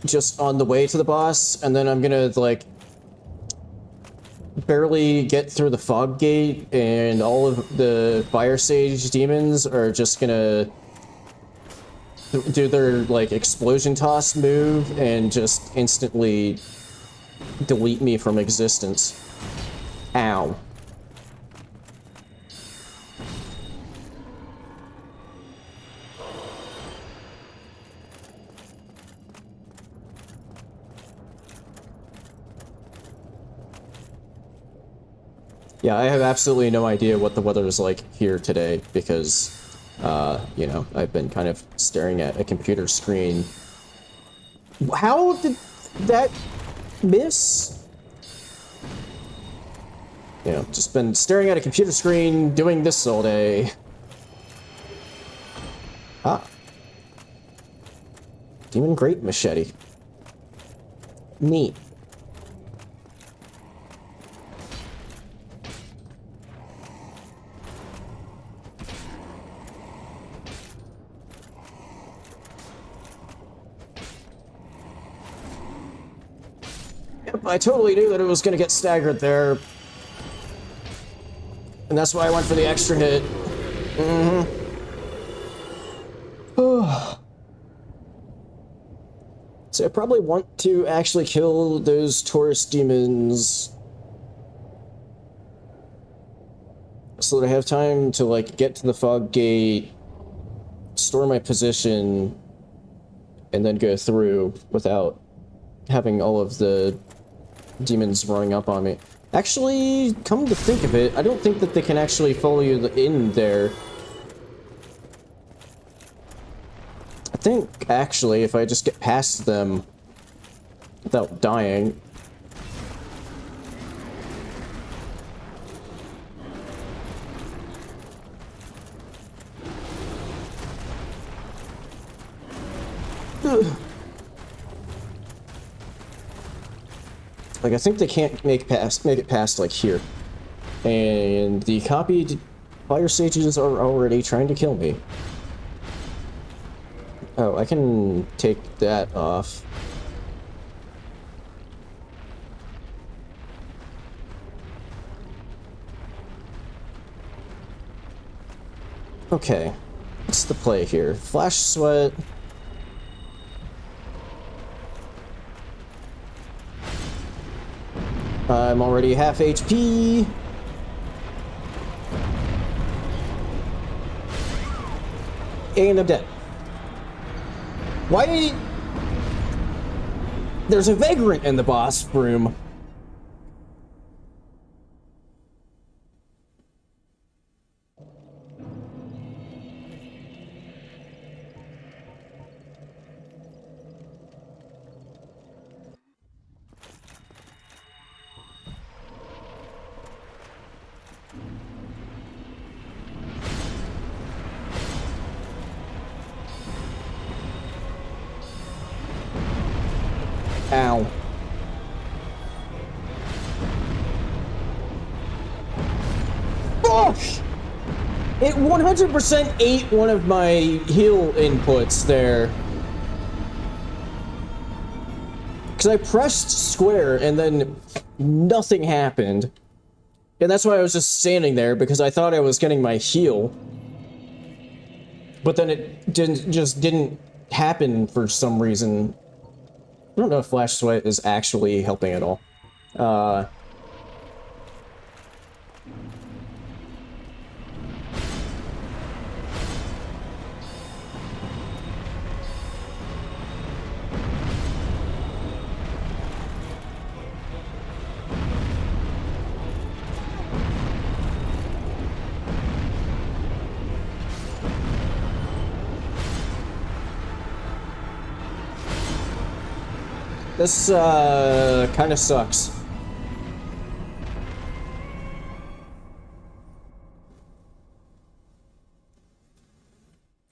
just on the way to the boss, and then I'm going to, like, barely get through the fog gate, and all of the Fire Sage demons are just going to do their, like, explosion toss move and just instantly delete me from existence. Ow. Yeah, I have absolutely no idea what the weather is like here today because, you know, I've been kind of staring at a computer screen. How did that miss? You know, just been staring at a computer screen doing this all day. Ah. Demon Great Machete. Neat. I totally knew that it was going to get staggered there. And that's why I went for the extra hit. So I probably want to actually kill those Taurus demons so that I have time to, like, get to the fog gate, store my position, and then go through without having all of the demons running up on me. Actually, come to think of it, I don't think that they can actually follow you in there. I think, actually, if I just get past them without dying... Like, I think they can't make it past, like, here. And the copied Fire Sages are already trying to kill me. Oh, I can take that off. Okay. What's the play here? Flash Sweat... I'm already half HP. And I'm dead. Why? There's a vagrant in the boss room. Ow. Oh! It 100% ate one of my heal inputs there. Because I pressed square and then nothing happened. And that's why I was just standing there, because I thought I was getting my heal. But then it didn't happen for some reason. I don't know if Flash Sweat is actually helping at all. This kind of sucks.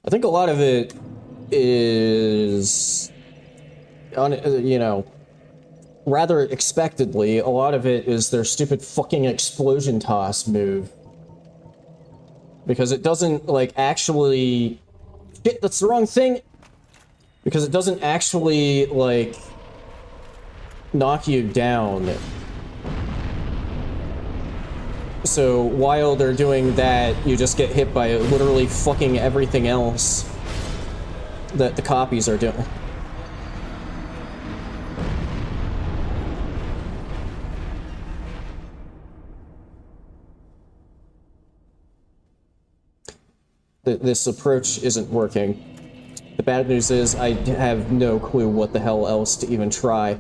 I think a lot of it is, you know, rather expectedly, a lot of it is their stupid fucking explosion toss move. Because it doesn't, like, actually... Shit, that's the wrong thing! Because it doesn't actually, like, knock you down. So while they're doing that, you just get hit by literally fucking everything else that the copies are doing. This approach isn't working. The bad news is I have no clue what the hell else to even try.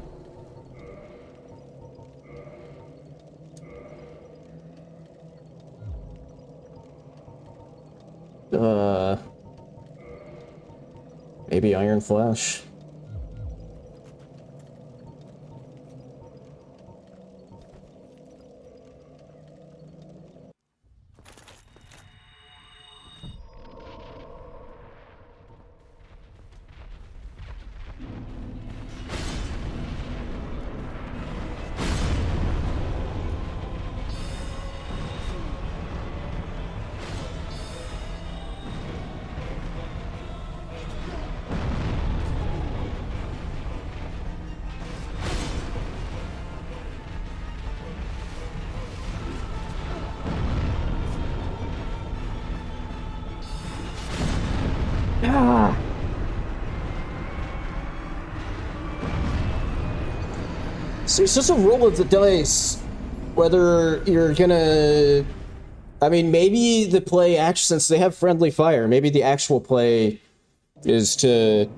Maybe Iron Flash. So it's just a roll of the dice. Whether you're gonna... I mean, maybe the play, since they have friendly fire, maybe the actual play is to...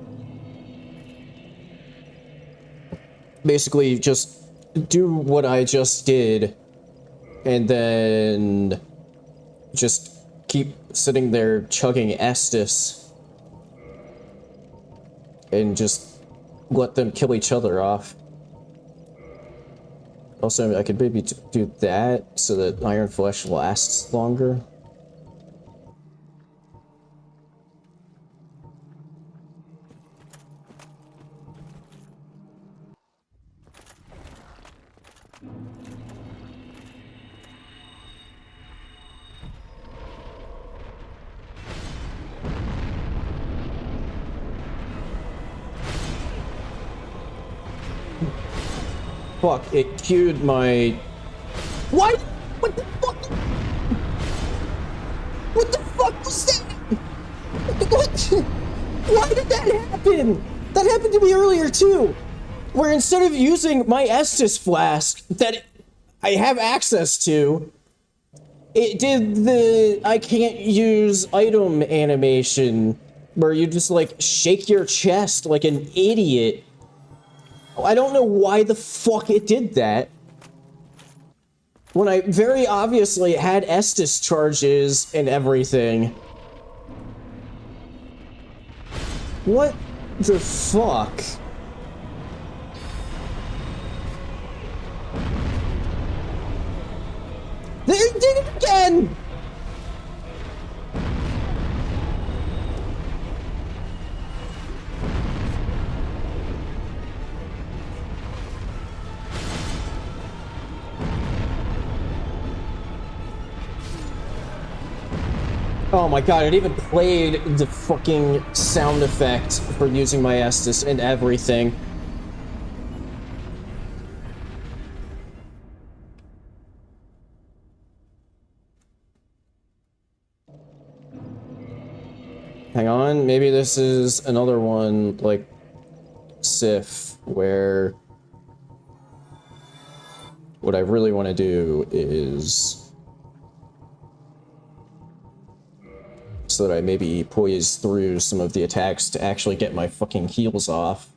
basically just do what I just did, and then just keep sitting there chugging Estus, and just let them kill each other off. Also, I could maybe do that so that Iron Flesh lasts longer. Fuck, it queued my... What? What the fuck? What the fuck was that? What? Why did that happen? That happened to me earlier too. Where instead of using my Estus flask that I have access to, it did the I can't use item animation where you just like shake your chest like an idiot. I don't know why the fuck it did that. When I very obviously had Estus charges and everything. What the fuck? They did it again! Oh my god, it even played the fucking sound effect for using my Estus and everything. Hang on, maybe this is another one like Sif, where what I really want to do is so that I maybe poise through some of the attacks to actually get my fucking heals off.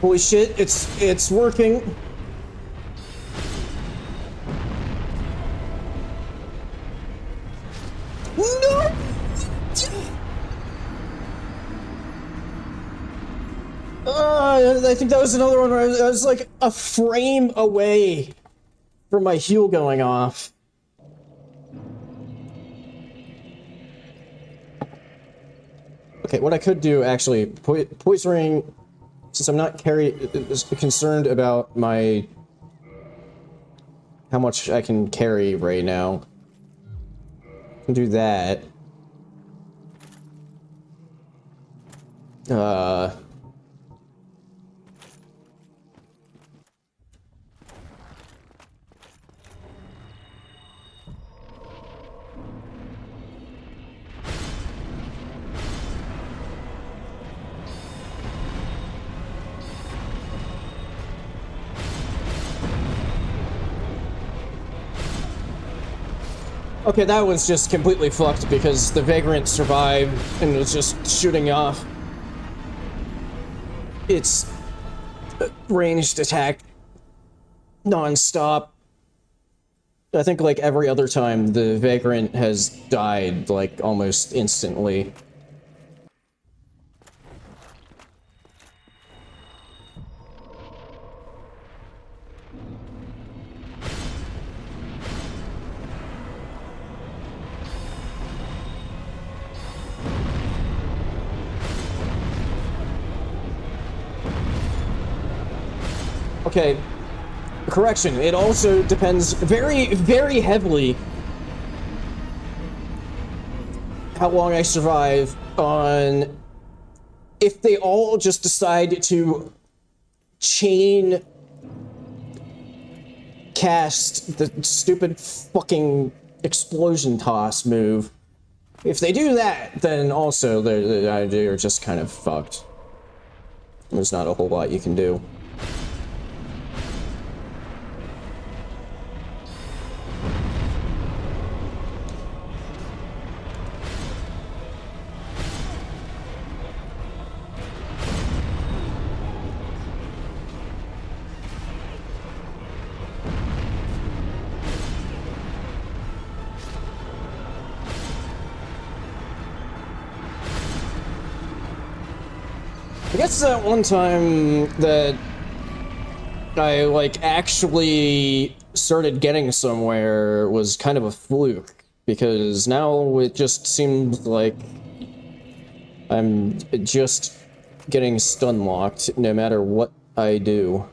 Holy shit, it's working. No! I think that was another one where I was like a frame away from my heal going off. Okay, what I could do actually, poison ring, since I'm not concerned about how much I can carry right now. I can do that. Okay, that was just completely fucked because the Vagrant survived and was just shooting off its ranged attack non-stop. I think like every other time the Vagrant has died like almost instantly. Okay, correction, it also depends very, very heavily how long I survive on if they all just decide to chain cast the stupid fucking explosion toss move. If they do that, then also they're just kind of fucked. There's not a whole lot you can do. I guess that one time that I, like, actually started getting somewhere was kind of a fluke, because now it just seems like I'm just getting stun locked no matter what I do.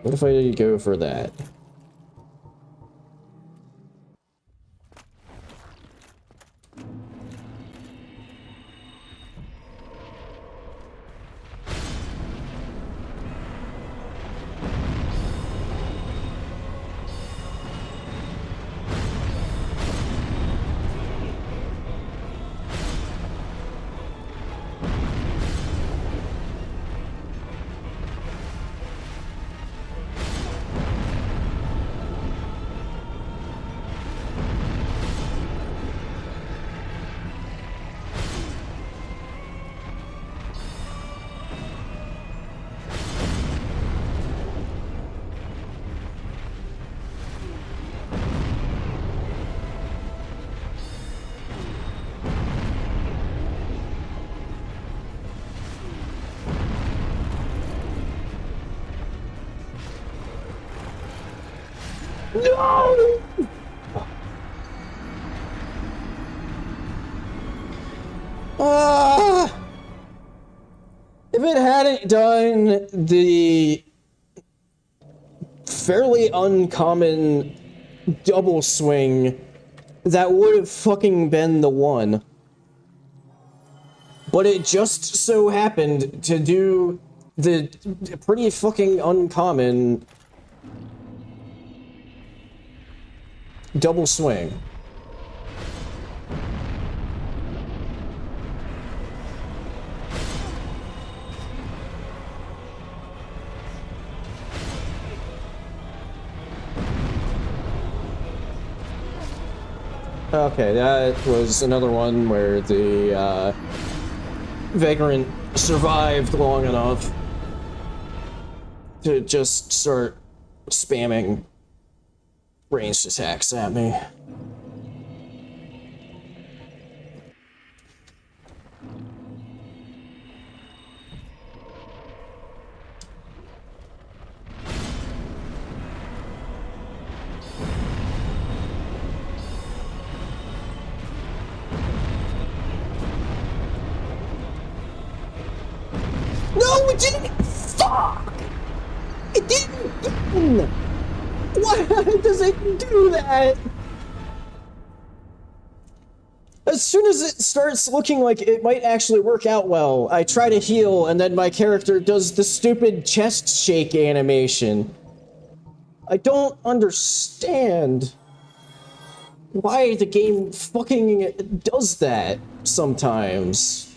What if I go for that? No! If it hadn't done the fairly uncommon double swing, that would have fucking been the one. But it just so happened to do the pretty fucking uncommon double swing. Okay, that was another one where the Vagrant survived long enough to just start spamming ranged attacks at me. No, it didn't! Fuck! It didn't! Why does it do that? As soon as it starts looking like it might actually work out well, I try to heal, and then my character does the stupid chest shake animation. I don't understand why the game fucking does that sometimes.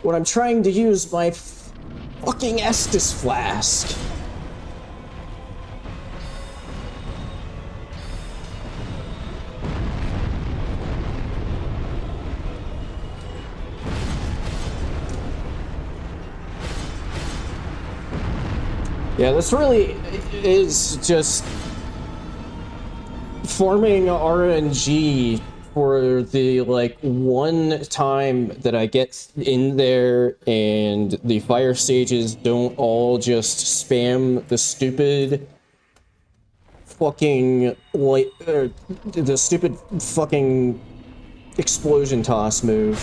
When I'm trying to use my fucking Estus flask. Yeah, this really is just forming RNG for the, like, one time that I get in there and the fire stages don't all just spam the stupid fucking, like, the stupid fucking explosion toss move.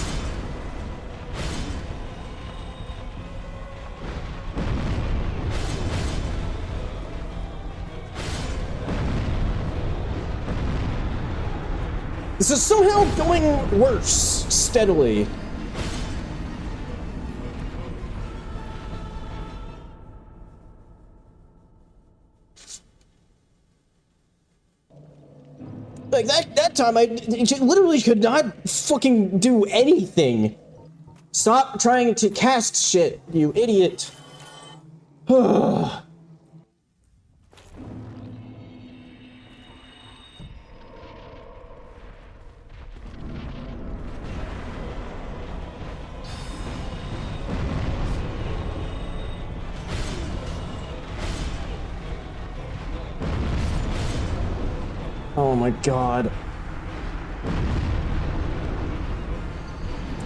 This is somehow going worse, steadily. Like, that time, I literally could not fucking do anything. Stop trying to cast shit, you idiot. Oh my god.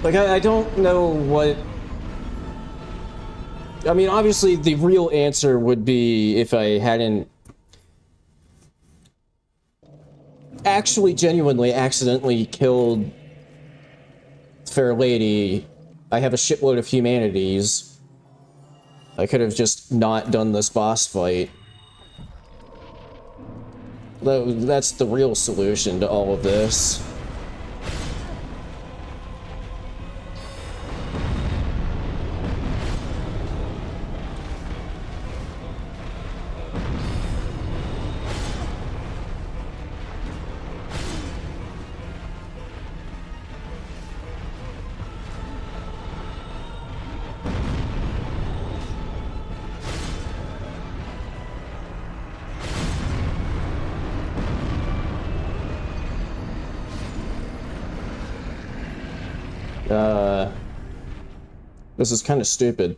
Like, I don't know what... I mean, obviously, the real answer would be if I hadn't actually genuinely accidentally killed Fair Lady. I have a shitload of humanities. I could have just not done this boss fight. That's the real solution to all of this. This is kind of stupid.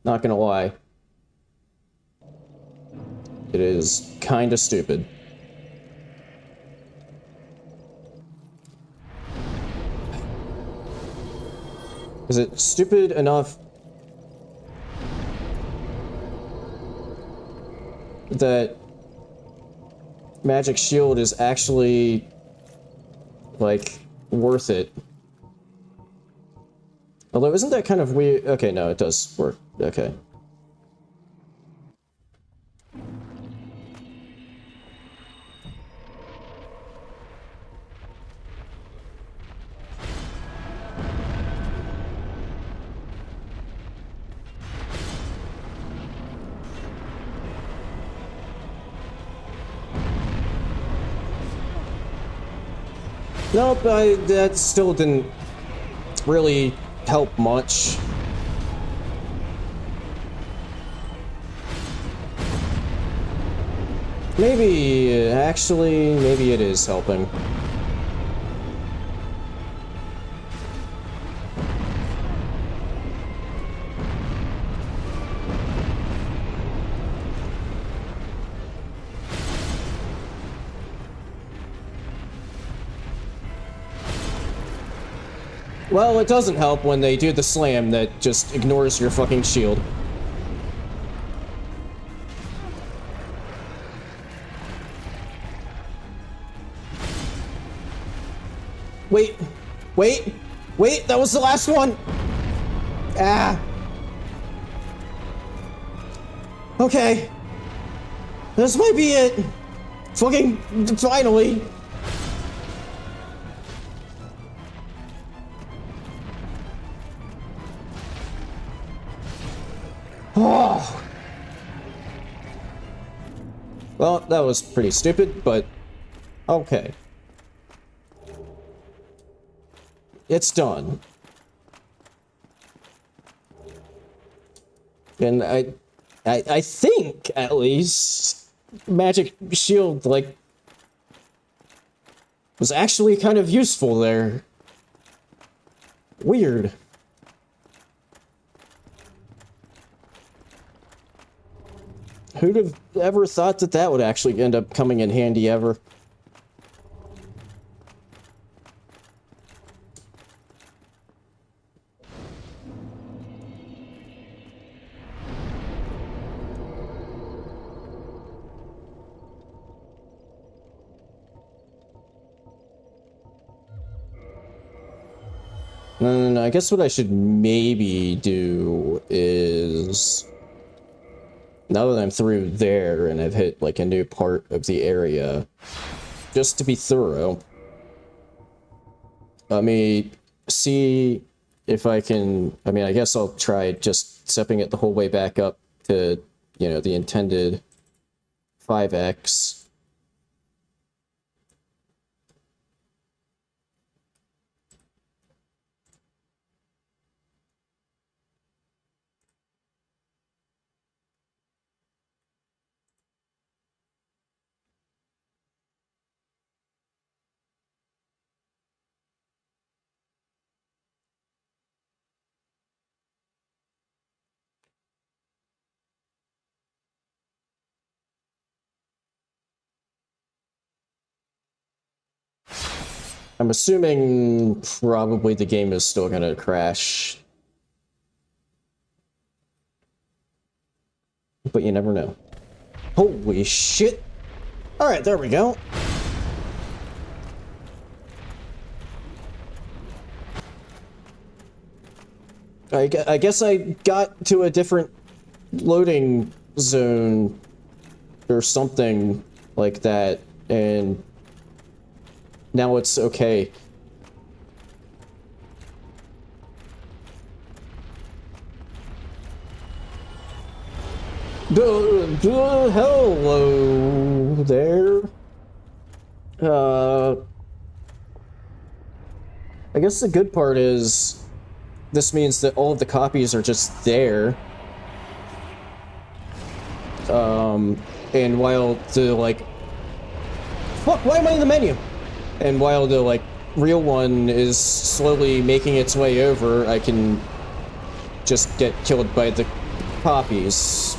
Not gonna lie. It is kind of stupid. Is it stupid enough that Magic Shield is actually, like, worth it? Although, isn't that kind of weird? Okay, no, it does work. Okay. Nope, that still didn't really help much. Maybe, actually, maybe it is helping. Well, it doesn't help when they do the slam that just ignores your fucking shield. Wait, wait, wait, that was the last one! Ah. Okay. This might be it. Fucking, finally. Oh. Well, that was pretty stupid, but okay. It's done. And I think, at least, Magic Shield, like, was actually kind of useful there. Weird. Who'd have ever thought that that would actually end up coming in handy ever? And I guess what I should maybe do is, now that I'm through there and I've hit like a new part of the area, just to be thorough, let me see if I can, I mean, I guess I'll try just stepping it the whole way back up to, you know, the intended 5x. I'm assuming probably the game is still gonna crash. But you never know. Holy shit! Alright, there we go. I guess I got to a different loading zone or something like that, and now it's okay. Hello there. I guess the good part is this means that all of the copies are just there. And while the, like... Fuck, why am I in the menu? And while the, like, real one is slowly making its way over, I can just get killed by the copies.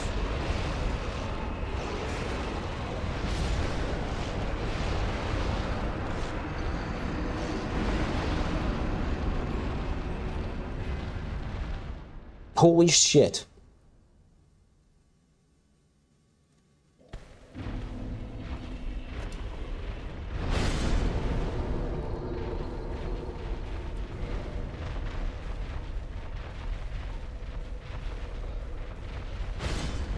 Holy shit.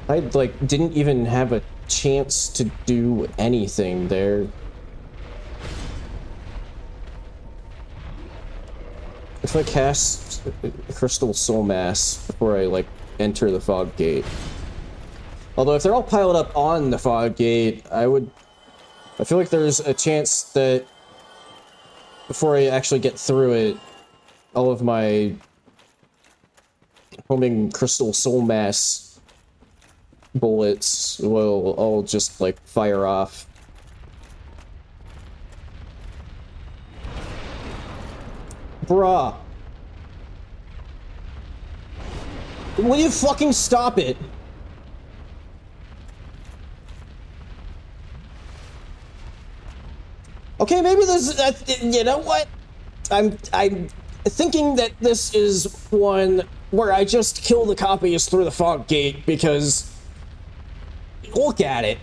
I, like, didn't even have a chance to do anything there. If I cast Crystal Soul Mass before I, like, enter the fog gate. Although if they're all piled up on the fog gate, I feel like there's a chance that before I actually get through it, all of my homing Crystal Soul Mass bullets will all just, like, fire off. Bruh. Will you fucking stop it? Okay, maybe this, you know what? I'm thinking that this is one where I just kill the copies through the fog gate because look at it.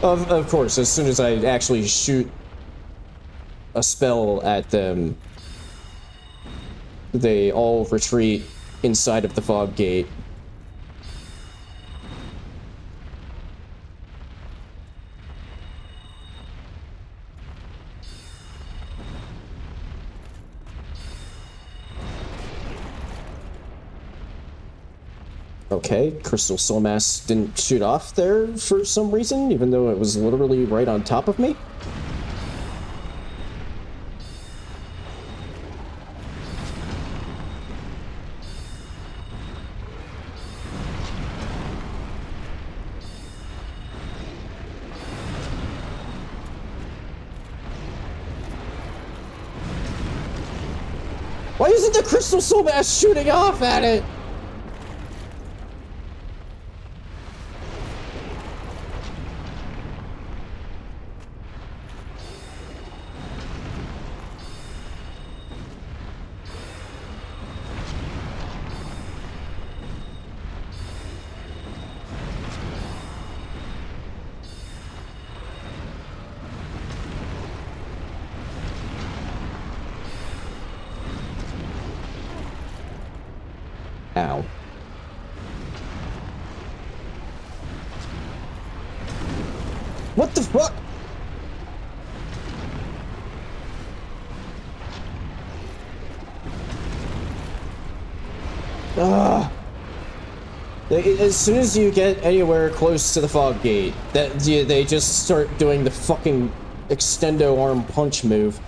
Of course, as soon as I actually shoot a spell at them, they all retreat inside of the fog gate. Okay, Crystal Soul Mass didn't shoot off there for some reason, even though it was literally right on top of me. Why isn't the Crystal Soul Mass shooting off at it? Ow. What the fuck? As soon as you get anywhere close to the fog gate, they just start doing the fucking extendo arm punch move.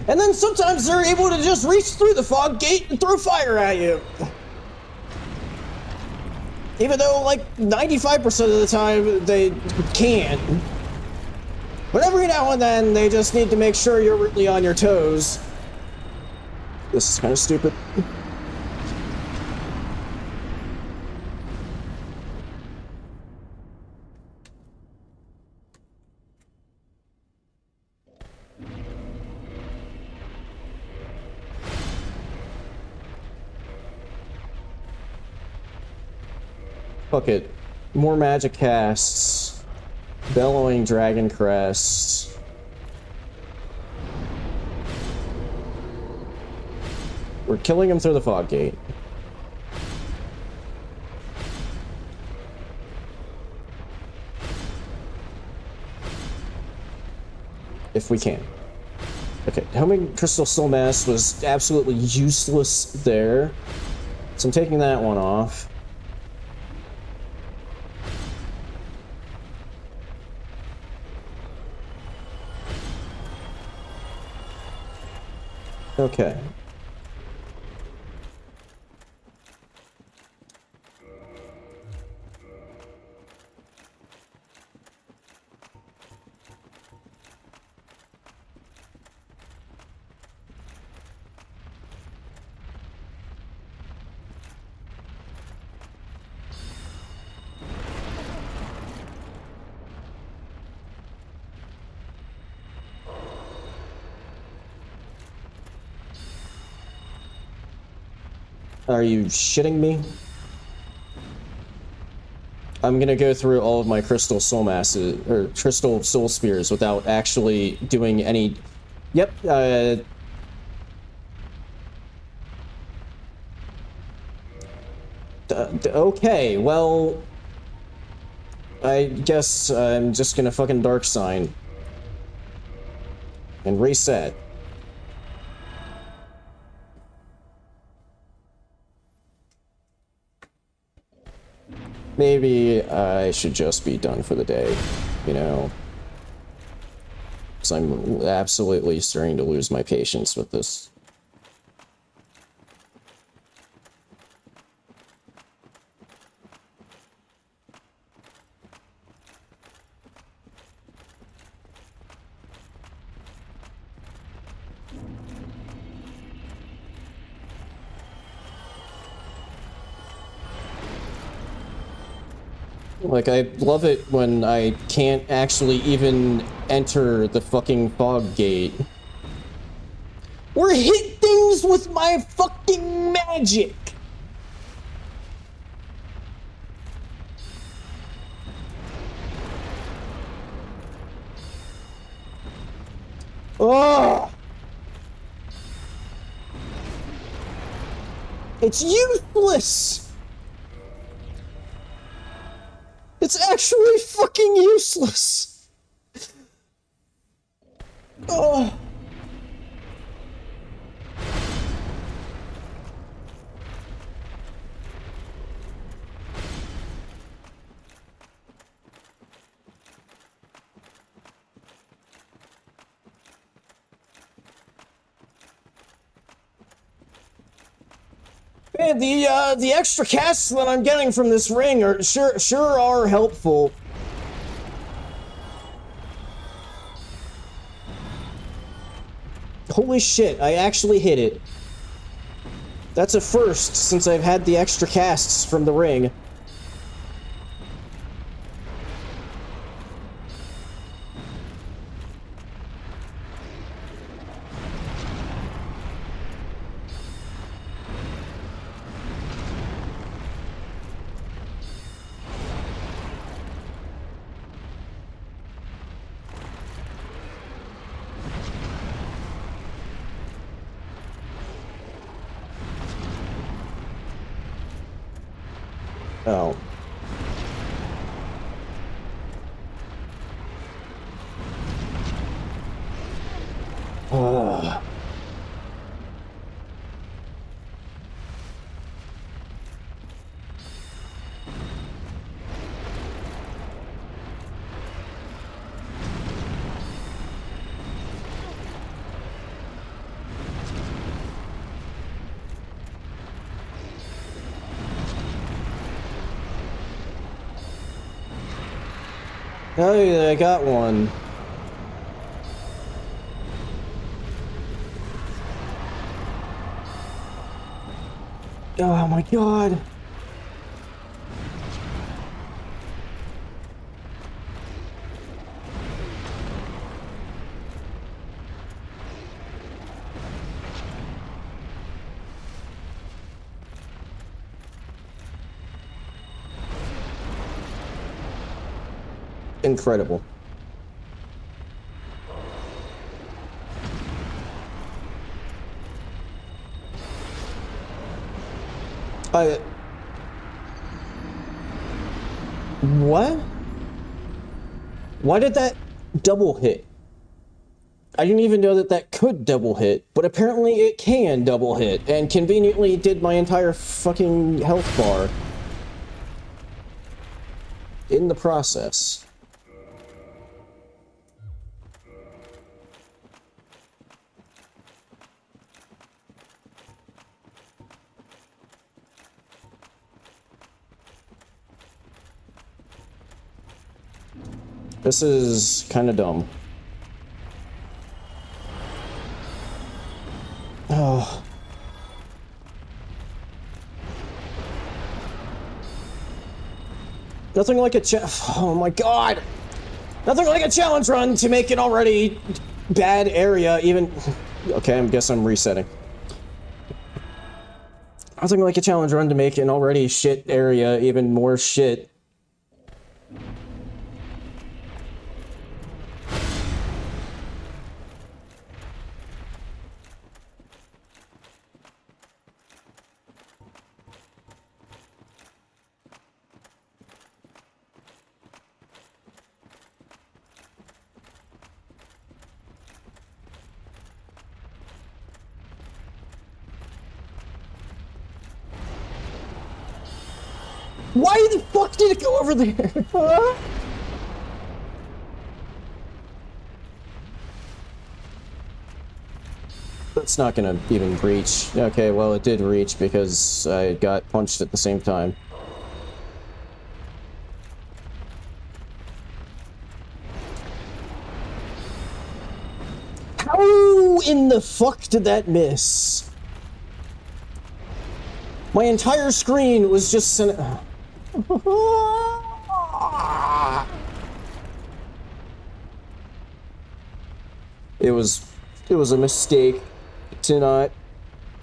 And then sometimes they're able to just reach through the fog gate and throw fire at you. Even though, like, 95% of the time, they can't. But every now and then, they just need to make sure you're really on your toes. This is kind of stupid. Fuck it. More magic casts. Bellowing Dragon Crest. We're killing him through the fog gate. If we can. Okay, Helming Crystal Soul Mass was absolutely useless there. So I'm taking that one off. Okay. Are you shitting me? I'm gonna go through all of my Crystal Soul Masses, or Crystal Soul Spears, without actually doing any... Yep, okay, well... I guess I'm just gonna fucking Dark Sign. And reset. Maybe I should just be done for the day, you know? Because I'm absolutely starting to lose my patience with this. Like, I love it when I can't actually even enter the fucking fog gate. Or hit things with my fucking magic! Oh! It's useless! It's actually fucking useless! Oh! Man, the extra casts that I'm getting from this ring are sure are helpful. Holy shit, I actually hit it. That's a first since I've had the extra casts from the ring. Oh. Oh, yeah, I got one. Oh my god. Incredible. What? Why did that double hit? I didn't even know that that could double hit, but apparently it can double hit, and conveniently did my entire fucking health bar in the process. This is kind of dumb. Oh. Nothing like a oh my god! Nothing like a challenge run to make an already bad area even... Okay, I guess I'm resetting. Nothing like a challenge run to make an already shit area even more shit. Why the fuck did it go over there? Huh? That's not gonna even reach. Okay, well, it did reach because I got punched at the same time. How in the fuck did that miss? My entire screen was just It was a mistake to not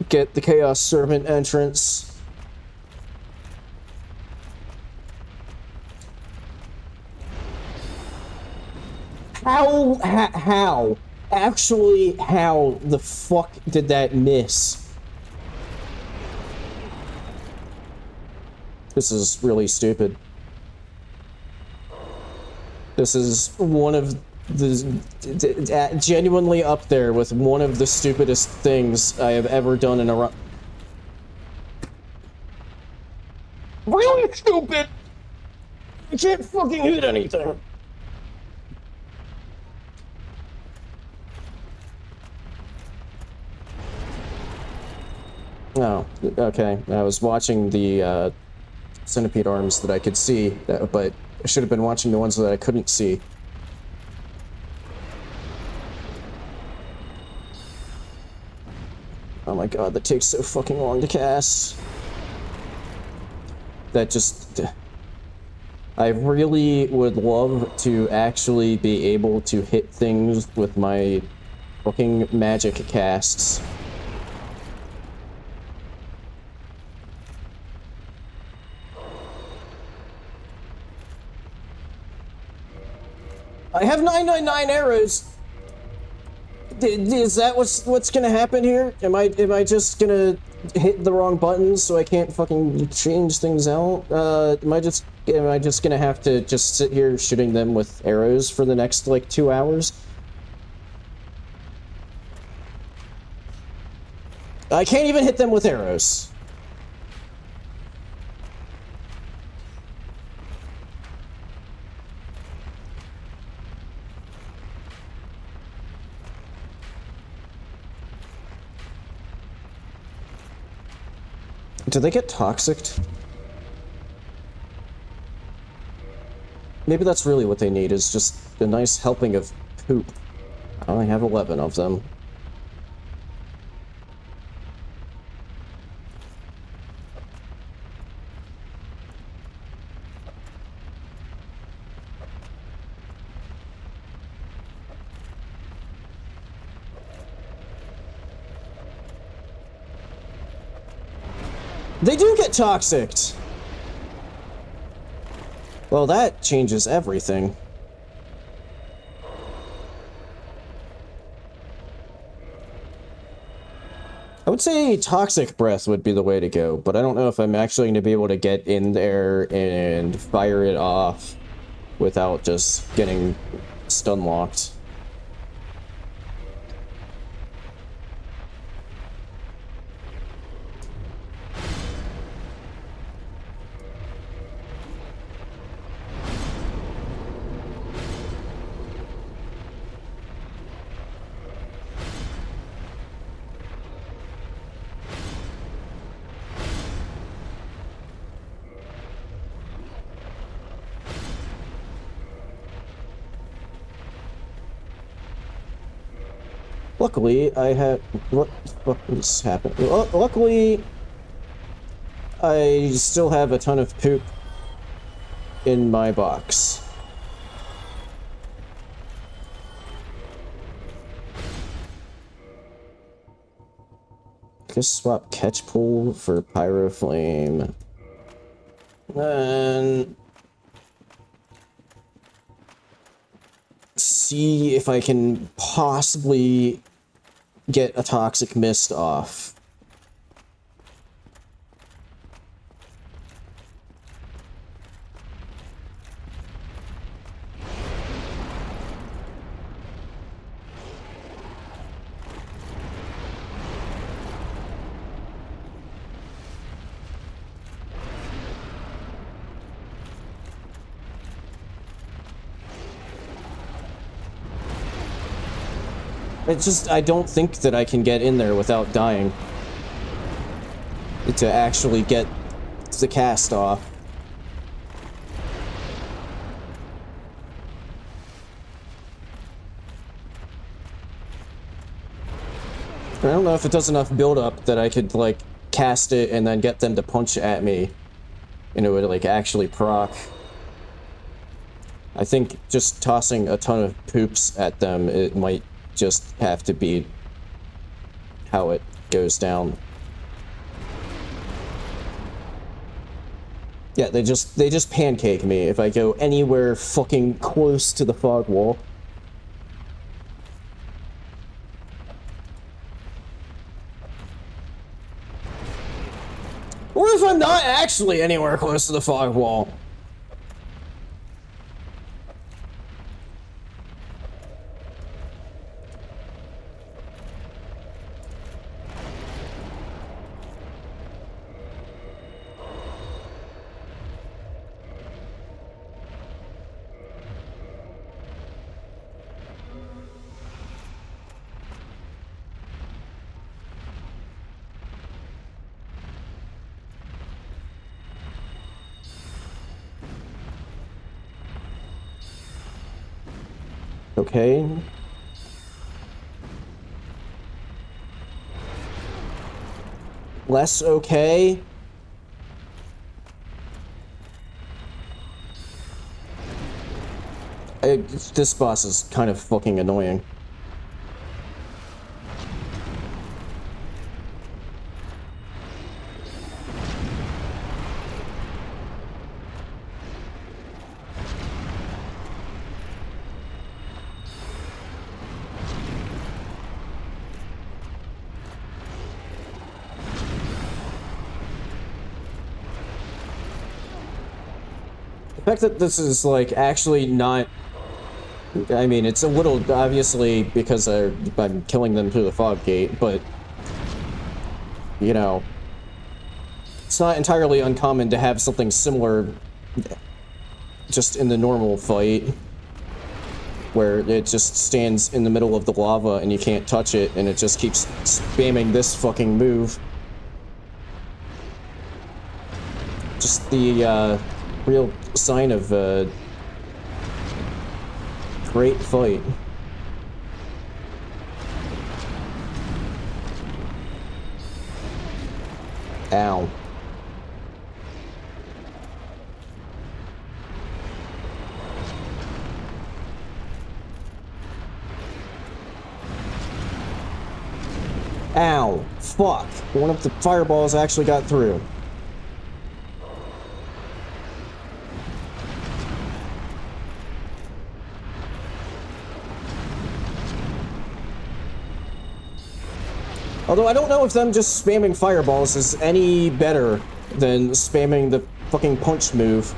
get the Chaos Servant entrance. How? Actually, how the fuck did that miss? This is really stupid. This is one of the genuinely up there with one of the stupidest things I have ever done in a run. Really stupid! I can't fucking hit anything. Oh, okay. I was watching the centipede arms that I could see, but I should have been watching the ones that I couldn't see. Oh my god, that takes so fucking long to cast. That just... I really would love to actually be able to hit things with my fucking magic casts. I have 999 arrows. Is that what's gonna happen here? Am I just gonna hit the wrong buttons so I can't fucking change things out? Am I just gonna have to just sit here shooting them with arrows for the next like 2 hours? I can't even hit them with arrows. Do they get toxic? Maybe that's really what they need, is just a nice helping of poop. I only have 11 of them. They do get toxicked! Well, that changes everything. I would say Toxic Breath would be the way to go, but I don't know if I'm actually going to be able to get in there and fire it off without just getting stun locked. Luckily, I have... What the fuck just happened? Luckily, I still have a ton of poop in my box. Just swap Catch Pool for Pyro Flame. And... see if I can possibly get a Toxic Mist off. It's just, I don't think that I can get in there without dying to actually get the cast off. I don't know if it does enough build-up that I could, like, cast it and then get them to punch at me and it would, like, actually proc. I think just tossing a ton of poops at them, it might just have to be how it goes down. Yeah, they just pancake me if I go anywhere fucking close to the fog wall. Or if I'm not actually anywhere close to the fog wall. Okay. Less okay. This boss is kind of fucking annoying. The fact that this is, like, actually not... I mean, it's a little, obviously, because I'm killing them through the fog gate, but... You know... It's not entirely uncommon to have something similar... just in the normal fight. Where it just stands in the middle of the lava and you can't touch it, and it just keeps spamming this fucking move. Just the, real sign of great fight. Ow. Ow. Fuck. One of the fireballs actually got through. Although I don't know if them just spamming fireballs is any better than spamming the fucking punch move.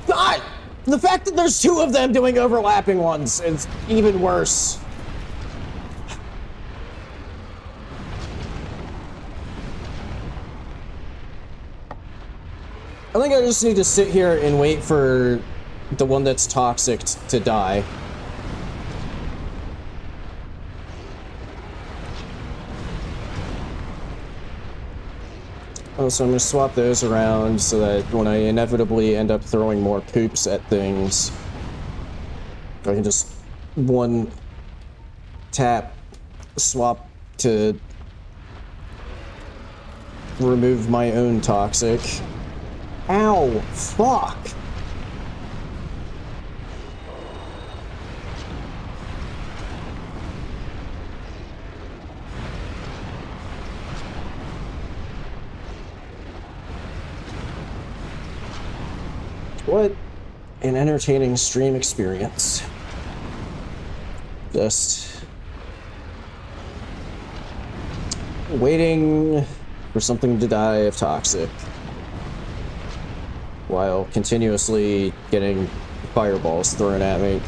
God! The fact that there's two of them doing overlapping ones is even worse. I think I just need to sit here and wait for the one that's toxic to die. Oh, so I'm gonna swap those around so that when I inevitably end up throwing more poops at things, I can just one tap swap to remove my own toxic. Ow! Fuck! What an entertaining stream experience. Just waiting for something to die of toxic while continuously getting fireballs thrown at me.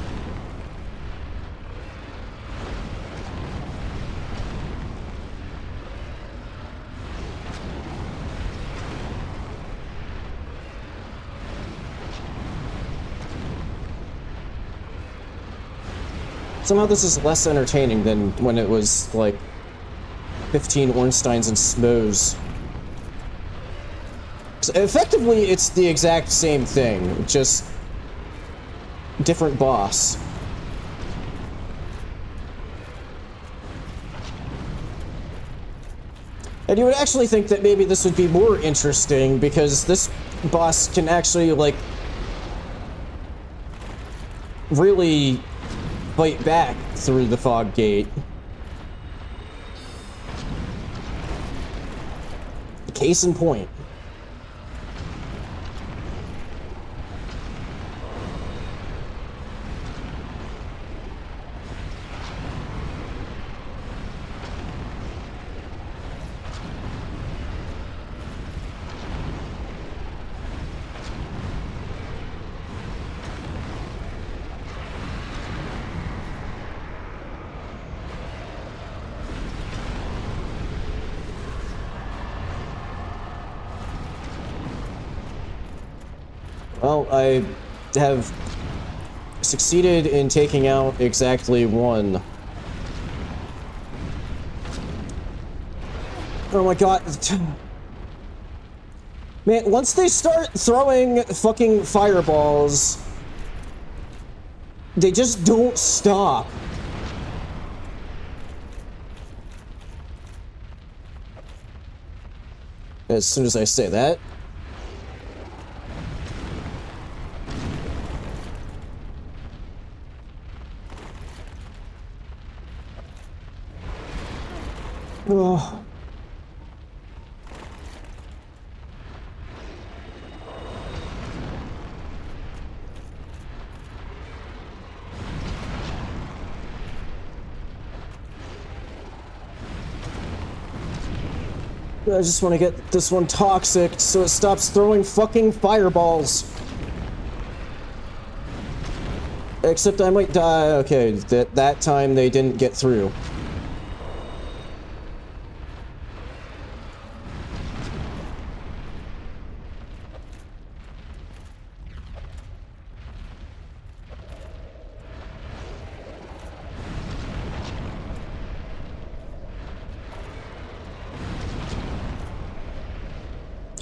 Somehow this is less entertaining than when it was, like, 15 Ornsteins and Smos. So effectively, it's the exact same thing, just different boss. And you would actually think that maybe this would be more interesting, because this boss can actually, like, really fight back through the fog gate. Case in point. Well, I have succeeded in taking out exactly one. Oh my god. Man, once they start throwing fucking fireballs, they just don't stop. As soon as I say that. Oh. I just want to get this one toxic so it stops throwing fucking fireballs. Except I might die. Okay, that time they didn't get through.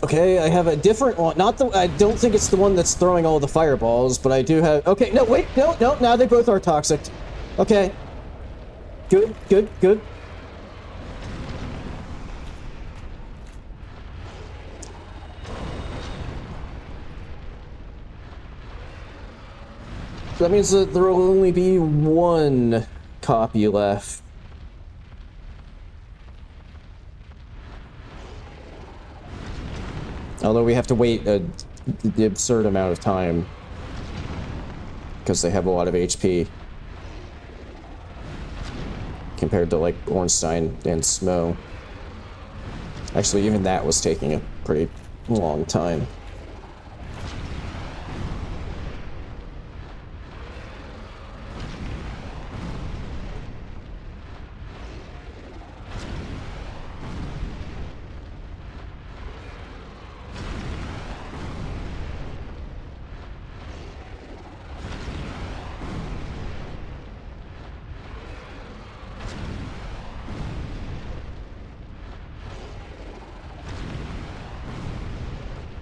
Okay, I have a different one. Not the. I don't think it's the one that's throwing all the fireballs, but I do have. Okay, no, wait, no. Now they both are toxic. Okay. Good. That means that there will only be one copy left. Although we have to wait the absurd amount of time. Because they have a lot of HP. Compared to, like, Ornstein and Smo. Actually, even that was taking a pretty long time.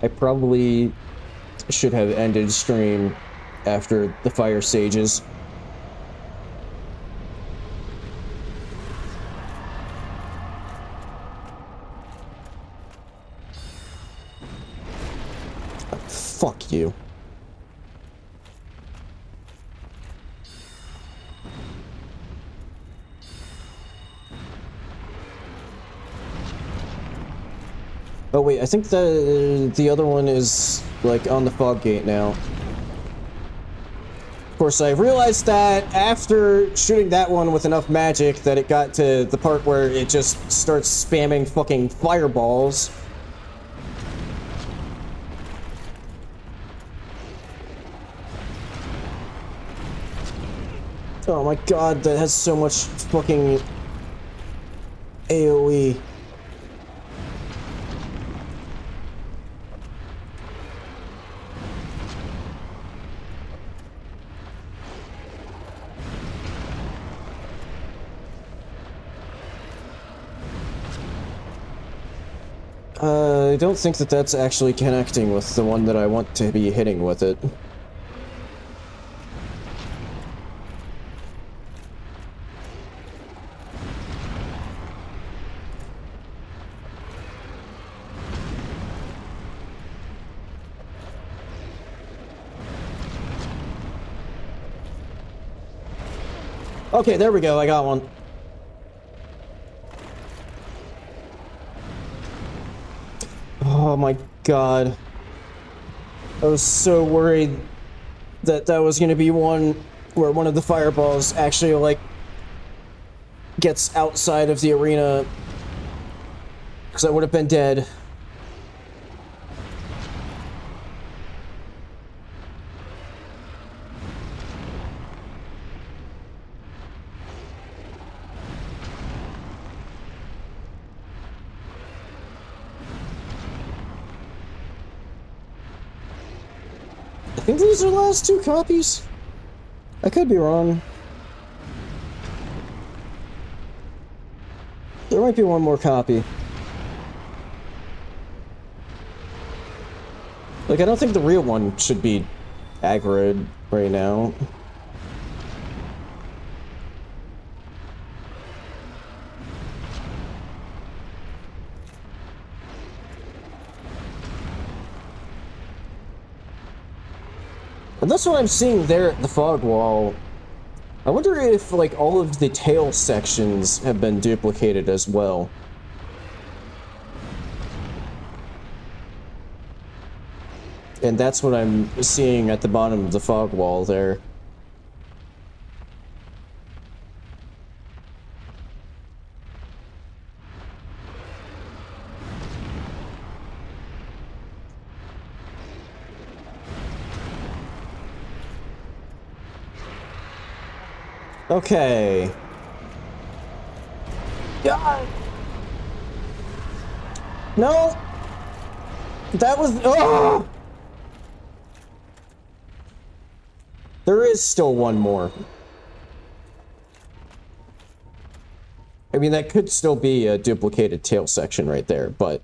I probably should have ended stream after the fire sages. Fuck you. Oh wait, I think the other one is, like, on the fog gate now. Of course, I realized that after shooting that one with enough magic that it got to the part where it just starts spamming fucking fireballs. Oh my god, that has so much fucking AoE. I don't think that that's actually connecting with the one that I want to be hitting with it. Okay, there we go, I got one. Oh my god. I was so worried that that was gonna be one where one of the fireballs actually, like, gets outside of the arena. Because I would have been dead. I think these are the last two copies. I could be wrong. There might be one more copy. Like, I don't think the real one should be aggroed right now. And that's what I'm seeing there at the fog wall. I wonder if, like, all of the tail sections have been duplicated as well. And that's what I'm seeing at the bottom of the fog wall there. Okay. Yeah. No. That was. Oh! There is still one more. I mean, that could still be a duplicated tail section right there, but.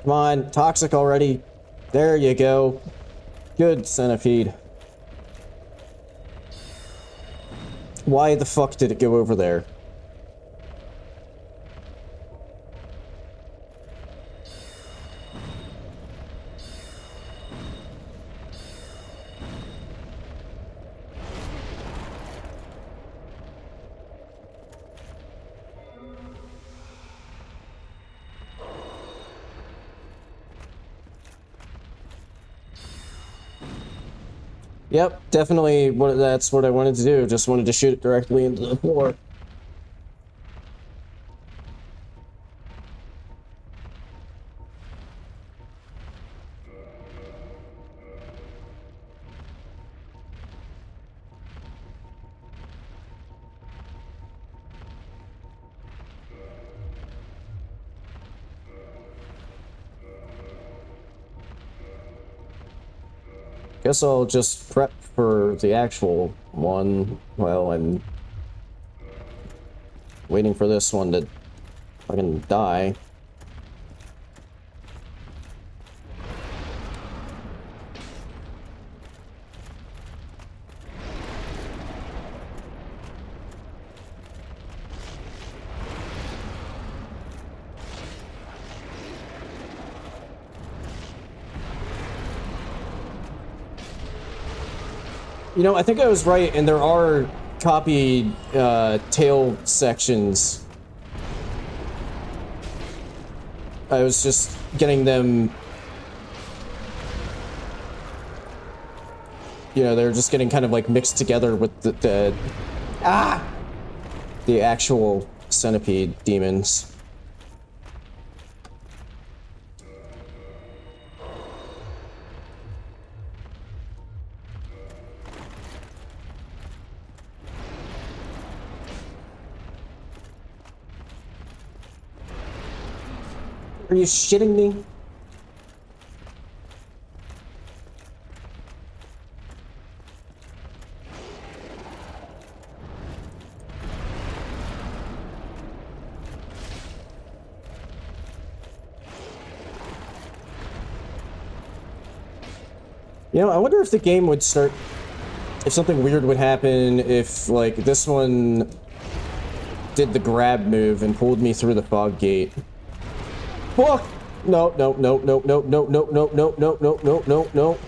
Come on, toxic already. There you go. Good, centipede. Why the fuck did it go over there? Yep, definitely that's what I wanted to do. Just wanted to shoot it directly into the floor. Guess I'll just prep for the actual one while I'm waiting for this one to fucking die. You know, I think I was right, and there are copied tail sections. I was just getting them you know, they're just getting kind of like mixed together with the actual centipede demons. Are you shitting me? You know, I wonder if the game would start, if something weird would happen if, like, this one did the grab move and pulled me through the fog gate. Fuck! No, no, no, no, no, no, no, no, no, no, no, no, no, no.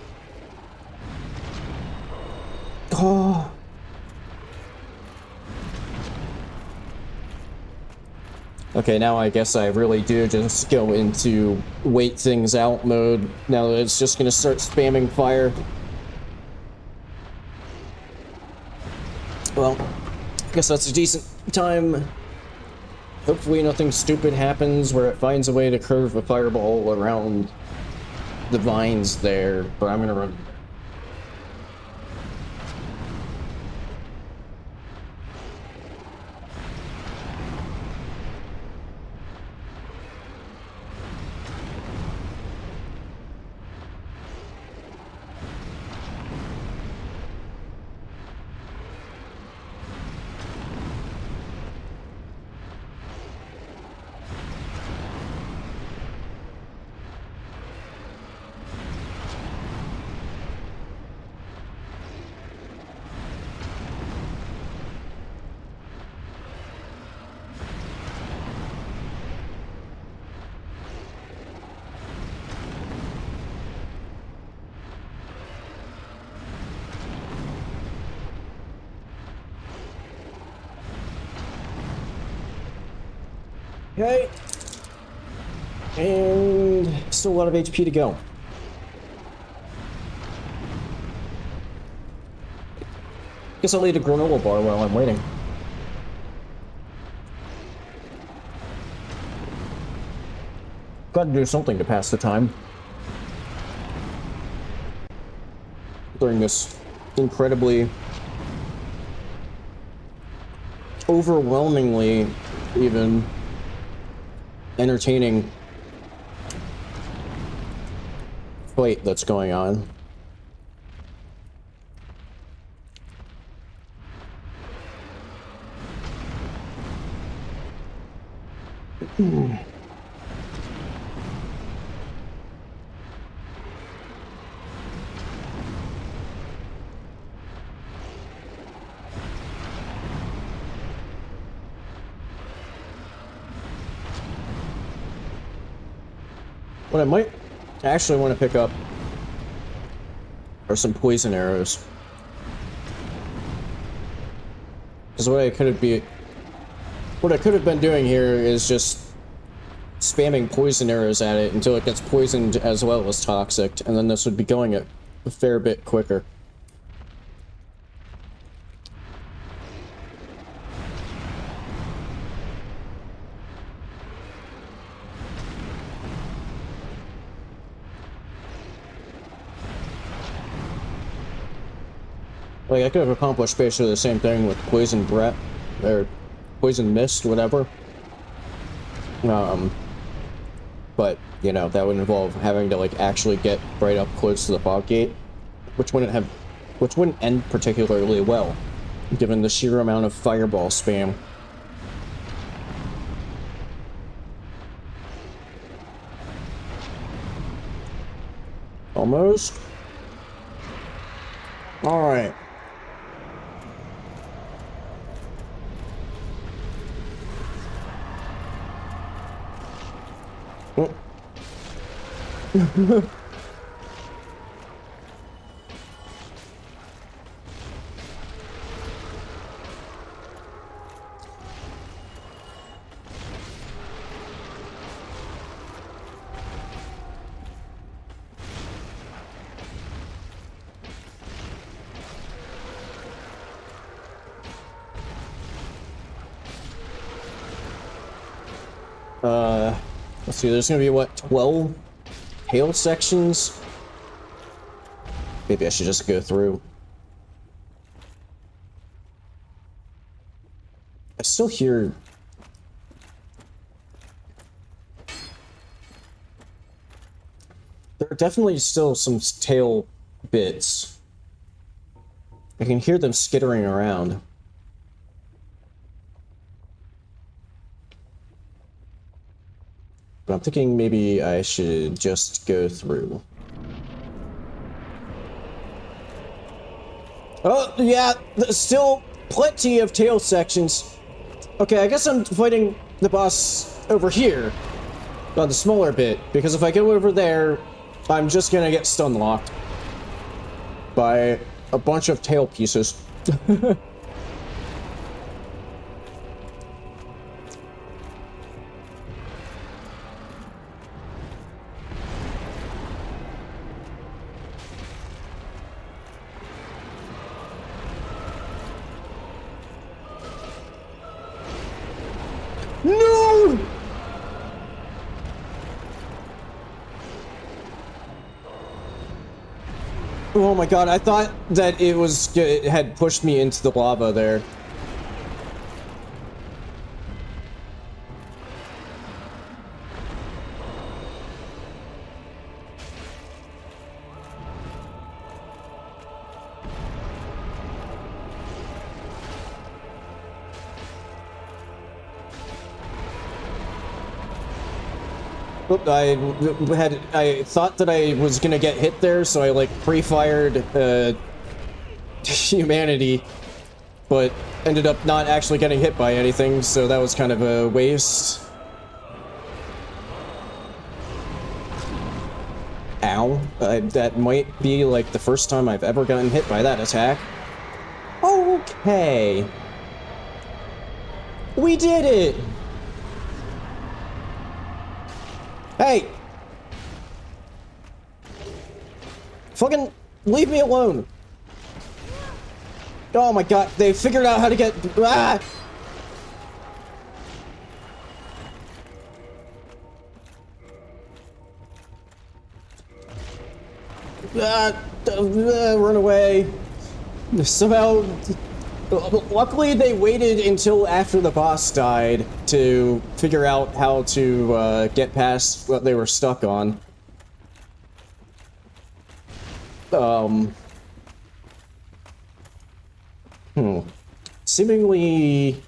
Oh. Okay, now I guess I really do just go into wait things out mode. Now it's just gonna start spamming fire. Well, I guess that's a decent time. Hopefully nothing stupid happens where it finds a way to curve a fireball around the vines there, but I'm gonna run. Okay. And still a lot of HP to go. Guess I'll eat a granola bar while I'm waiting. Gotta do something to pass the time during this incredibly, overwhelmingly even entertaining fight that's going on. What I might actually want to pick up are some poison arrows. Because what I could have been doing here is just spamming poison arrows at it until it gets poisoned as well as toxic, and then this would be going a fair bit quicker. Like, I could have accomplished basically the same thing with Poison Breath, or Poison Mist, whatever. But, you know, that would involve having to, like, actually get right up close to the fog gate, which wouldn't end particularly well, given the sheer amount of fireball spam. Almost. Alright. Let's see, there's gonna be, what, 12 tail sections? Maybe I should just go through. I still hear... There are definitely still some tail bits. I can hear them skittering around. But I'm thinking maybe I should just go through. Oh, yeah, there's still plenty of tail sections. Okay, I guess I'm fighting the boss over here on the smaller bit, because if I go over there, I'm just gonna get stun locked by a bunch of tail pieces. No! Oh my god, I thought that it had pushed me into the lava there. Oop, I thought that I was gonna get hit there, so I like pre-fired humanity, but ended up not actually getting hit by anything, so that was kind of a waste. Ow. That might be like the first time I've ever gotten hit by that attack. Okay. We did it! Hey! Fucking leave me alone! Oh my god, they figured out how to get... Ah! Run away. Somehow... Luckily, they waited until after the boss died to figure out how to get past what they were stuck on. Seemingly...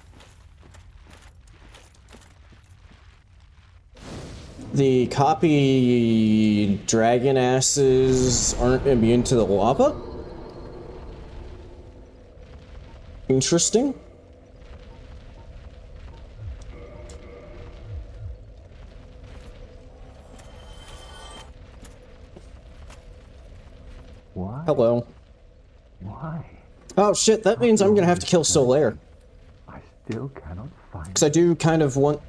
the copy dragon asses aren't immune to the lava? Interesting. Why? Hello. Why? Oh shit, that means I'm gonna have to kill Solaire. I still cannot find Because I do kind of want...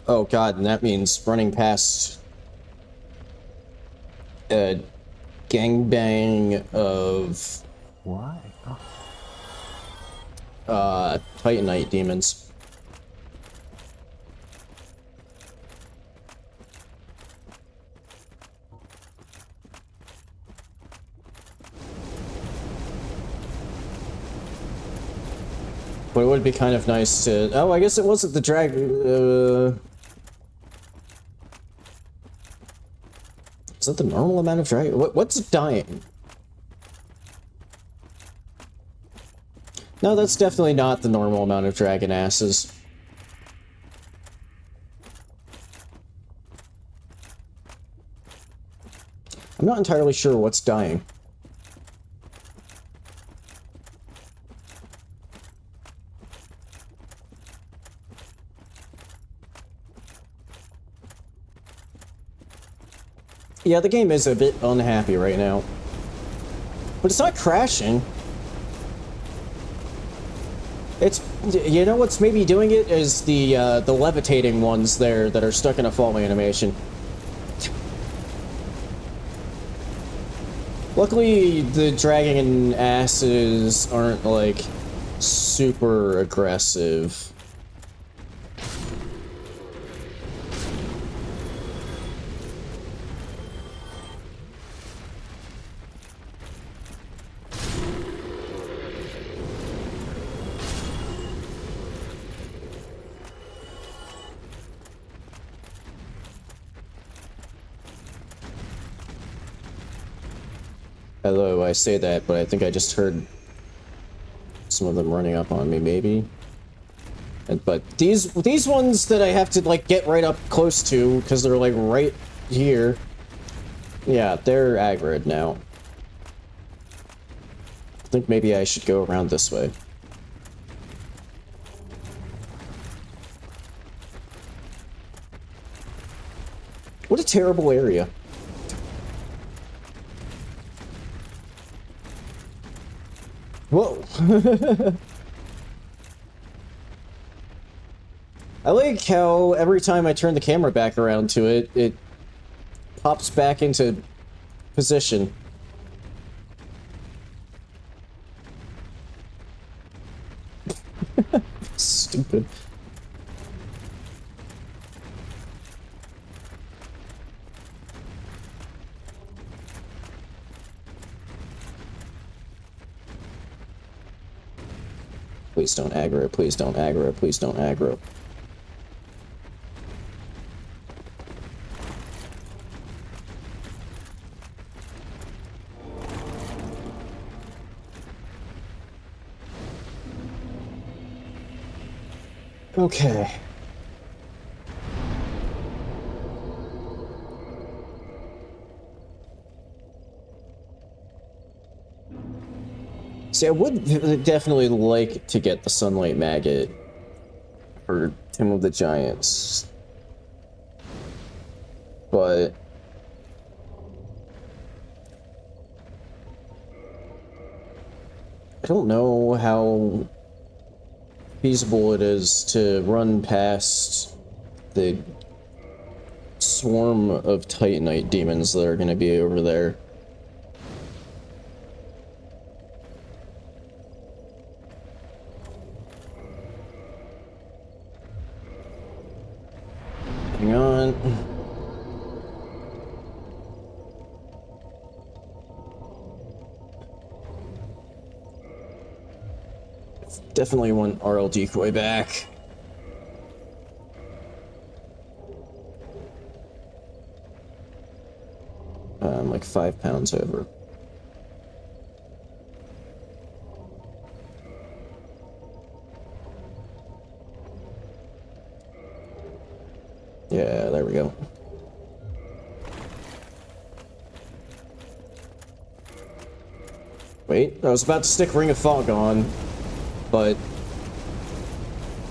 Oh god, and that means running past... a gangbang of... Why? Titanite demons. But it would be kind of nice to... Oh, I guess it wasn't the drag... Is that the normal amount of drag... What's dying? No, that's definitely not the normal amount of dragon asses. I'm not entirely sure what's dying. Yeah, the game is a bit unhappy right now. But it's not crashing. It's, you know what's maybe doing it is the levitating ones there that are stuck in a fall animation. Luckily, the dragon asses aren't, like, super aggressive. Although I say that, but I think I just heard some of them running up on me, maybe. But these ones that I have to, like, get right up close to, because they're, like, right here. Yeah, they're aggroed now. I think maybe I should go around this way. What a terrible area. Whoa. I like how every time I turn the camera back around to it, it pops back into position. Stupid. Please don't aggro, please don't aggro, please don't aggro. Okay. See, I would definitely like to get the Sunlight Maggot for Tomb of the Giants. But I don't know how feasible it is to run past the swarm of Titanite demons that are going to be over there. Hang on. Definitely want RL decoy back. I'm like 5 pounds over. Yeah, there we go. Wait, I was about to stick Ring of Fog on, but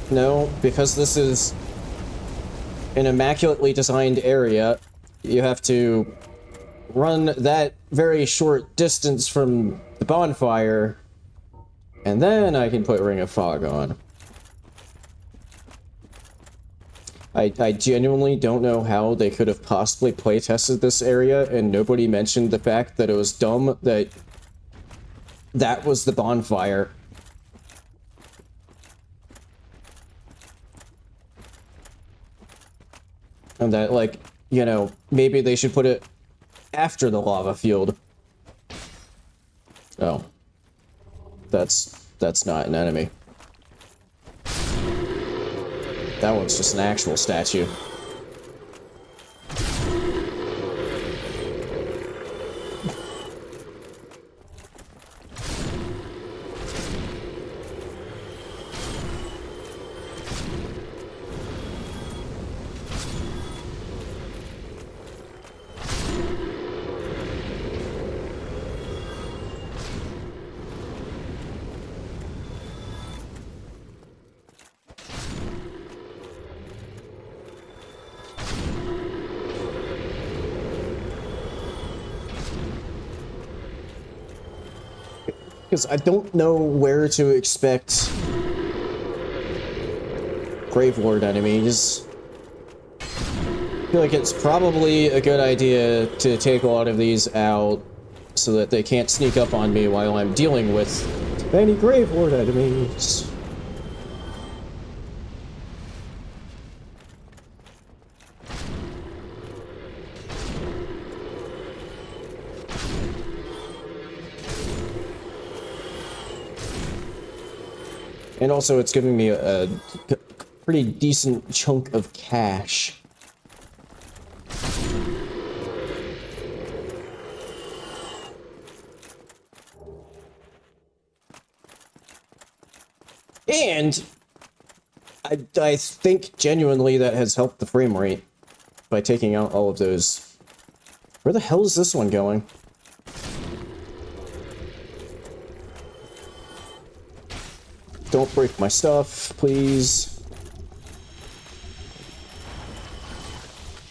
no, because this is an immaculately designed area, you have to run that very short distance from the bonfire, and then I can put Ring of Fog on. I genuinely don't know how they could have possibly playtested this area and nobody mentioned the fact that it was dumb that that was the bonfire. And that, like, you know, maybe they should put it after the lava field. Oh. That's not an enemy. That one's just an actual statue. Because I don't know where to expect Gravelord enemies. I feel like it's probably a good idea to take a lot of these out so that they can't sneak up on me while I'm dealing with any Gravelord enemies. And also, it's giving me a pretty decent chunk of cash. And I think genuinely that has helped the frame rate by taking out all of those. Where the hell is this one going? Don't break my stuff, please.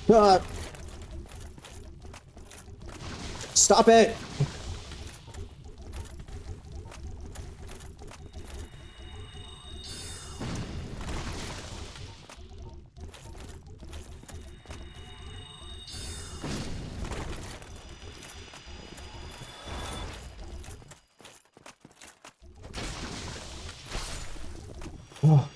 Ah. Stop it! Oh.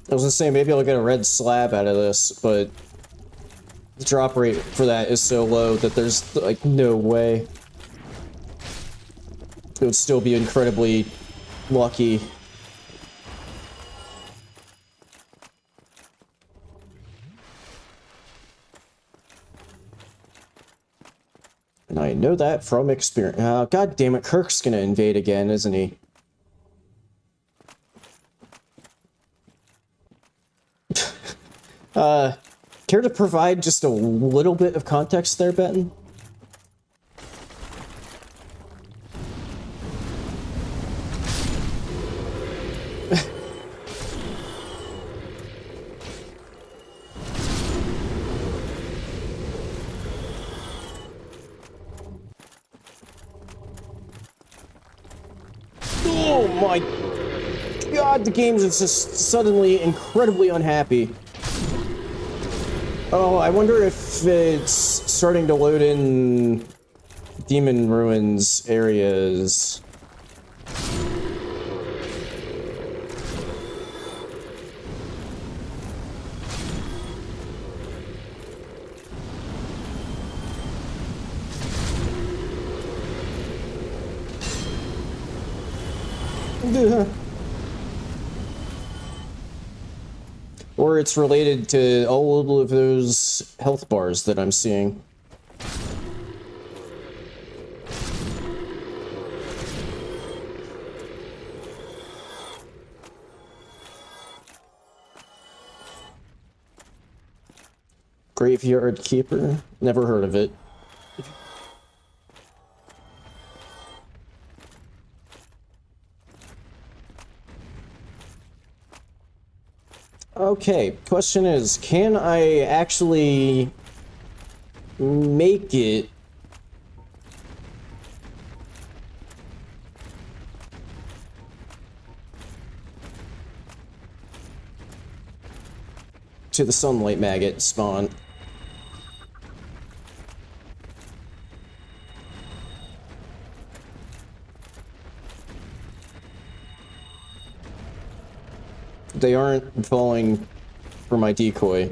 I was gonna say, maybe I'll get a red slab out of this, but the drop rate for that is so low that there's, like, no way. It would still be incredibly lucky. And I know that from experience. God damn it, Kirk's gonna invade again, isn't he? Care to provide just a little bit of context there, Benton? Oh my god, the game is just suddenly incredibly unhappy. Oh, I wonder if it's starting to load in Demon Ruins areas. Or it's related to all of those health bars that I'm seeing. Graveyard Keeper? Never heard of it. Okay, question is, can I actually make it to the sunlight maggot spawn? They aren't falling for my decoy.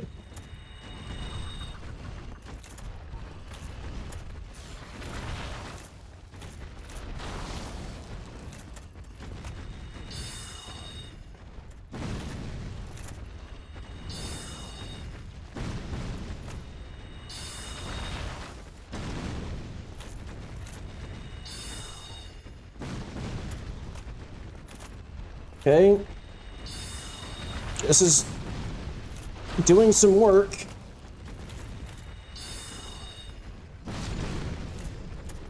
Okay. This is doing some work.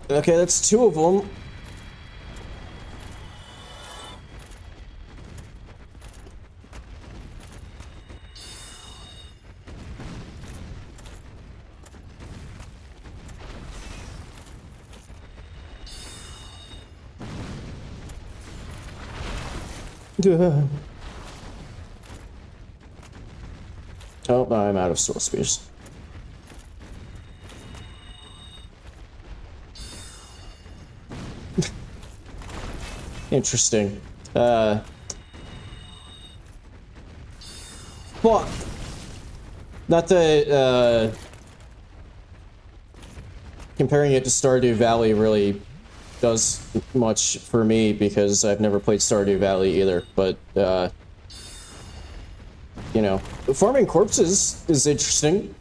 Okay, that's two of them. Duh. Oh, I'm out of soul spears. Interesting. Fuck. Not that, comparing it to Stardew Valley really does much for me because I've never played Stardew Valley either, but, you know, farming corpses is interesting.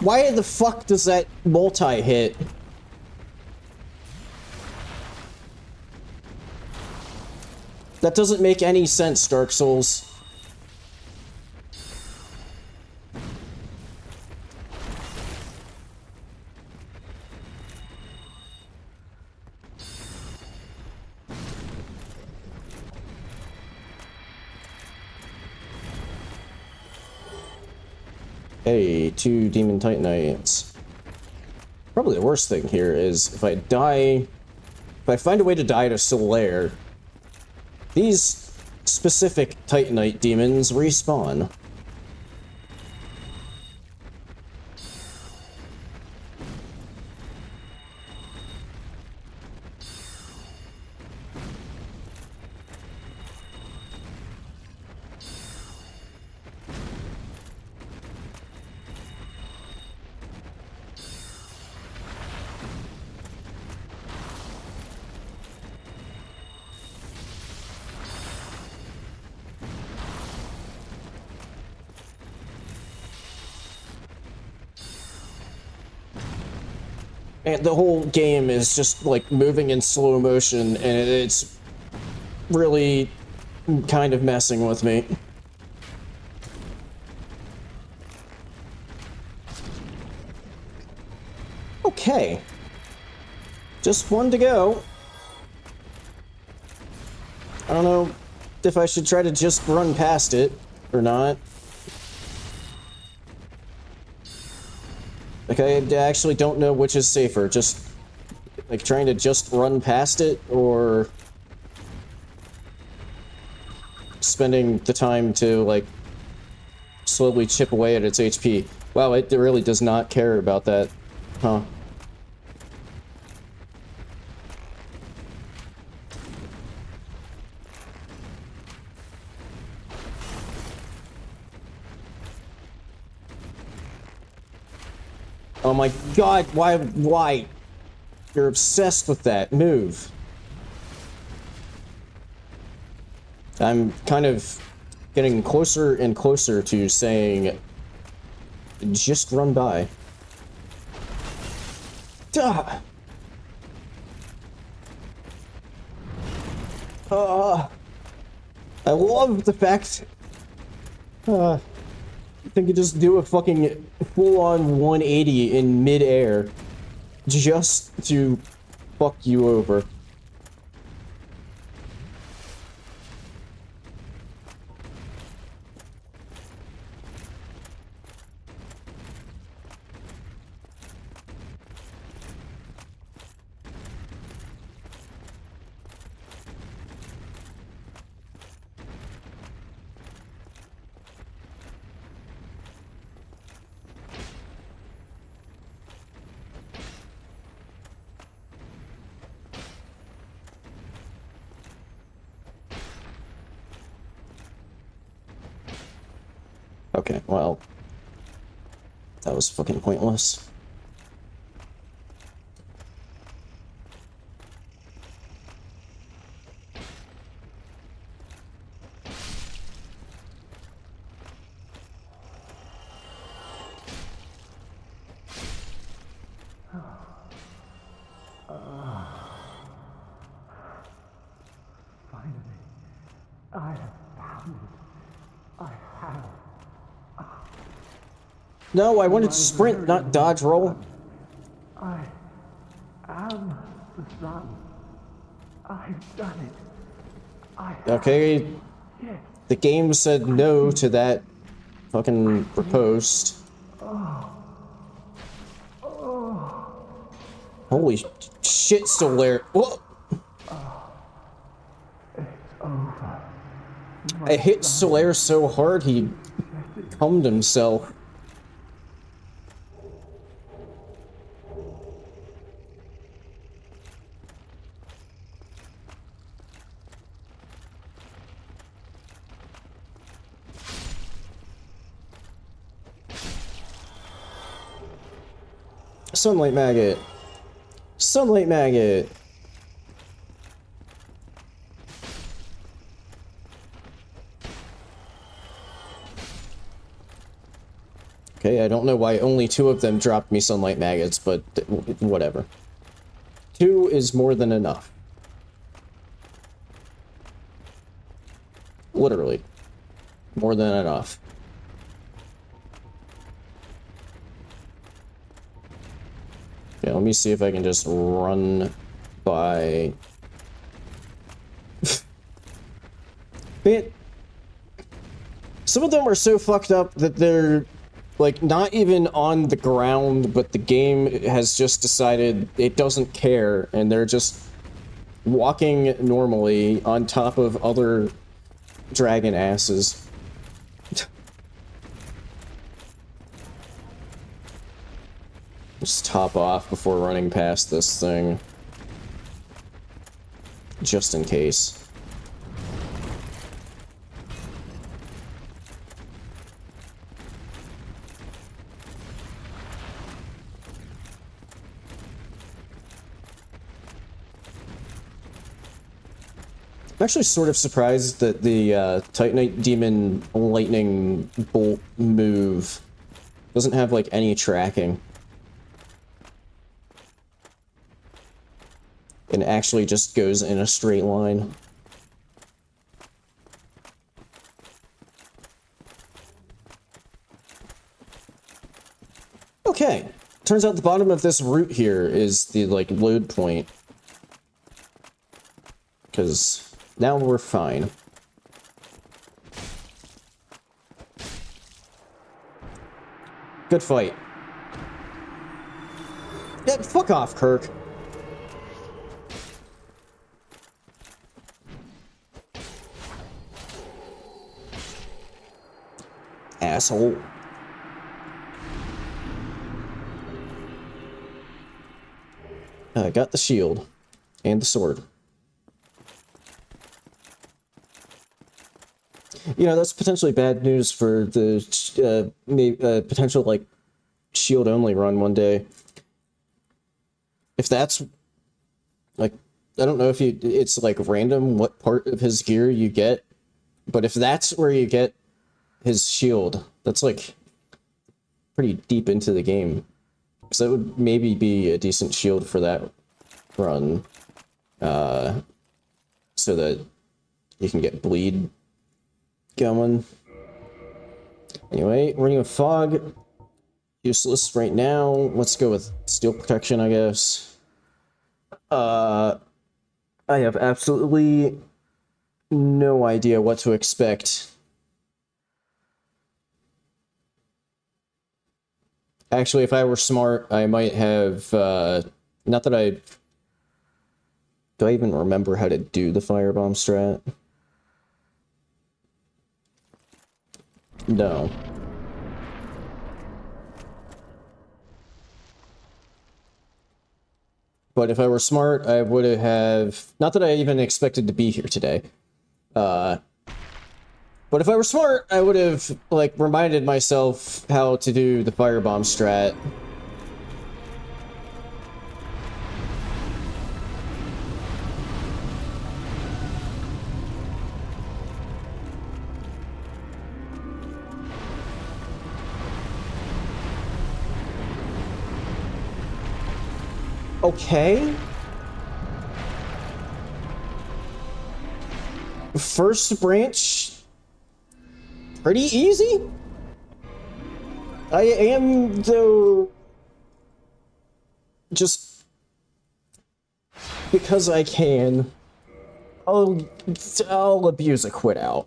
Why the fuck does that multi-hit? That doesn't make any sense, Dark Souls. Hey, 2 Demon Titanites. Probably the worst thing here is if I die... If I find a way to die to Solaire, these specific Titanite demons respawn. And the whole game is just like moving in slow motion, and it's really kind of messing with me. Okay. Just one to go. I don't know if I should try to just run past it or not. Like, I actually don't know which is safer. Just, like, trying to just run past it, or spending the time to, like, slowly chip away at its HP. Wow, it really does not care about that. Huh. Oh my god, why? You're obsessed with that move. I'm kind of getting closer and closer to saying, just run by. Duh! I love the fact I think you just do a fucking full-on 180 in mid-air just to fuck you over. Okay, well, that was fucking pointless. Finally, I have found it. I have. No, I wanted to sprint, not dodge roll. I am the sun. I've done it. I have. Okay, Yes. the game said no to that fucking riposte. Holy shit, Solaire. Whoa! It's over. I hit Solaire so hard he cummed himself. Sunlight Maggot. Sunlight Maggot. Okay, I don't know why only 2 of them dropped me sunlight maggots, but whatever. 2 is more than enough. Literally. More than enough. Yeah, let me see if I can just run by... Man, some of them are so fucked up that they're, like, not even on the ground, but the game has just decided it doesn't care, and they're just walking normally on top of other dragon asses. Just top off before running past this thing. Just in case. I'm actually sort of surprised that the Titanite Demon Lightning Bolt move doesn't have, like, any tracking. And actually just goes in a straight line. Okay. Turns out the bottom of this route here is the, like, load point. Because now we're fine. Good fight. Yeah, fuck off, Kirk. Asshole. I got the shield and the sword. You know, that's potentially bad news for the potential, like, shield only run one day. If that's, like, I don't know if it's like random what part of his gear you get, but if that's where you get his shield, that's, like, pretty deep into the game. Because that would maybe be a decent shield for that run. So that you can get bleed going. Anyway, Ring of Fog. Useless right now. Let's go with Steel Protection, I guess. I have absolutely no idea what to expect. Actually, if I were smart, I might have, not that I... Do I even remember how to do the firebomb strat? No. But if I were smart, I would have... Not that I even expected to be here today. But if I were smart, I would have, like, reminded myself how to do the firebomb strat. Okay. First branch, pretty easy. I am, though, just because I can, I'll abuse a quit out.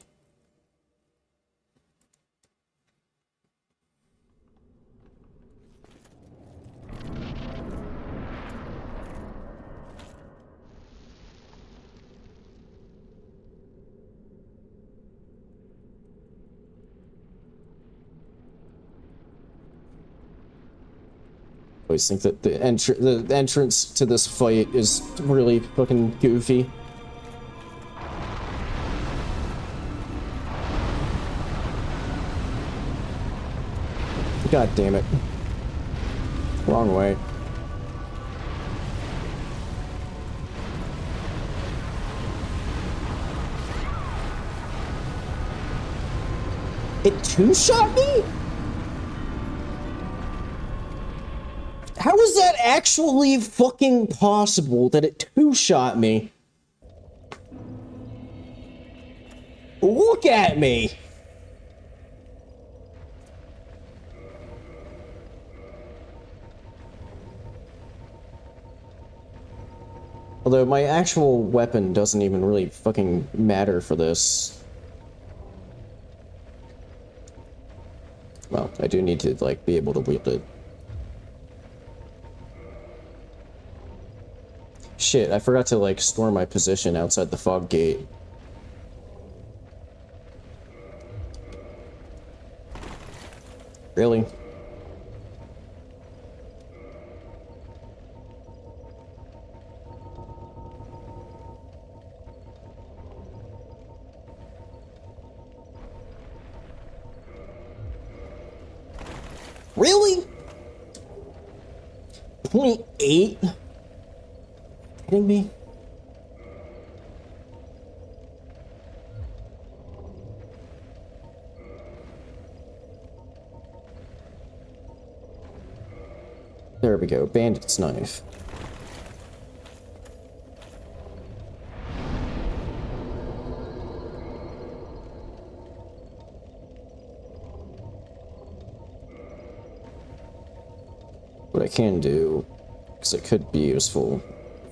I always think that the entrance to this fight is really fucking goofy. God damn it. Wrong way. It two-shot me? How is that actually fucking possible that it two-shot me? Look at me! Although my actual weapon doesn't even really fucking matter for this. Well, I do need to, like, be able to wield it. Shit, I forgot to, like, store my position outside the fog gate. Really? Really? 0.8? Kidding me? There we go, bandit's knife. What I can do, because it could be useful,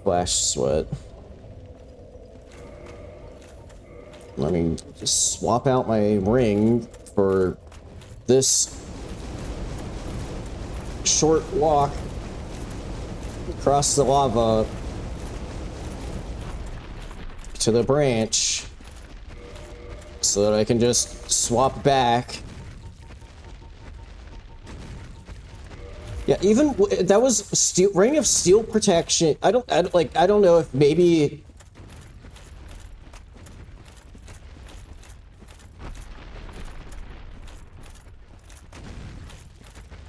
flash sweat. I mean, just swap out my ring for this short walk across the lava to the branch so that I can just swap back. Yeah, even that was steel, ring of steel protection. I don't know if maybe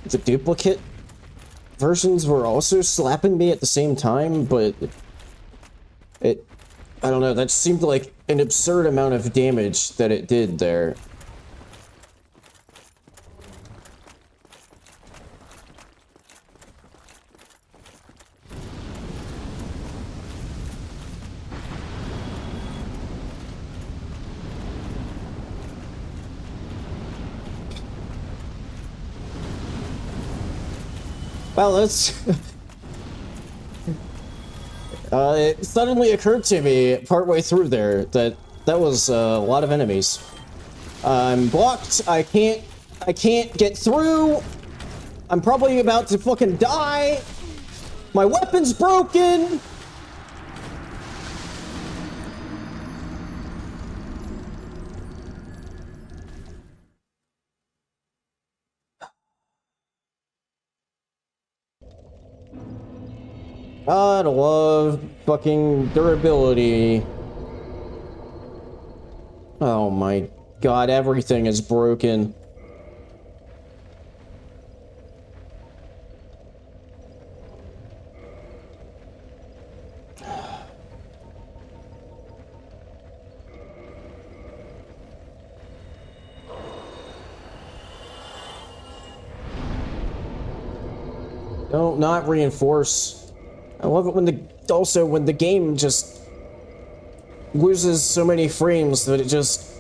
the duplicate versions were also slapping me at the same time, but I don't know, that seemed like an absurd amount of damage that it did there. Well, that's... it suddenly occurred to me partway through there that that was a lot of enemies. I'm blocked. I can't get through. I'm probably about to fucking die. My weapon's broken. God, I love fucking durability. Oh my god, everything is broken. Don't not reinforce. I love it when the game just loses so many frames that it just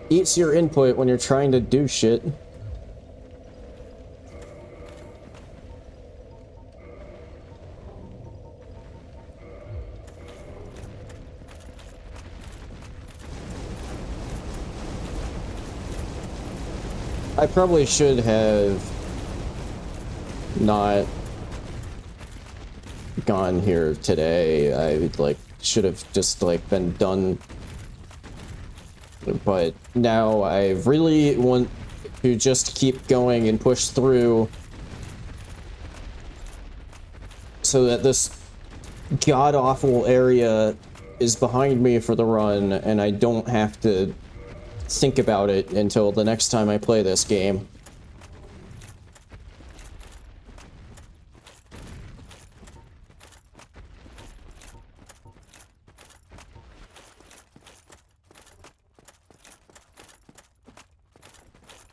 eats your input when you're trying to do shit. I probably should have not gone here today. I should have just been done, but now I really want to just keep going and push through so that this god-awful area is behind me for the run and I don't have to think about it until the next time I play this game.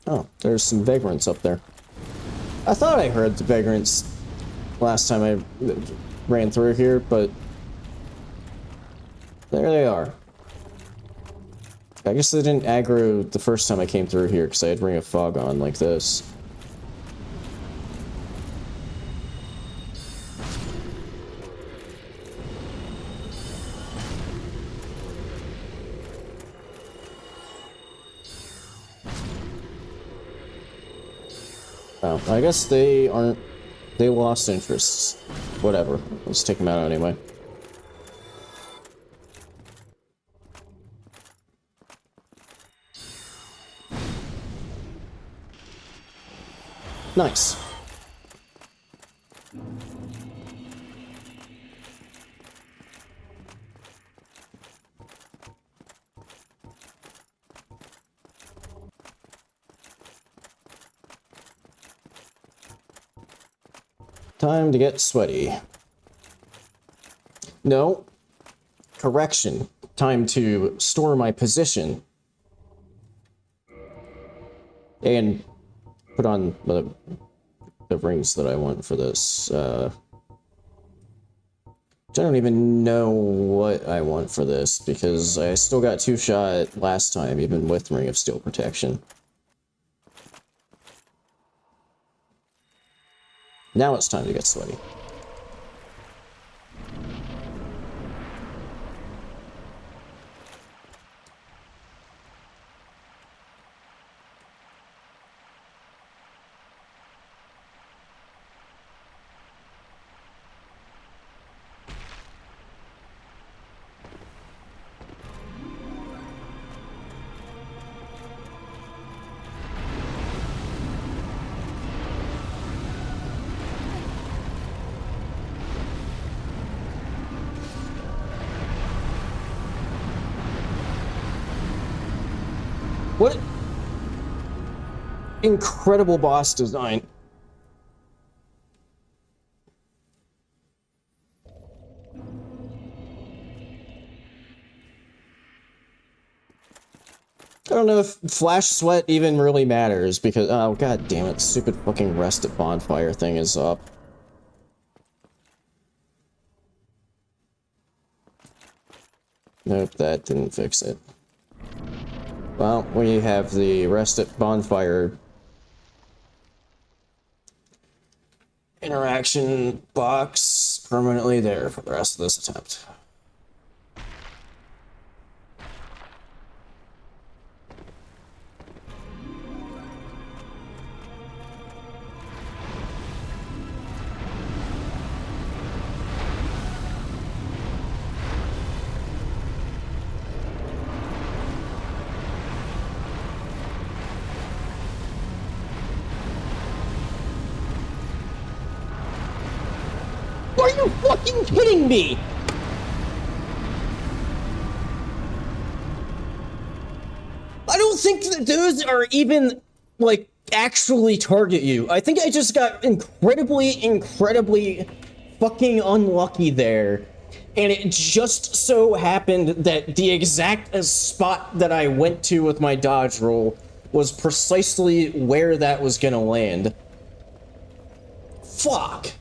Oh, there's some vagrants up there. I thought I heard the vagrants last time I ran through here, but there they are. I guess they didn't aggro the first time I came through here because I had Ring of Fog on like this. Oh, I guess they aren't... They lost interests. Whatever. Let's take them out anyway. Nice. Time to get sweaty. No. Correction. Time to store my position. And put on the rings that I want for this. I don't even know what I want for this, because I still got 2-shot last time, even with Ring of Steel Protection. Now it's time to get sweaty. What incredible boss design. I don't know if Flash Sweat even really matters because, oh god damn it, stupid fucking Rest at Bonfire thing is up. Nope, that didn't fix it. Well, we have the Rest at Bonfire interaction box permanently there for the rest of this attempt. Are you fucking kidding me? I don't think that those are even, like, actually target you. I think I just got incredibly fucking unlucky there. And it just so happened that the exact spot that I went to with my dodge roll was precisely where that was gonna land. Fuck.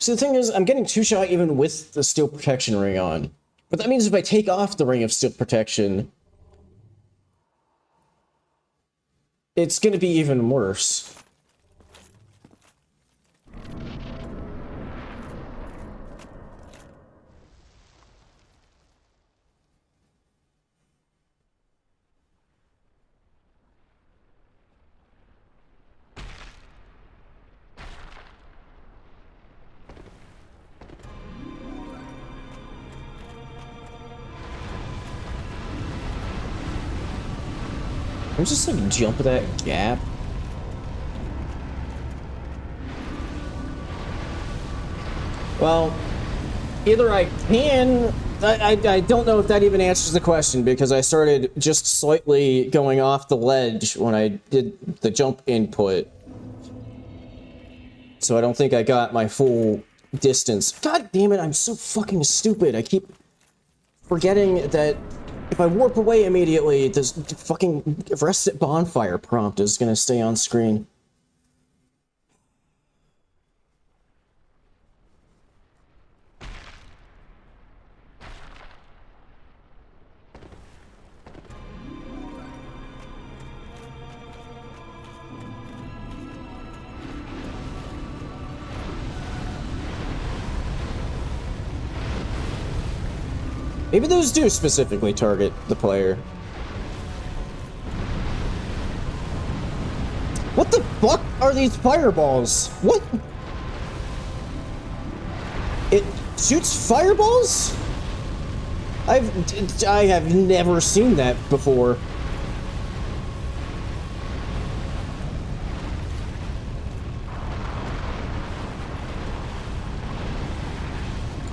So the thing is, I'm getting 2-shot even with the Steel Protection ring on. But that means if I take off the Ring of Steel Protection, it's gonna be even worse. I'm just like jump that gap. Well, either I can... I don't know if that even answers the question, because I started just slightly going off the ledge when I did the jump input. So I don't think I got my full distance. God damn it, I'm so fucking stupid. I keep forgetting that If I warp away immediately, this fucking rest at bonfire prompt is gonna stay on screen. Maybe those do specifically target the player. What the fuck are these fireballs? What? It shoots fireballs? I have never seen that before.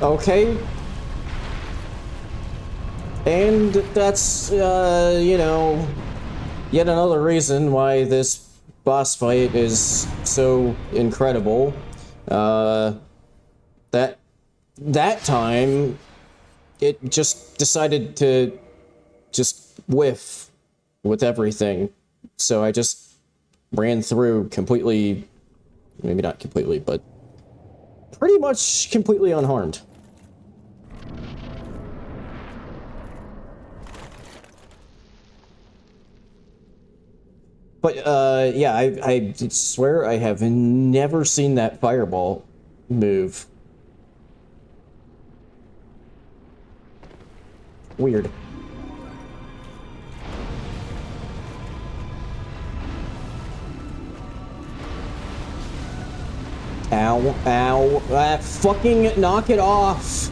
Okay. And that's, you know, yet another reason why this boss fight is so incredible. That time, it just decided to just whiff with everything. So I just ran through completely, maybe not completely, but pretty much completely unharmed. But, yeah, I swear I have never seen that fireball move. Weird. Ow, ow, fucking knock it off!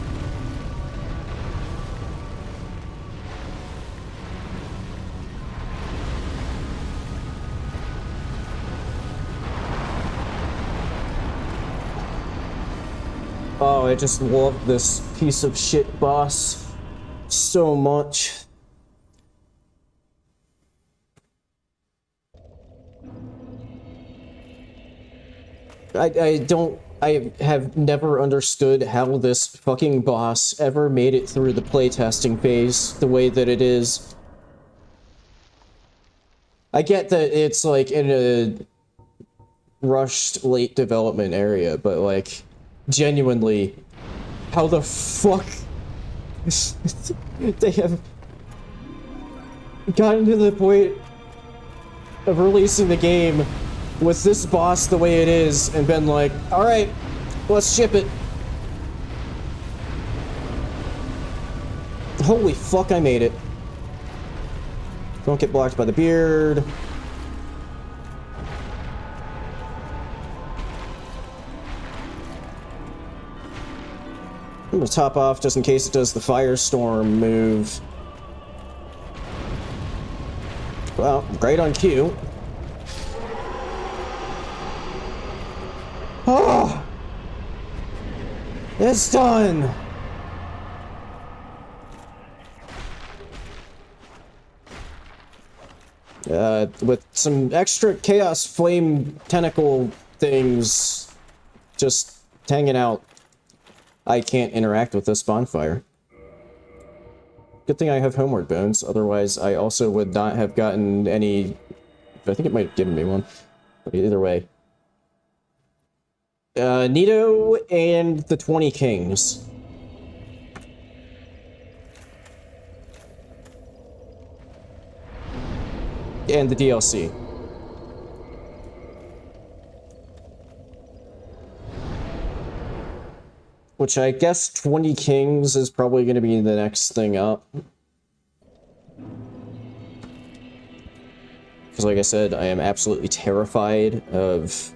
Oh, I just love this piece of shit boss so much. I have never understood how this fucking boss ever made it through the playtesting phase the way that it is. I get that it's like in a rushed late development area, but like, genuinely, how the fuck they have gotten to the point of releasing the game with this boss the way it is and been like, alright, let's ship it. Holy fuck, I made it. Don't get blocked by the beard. I'm gonna top off just in case it does the firestorm move. Well, great on cue. Oh! It's done! With some extra Chaos Flame tentacle things just hanging out, I can't interact with this bonfire. Good thing I have Homeward Bones, otherwise I also would not have gotten any... I think it might have given me one, but either way. Nito and the 20 Kings. And the DLC. Which I guess 20 Kings is probably going to be the next thing up. Because like I said, I am absolutely terrified of...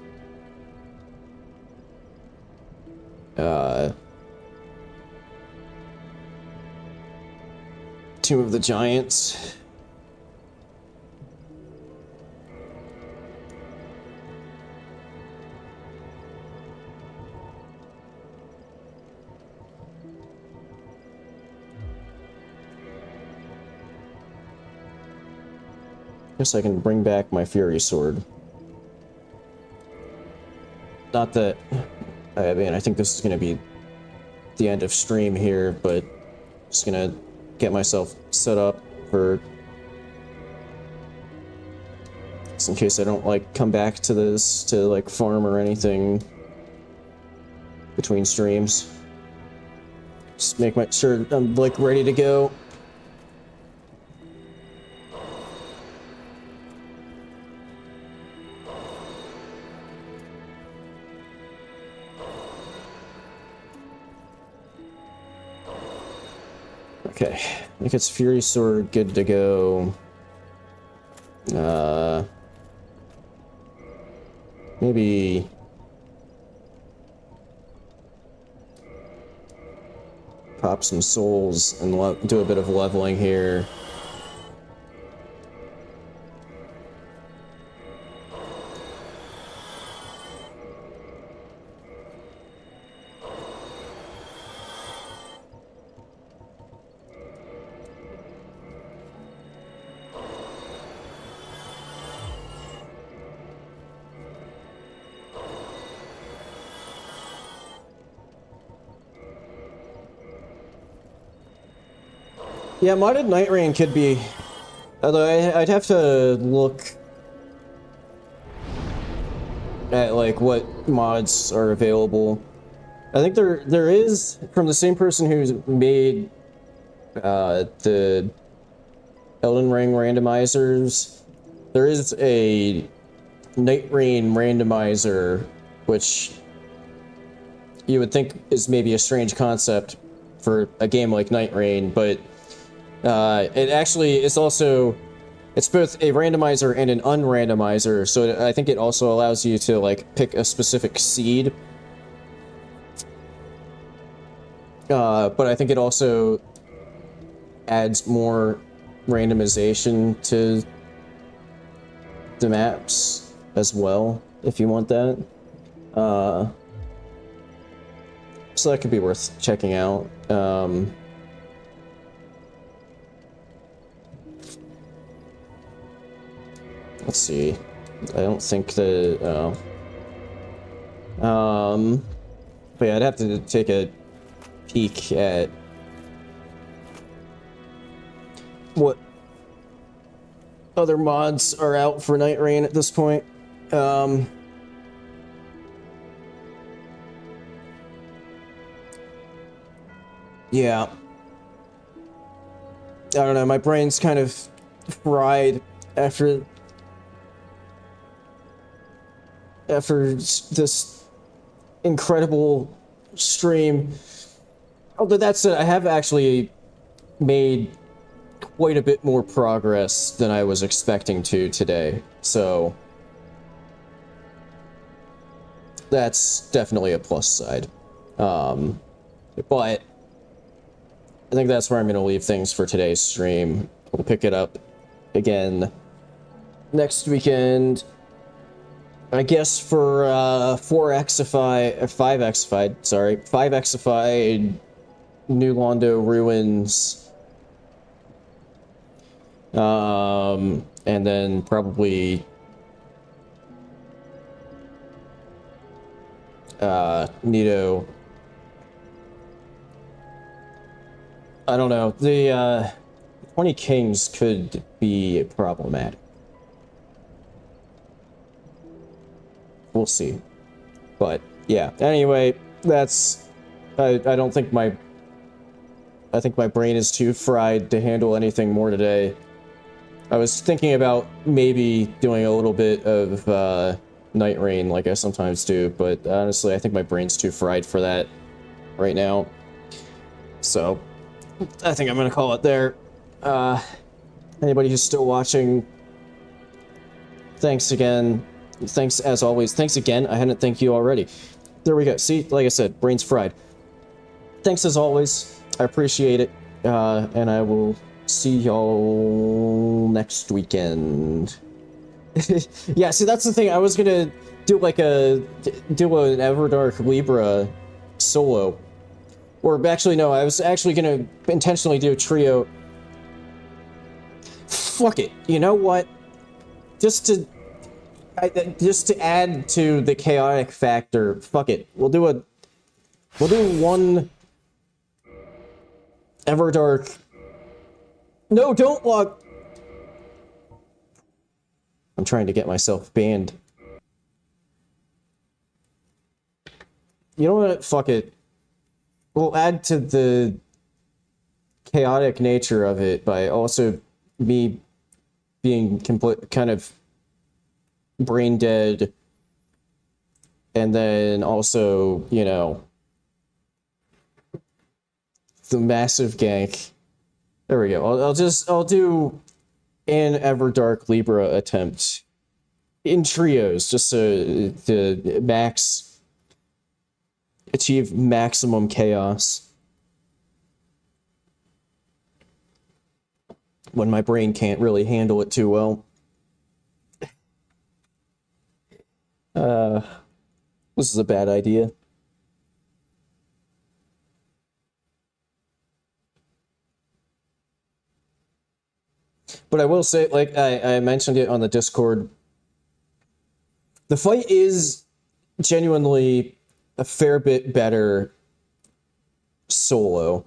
Tomb of the Giants. Guess I can bring back my Fury Sword. Not that... I mean, I think this is going to be the end of stream here, but just going to get myself set up for, just in case I don't like come back to this to like farm or anything between streams. Just make sure I'm like ready to go. Okay, I think it's Fury Sword good to go. Maybe pop some souls and do a bit of leveling here. Yeah, modded Night Rain could be, although I'd have to look at like what mods are available. I think there is, from the same person who's made the Elden Ring randomizers, there is a Night Rain randomizer, which you would think is maybe a strange concept for a game like Night Rain, but it actually is also, it's both a randomizer and an unrandomizer, so I think it also allows you to like pick a specific seed. But I think it also adds more randomization to the maps as well, if you want that. So that could be worth checking out. Let's see. I don't think that. But yeah, I'd have to take a peek at what other mods are out for Night Rain at this point. Yeah. I don't know, my brain's kind of fried after this incredible stream. Although that said, I have actually made quite a bit more progress than I was expecting to today, so that's definitely a plus side. But I think that's where I'm going to leave things for today's stream. We'll pick it up again next weekend, I guess, for 4Xified, 5Xified, sorry, 5Xified New Londo Ruins. And then probably Nito. I don't know. The 20 Kings could be problematic. We'll see. But yeah. Anyway, that's. I don't think my. I think my brain is too fried to handle anything more today. I was thinking about maybe doing a little bit of Night Rain like I sometimes do, but honestly, I think my brain's too fried for that right now. So, I think I'm gonna call it there. Anybody who's still watching, thanks again. Thanks as always. Thanks again. I hadn't thanked you already. There we go. See, like I said, brain's fried. Thanks as always. I appreciate it. And I will see y'all next weekend. Yeah, see, that's the thing. I was gonna do like an Everdark Libra solo. Or actually, no, I was actually gonna intentionally do a trio. Fuck it. You know what? Just to add to the chaotic factor, fuck it. We'll do one Everdark No, don't log. I'm trying to get myself banned. You know what? Fuck it. We'll add to the chaotic nature of it by also me being kind of brain dead, and then also, you know, the massive gank. There we go. I'll do an Everdark Libra attempt in trios, just so to achieve maximum chaos when my brain can't really handle it too well. This is a bad idea. But I will say, like I mentioned it on the Discord, the fight is genuinely a fair bit better solo.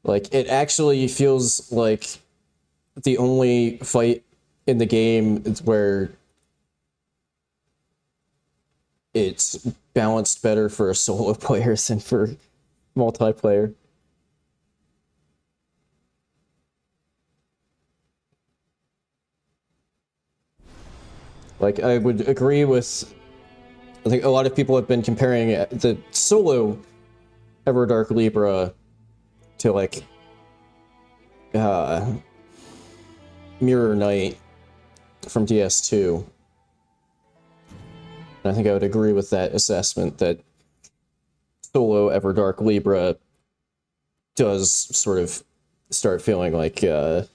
Like, it actually feels like the only fight in the game where it's balanced better for a solo player than for multiplayer. Like, I would agree with, I think a lot of people have been comparing the solo Everdark Libra to, like, Mirror Knight from DS2. And I think I would agree with that assessment, that solo Everdark Libra does sort of start feeling like that.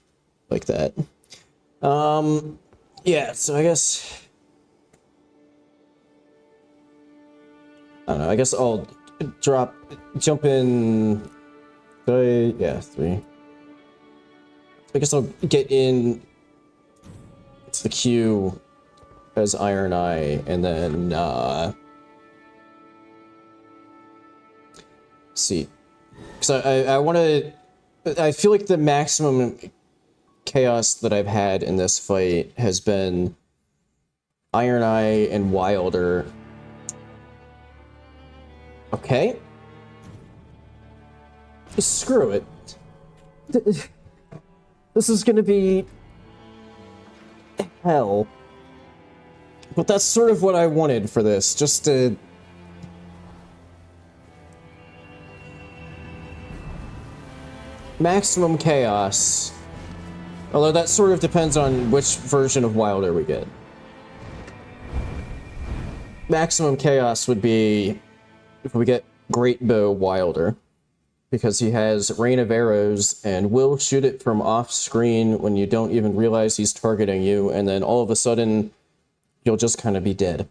Yeah, so I guess, I don't know, I guess I'll jump in, yeah, 3. I guess I'll get in to the queue as Iron Eye, and then, see. Because I want to, I feel like the maximum chaos that I've had in this fight has been Iron Eye and Wilder. Okay. Screw it. This is gonna be hell. But that's sort of what I wanted for this, just to maximum chaos. Although that sort of depends on which version of Wilder we get. Maximum chaos would be if we get Great Bow Wilder, because he has Rain of Arrows and will shoot it from off screen when you don't even realize he's targeting you, and then all of a sudden you'll just kind of be dead.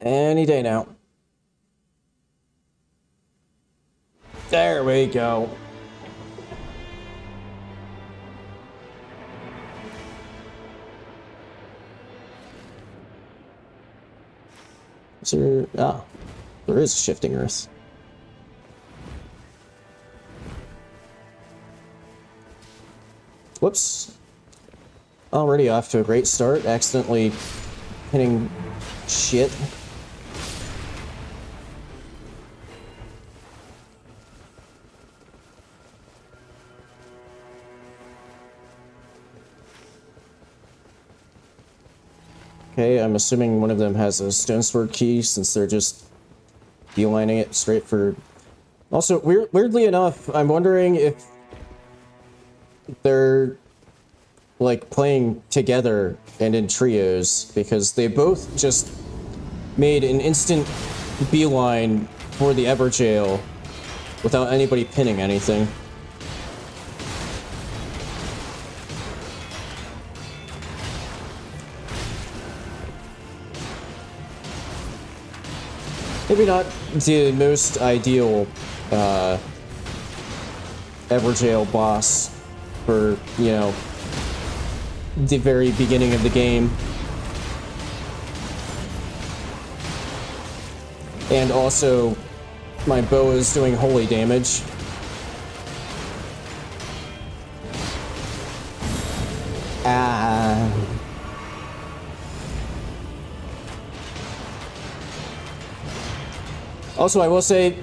Any day now. There we go. Is there... Ah, there is shifting earth. Whoops. Already off to a great start, accidentally hitting shit. Okay, I'm assuming one of them has a stone sword key, since they're just beelining it straight for... Also, weirdly enough, I'm wondering if they're, like, playing together and in trios, because they both just made an instant beeline for the Everjail without anybody pinning anything. Maybe not the most ideal Everjail boss for, you know, the very beginning of the game. And also, my bow is doing holy damage. Ah. Also, I will say,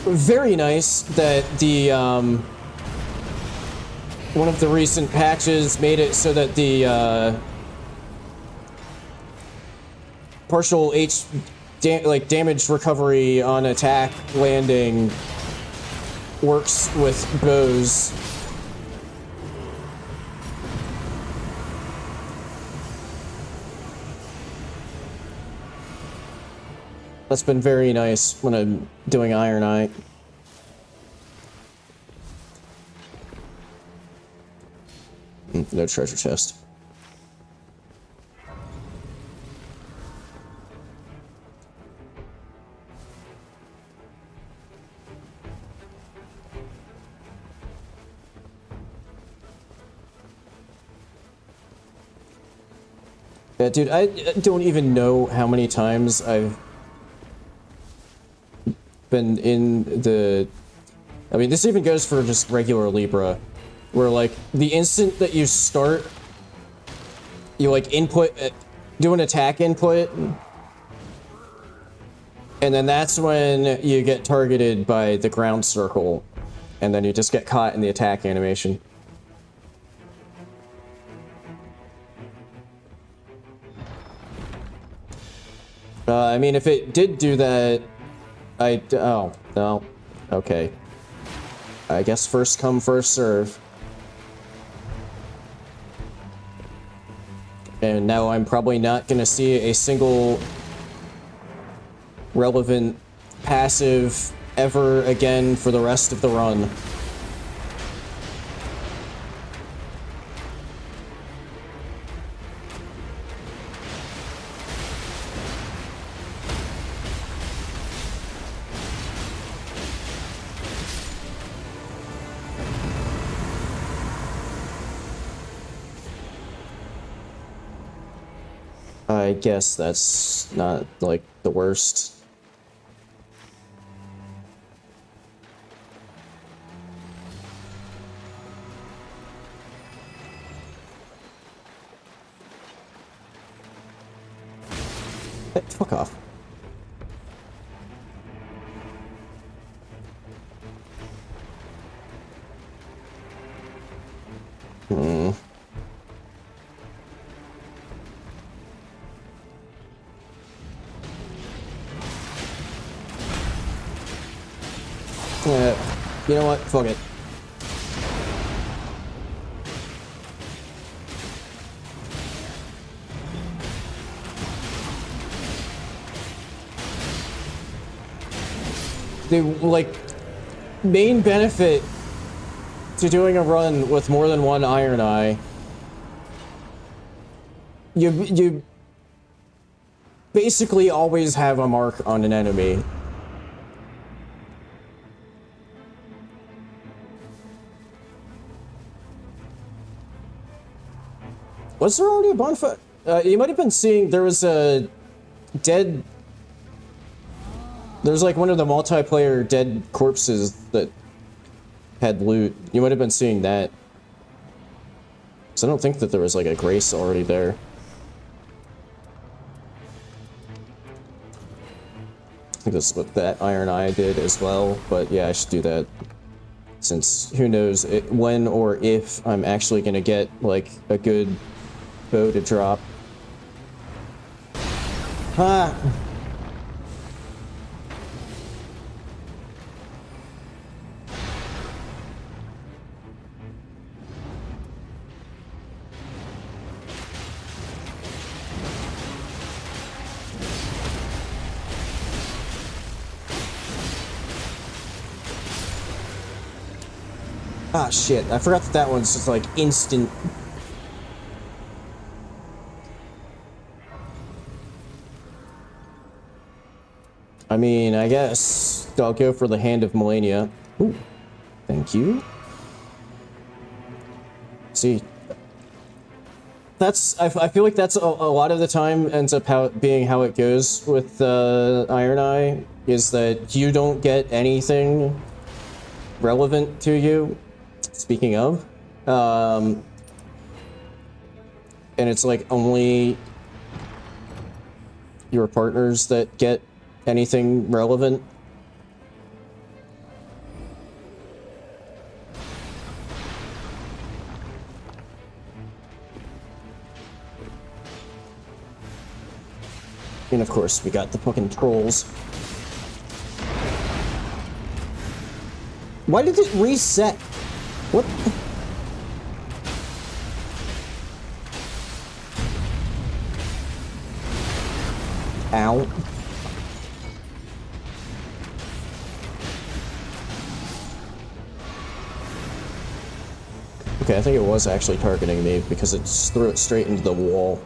very nice that the, one of the recent patches made it so that the, partial damage recovery on attack landing works with bows. That's been very nice when I'm doing Iron Eye. No treasure chest. Yeah, dude, I don't even know how many times I've been in the... I mean, this even goes for just regular Libra, where, like, the instant that you start, you, like, input, do an attack input, and then that's when you get targeted by the ground circle, and then you just get caught in the attack animation. I mean, if it did do that, oh, no. Okay. I guess first come, first serve. And now I'm probably not gonna see a single relevant passive ever again for the rest of the run. I guess that's not, like, the worst. Hey, fuck off. You know what? Fuck it. The, like, main benefit to doing a run with more than one Iron Eye, you basically always have a mark on an enemy. Was there already a bonfire? You might have been seeing there was a dead... There's like one of the multiplayer dead corpses that had loot. You might have been seeing that. Because I don't think that there was like a grace already there. I think that's what that Iron Eye did as well, but yeah, I should do that. Since who knows when or if I'm actually gonna get like a good bow to drop. Ah! Ah, shit. I forgot that that one's just like instant. I mean, I guess I'll go for the Hand of Melania. Ooh, thank Thank you. See, I feel like that's a lot of the time ends up being how it goes with Iron Eye, is that you don't get anything relevant to you, speaking of. And it's like only your partners that get anything relevant. And of course, we got the fucking trolls. Why did it reset? What? Ow. Okay, I think it was actually targeting me because it just threw it straight into the wall.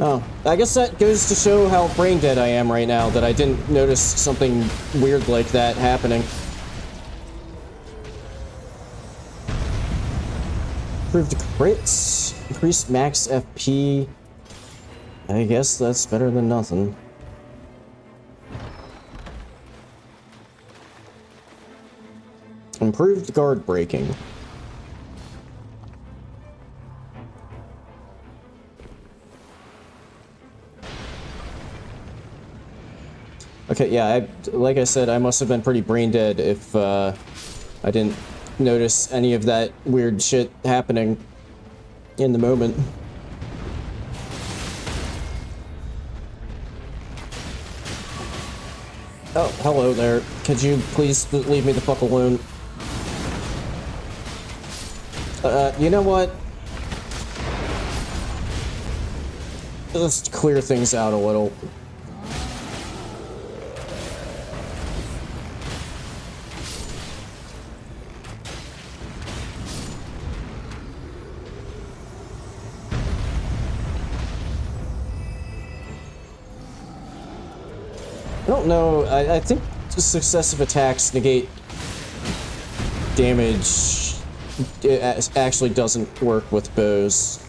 Oh, I guess that goes to show how brain dead I am right now, that I didn't notice something weird like that happening. Improved crits, increased max FP. I guess that's better than nothing. Improved guard breaking. Okay, yeah, like I said, I must have been pretty brain dead if I didn't notice any of that weird shit happening in the moment. Oh, hello there. Could you please leave me the fuck alone? You know what? Let's clear things out a little. I don't know, I think successive attacks negate damage. It actually doesn't work with bows.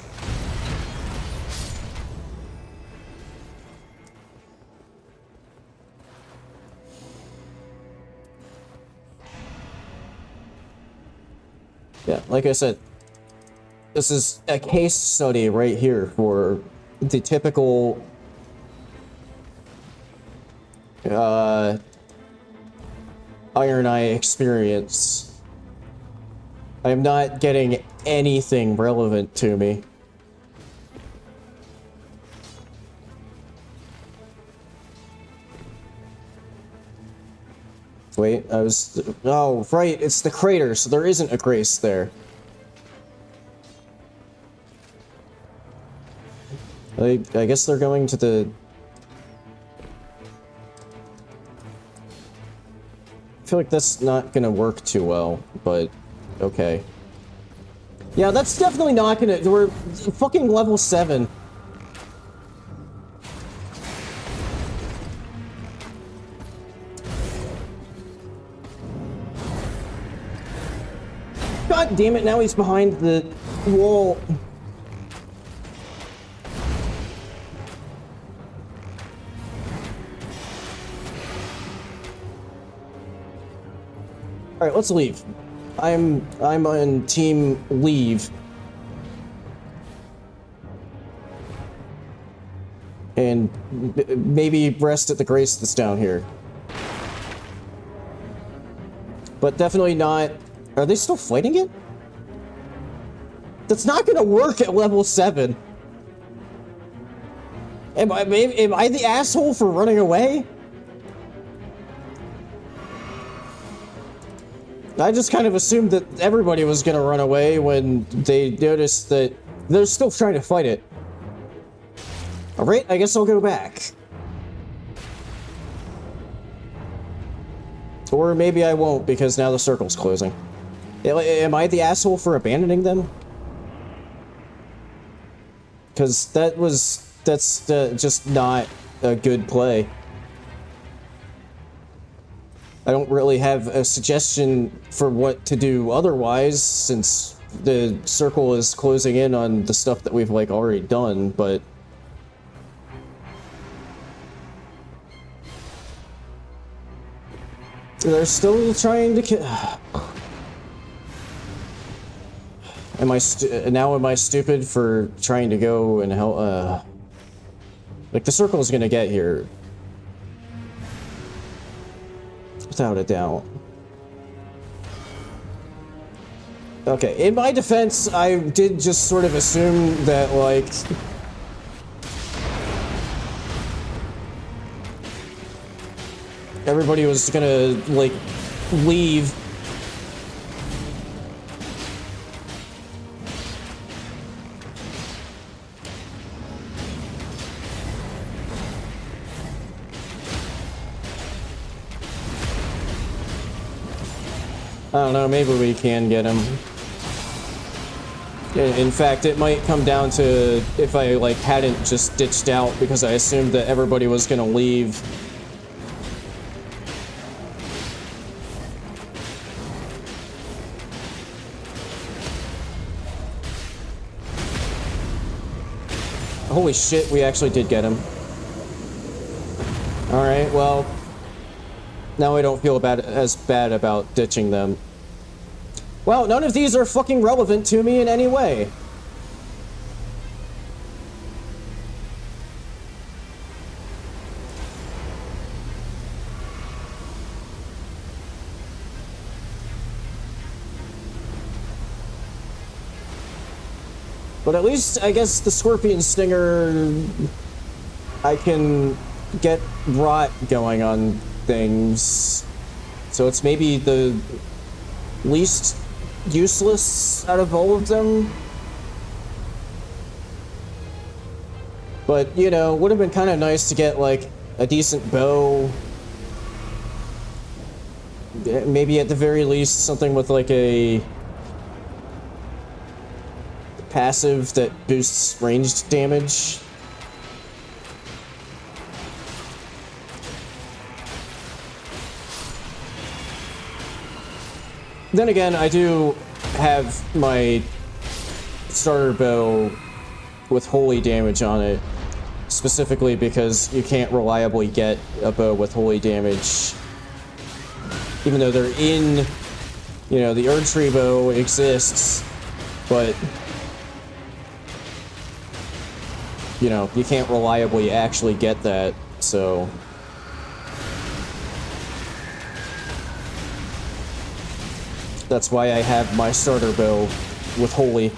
Yeah, like I said, this is a case study right here for the typical Iron Eye experience. I am not getting anything relevant to me. Wait, oh, right, it's the crater, so there isn't a grace there. I guess they're going to the... I feel like that's not gonna work too well, but okay. Yeah, that's definitely not gonna... We're fucking level 7. God damn it, now he's behind the wall. Alright, let's leave. I'm on team leave. And maybe rest at the grace that's down here. But definitely not... Are they still fighting it? That's not gonna work at level 7. Am I the asshole for running away? I just kind of assumed that everybody was gonna run away when they noticed that they're still trying to fight it. Alright, I guess I'll go back. Or maybe I won't, because now the circle's closing. Am I the asshole for abandoning them? Because that was that's just not a good play. I don't really have a suggestion for what to do otherwise, since the circle is closing in on the stuff that we've, like, already done, but... They're still trying to kill... Am I stupid for trying to go and help, like, the circle's gonna get here. Without a doubt. Okay, in my defense, I did just sort of assume that, like... everybody was gonna, like, leave. I don't know, maybe we can get him. In fact, it might come down to if I, like, hadn't just ditched out because I assumed that everybody was gonna leave. Holy shit, we actually did get him. Alright, well... now I don't feel as bad about ditching them. Well, none of these are fucking relevant to me in any way. But at least, I guess, the Scorpion Stinger... I can get rot going on things. So it's maybe the least useless out of all of them. But, you know, would have been kind of nice to get, like, a decent bow. Maybe at the very least something with, like, a passive that boosts ranged damage. Then again, I do have my starter bow with holy damage on it, specifically because you can't reliably get a bow with holy damage. Even though they're in, you know, the Erdtree bow exists, but, you know, you can't reliably actually get that, so... that's why I have my starter bow with holy.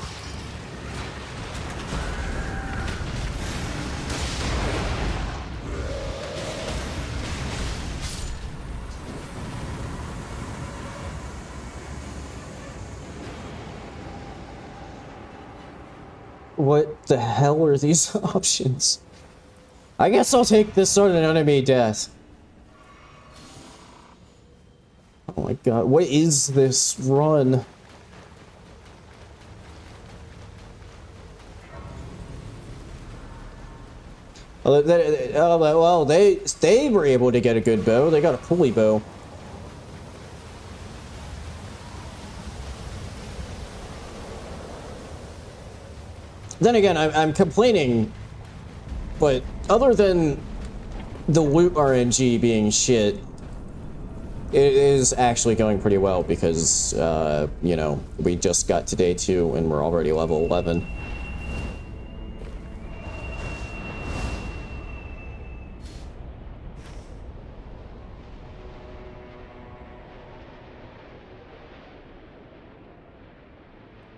What the hell are these options? I guess I'll take this on an enemy death. Oh my god, what is this run? Well, they were able to get a good bow. They got a pulley bow. Then again, I'm complaining, but other than the loot RNG being shit, it is actually going pretty well because, you know, we just got to day 2 and we're already level 11.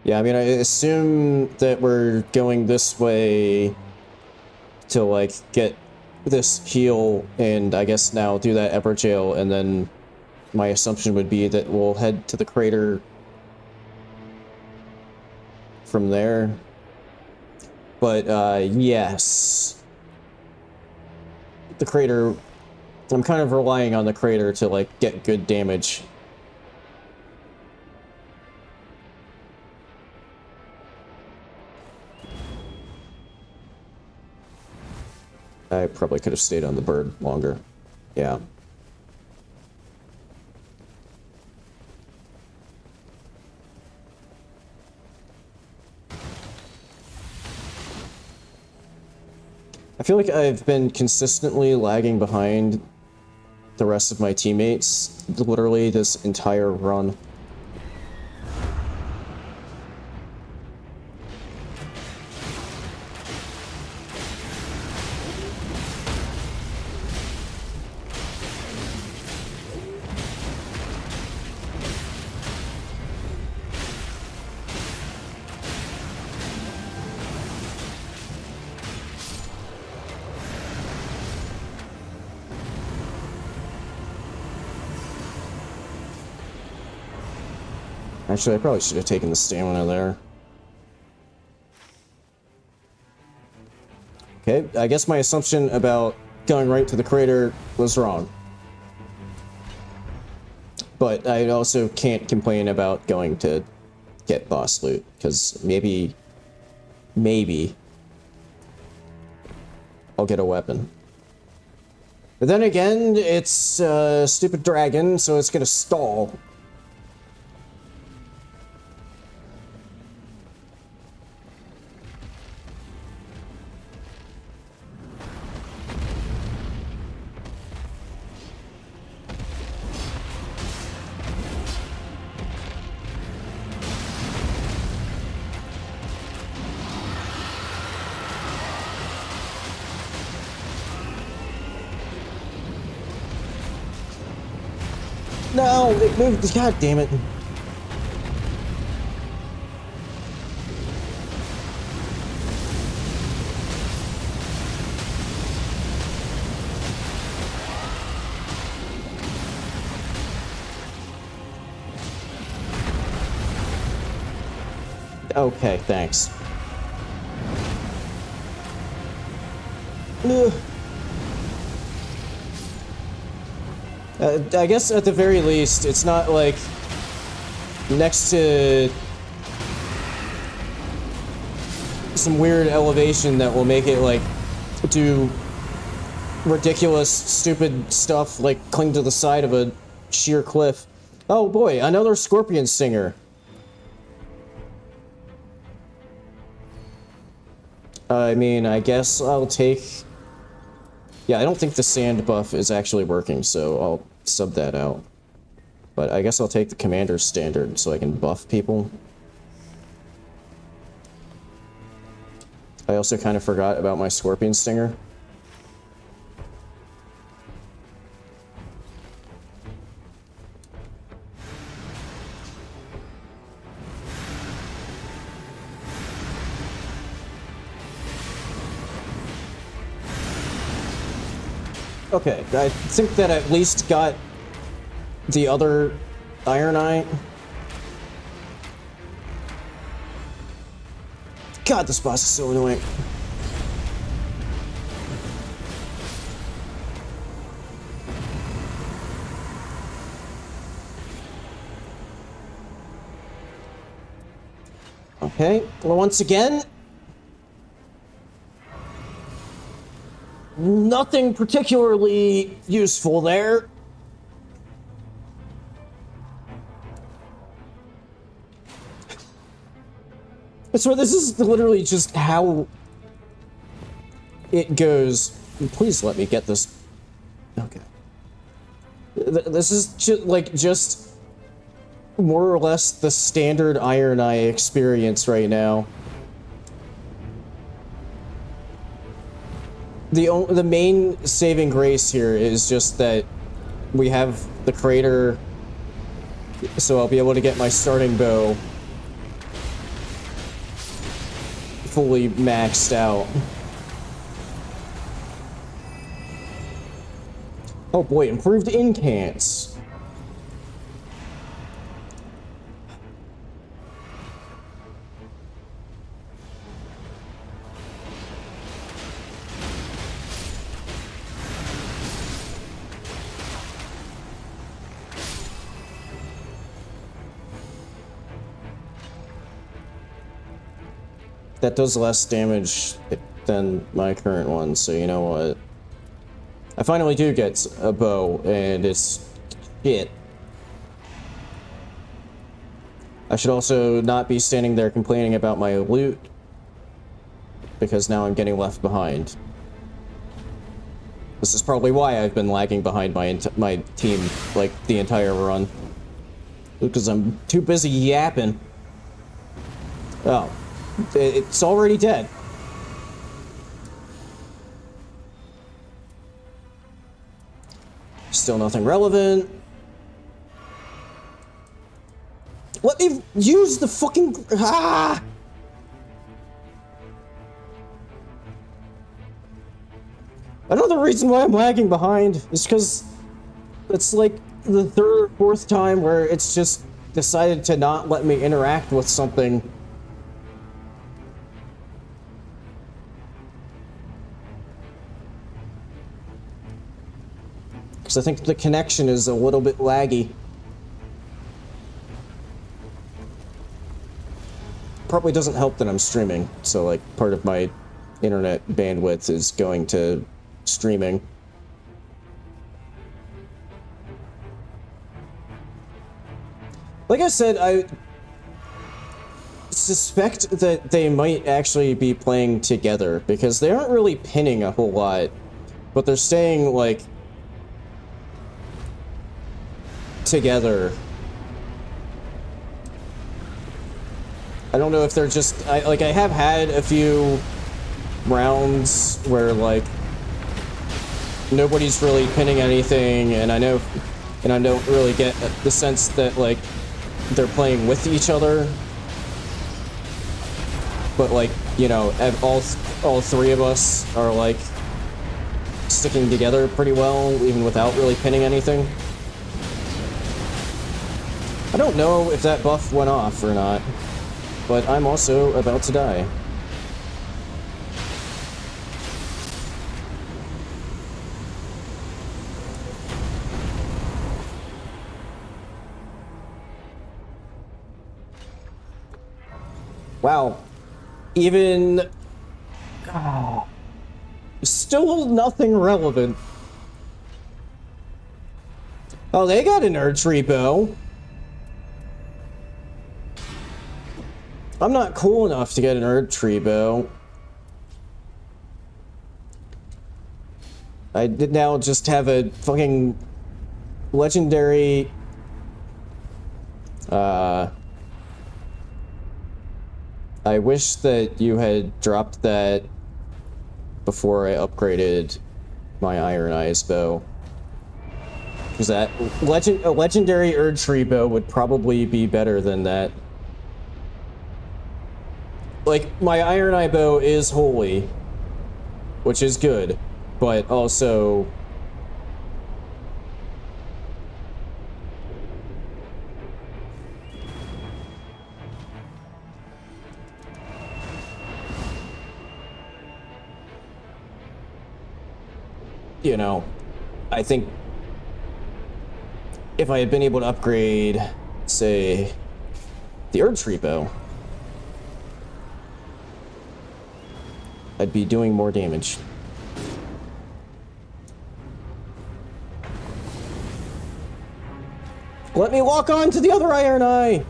Yeah, I mean, I assume that we're going this way to, like, get this heal and I guess now do that Everjail, and then my assumption would be that we'll head to the crater from there. But, yes. The crater... I'm kind of relying on the crater to, like, get good damage. I probably could have stayed on the bird longer. Yeah. I feel like I've been consistently lagging behind the rest of my teammates, literally this entire run. Actually, I probably should have taken the stamina there. Okay, I guess my assumption about going right to the crater was wrong. But I also can't complain about going to get boss loot, because maybe I'll get a weapon. But then again, it's a stupid dragon, so it's gonna stall. No, it moved. God damn it. Okay, thanks. Ugh. I guess at the very least, it's not like next to some weird elevation that will make it like do ridiculous, stupid stuff like cling to the side of a sheer cliff. Oh boy, another scorpion stinger. I mean, I guess I'll take... Yeah, I don't think the sand buff is actually working, so I'll sub that out. But I guess I'll take the commander's standard so I can buff people. I also kind of forgot about my scorpion stinger. Okay, I think that at least got the other Iron Eye. God, this boss is so annoying. Okay, well, once again, nothing particularly useful there. I swear this is literally just how it goes. Please let me get this. Okay. This is just more or less the standard Iron Eye experience right now. The main saving grace here is just that we have the crater, so I'll be able to get my starting bow fully maxed out. Oh boy, improved incants. That does less damage than my current one, so you know what? I finally do get a bow, and it's shit. I should also not be standing there complaining about my loot, because now I'm getting left behind. This is probably why I've been lagging behind my team, like, the entire run. Because I'm too busy yapping. Oh. It's already dead. Still nothing relevant. Let me use the fucking... Ah! Another reason why I'm lagging behind is because it's like the third or fourth time where it's just decided to not let me interact with something. Because I think the connection is a little bit laggy. Probably doesn't help that I'm streaming, so like part of my internet bandwidth is going to streaming. Like I said, I suspect that they might actually be playing together because they aren't really pinning a whole lot, but they're staying like together. I don't know if they're just I have had a few rounds where like nobody's really pinning anything, and I don't really get the sense that like they're playing with each other. But like, you know, all three of us are like sticking together pretty well, even without really pinning anything. I don't know if that buff went off or not, but I'm also about to die. Wow. Even... Oh, still nothing relevant. Oh, they got an archery bow. I'm not cool enough to get an archery bow. I did now just have a fucking legendary... I wish that you had dropped that before I upgraded my Iron Eyes bow. Because that a legendary archery bow would probably be better than that. Like, my Iron Eye bow is holy, which is good, but also... you know, I think if I had been able to upgrade, say, the archery bow, I'd be doing more damage. Let me walk on to the other Iron Eye!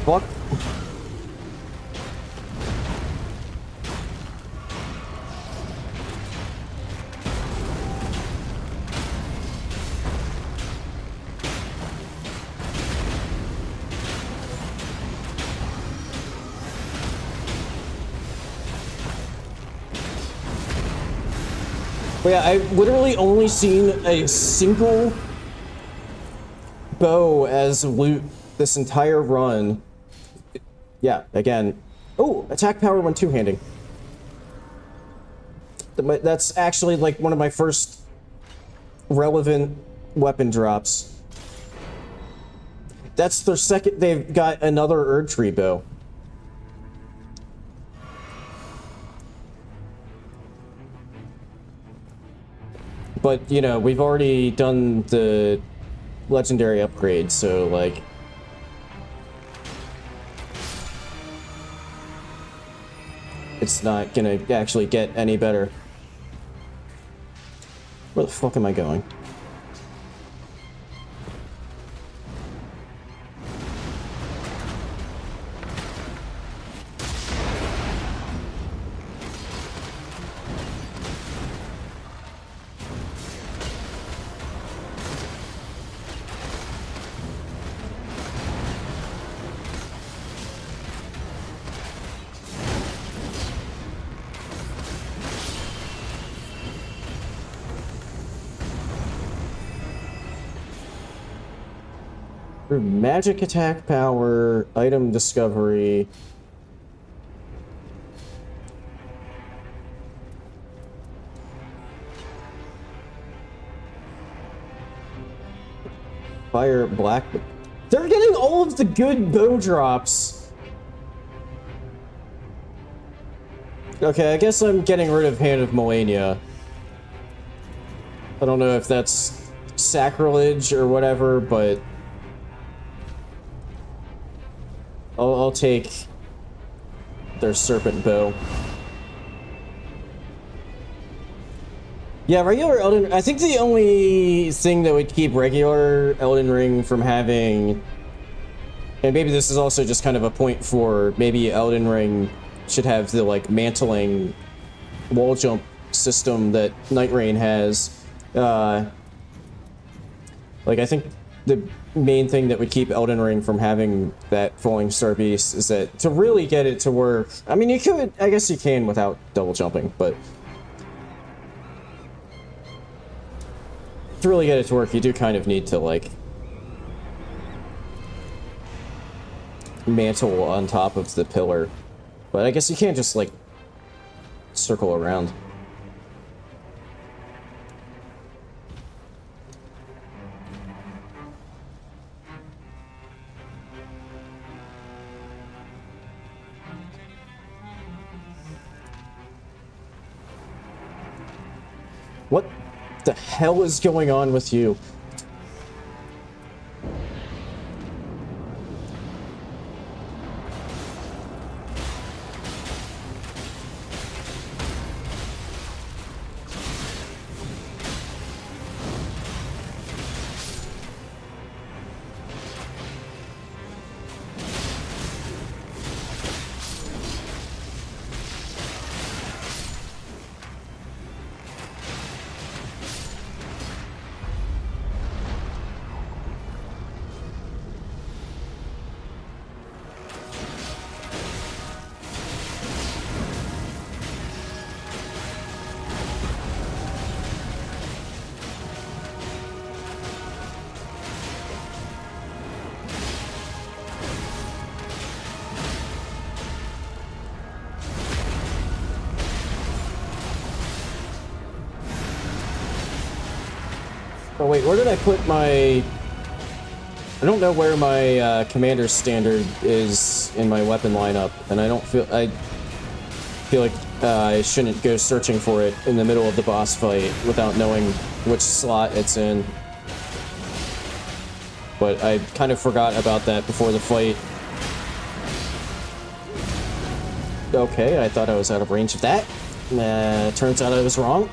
Fuck. But yeah, I've literally only seen a single bow as loot this entire run. Yeah, again. Oh, attack power when two-handing. That's actually like one of my first relevant weapon drops. That's their second. They've got another archery bow. But, you know, we've already done the legendary upgrade, so, like... it's not gonna actually get any better. Where the fuck am I going? Magic attack power, item discovery. Fire black. They're getting all of the good bow drops. Okay, I guess I'm getting rid of Hand of Melania. I don't know if that's sacrilege or whatever, but I'll take their serpent bow. Yeah, regular Elden... I think the only thing that would keep regular Elden Ring from having... and maybe this is also just kind of a point for maybe Elden Ring should have the, like, mantling wall jump system that Night Rain has. Like, I think the main thing that would keep Elden Ring from having that Falling Star Beast is that to really get it to work... I mean, you could... I guess you can without double jumping, but... to really get it to work, you do kind of need to, like... mantle on top of the pillar. But I guess you can't just, like... circle around. What the hell is going on with you? Oh wait, where did I put my... I don't know where my commander's standard is in my weapon lineup, and I feel like I shouldn't go searching for it in the middle of the boss fight without knowing which slot it's in. But I kind of forgot about that before the fight. Okay, I thought I was out of range of that. Turns out I was wrong.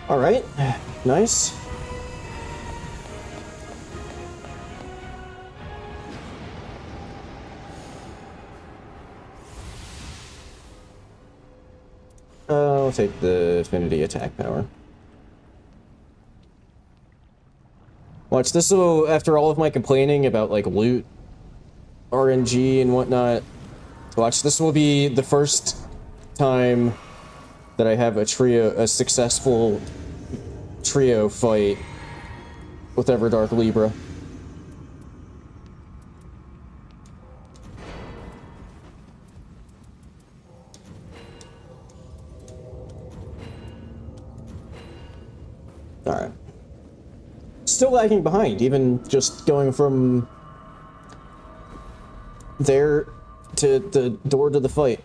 Alright, nice. I'll take the affinity attack power. Watch, this will, after all of my complaining about, like, loot, RNG, and whatnot, watch, this will be the first time that I have a successful trio fight with Everdark Libra. Alright. still lagging behind, even just going from there to the door to the fight.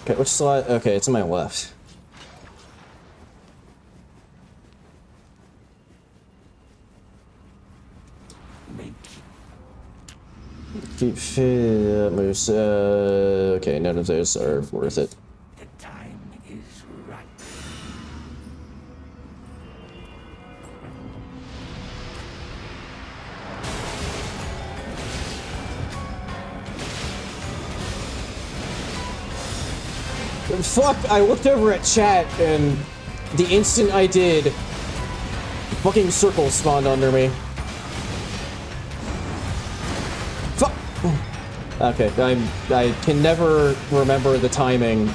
Okay, which slot? Okay, it's on my left. Keep fit, moves, okay, none of those are worth it. The time is right. Fuck, I looked over at chat and the instant I did, fucking circle spawned under me. Fuck! Okay, I can never remember the timing.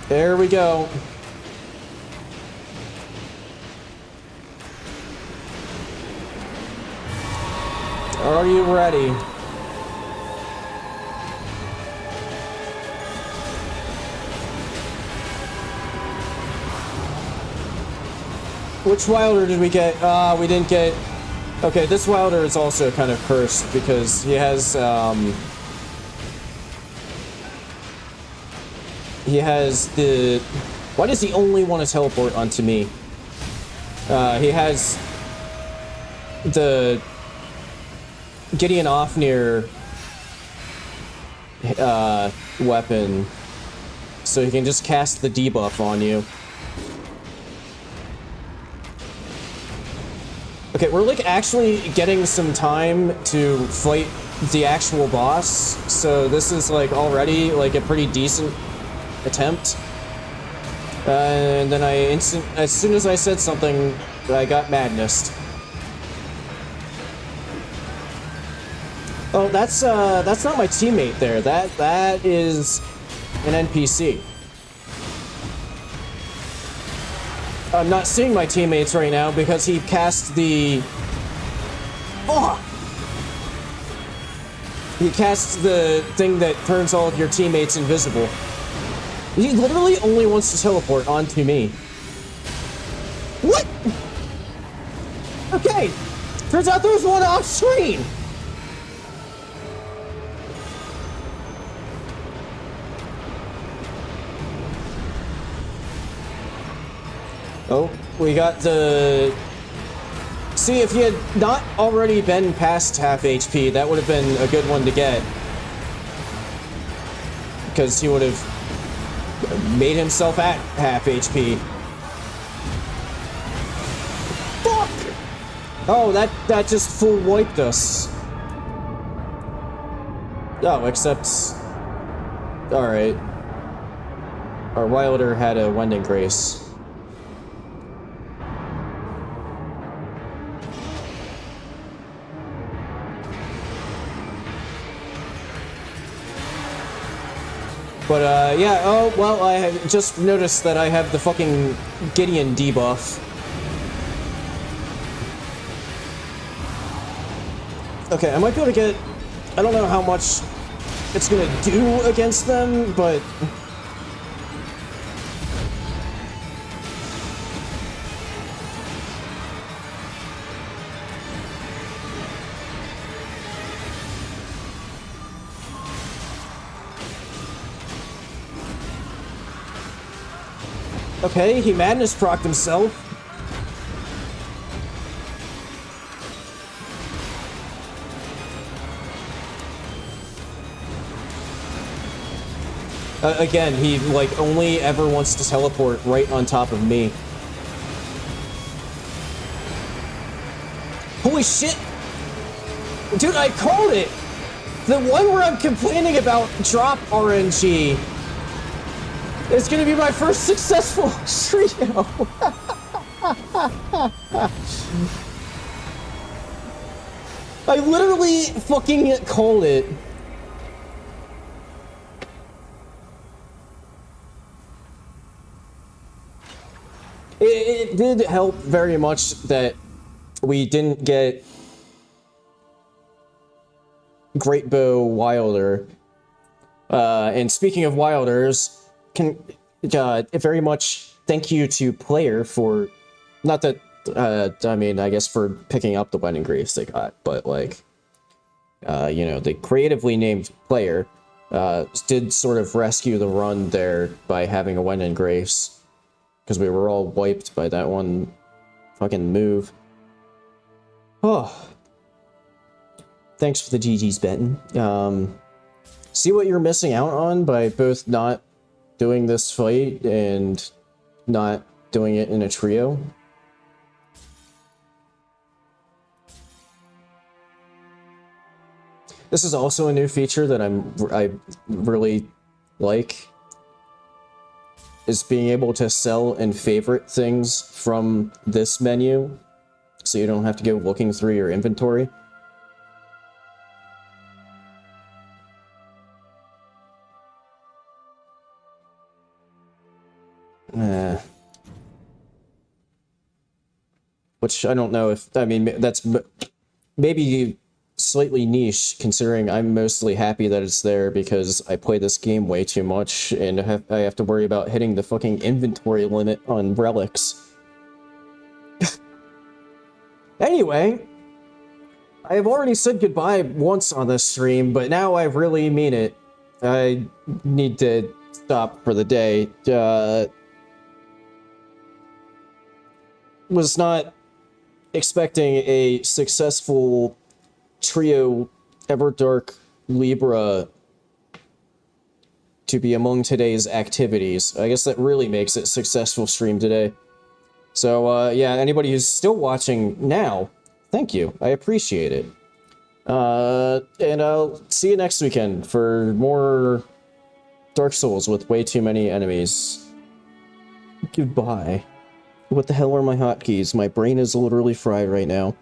There we go. Are you ready? Which Wilder did we get? We didn't get... Okay, this Wilder is also kind of cursed because he has, he has the... Why does he only want to teleport onto me? He has the Gideon Ofnir weapon, so he can just cast the debuff on you. Okay, we're like actually getting some time to fight the actual boss, so this is like already like a pretty decent attempt. And then as soon as I said something, I got madness. Oh, that's not my teammate there. That is an NPC. I'm not seeing my teammates right now because he cast the... Fuck! He casts the thing that turns all of your teammates invisible. He literally only wants to teleport onto me. What? Okay. Turns out there was one off screen. Oh, we got the... See, if he had not already been past half HP, that would have been a good one to get. Because he would have made himself at half HP. Fuck! Oh, that just full wiped us. Oh, except... Alright. Our Wilder had a Wending Grace. But, yeah, oh, well, I have just noticed that I have the fucking Gideon debuff. Okay, I might be able to get... I don't know how much it's gonna do against them, but... Okay, he madness procced himself. Again, he, like, only ever wants to teleport right on top of me. Holy shit! Dude, I called it! The one where I'm complaining about drop RNG is gonna be my first successful trio! I literally fucking called it. It did help very much that we didn't get Great Bow Wilder. And speaking of Wilders, can very much thank you to Player for, not that, I mean, I guess for picking up the Wedding Grace they got, but like, you know, the creatively named Player did sort of rescue the run there by having a Wedding Grace, because we were all wiped by that one fucking move. Oh. Thanks for the GG's, Benton. See what you're missing out on by both not doing this fight and not doing it in a trio. This is also a new feature that I really like, is being able to sell and favorite things from this menu, so you don't have to go looking through your inventory. Which I don't know if, I mean, that's maybe slightly niche, considering I'm mostly happy that it's there because I play this game way too much and I have to worry about hitting the fucking inventory limit on relics. Anyway, I have already said goodbye once on this stream, but now I really mean it. I need to stop for the day. Was not expecting a successful trio Everdark Libra to be among today's activities. I guess that really makes it a successful stream today. So, yeah, anybody who's still watching now, thank you. I appreciate it. And I'll see you next weekend for more Dark Souls with way too many enemies. Goodbye. What the hell are my hotkeys? My brain is literally fried right now.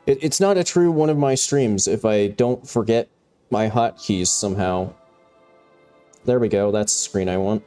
It's not a true one of my streams if I don't forget my hotkeys somehow. There we go, that's the screen I want.